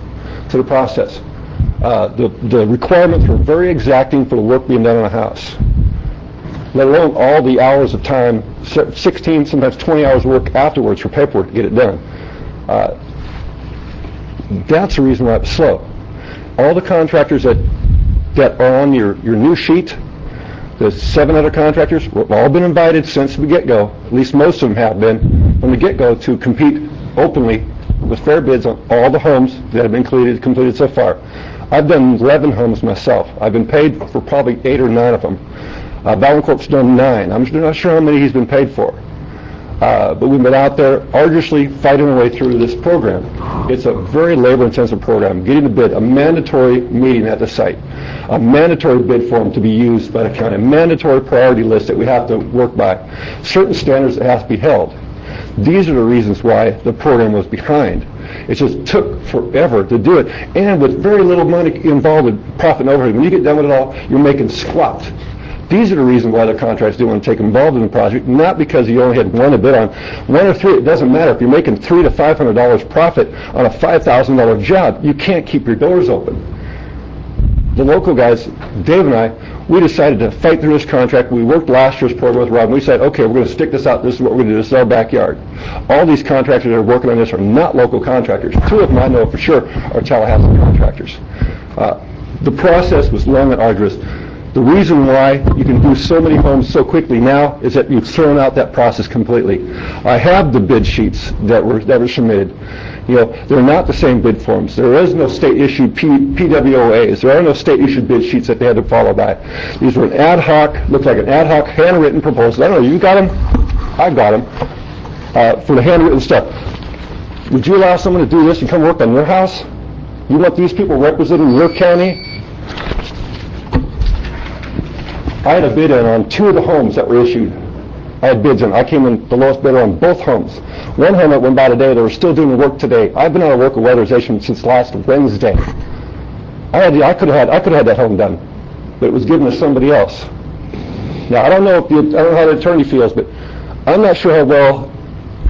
to the process. The requirements were very exacting for the work being done on a house, let alone all the hours of time, 16, sometimes 20 hours of work afterwards for paperwork to get it done. That's the reason why it was slow. All the contractors that are on your new sheet, the 7 other contractors, have all been invited since the get-go, at least most of them have been, from the get-go to compete openly with fair bids on all the homes that have been completed so far. I've done 11 homes myself. I've been paid for probably 8 or 9 of them. Valancourt's done 9. I'm not sure how many he's been paid for. But we've been out there arduously fighting our way through this program. It's a very labor-intensive program. Getting the bid, a mandatory meeting at the site, a mandatory bid form to be used by the county, a mandatory priority list that we have to work by, certain standards that have to be held. These are the reasons why the program was behind. It just took forever to do it, and with very little money involved with profit and overhead. When you get done with it all, you're making squat. These are the reasons why the contractors didn't want to take involved in the project, not because you only had one to bid on. 1 or 3, it doesn't matter. If you're making $300 to $500 profit on a $5,000 job, you can't keep your doors open. The local guys, Dave and I, we decided to fight through this contract. We worked last year's program with Rob, and we said, okay, we're going to stick this out. This is what we're going to do. This is our backyard. All these contractors that are working on this are not local contractors. 2 of them I know for sure are Tallahassee contractors. The process was long and arduous. The reason why you can do so many homes so quickly now is that you've thrown out that process completely. I have the bid sheets that were submitted. You know, they're not the same bid forms. There is no state-issued PWOAs. There are no state-issued bid sheets that they had to follow by. These were an ad hoc, looked like an ad hoc handwritten proposal. I don't know, you got them? I got them. For the handwritten stuff. Would you allow someone to do this and come work on your house? You want these people representing your county? I had a bid in on 2 of the homes that were issued. I had bids in. I came in the lowest bidder on both homes. One home that went by today, they were still doing the work today. I've been out of work with weatherization since last Wednesday. I could have had that home done, but it was given to somebody else. Now I don't know how the attorney feels, but I'm not sure how well,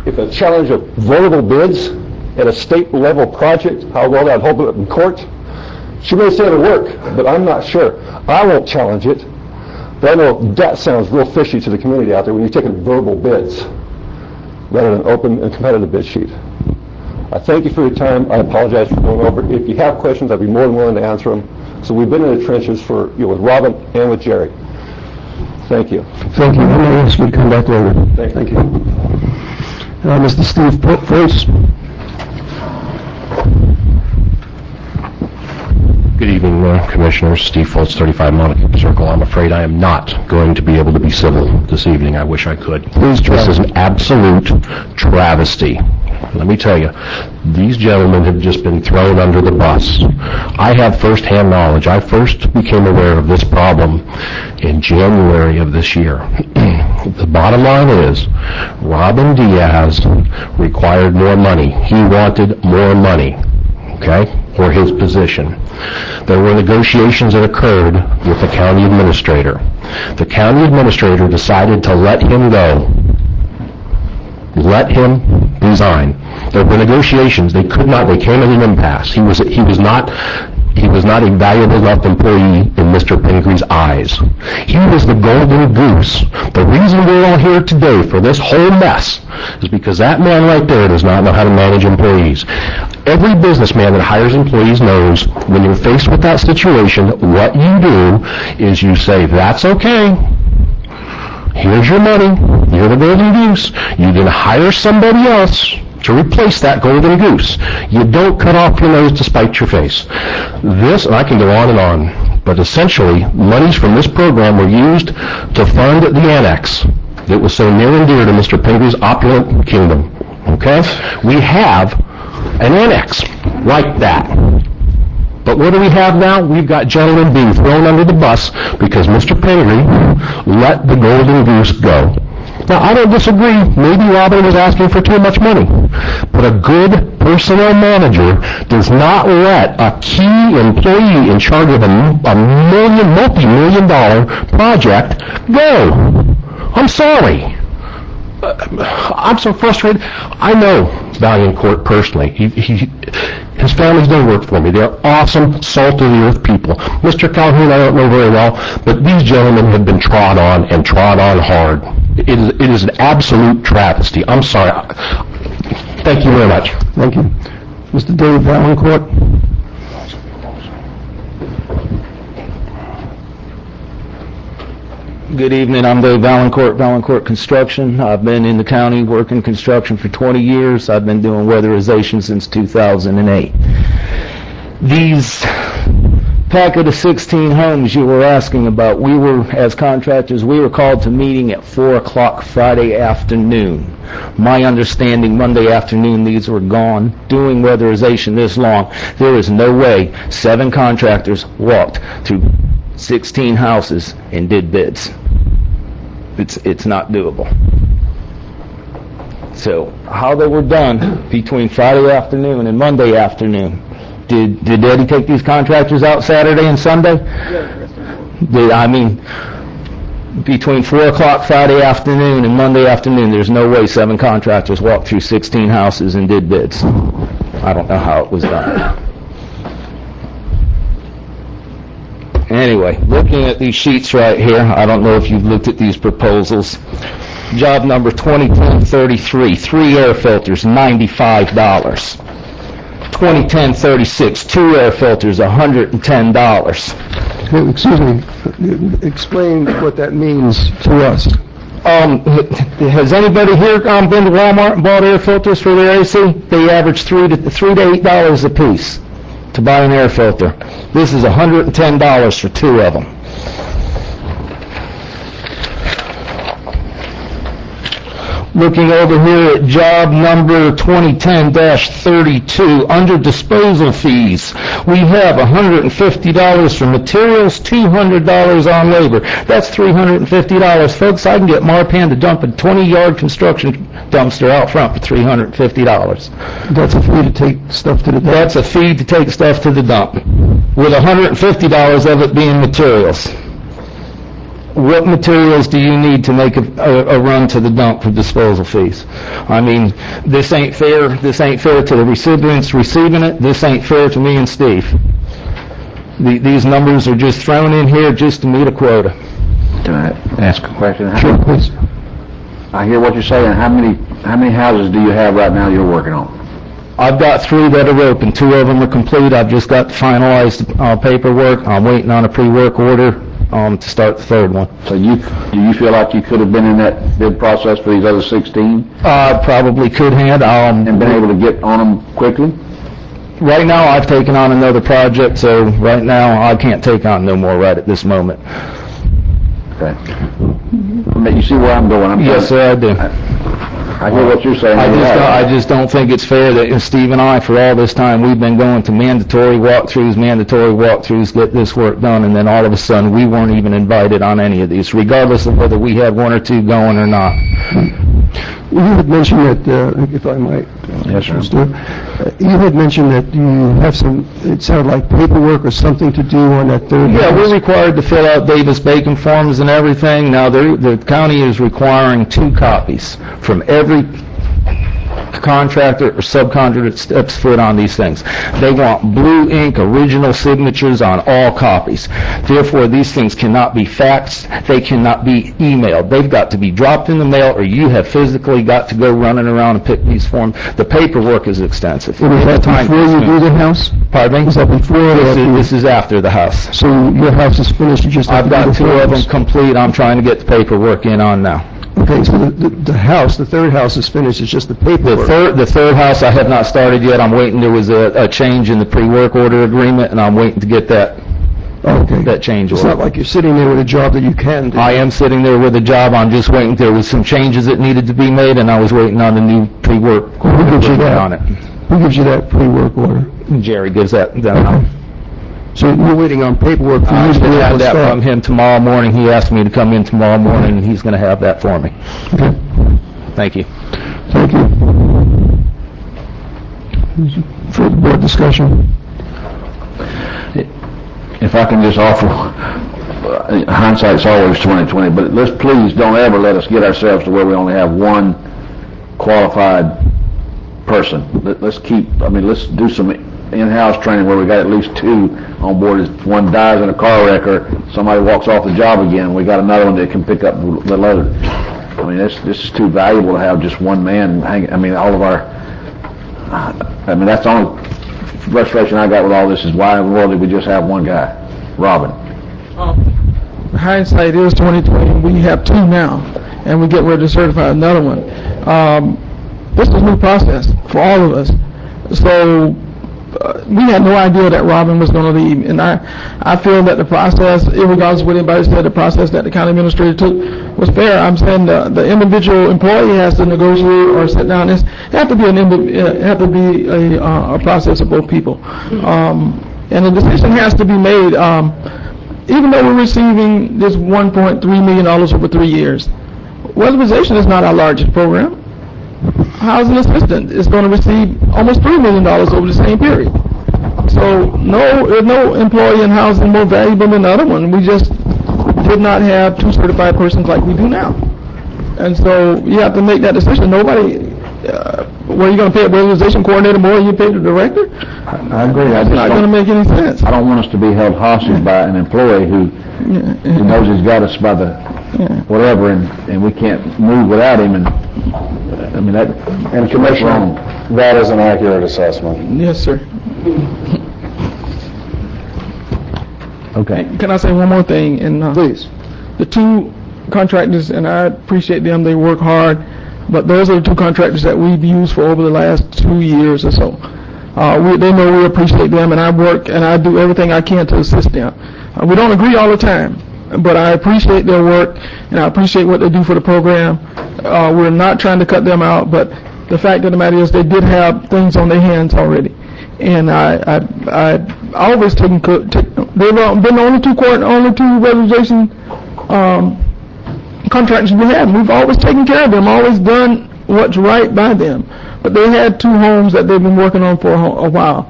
if a challenge of votable bids at a state level project, how well that'd hold up in court. She may say it'll work, but I'm not sure. I won't challenge it. But I know that sounds real fishy to the community out there when you're taking verbal bids rather than open and competitive bid sheet. I thank you for your time. I apologize for going over. If you have questions, I'd be more than willing to answer them. So we've been in the trenches for with Robin and with Jerry. Thank you. Thank you. Let me ask you to come back later. Thank you. Mr. Steve Price. Good evening, Commissioners. Steve Foltz, 35 Monica Circle. I'm afraid I am not going to be able to be civil this evening. I wish I could. This is an absolute travesty. Let me tell you, these gentlemen have just been thrown under the bus. I have first-hand knowledge. I first became aware of this problem in January of this year. The bottom line is, Robin Diaz required more money. He wanted more money, okay, for his position. There were negotiations that occurred with the county administrator. The county administrator decided to let him go. Let him resign. There were negotiations. They came at an impasse. He was not a valuable enough employee in Mr. Pingree eyes. He was the golden goose. The reason we're all here today for this whole mess is because that man right there does not know how to manage employees. Every businessman that hires employees knows when you're faced with that situation, what you do is you say, that's okay. Here's your money. You're the golden goose. You then hire somebody else to replace that golden goose. You don't cut off your nose to spite your face. This, and I can go on, but essentially, monies from this program were used to fund the annex. that was so near and dear to Mr. Pingry's opulent kingdom. Okay? We have an annex like that. But what do we have now? We've got gentlemen being thrown under the bus because Mr. Pingry let the golden goose go. Now, I don't disagree. Maybe Robin was asking for too much money. But a good personnel manager does not let a key employee in charge of a multi-million dollar project go. I'm sorry. I'm so frustrated. I know Vaillancourt personally. His family's done work for me. They're awesome, salt-of-the-earth people. Mr. Calhoun, I don't know very well, but these gentlemen have been trod on and trod on hard. It is an absolute travesty. I'm sorry. Thank you very much. Thank you. Mr. David Vaillancourt. Good evening. I'm Dave Vaillancourt, Vaillancourt Construction. I've been in the county working construction for 20 years. I've been doing weatherization since 2008. These packet of 16 homes you were asking about, we were, as contractors, we were called to meeting at 4 o'clock Friday afternoon. My understanding, Monday afternoon, these were gone. Doing weatherization this long, there is no way 7 contractors walked through 16 houses and did bids. It's not doable. So how they were done between Friday afternoon and Monday afternoon, did Eddie take these contractors out Saturday and Sunday? Between 4 o'clock Friday afternoon and Monday afternoon, there's no way 7 contractors walked through 16 houses and did bids. I don't know how it was done. Anyway, looking at these sheets right here, I don't know if you've looked at these proposals. Job number 2010-33, 3 air filters, $95. 2010-36, 2 air filters, $110. Excuse me, explain what that means to us. Has anybody here been to Walmart and bought air filters for their AC? They average $3 to $8 a piece to buy an air filter. This is $110 for 2 of them. Looking over here at job number 2010-32, under disposal fees, we have $150 for materials, $200 on labor. That's $350. Folks, I can get Marpan to dump a 20-yard construction dumpster out front for $350. That's a fee to take stuff to the dump? That's a fee to take stuff to the dump, with $150 of it being materials. What materials do you need to make a run to the dump for disposal fees? I mean, this ain't fair. This ain't fair to the recipients receiving it. This ain't fair to me and Steve. These numbers are just thrown in here just to meet a quota. Can I ask a question? Sure, please. I hear what you're saying. How many houses do you have right now you're working on? I've got 3 that are open. 2 of them are complete. I've just got to finalize the paperwork. I'm waiting on a pre-work order to start the 3rd one. So do you feel like you could have been in that bid process for these other 16? Probably could have. And been able to get on them quickly? Right now, I've taken on another project, so right now, I can't take on no more right at this moment. Okay. You see where I'm going? Yes, sir, I do. I hear what you're saying. I just don't think it's fair that Steve and I, for all this time, we've been going to mandatory walkthroughs, get this work done, and then all of a sudden, we weren't even invited on any of these, regardless of whether we had 1 or 2 going or not. You had mentioned that, if I might, yes, sir. You had mentioned that you have some, it sounded like paperwork or something to do on that 3rd. Yeah, we're required to fill out Davis-Bacon forms and everything. Now, the county is requiring 2 copies from every contractor or subcontractor that steps foot on these things. They want blue ink original signatures on all copies. Therefore, these things cannot be faxed. They cannot be emailed. They've got to be dropped in the mail, or you have physically got to go running around and pick these forms. The paperwork is extensive. Is that before you do the house? Pardon me? Is that before this is after the house. So your house is finished, you just have I've to do got the 2 of them forms. complete. I'm trying to get the paperwork in on now. Okay, so the house, the 3rd house is finished, it's just the paperwork. The third house I have not started yet. I'm waiting. There was a change in the pre-work order agreement, and I'm waiting to get that Okay. that change It's order. not like you're sitting there with a job that you can do. I am sitting there with a job, I'm just waiting, there was some changes that needed to be made, and I was waiting on the new pre-work Who gives you that? on it. Who gives you that pre-work order? Jerry gives that out. So you're waiting on paperwork for I you to should be able have to that start? from him tomorrow morning. He asked me to come in tomorrow morning, and he's going to have that for me. Okay. Thank you. Thank you. Further board discussion? If I can just offer, hindsight's always 20/20, but please don't ever let us get ourselves to where we only have one qualified person. Let's do some in-house training where we got at least two on board. If one dies in a car wreck or somebody walks off the job again, we got another one that can pick up the load. I mean, this is too valuable to have just one man hanging. I mean, that's the only frustration I got with all this is why in the world did we just have one guy, Robin? Hindsight is 20/20. We have two now, and we get ready to certify another one. This is a new process for all of us. So we had no idea that Robin was going to leave, and I feel that the process, regardless of what anybody said, the process that the county administrator took was fair. I'm saying the individual employee has to negotiate or sit down. It has to be a process of both people, and the decision has to be made. Even though we're receiving this $1.3 million over 3 years, weatherization is not our largest program. Housing assistant is going to receive almost $3 million over the same period. So there's no employee in housing more valuable than the other one. We just did not have two certified persons like we do now. And so you have to make that decision. Nobody, were you going to pay a weatherization coordinator more than you pay the director? I agree. It's not going to make any sense. I don't want us to be held hostage by an employee who knows he's got us by the whatever, and we can't move without him. And I mean that. And Commissioner, that is an accurate assessment. Yes, sir. Okay. Can I say one more thing? And Please. The two contractors, and I appreciate them, they work hard, but those are the two contractors that we've used for over the last 2 years or so. They know we appreciate them, and I work and I do everything I can to assist them. We don't agree all the time, but I appreciate their work, and I appreciate what they do for the program. We're not trying to cut them out, but the fact of the matter is they did have things on their hands already. And I always they've been the only two weatherization contractors we had. We've always taken care of them, always done what's right by them. But they had two homes that they've been working on for a while,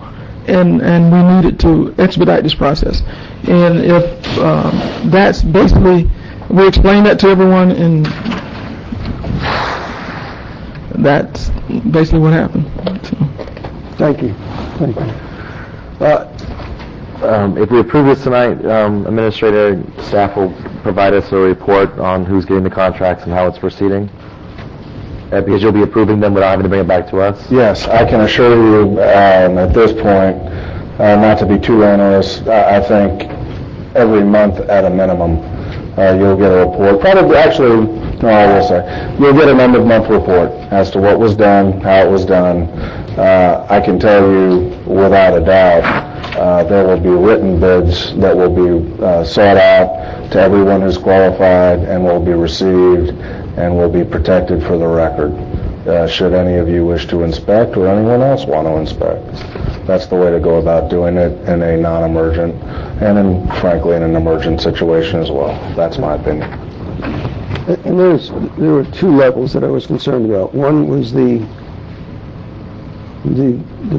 and we needed to expedite this process. And if that's basically, we explained that to everyone, and that's basically what happened. So. Thank you. Thank you. If we approve this tonight, administrator staff will provide us a report on who's getting the contracts and how it's proceeding. Because you'll be approving them without having to bring it back to us? Yes, I can assure you, at this point, not to be too onerous, I think every month at a minimum, you'll get a report. Probably, actually, no, I will say, you'll get an end-of-month report as to what was done, how it was done. I can tell you, without a doubt, there will be written bids that will be sought out to everyone who's qualified and will be received and will be protected for the record, should any of you wish to inspect or anyone else want to inspect. That's the way to go about doing it in a non-emergent and, frankly, in an emergent situation as well. That's my opinion. And there were two levels that I was concerned about. One was the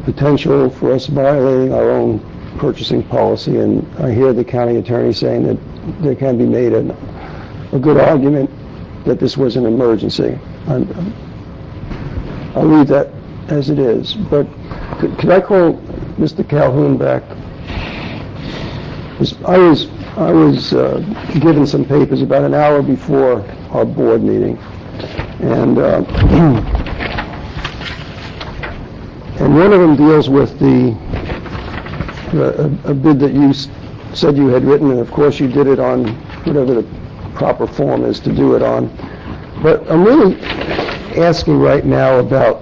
potential for us violating our own purchasing policy, and I hear the county attorney saying that there can be made a good argument that this was an emergency. I'll leave that as it is, but could I call Mr. Calhoun back? I was given some papers about an hour before our board meeting, and and one of them deals with a bid that you said you had written, and of course you did it on whatever the proper form is to do it on. But I'm really asking right now about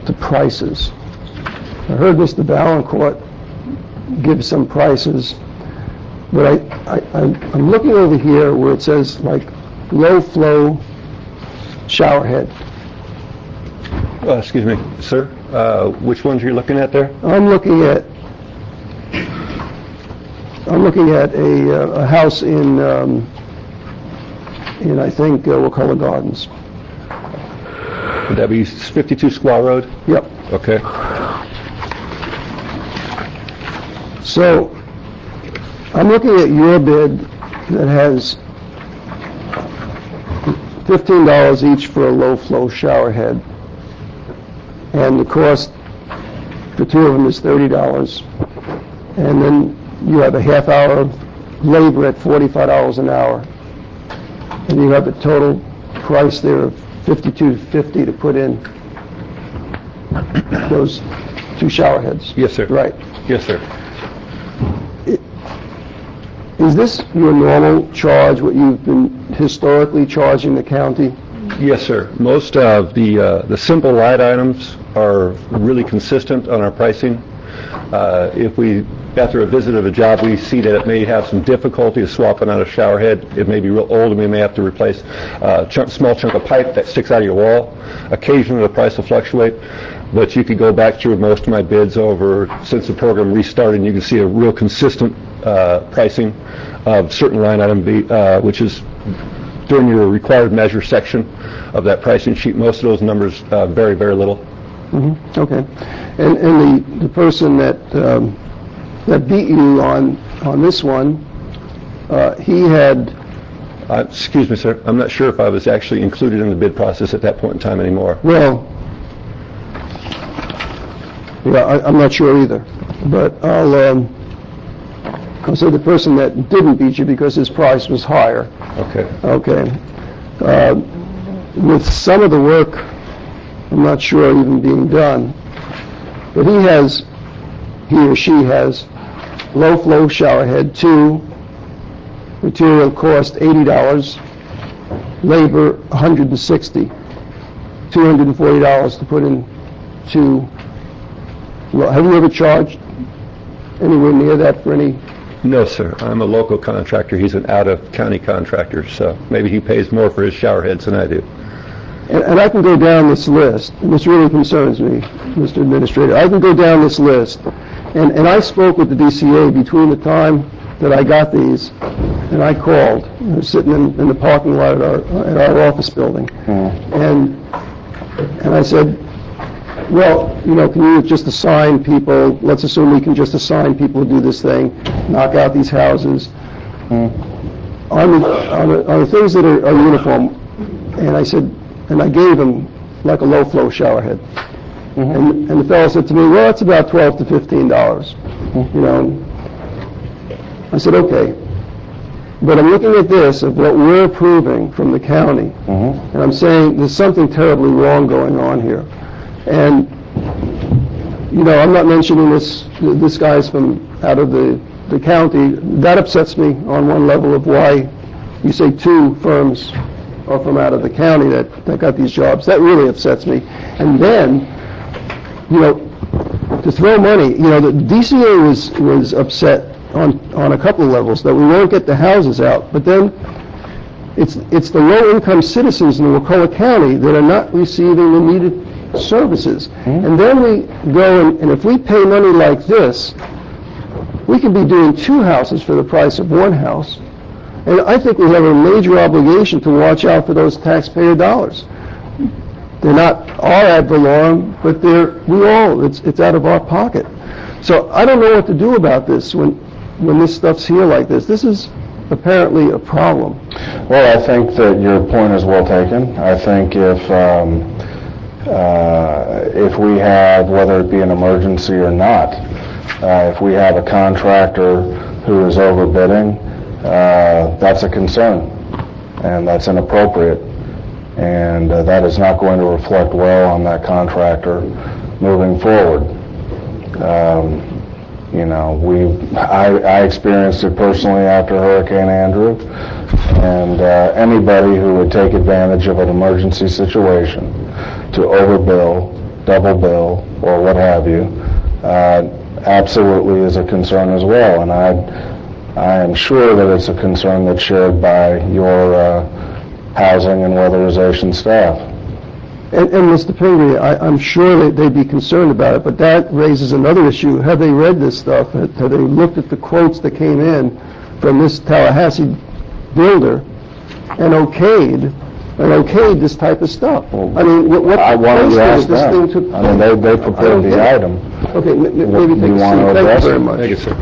the prices. I heard Mr. Ballancourt give some prices. But I'm looking over here where it says like low flow shower head. Excuse me, sir. Which ones are you looking at there? I'm looking at a house in I think Wakulla Gardens. Would that be 52 Squaw Road? Yep. Okay. So I'm looking at your bid that has $15 each for a low flow shower head, and the cost for two of them is $30, and then you have a half hour of labor at $45 an hour, and you have a total price there of $52.50 to put in those two shower heads. Yes, sir. Right. Yes, sir. Is this your normal charge, what you've been historically charging the county? Yes, sir. Most of the simple light items are really consistent on our pricing. If we, after a visit of a job, we see that it may have some difficulty swapping out a shower head, it may be real old, and we may have to replace a small chunk of pipe that sticks out of your wall. Occasionally the price will fluctuate, but you could go back through most of my bids over since the program restarted, and you can see a real consistent pricing of certain line item which is during your required measure section of that pricing sheet. Most of those numbers vary very little. Mm-hmm. Okay. And the person that beat you on this one, he had... excuse me, sir. I'm not sure if I was actually included in the bid process at that point in time anymore. Well, yeah, I'm not sure either. But I'll say the person that didn't beat you because his price was higher. Okay. Okay. With some of the work, I'm not sure even being done, but he or she has low flow shower head 2, material cost $80, labor $160, $240 to put in 2. Well, have you ever charged anywhere near that for any? No, sir. I'm a local contractor. He's an out-of-county contractor, so maybe he pays more for his shower heads than I do. And I can go down this list, and this really concerns me, Mr. Administrator. I can go down this list, and I spoke with the DCA between the time that I got these and I called. I was sitting in the parking lot at our office building, and I said, well, can you just assign people, let's assume we can just assign people to do this thing, knock out these houses. On the things that are uniform, and I said, and I gave him like a low flow shower head. And the fellow said to me, well, it's about $12 to $15. I said, okay. But I'm looking at this, of what we're approving from the county, and I'm saying there's something terribly wrong going on here. And, I'm not mentioning this guy's from out of the county. That upsets me on one level of why you say 2 firms are from out of the county that got these jobs. That really upsets me. And then, to throw money, the DCA was upset on a couple of levels that we won't get the houses out, but then it's the low-income citizens in Wakulla County that are not receiving the needed services. And then we go and if we pay money like this, we could be doing 2 houses for the price of 1 house. And I think we have a major obligation to watch out for those taxpayer dollars. They're not our ad valorem, but it's out of our pocket. So I don't know what to do about this when this stuff's here like this. This is apparently a problem. Well, I think that your point is well taken. I think if we have, whether it be an emergency or not, if we have a contractor who is overbidding, that's a concern, and that's inappropriate, and that is not going to reflect well on that contractor moving forward. I experienced it personally after Hurricane Andrew, and anybody who would take advantage of an emergency situation to overbill, double bill, or what have you, absolutely is a concern as well, and I am sure that it's a concern that's shared by your housing and weatherization staff. And Mr. Pingree, I'm sure that they'd be concerned about it, but that raises another issue. Have they read this stuff? Have they looked at the quotes that came in from this Tallahassee builder and okayed this type of stuff? I mean, what I wanted to ask this them. thing to... I mean, they prepared the item. Okay, maybe take a seat. Thank you very much. Thank you, sir.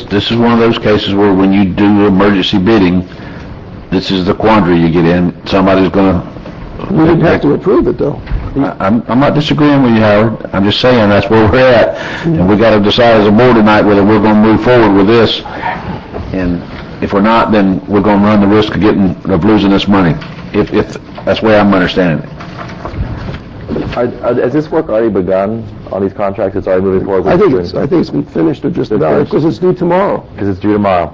This is one of those cases where when you do emergency bidding, this is the quandary you get in. Somebody's going to... We didn't have to approve it, though. I'm not disagreeing with you, Howard. I'm just saying that's where we're at. And we got to decide as a board tonight whether we're going to move forward with this. And if we're not, then we're going to run the risk of losing this money. If that's the way I'm understanding it. Has this work already begun on these contracts? It's already moving forward? I think it's been finished or just about, because it's due tomorrow. Because it's due tomorrow.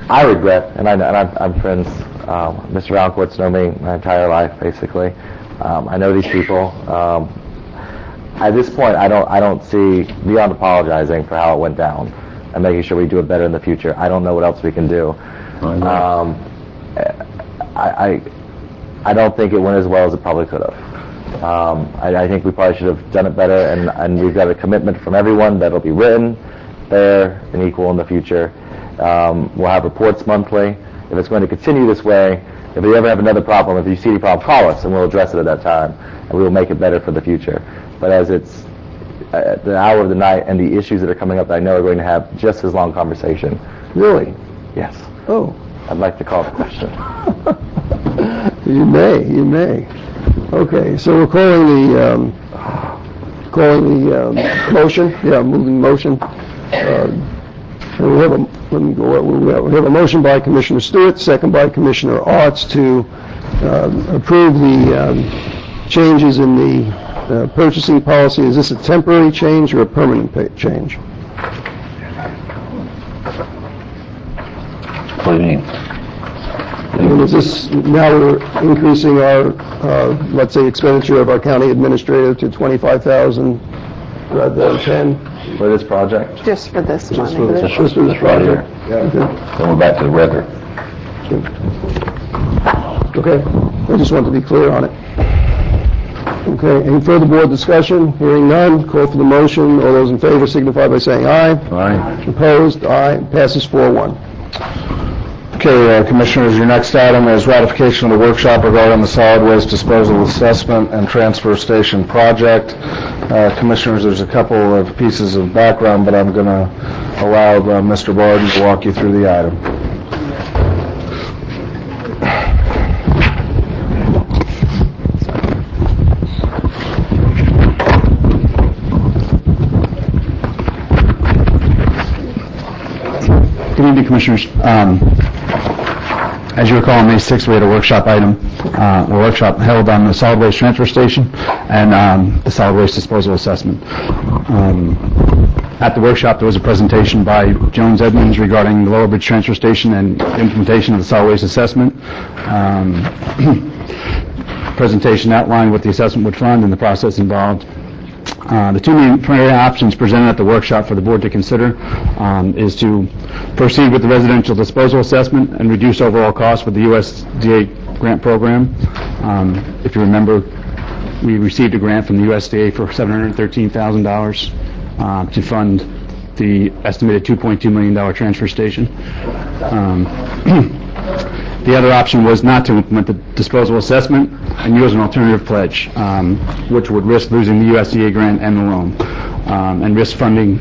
I regret, and I'm friends, Mr. Alquitz know me my entire life, basically. I know these people. At this point, I don't see, beyond apologizing for how it went down and making sure we do it better in the future, I don't know what else we can do. I don't think it went as well as it probably could have. I think we probably should have done it better, and we've got a commitment from everyone that it'll be written, fair, and equal in the future. We'll have reports monthly. If it's going to continue this way, if we ever have another problem, if you see any problem, call us and we'll address it at that time, and we will make it better for the future. But as it's at the hour of the night and the issues that are coming up, I know we're going to have just as long conversation. Really? Yes. Oh. I'd like to call the question. You may. Okay, so we're calling the motion. Yeah, moving motion. And we have a motion by Commissioner Stewart, second by Commissioner Arts to approve the changes in the purchasing policy. Is this a temporary change or a permanent change? What do you mean? And is this, now we're increasing our, let's say, expenditure of our county administrator to $25,000 rather than 10? For this project? Just for this money. Just for this project? Yeah. Then we're back to the regular. Okay, I just want to be clear on it. Okay, any further board discussion? Hearing none, call for the motion. All those in favor signify by saying aye. Aye. Opposed? Aye. Passes 4-1. Okay, Commissioners, your next item is ratification of the workshop regarding the solid waste disposal assessment and transfer station project. Commissioners, there's a couple of pieces of background, but I'm going to allow Mr. Barden to walk you through the item. Good evening, Commissioners. As you recall, on May 6th, we had a workshop held on the solid waste transfer station and the solid waste disposal assessment. At the workshop, there was a presentation by Jones Edmonds regarding the Lower Bridge transfer station and implementation of the solid waste assessment. Presentation outlined what the assessment would fund and the process involved. The two main primary options presented at the workshop for the board to consider is to proceed with the residential disposal assessment and reduce overall costs with the USDA grant program. If you remember, we received a grant from the USDA for $713,000 to fund the estimated $2.2 million transfer station. The other option was not to implement the disposal assessment and use an alternative pledge, which would risk losing the USDA grant and the loan, and risk forcing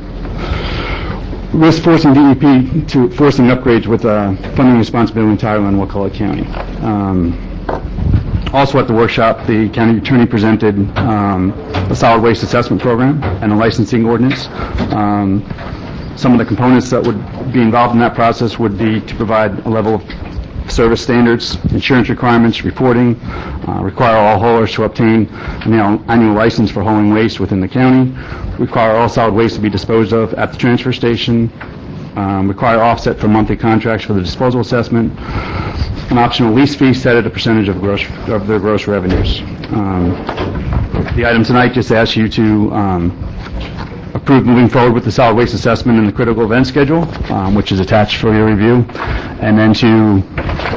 DEP to forcing upgrades with funding responsibility entirely on Wakulla County. Also at the workshop, the county attorney presented a solid waste assessment program and a licensing ordinance. Some of the components that would be involved in that process would be to provide a level of service standards, insurance requirements, reporting, require all haulers to obtain an annual license for hauling waste within the county, require all solid waste to be disposed of at the transfer station, require offset for monthly contracts for the disposal assessment, an optional lease fee set at a percentage of their gross revenues. The item tonight just asks you to approve moving forward with the solid waste assessment and the critical event schedule, which is attached for your review, and then to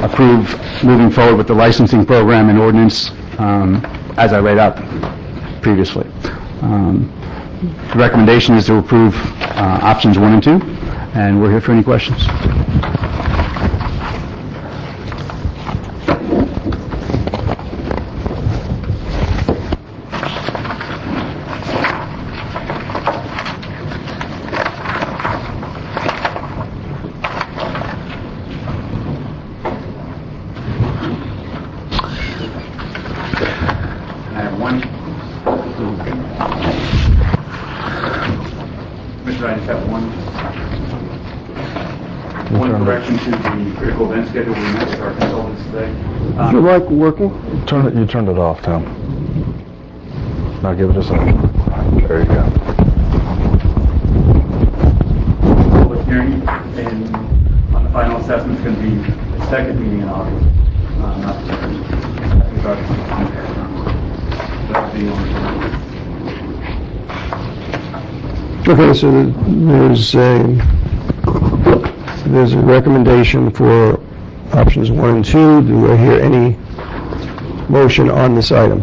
approve moving forward with the licensing program and ordinance as I laid out previously. The recommendation is to approve options 1 and 2, and we're here for any questions. Schedule we met with our consultants today. Is your mic working? You turned it off, Tom. Now give it a second. There you go. Public hearing and on the final assessment is going to be the second meeting in August, not the second. Okay, so there's a recommendation for options 1 and 2. Do I hear any motion on this item?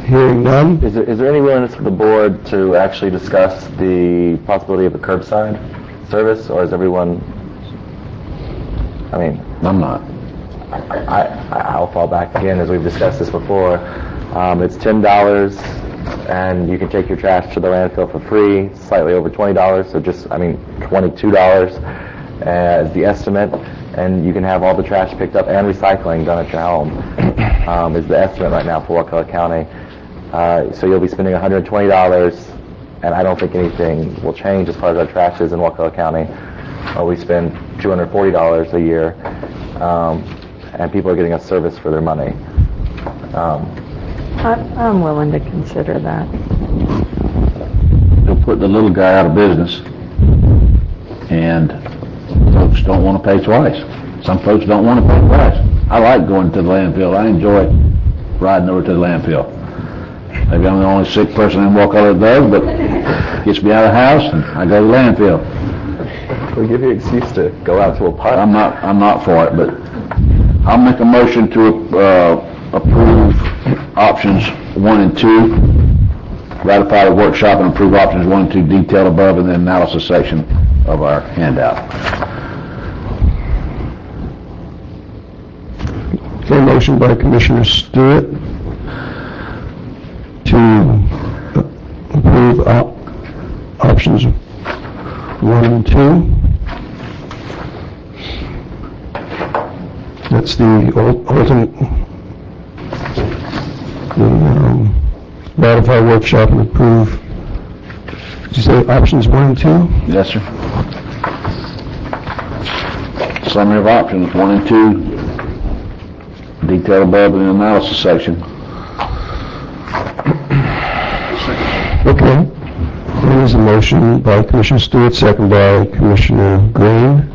Hearing none. Is there any willingness for the board to actually discuss the possibility of a curbside service, or is everyone, I mean... I'm not. I'll fall back again, as we've discussed this before. It's $10, and you can take your trash to the landfill for free, slightly over $20, so $22 is the estimate, and you can have all the trash picked up and recycling done at your home, is the estimate right now for Wakulla County. So you'll be spending $120, and I don't think anything will change as far as our trash is in Wakulla County. We spend $240 a year, and people are getting a service for their money. I'm willing to consider that. They'll put the little guy out of business, and folks don't want to pay twice. Some folks don't want to pay twice. I like going to the landfill. I enjoy riding over to the landfill. Maybe I'm the only sick person in Wakulla that does, but it gets me out of the house, and I go to the landfill. We'll give you an excuse to go out to a park. I'm not for it, but I'll make a motion to approve options 1 and 2, ratify the workshop and approve options 1 and 2 detailed above in the analysis section of our handout. Okay, motion by Commissioner Stewart to approve options 1 and 2. That's the alternate. Ratify workshop and approve. Did you say options 1 and 2? Yes, sir. Summary of options 1 and 2, detailed above in the analysis section. Okay. There is a motion by Commissioner Stewart, second by Commissioner Green.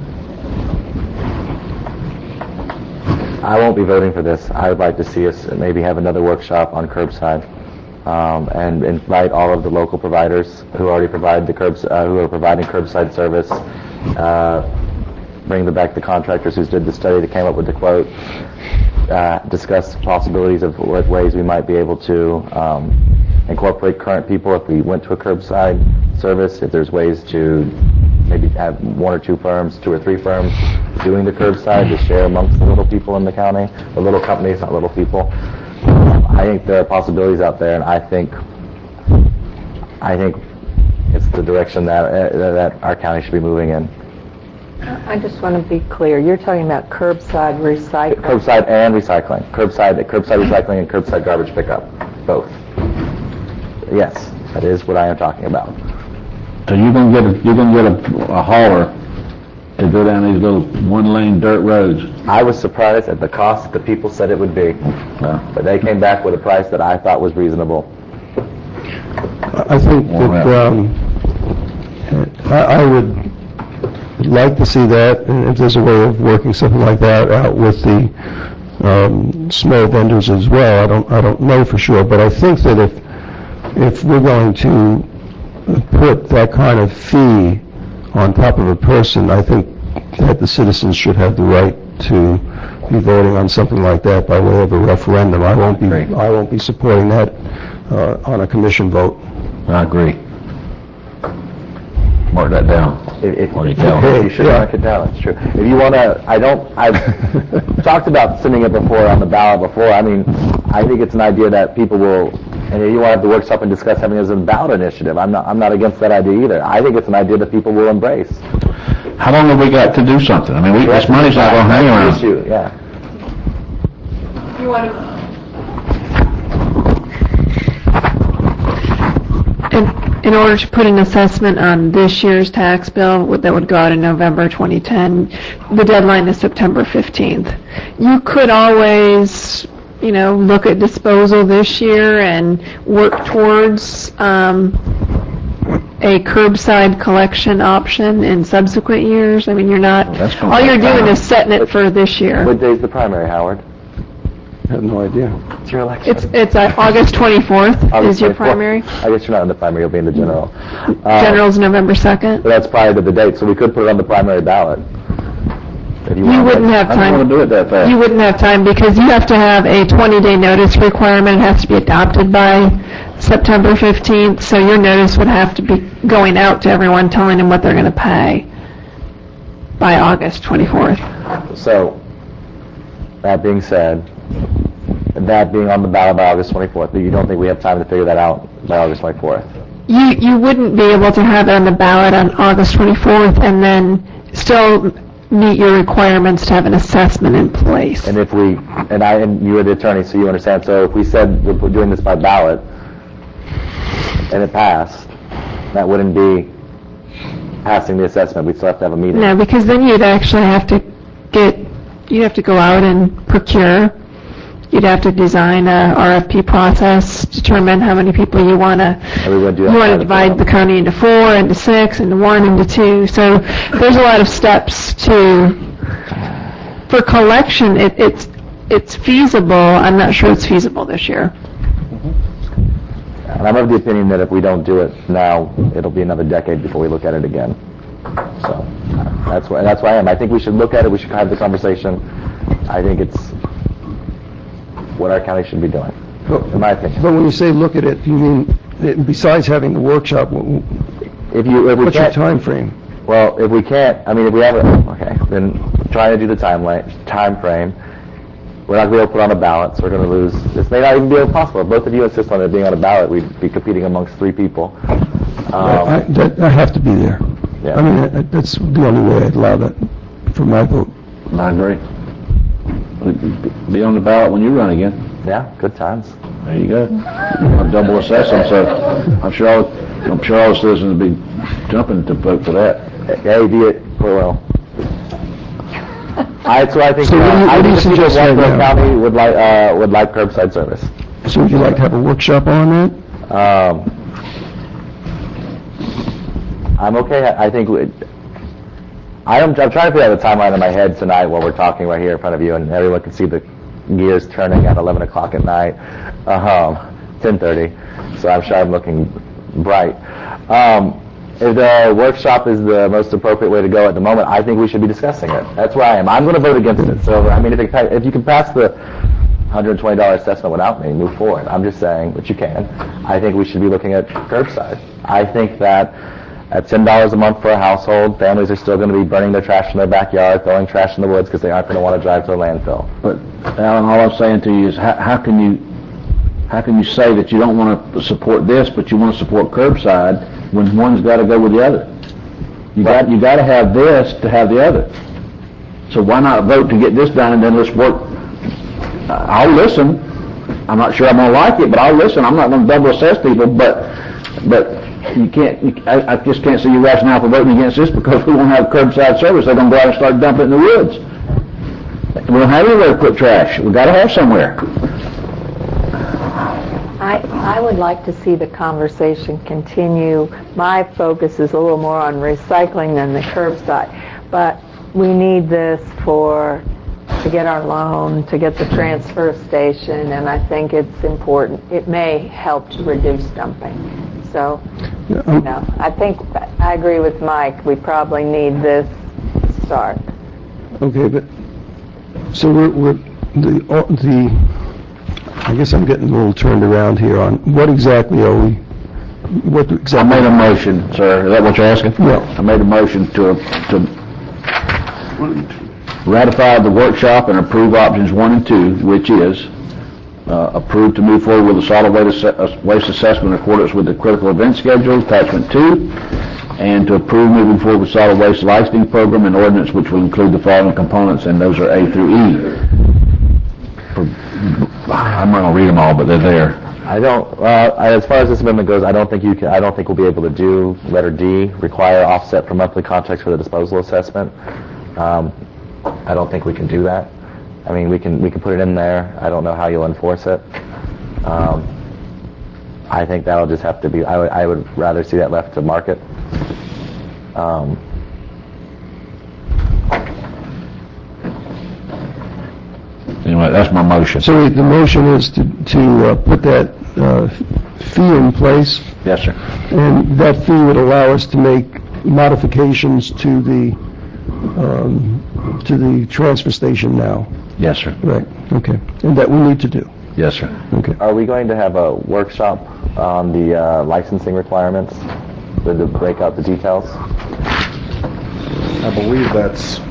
I won't be voting for this. I would like to see us maybe have another workshop on curbside, and invite all of the local providers who already provide the who are providing curbside service. Bring back the contractors who did the study that came up with the quote. Discuss possibilities of what ways we might be able to incorporate current people if we went to a curbside service. If there's ways to maybe have 1 or 2 firms, 2 or 3 firms doing the curbside to share amongst the little people in the county, the little companies, not little people. I think there are possibilities out there, and I think it's the direction that our county should be moving in. I just want to be clear. You're talking about curbside recycling. Curbside and recycling. Curbside recycling and curbside garbage pickup. Both. Yes, that is what I am talking about. So you're gonna get a hauler to go down these little 1-lane dirt roads. I was surprised at the cost that the people said it would be, but they came back with a price that I thought was reasonable. I think that I would like to see that, and if there's a way of working something like that out with the small vendors as well. I don't know for sure, but I think that if we're going to put that kind of fee on top of a person, I think that the citizens should have the right to be voting on something like that by way of a referendum. I won't be supporting that on a commission vote. I agree. Mark that down. If What do you you tell? should mark it down, it's true. If you want to, I've talked about sending it before on the ballot before. I mean, I think it's an idea that people will, and if you want to have the workshop and discuss having it as a ballot initiative, I'm not against that idea either. I think it's an idea that people will embrace. How long have we got to do something? I mean, this money's not going to hang around. Issue, yeah. You want to... In order to put an assessment on this year's tax bill that would go out in November 2010, the deadline is September 15th. You could always, look at disposal this year and work towards a curbside collection option in subsequent years. I mean, all you're doing is setting it for this year. What day's the primary, Howard? I have no idea. It's your election. It's August 24th is your 24th. primary. I guess you're not in the primary, you'll be in the general. General's November 2nd. But that's prior to the date, so we could put it on the primary ballot. If You wouldn't have I don't want time. to do it that fast. You wouldn't have time because you have to have a 20-day notice requirement. It has to be adopted by September 15th, so your notice would have to be going out to everyone, telling them what they're going to pay by August 24th. So, that being said, that being on the ballot by August 24th, you don't think we have time to figure that out by August 24th? You wouldn't be able to have it on the ballot on August 24th and then still meet your requirements to have an assessment in place. And if we, and you are the attorney, so you understand, so if we said we're doing this by ballot, and it passed, that wouldn't be passing the assessment, we'd still have to have a meeting. No, because then you'd actually have to go out and procure. You'd have to design a RFP process, determine how many people you want to divide the county into 4, into 6, into 1, into 2. So there's a lot of steps for collection. It's feasible. I'm not sure it's feasible this year. And I'm of the opinion that if we don't do it now, it'll be another decade before we look at it again. So that's why I am. I think we should look at it. We should have the conversation. I think it's what our county should be doing, in my opinion. But when you say look at it, you mean, besides having the workshop, what's your time frame? Well, if we can't, if we have it, okay, then try to do the time frame. We're not going to be able to put on a ballot, so we're going to lose. This may not even be possible. If both of you insist on it being on a ballot, we'd be competing amongst 3 people. I have to be there. Yeah. That's the only way I'd allow that for my vote. I agree. Be on the ballot when you run again. Yeah, good times. There you go. I'm double assessing, so I'm sure all the citizens will be jumping to vote for that. Yeah, you do it well. I think the people of Wakulla County would like curbside service. So would you like to have a workshop on that? I'm okay. I think I'm trying to figure out the timeline in my head tonight while we're talking right here in front of you, and everyone can see the gears turning at 11 o'clock at night, 10:30. So I'm sure I'm looking bright. If the workshop is the most appropriate way to go at the moment, I think we should be discussing it. That's where I am. I'm going to vote against it. So if you can pass the $120 assessment without me, move forward. I'm just saying that you can. I think we should be looking at curbside. I think that at $10 a month for a household, families are still going to be burning their trash in their backyard, throwing trash in the woods because they aren't going to want to drive to a landfill. But Alan, all I'm saying to you is, how can you say that you don't want to support this, but you want to support curbside when one's got to go with the other? You got to have this to have the other. So why not vote to get this done and then let's work? I'll listen. I'm not sure I'm going to like it, but I'll listen. I'm not going to double assess people, but you can't. I just can't see your rationale for voting against this because we won't have curbside service. They're going to go out and start dumping it in the woods. We don't have anywhere to put trash. We've got to have somewhere. I would like to see the conversation continue. My focus is a little more on recycling than the curbside, but we need this for to get our loan, to get the transfer station, and I think it's important. It may help to reduce dumping. So, I think I agree with Mike. We probably need this to start. Okay, but, so I guess I'm getting a little turned around here on what exactly are we, what exactly? I made a motion, sir. Is that what you're asking? Yeah. I made a motion to ratify the workshop and approve options 1 and 2, which is approved to move forward with a solid waste assessment in accordance with the critical event schedule, attachment 2, and to approve moving forward with solid waste licensing program and ordinance which will include the following components, and those are A through E. I'm not going to read them all, but they're there. I don't, as far as this amendment goes, I don't think we'll be able to do letter D, require offset for monthly contracts for the disposal assessment. I don't think we can do that. I mean, we can put it in there. I don't know how you'll enforce it. I think that'll just have to be, I would rather see that left to market. Anyway, that's my motion. So the motion is to put that fee in place? Yes, sir. And that fee would allow us to make modifications to the transfer station now? Yes, sir. Right, okay. And that we need to do? Yes, sir. Okay. Are we going to have a workshop on the licensing requirements to break out the details? I believe that's,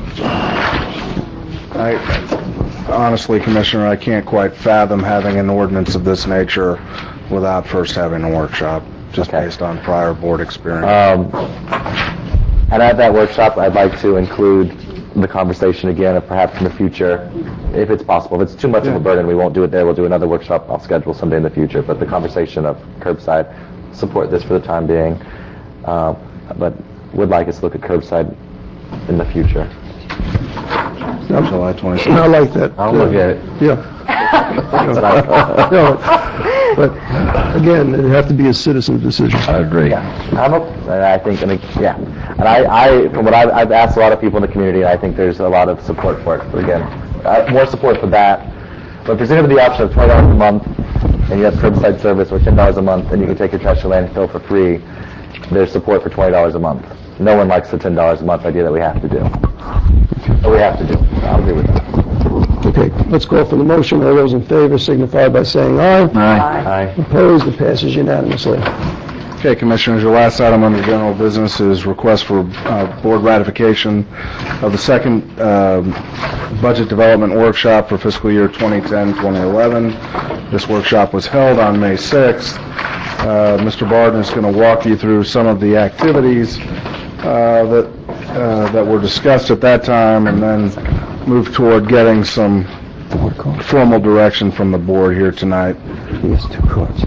honestly, Commissioner, I can't quite fathom having an ordinance of this nature without first having a workshop, just based on prior board experience. And at that workshop, I'd like to include the conversation again, and perhaps in the future, if it's possible. If it's too much of a burden, we won't do it there. We'll do another workshop. I'll schedule someday in the future. But the conversation of curbside, support this for the time being, but would like us to look at curbside in the future. July 26th. I like that. I'll look at it. Yeah. But again, it'd have to be a citizen decision. I agree. Yeah, I think, and I from what I've asked a lot of people in the community, I think there's a lot of support for it. But again, more support for that. But presented with the option of $20 a month, and you have curbside service, or $10 a month, and you can take your trash to landfill for free, there's support for $20 a month. No one likes the $10 a month idea that we have to do. But we have to do. I'll agree with that. Okay, let's call for the motion. All those in favor signify by saying aye. Aye. Opposed? It passes unanimously. Okay, Commissioners, your last item under general business is request for board ratification of the second budget development workshop for fiscal year 2010-2011. This workshop was held on May 6th. Mr. Barden is going to walk you through some of the activities that were discussed at that time, and then move toward getting some formal direction from the board here tonight. Yes, 2 cards.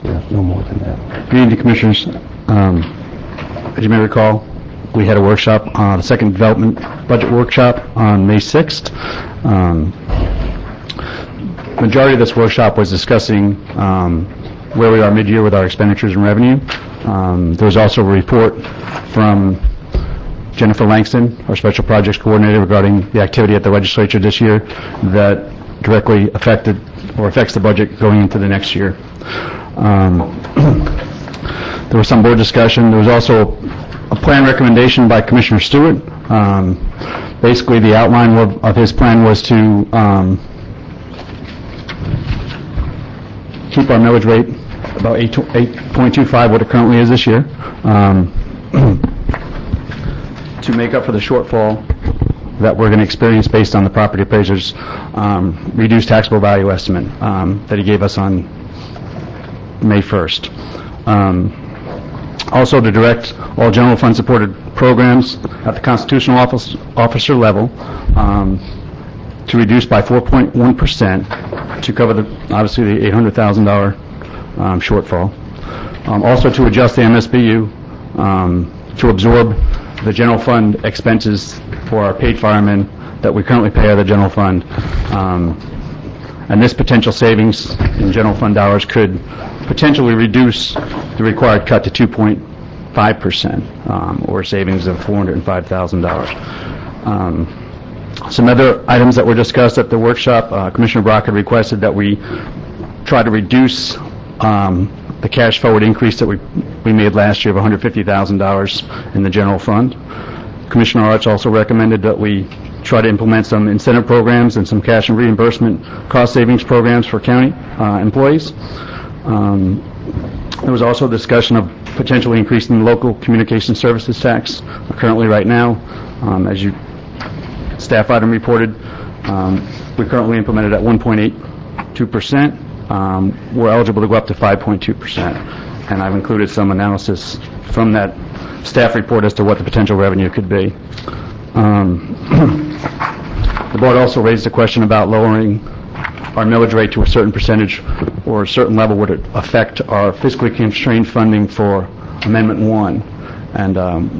Yeah, no more than that. Good evening, Commissioners. As you may recall, we had a workshop, the second development budget workshop on May 6th. Majority of this workshop was discussing where we are mid-year with our expenditures and revenue. There was also a report from Jennifer Langston, our Special Projects Coordinator, regarding the activity at the legislature this year that directly affected or affects the budget going into the next year. There was some board discussion. There was also a plan recommendation by Commissioner Stewart. Basically, the outline of his plan was to keep our millage rate about 8.25, what it currently is this year, to make up for the shortfall that we're going to experience based on the property appraiser's reduced taxable value estimate that he gave us on May 1st. Also to direct all general fund supported programs at the constitutional officer level to reduce by 4.1% to cover obviously the $800,000 shortfall. Also to adjust the MSBU to absorb the general fund expenses for our paid firemen that we currently pay out of the general fund. And this potential savings in general fund dollars could potentially reduce the required cut to 2.5%, or savings of $405,000. Some other items that were discussed at the workshop, Commissioner Brock had requested that we try to reduce the cash forward increase that we made last year of $150,000 in the general fund. Commissioner Arch also recommended that we try to implement some incentive programs and some cash and reimbursement cost savings programs for county employees. There was also discussion of potentially increasing the local communication services tax. Currently, right now, as you staff item reported, we currently implemented at 1.82%. We're eligible to go up to 5.2%, and I've included some analysis from that staff report as to what the potential revenue could be. The board also raised a question about lowering our millage rate to a certain percentage or a certain level would it affect our fiscally constrained funding for Amendment 1. And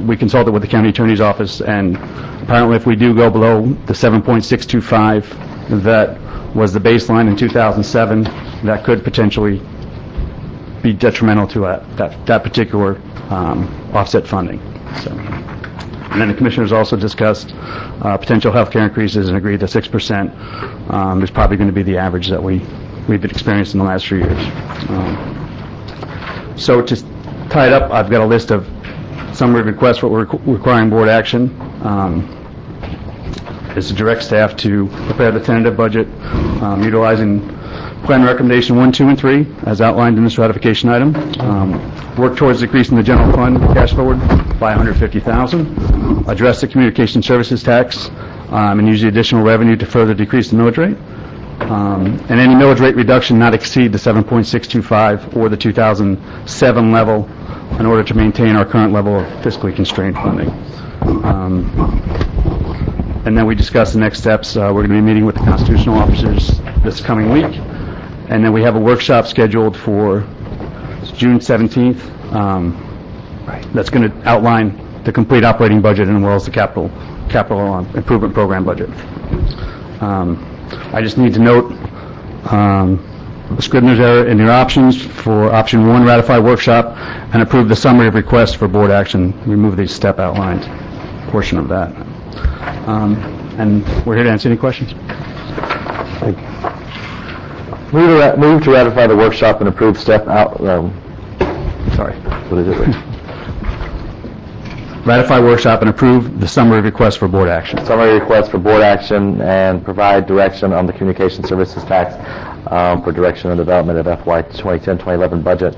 we consulted with the county attorney's office, and apparently if we do go below the 7.625 that was the baseline in 2007, that could potentially be detrimental to that particular offset funding. So. And then the commissioners also discussed potential health care increases and agreed that 6% is probably going to be the average that we've been experiencing in the last few years. So to tie it up, I've got a list of summary requests for requiring board action. Is to direct staff to prepare the tentative budget utilizing plan recommendation 1, 2, and 3 as outlined in this ratification item. Work towards decreasing the general fund cash forward by $150,000. Address the communication services tax and use the additional revenue to further decrease the millage rate. And any millage rate reduction not exceed the 7.625 or the 2007 level in order to maintain our current level of fiscally constrained funding. And then we discussed the next steps. We're going to be meeting with the constitutional officers this coming week. And then we have a workshop scheduled for June 17th. That's going to outline the complete operating budget as well as the capital improvement program budget. I just need to note the Scribner's error in your options. For option 1, ratify workshop and approve the summary of requests for board action. Remove the step outlined portion of that. And we're here to answer any questions. Thank you. Move to ratify the workshop and approve step out. Sorry, what is it? Ratify workshop and approve the summary request for board action. Summary request for board action and provide direction on the communication services tax for direction and development of FY 2010-2011 budget.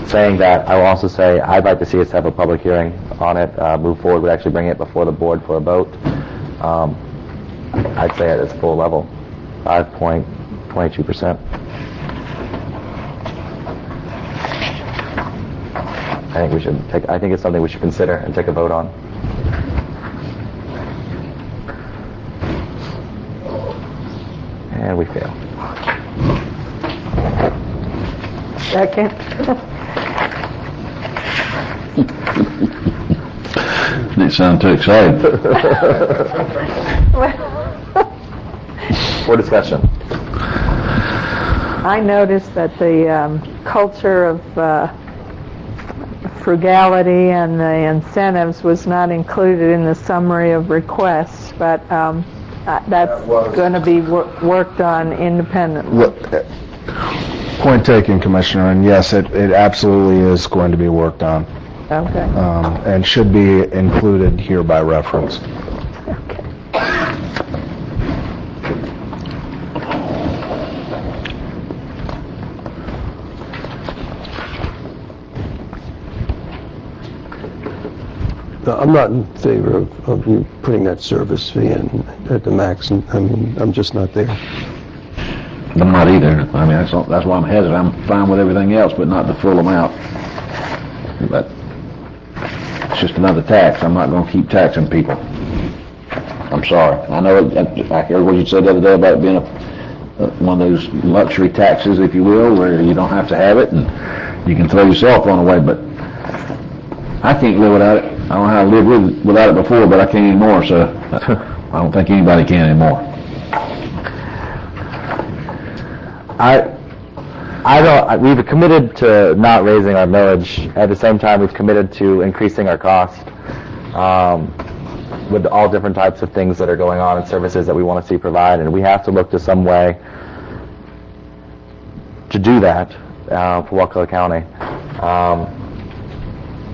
Saying that, I will also say I'd like to see us have a public hearing on it, move forward, we actually bring it before the board for a vote. I'd say at its full level, 5.22%. I think it's something we should consider and take a vote on. And we fail. Second. Didn't sound too excited. For discussion. I noticed that the culture of frugality and the incentives was not included in the summary of requests, but that's going to be worked on independently. Point taken, Commissioner, and yes, it absolutely is going to be worked on. Okay. And should be included here by reference. Okay. I'm not in favor of you putting that service fee in at the max. I mean, I'm just not there. I'm not either. I mean, that's why I'm hesitant. I'm fine with everything else, but not the full amount. But it's just another tax. I'm not going to keep taxing people. I'm sorry. I know I heard what you said the other day about it being one of those luxury taxes, if you will, where you don't have to have it and you can throw your cell phone away, but I can't live without it. I don't know how I lived without it before, but I can't anymore, so I don't think anybody can anymore. I we've committed to not raising our millage. At the same time, we've committed to increasing our cost with all different types of things that are going on and services that we want to see provided. And we have to look to some way to do that for Wakulla County.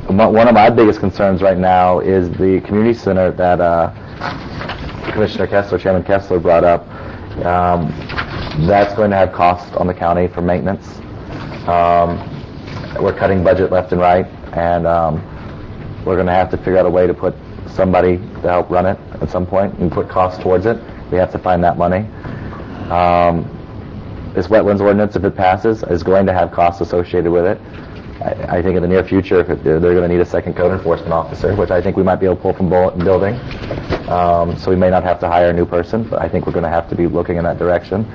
One of my biggest concerns right now is the community center that Commissioner Kessler, Chairman Kessler brought up. That's going to have costs on the county for maintenance. We're cutting budget left and right, and we're going to have to figure out a way to put somebody to help run it at some point and put costs towards it. We have to find that money. This wetlands ordinance, if it passes, is going to have costs associated with it. I think in the near future, they're going to need a second code enforcement officer, which I think we might be able to pull from building. So we may not have to hire a new person, but I think we're going to have to be looking in that direction.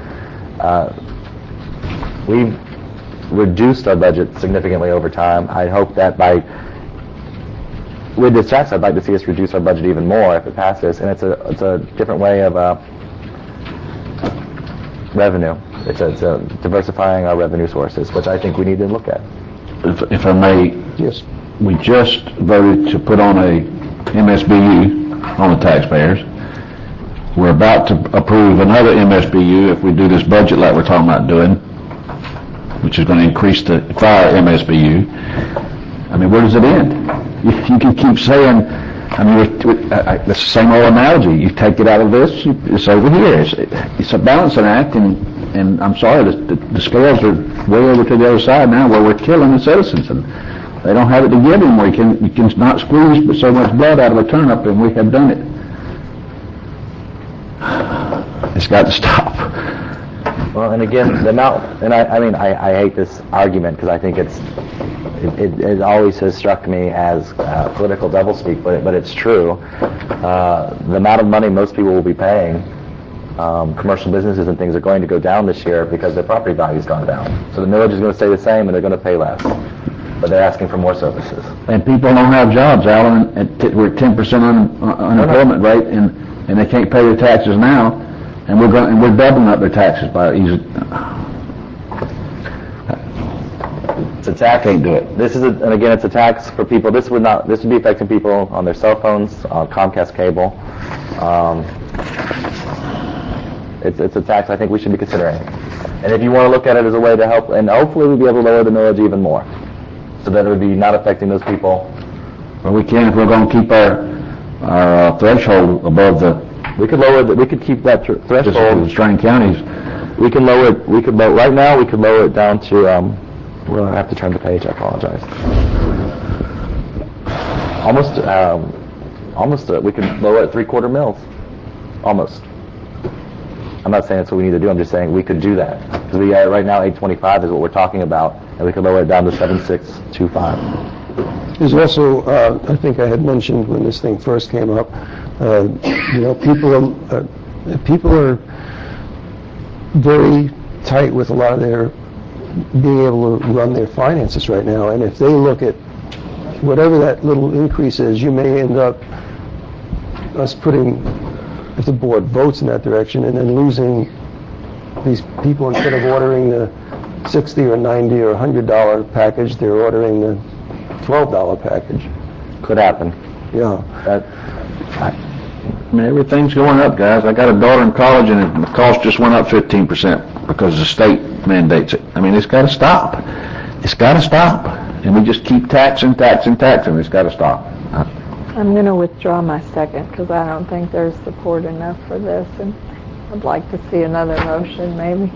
We've reduced our budget significantly over time. I hope that with this tax, I'd like to see us reduce our budget even more if it passes, and it's a different way of revenue. It's a diversifying our revenue sources, which I think we need to look at. If I may, yes, we just voted to put on a MSBU on the taxpayers. We're about to approve another MSBU if we do this budget like we're talking about doing, which is going to increase the fire MSBU. I mean, where does it end? You can keep saying, I mean, it's the same old analogy. You take it out of this, it's over here. It's a balancing act, and I'm sorry, the scales are way over to the other side now where we're killing the citizens, and they don't have it to give anymore. You can not squeeze but so much blood out of a turnip, and we have done it. It's got to stop. Well, and again, the amount, and I hate this argument because I think it always has struck me as political doublespeak, but it's true. The amount of money most people will be paying, commercial businesses and things are going to go down this year because their property value's gone down. So the millage is going to stay the same and they're going to pay less, but they're asking for more services. And people don't have jobs, Alan. We're at 10% unemployment rate, and they can't pay their taxes now, and we're doubling up their taxes by easy. It's a tax. Can't do it. This is and again, it's a tax for people. This would be affecting people on their cell phones, on Comcast cable. It's a tax I think we should be considering. And if you want to look at it as a way to help, and hopefully we'll be able to lower the millage even more, so that it would be not affecting those people. Well, we can if we're going to keep our threshold above the. We could lower we could keep that threshold. In strained counties. We can lower it. Right now we could lower it down to. Well, I have to turn the page. I apologize. Almost. We could lower it 3/4 mils. Almost. I'm not saying that's what we need to do. I'm just saying we could do that because we are right now 825 is what we're talking about, and we could lower it down to 7625. There's also, I think I had mentioned when this thing first came up, people are very tight with a lot of their being able to run their finances right now, and if they look at whatever that little increase is, you may end up us putting, if the board votes in that direction, and then losing these people. Instead of ordering the $60 or $90 or $100 package, they're ordering the $12 package. Could happen. Yeah. I mean, everything's going up, guys. I got a daughter in college, and the cost just went up 15% because the state mandates it. I mean, it's got to stop. It's got to stop. And we just keep taxing. It's got to stop. I'm going to withdraw my second because I don't think there's support enough for this, and I'd like to see another motion, maybe.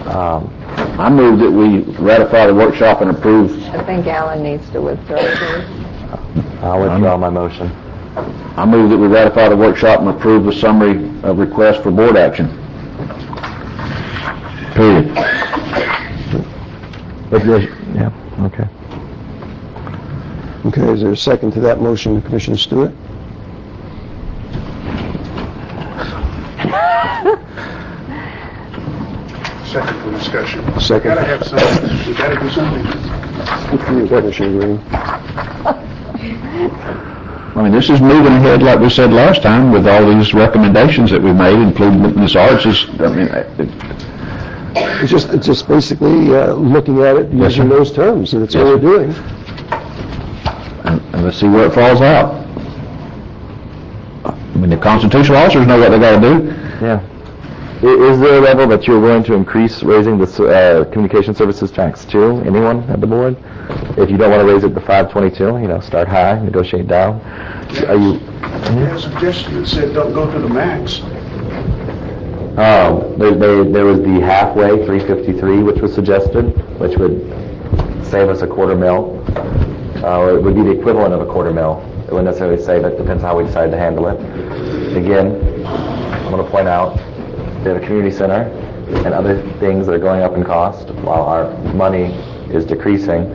I move that we ratify the workshop and approve. I think Alan needs to withdraw too. I'll withdraw my motion. I move that we ratify the workshop and approve the summary of request for board action. Period. Yeah, okay. Okay, is there a second to that motion, Commissioner Stewart? Second for discussion. Second. We gotta have something. We gotta do something. Commissioner Green. I mean, this is moving ahead like we said last time with all these recommendations that we made, including Ms. Arts. It's just basically looking at it using those terms, and that's what we're doing. And let's see where it falls out. I mean, the constitutional officers know what they got to do. Yeah. Is there a level that you're willing to increase raising the communication services tax to? Anyone at the board? If you don't want to raise it to 522, start high, negotiate down. Are you? I had a suggestion that said don't go to the max. There was the halfway 353, which was suggested, which would save us $250,000. Or it would be the equivalent of $250,000. It wouldn't necessarily save it. Depends how we decide to handle it. Again, I'm going to point out we have a community center and other things that are going up in cost while our money is decreasing.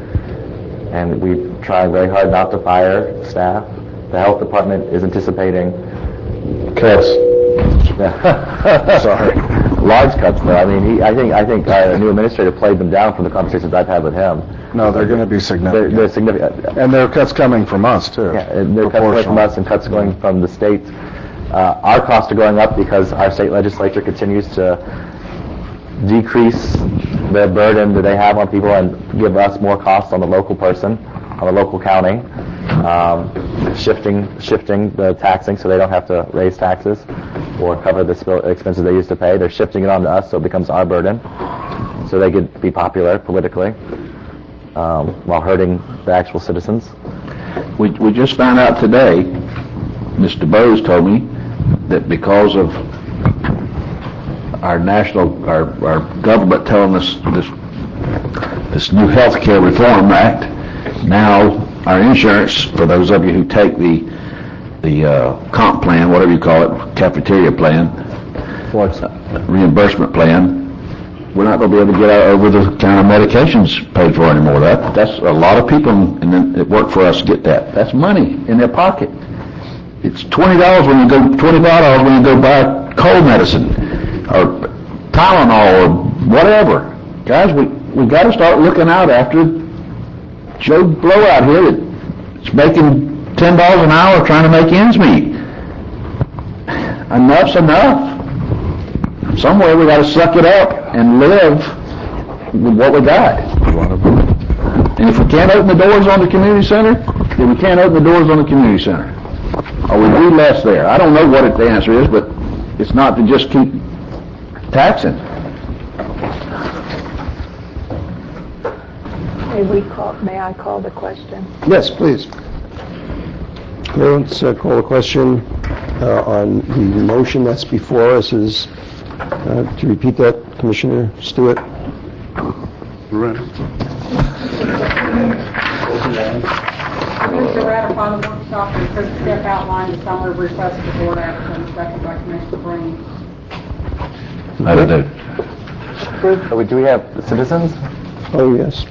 And we try very hard not to fire staff. The health department is anticipating cuts. Sorry, large cuts though. I mean, I think our new administrator played them down from the conversations I've had with him. No, they're going to be significant. They're significant, and there are cuts coming from us too. Yeah, there are cuts coming from us and cuts going from the state. Our costs are going up because our state legislature continues to decrease the burden that they have on people and give us more costs on the local person, on the local county, shifting the taxing so they don't have to raise taxes or cover the expenses they used to pay. They're shifting it onto us so it becomes our burden so they could be popular politically while hurting the actual citizens. We just found out today, Mr. Bose told me, that because of our government telling us this new health care reform act, now our insurance, for those of you who take the comp plan, whatever you call it, cafeteria plan, reimbursement plan, we're not going to be able to get our over-the-counter medications paid for anymore. That's a lot of people that work for us get that. That's money in their pocket. It's $25 when you go buy cold medicine or Tylenol or whatever. Guys, we got to start looking out after Joe Blow out here that's making $10 an hour trying to make ends meet. Enough's enough. Somewhere we got to suck it up and live with what we got. And if we can't open the doors on the community center, then we can't open the doors on the community center. Or we do less there. I don't know what the answer is, but it's not to just keep taxing. May I call the question? Yes, please. Let's call the question on the motion that's before us. Is to repeat that, Commissioner Stewart? Right. Move to ratify the workshop and first step outline the summary request for board action, second by Commissioner Breen. I do. Do we have citizens? Oh, yes.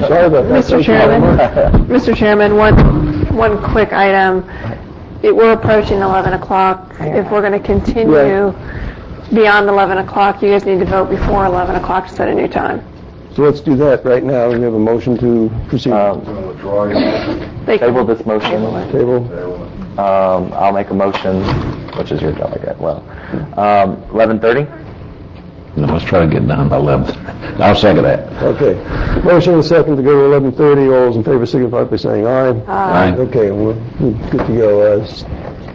Sorry about that. Mr. Chairman, one quick item. We're approaching 11 o'clock. If we're going to continue beyond 11 o'clock, you guys need to vote before 11 o'clock to set a new time. So let's do that right now. We have a motion to proceed. Table this motion. Table. I'll make a motion, which is your delegate. 11:30? No, let's try to get down by 11. I'll second that. Okay. Motion and second to go to 11:30. All those in favor signify by saying aye. Aye. Okay, we're good to go.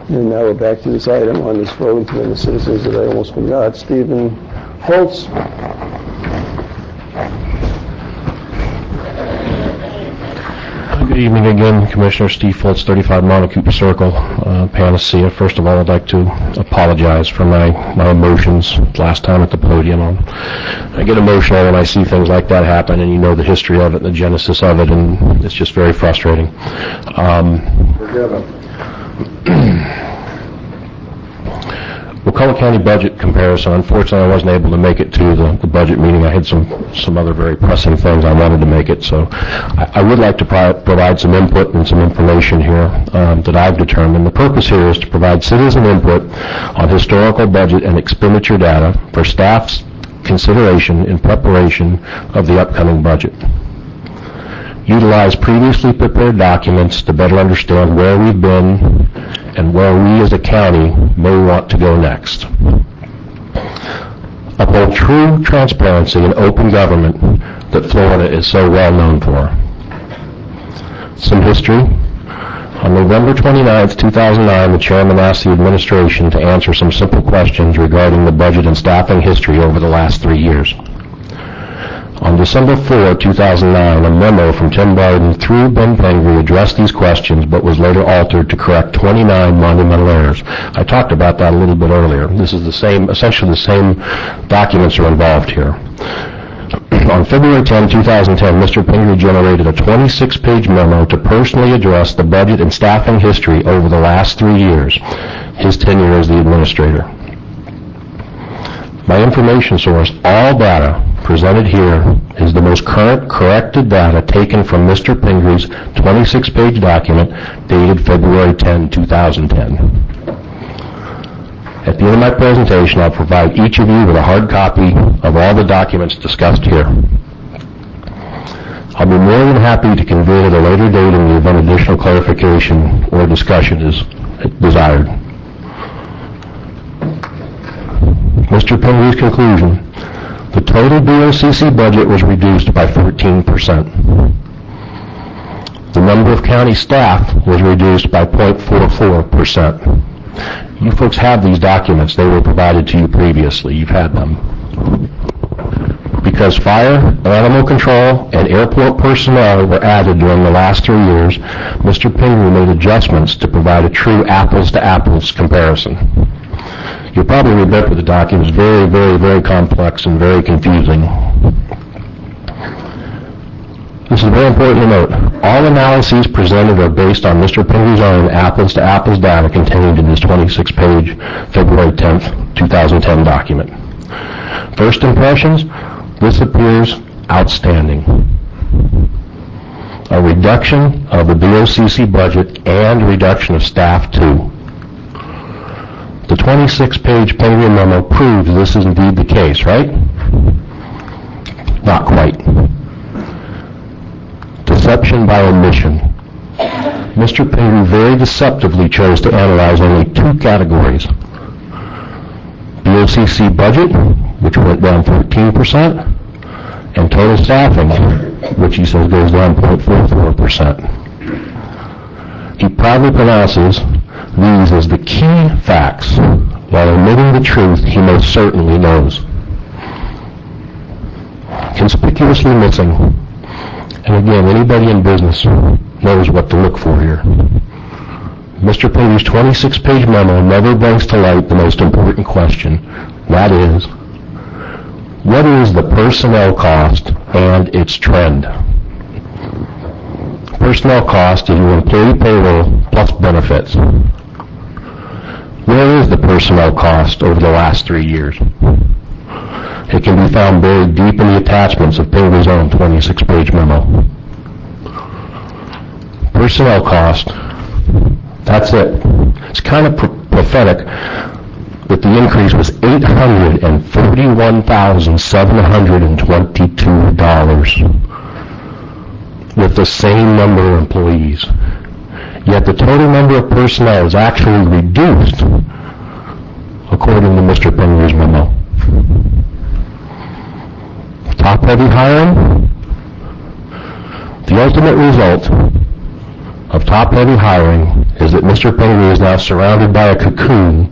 And now we're back to this item on this vote and the citizens that I almost forgot. Stephen Holtz. Good evening again, Commissioner Steve Foltz, 35 Montecoupa Circle, Panacea. First of all, I'd like to apologize for my emotions last time at the podium. I get emotional when I see things like that happen, and you know the history of it, the genesis of it, and it's just very frustrating. Wakulla County budget comparison. Unfortunately, I wasn't able to make it to the budget meeting. I had some other very pressing things I wanted to make it. So I would like to provide some input and some information here that I've determined. The purpose here is to provide citizen input on historical budget and expenditure data for staff's consideration in preparation of the upcoming budget. Utilize previously prepared documents to better understand where we've been and where we as a county may want to go next. uphold true transparency and open government that Florida is so well known for. Some history. On November 29, 2009, the chairman asked the administration to answer some simple questions regarding the budget and staffing history over the last 3 years. On December 4, 2009, a memo from Tim Barden through Ben Pingree addressed these questions but was later altered to correct 29 monumental errors. I talked about that a little bit earlier. This is essentially the same documents are involved here. On February 10, 2010, Mr. Pingree generated a 26-page memo to personally address the budget and staffing history over the last 3 years, his tenure as the administrator. My information source, all data presented here, is the most current corrected data taken from Mr. Pingree's 26-page document dated February 10, 2010. At the end of my presentation, I'll provide each of you with a hard copy of all the documents discussed here. I'll be more than happy to convene at a later date in the event additional clarification or discussion is desired. Mr. Pingree's conclusion: the total BoCC budget was reduced by 14%. The number of county staff was reduced by 0.44%. You folks have these documents. They were provided to you previously. You've had them. Because fire, animal control, and airport personnel were added during the last 3 years, Mr. Pingree made adjustments to provide a true apples-to-apples comparison. You'll probably remember the document is very, very, very complex and very confusing. This is very important to note. All analyses presented are based on Mr. Pingree's own apples-to-apples data contained in his 26-page February 10th, 2010 document. First impressions, this appears outstanding. A reduction of the BoCC budget and reduction of staff too. The 26-page Pingree memo proves this is indeed the case, right? Not quite. Deception by omission. Mr. Pingree very deceptively chose to analyze only 2 categories. BoCC budget, which went down 14%, and total staffing, which he says goes down 0.44%. He proudly pronounces these as the key facts, while omitting the truth he most certainly knows. Conspicuously missing. And again, anybody in business knows what to look for here. Mr. Pingree's 26-page memo never brings to light the most important question. That is, what is the personnel cost and its trend? Personnel cost is your employee payroll plus benefits. Where is the personnel cost over the last 3 years? It can be found buried deep in the attachments of Pingree's own 26-page memo. Personnel cost, that's it. It's kind of prophetic that the increase was $841,722 with the same number of employees. Yet the total number of personnel is actually reduced according to Mr. Pingree's memo. Top-heavy hiring. The ultimate result of top-heavy hiring is that Mr. Pingree is now surrounded by a cocoon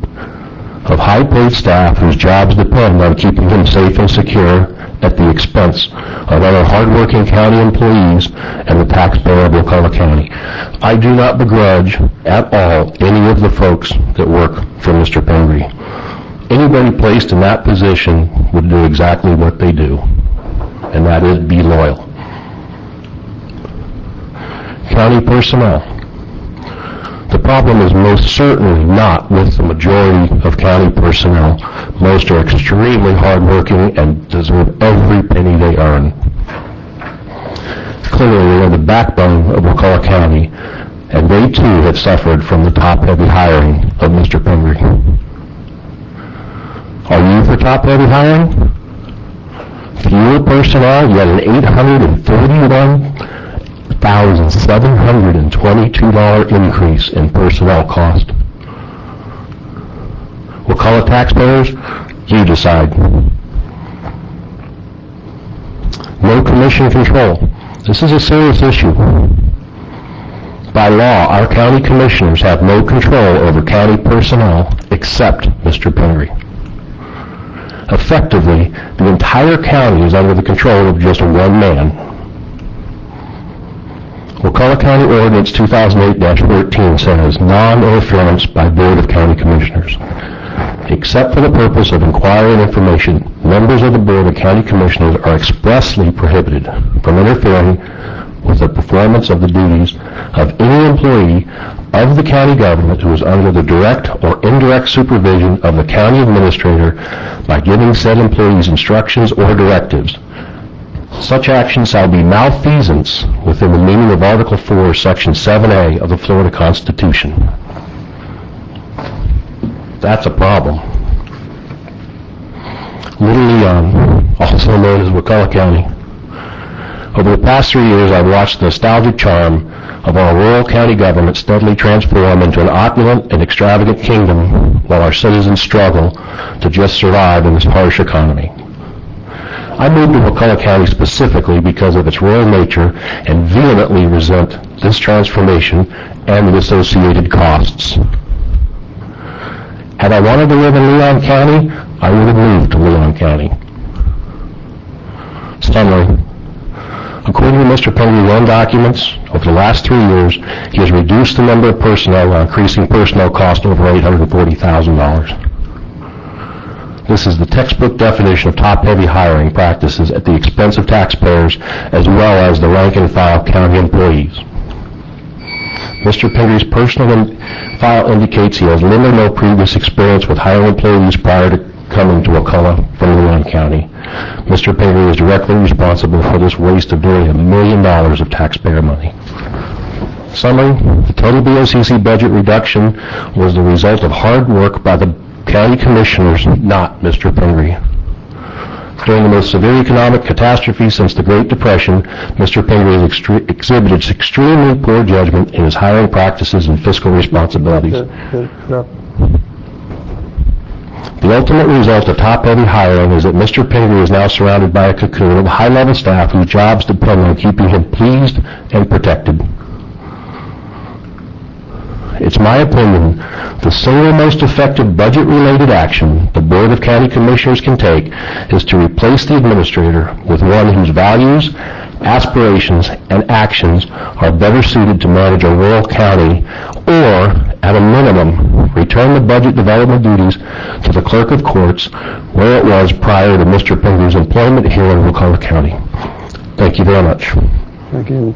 of high-paid staff whose jobs depend on keeping him safe and secure at the expense of other hard-working county employees and the taxpayer of Wakulla County. I do not begrudge at all any of the folks that work for Mr. Pingree. Anybody placed in that position would do exactly what they do, and that is be loyal. County personnel. The problem is most certainly not with the majority of county personnel. Most are extremely hardworking and deserve every penny they earn. Clearly, they are the backbone of Wakulla County, and they too have suffered from the top-heavy hiring of Mr. Pingree. Are you for top-heavy hiring? Fewer personnel, yet an $841,722 increase in personnel cost. Wakulla taxpayers, you decide. no commission control. This is a serious issue. By law, our county commissioners have no control over county personnel except Mr. Pingree. Effectively, the entire county is under the control of just one man. Wakulla County Ordinance 2008-14 says non-interference by Board of County Commissioners. Except for the purpose of inquiry and information, members of the Board of County Commissioners are expressly prohibited from interfering with the performance of the duties of any employee of the county government who is under the direct or indirect supervision of the county administrator by giving said employees instructions or directives. Such action shall be malfeasance within the meaning of Article 4, Section 7A of the Florida Constitution. That's a problem. Little Leon, also known as Wakulla County. Over the past 3 years, I've watched the nostalgic charm of our rural county government steadily transform into an opulent and extravagant kingdom while our citizens struggle to just survive in this harsh economy. I moved to Wakulla County specifically because of its rural nature and vehemently resent this transformation and the associated costs. Had I wanted to live in Leon County, I would have moved to Leon County. Summary. According to Mr. Pingree loan documents, over the last 3 years, he has reduced the number of personnel while increasing personnel cost over $840,000. This is the textbook definition of top-heavy hiring practices at the expense of taxpayers as well as the rank-and-file county employees. Mr. Pingree's personal file indicates he has little or no previous experience with hiring employees prior to coming to Wakulla from Leon County. Mr. Pingree is directly responsible for this waste of nearly $1 million of taxpayer money. Summary, the total BoCC budget reduction was the result of hard work by the county commissioners, not Mr. Pingree. During the most severe economic catastrophe since the Great Depression, Mr. Pingree has exhibited extremely poor judgment in his hiring practices and fiscal responsibilities. The ultimate result of top-heavy hiring is that Mr. Pingree is now surrounded by a cocoon of high-level staff whose jobs depend on keeping him pleased and protected. It's my opinion the single most effective budget-related action the Board of County Commissioners can take is to replace the administrator with one whose values, aspirations, and actions are better suited to manage a rural county, or, at a minimum, return the budget development duties to the Clerk of Courts where it was prior to Mr. Pingree's employment here in Wakulla County. Thank you very much. Thank you.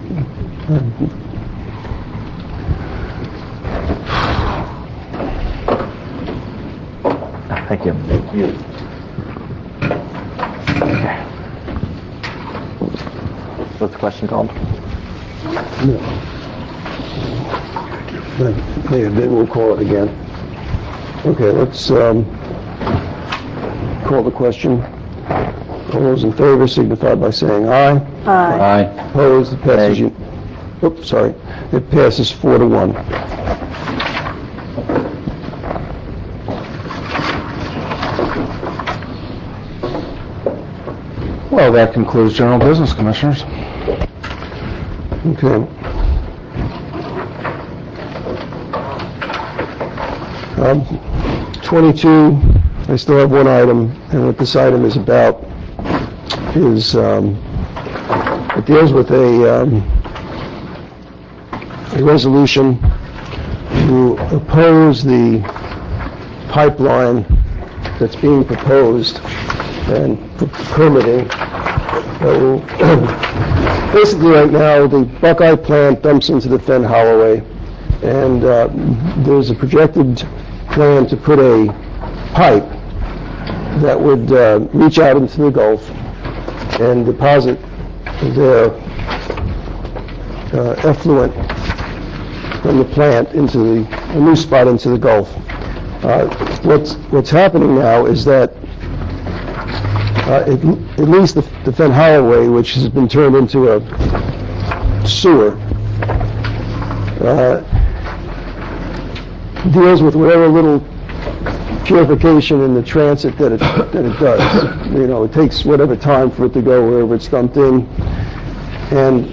Thank you. Thank you. Okay. What's the question called? Then we'll call it again. Okay, let's call the question. All those in favor signify by saying aye. Aye. Aye. Opposed? It passes. Oops, sorry. It passes 4-1. Well, that concludes general business, Commissioners. Okay. 22, I still have one item, and what this item is about is, it deals with a resolution to oppose the pipeline that's being proposed and permitting. Basically, right now, the Buckeye plant dumps into the Fen Holloway, and there's a projected plan to put a pipe that would reach out into the Gulf and deposit their effluent from the plant into a new spot into the Gulf. What's happening now is that at least the Fen Holloway, which has been turned into a sewer, deals with whatever little purification and the transit that it does. You know, it takes whatever time for it to go wherever it's dumped in. And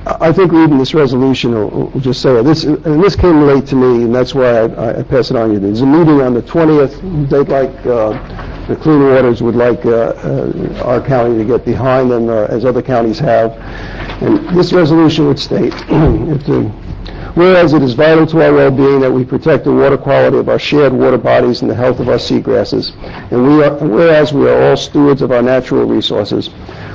I think reading this resolution will just say this, and this came late to me, and that's why I pass it on to you. There's a meeting on the 20th. They'd like, the Clean Waters would like our county to get behind them, as other counties have. And this resolution would state, whereas it is vital to our well-being that we protect the water quality of our shared water bodies and the health of our seagrasses, and whereas we are all stewards of our natural resources,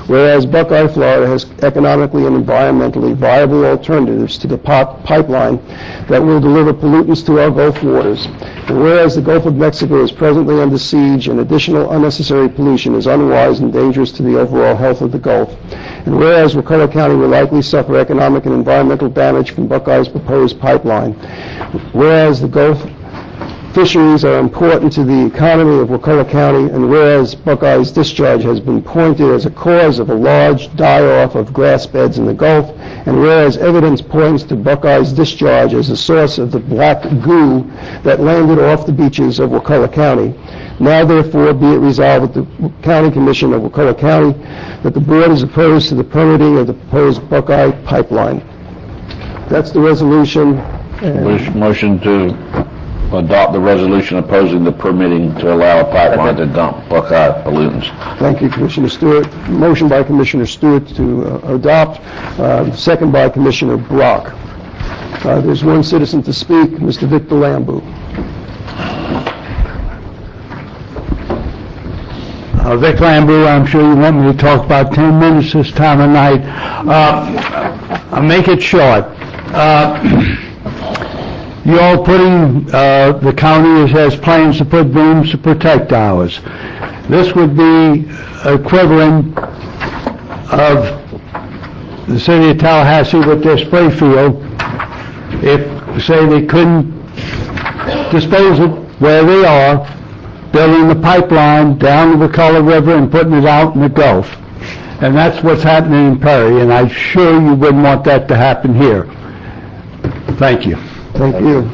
whereas Buckeye, Florida has economically and environmentally viable alternatives to the pipeline that will deliver pollutants to our Gulf waters, and whereas the Gulf of Mexico is presently under siege and additional unnecessary pollution is unwise and dangerous to the overall health of the Gulf, and whereas Wakulla County will likely suffer economic and environmental damage from Buckeye's proposed pipeline, whereas the Gulf fisheries are important to the economy of Wakulla County, and whereas Buckeye's discharge has been pointed as a cause of a large die-off of grass beds in the Gulf, and whereas evidence points to Buckeye's discharge as a source of the black goo that landed off the beaches of Wakulla County, now therefore be it resolved at the County Commission of Wakulla County that the board is opposed to the permitting of the proposed Buckeye pipeline. That's the resolution. Motion to adopt the resolution opposing the permitting to allow a pipeline to dump Buckeye pollutants. Thank you, Commissioner Stewart. Motion by Commissioner Stewart to adopt, second by Commissioner Brock. There's one citizen to speak, Mr. Victor Lambu. Vic Lambu, I'm sure you want me to talk about 10 minutes this time of night. I'll make it short. You're putting, the county has plans to put booms to protect ours. This would be equivalent of the city of Tallahassee with their spray field. If, say, they couldn't dispose of where they are, building the pipeline down the Wakulla River and putting it out in the Gulf. And that's what's happening in Perry, and I'm sure you wouldn't want that to happen here. Thank you. Thank you.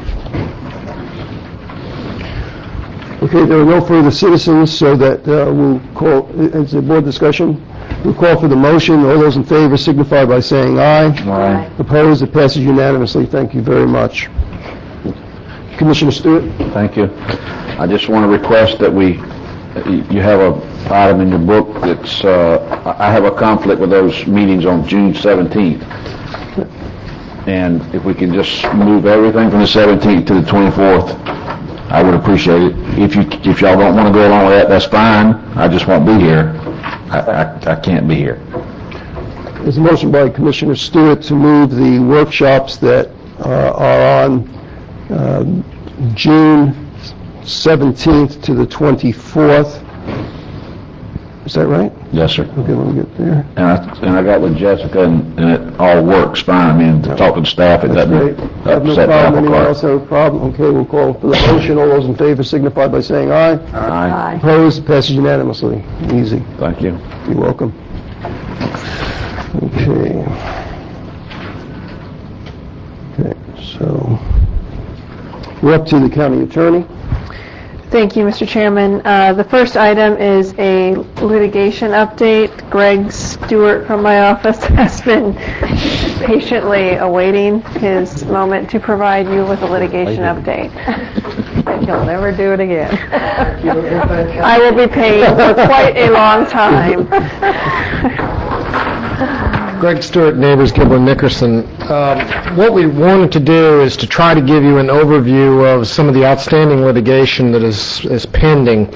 Okay, there are no further citizens, so that we'll call, as a board discussion, we'll call for the motion. All those in favor signify by saying aye. Aye. Opposed? It passes unanimously. Thank you very much. Commissioner Stewart? Thank you. I just want to request that you have an item in your book that's, I have a conflict with those meetings on June 17th. And if we can just move everything from the 17th to the 24th, I would appreciate it. If y'all don't want to go along with that, that's fine. I just won't be here. I can't be here. There's a motion by Commissioner Stewart to move the workshops that are on June 17th to the 24th. Is that right? Yes, sir. Okay, let me get there. And I got with Jessica, and it all works fine. I mean, to talk to the staff, it That's doesn't great. Have no upset the problem. apple Anyone cart. else have a problem? Okay, we'll call for the motion. All those in favor signify by saying aye. Aye. Opposed? Passes unanimously. Easy. Thank you. You're welcome. Okay. Okay, so we're up to the county attorney. Thank you, Mr. Chairman. The first item is a litigation update. Greg Stewart from my office has been patiently awaiting his moment to provide you with a litigation update. He'll never do it again. I will be paid for quite a long time. Greg Stewart, Neighbors, Gibber, Nickerson. What we wanted to do is to try to give you an overview of some of the outstanding litigation that is pending.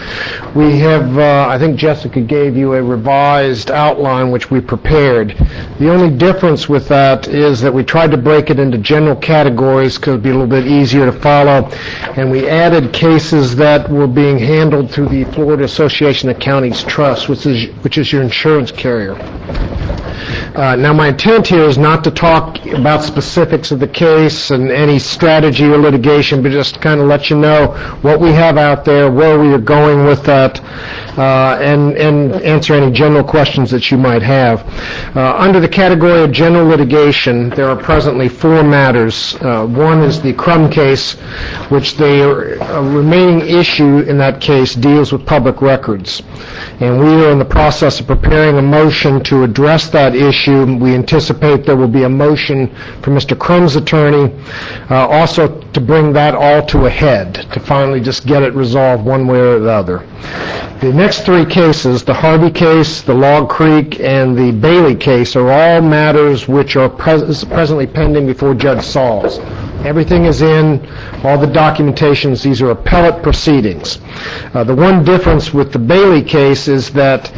We have, I think Jessica gave you a revised outline which we prepared. The only difference with that is that we tried to break it into general categories because it would be a little bit easier to follow, and we added cases that were being handled through the Florida Association of Counties Trust, which is your insurance carrier. Now, my intent here is not to talk about specifics of the case and any strategy or litigation, but just kind of let you know what we have out there, where we are going with that, and answer any general questions that you might have. Under the category of general litigation, there are presently 4 matters. One is the Crum case, which the remaining issue in that case deals with public records. And we are in the process of preparing a motion to address that issue. We anticipate there will be a motion from Mr. Crum's attorney also to bring that all to a head, to finally just get it resolved one way or the other. The next 3 cases, the Harvey case, the Log Creek, and the Bailey case, are all matters which are presently pending before Judge Sauls. Everything is in, all the documentations. These are appellate proceedings. The one difference with the Bailey case is that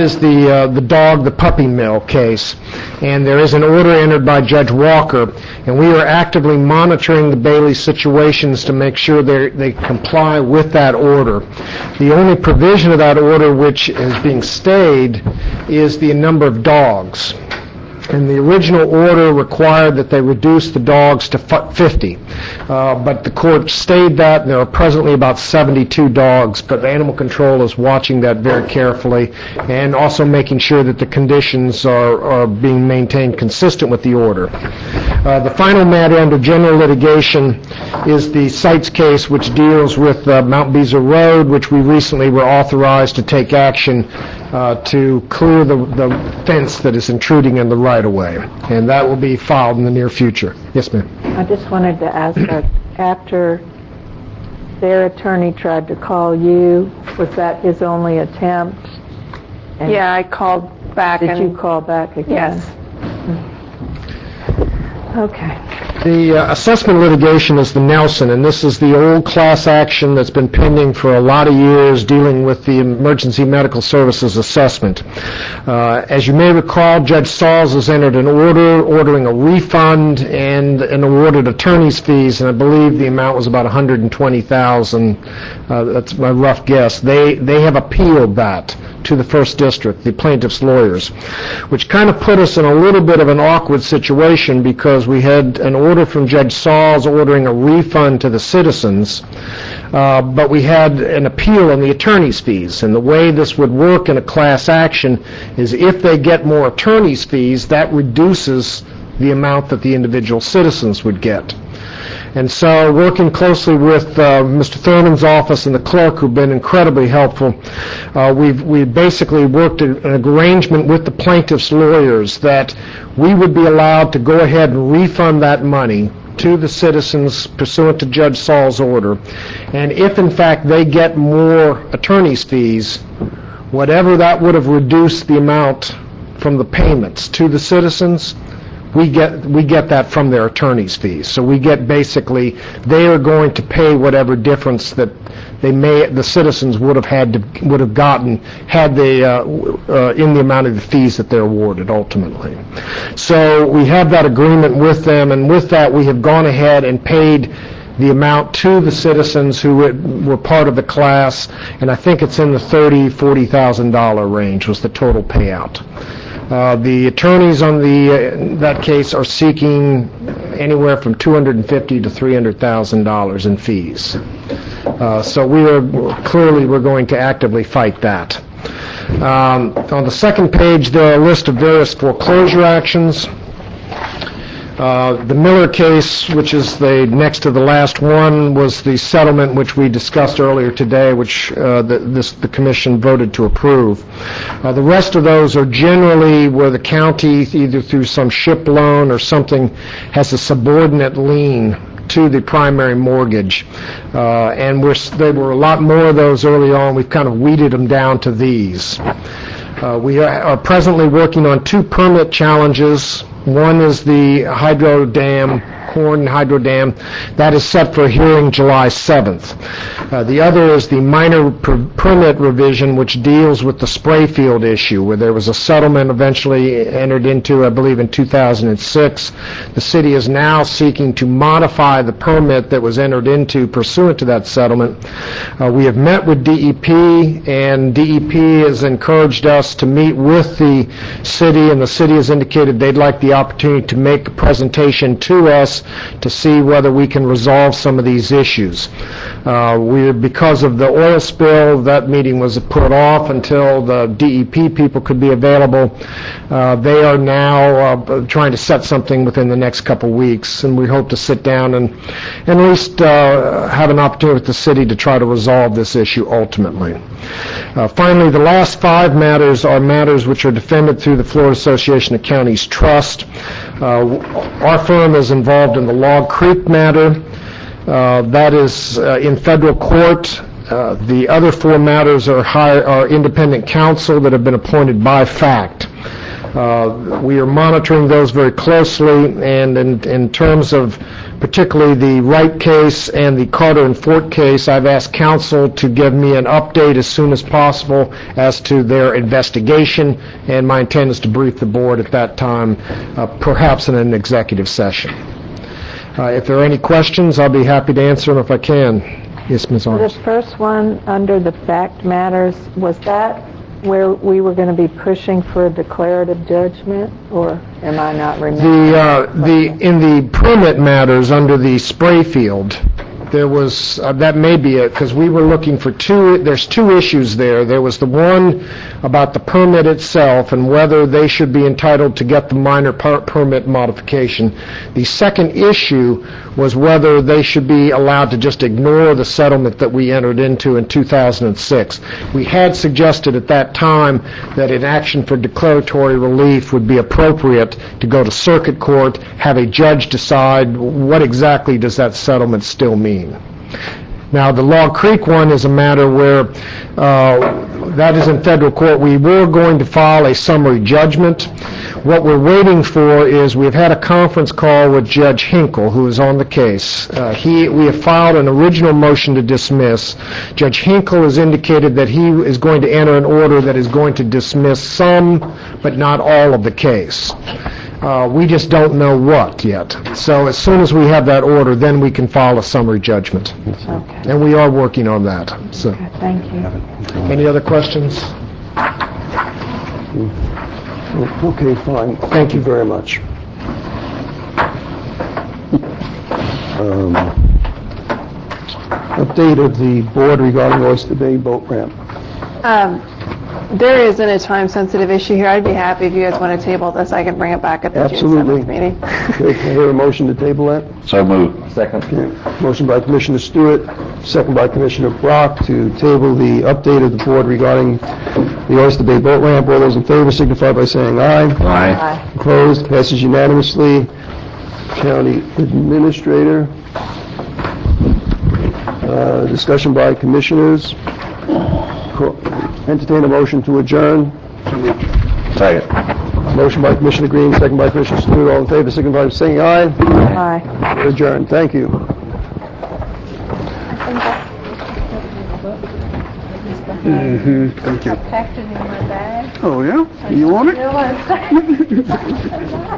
is the dog, the puppy mill case, and there is an order entered by Judge Walker, and we are actively monitoring the Bailey situations to make sure they comply with that order. The only provision of that order which is being stayed is the number of dogs. And the original order required that they reduce the dogs to 50. But the court stayed that, and there are presently about 72 dogs, but animal control is watching that very carefully and also making sure that the conditions are being maintained consistent with the order. The final matter under general litigation is the Sites case, which deals with Mount Beezer Road, which we recently were authorized to take action to clear the fence that is intruding in the right-of-way, and that will be filed in the near future. Yes, ma'am. I just wanted to ask that after their attorney tried to call you, was that his only attempt? And Yeah, I called back. Did you call back again? Yes. Okay. The assessment litigation is the Nelson, and this is the old class action that's been pending for a lot of years dealing with the emergency medical services assessment. As you may recall, Judge Sauls has entered an order ordering a refund and awarded attorney's fees, and I believe the amount was about $120,000. That's my rough guess. They have appealed that to the First District, the plaintiff's lawyers, which kind of put us in a little bit of an awkward situation because we had an order from Judge Sauls ordering a refund to the citizens, but we had an appeal on the attorney's fees. And the way this would work in a class action is if they get more attorney's fees, that reduces the amount that the individual citizens would get. And so, working closely with Mr. Thurman's office and the clerk, who've been incredibly helpful, we've basically worked an arrangement with the plaintiff's lawyers that we would be allowed to go ahead and refund that money to the citizens pursuant to Judge Saul's order. And if, in fact, they get more attorney's fees, whatever that would have reduced the amount from the payments to the citizens, we get that from their attorney's fees. So we get basically, they are going to pay whatever difference that the citizens would have gotten had they in the amount of the fees that they're awarded ultimately. So we have that agreement with them, and with that we have gone ahead and paid the amount to the citizens who were part of the class, and I think it's in the $40,000 range was the total payout. The attorneys on that case are seeking anywhere from $250,000 to $300,000 in fees. So we're going to actively fight that. On the second page, there are a list of various foreclosure actions. The Miller case, which is the next to the last one, was the settlement which we discussed earlier today, which the commission voted to approve. The rest of those are generally where the county, either through some ship loan or something, has a subordinate lien to the primary mortgage. And there were a lot more of those early on. We've kind of weeded them down to these. We are presently working on 2 permit challenges. One is the hydro dam Corn Hydro Dam. That is set for hearing July 7th. The other is the minor permit revision, which deals with the spray field issue, where there was a settlement eventually entered into, I believe, in 2006. The city is now seeking to modify the permit that was entered into pursuant to that settlement. We have met with DEP, and DEP has encouraged us to meet with the city, and the city has indicated they'd like the opportunity to make a presentation to us to see whether we can resolve some of these issues. Because of the oil spill, that meeting was put off until the DEP people could be available. They are now trying to set something within the next couple weeks, and we hope to sit down and at least have an opportunity with the city to try to resolve this issue ultimately. Finally, the last 5 matters are matters which are defended through the Florida Association of Counties Trust. Our firm is involved in the Log Creek matter. That is in federal court. The other 4 matters are independent counsel that have been appointed by fact. We are monitoring those very closely, and in terms of particularly the Wright case and the Carter and Fort case, I've asked counsel to give me an update as soon as possible as to their investigation, and my intent is to brief the board at that time, perhaps in an executive session. If there are any questions, I'll be happy to answer them if I can. Yes, Ms. Arms. The first one under the fact matters, was that where we were going to be pushing for a declarative judgment, or am I not remembering? In the permit matters under the spray field, there was, that may be it, because we were looking for there's 2 issues there. There was the one about the permit itself and whether they should be entitled to get the minor permit modification. The second issue was whether they should be allowed to just ignore the settlement that we entered into in 2006. We had suggested at that time that an action for declaratory relief would be appropriate to go to circuit court, have a judge decide what exactly does that settlement still mean. Now, the Log Creek one is a matter where that is in federal court. We were going to file a summary judgment. What we're waiting for is we've had a conference call with Judge Hinkle, who is on the case. We have filed an original motion to dismiss. Judge Hinkle has indicated that he is going to enter an order that is going to dismiss some, but not all of the case. We just don't know what yet. So as soon as we have that order, then we can file a summary judgment. Okay. And we are working on that. So. Okay, thank you. Any other questions? Okay, fine. Thank you very much. Update of the board regarding Oyster Bay boat ramp. There isn't a time-sensitive issue here. I'd be happy if you guys want to table this. I can bring it back at the June 7th meeting. Okay, can I hear a motion to table that? So moved. Second. Okay. Motion by Commissioner Stewart, second by Commissioner Brock to table the update of the board regarding the Oyster Bay boat ramp. All those in favor signify by saying aye. Aye. Opposed? Passes unanimously. County Administrator. Discussion by commissioners. Entertain a motion to adjourn. Second. Motion by Commissioner Green, second by Commissioner Stewart. All in favor, signify by saying aye. Aye. We're adjourned. Thank you. Thank you. I packed it in my bag. Oh, yeah? You want it?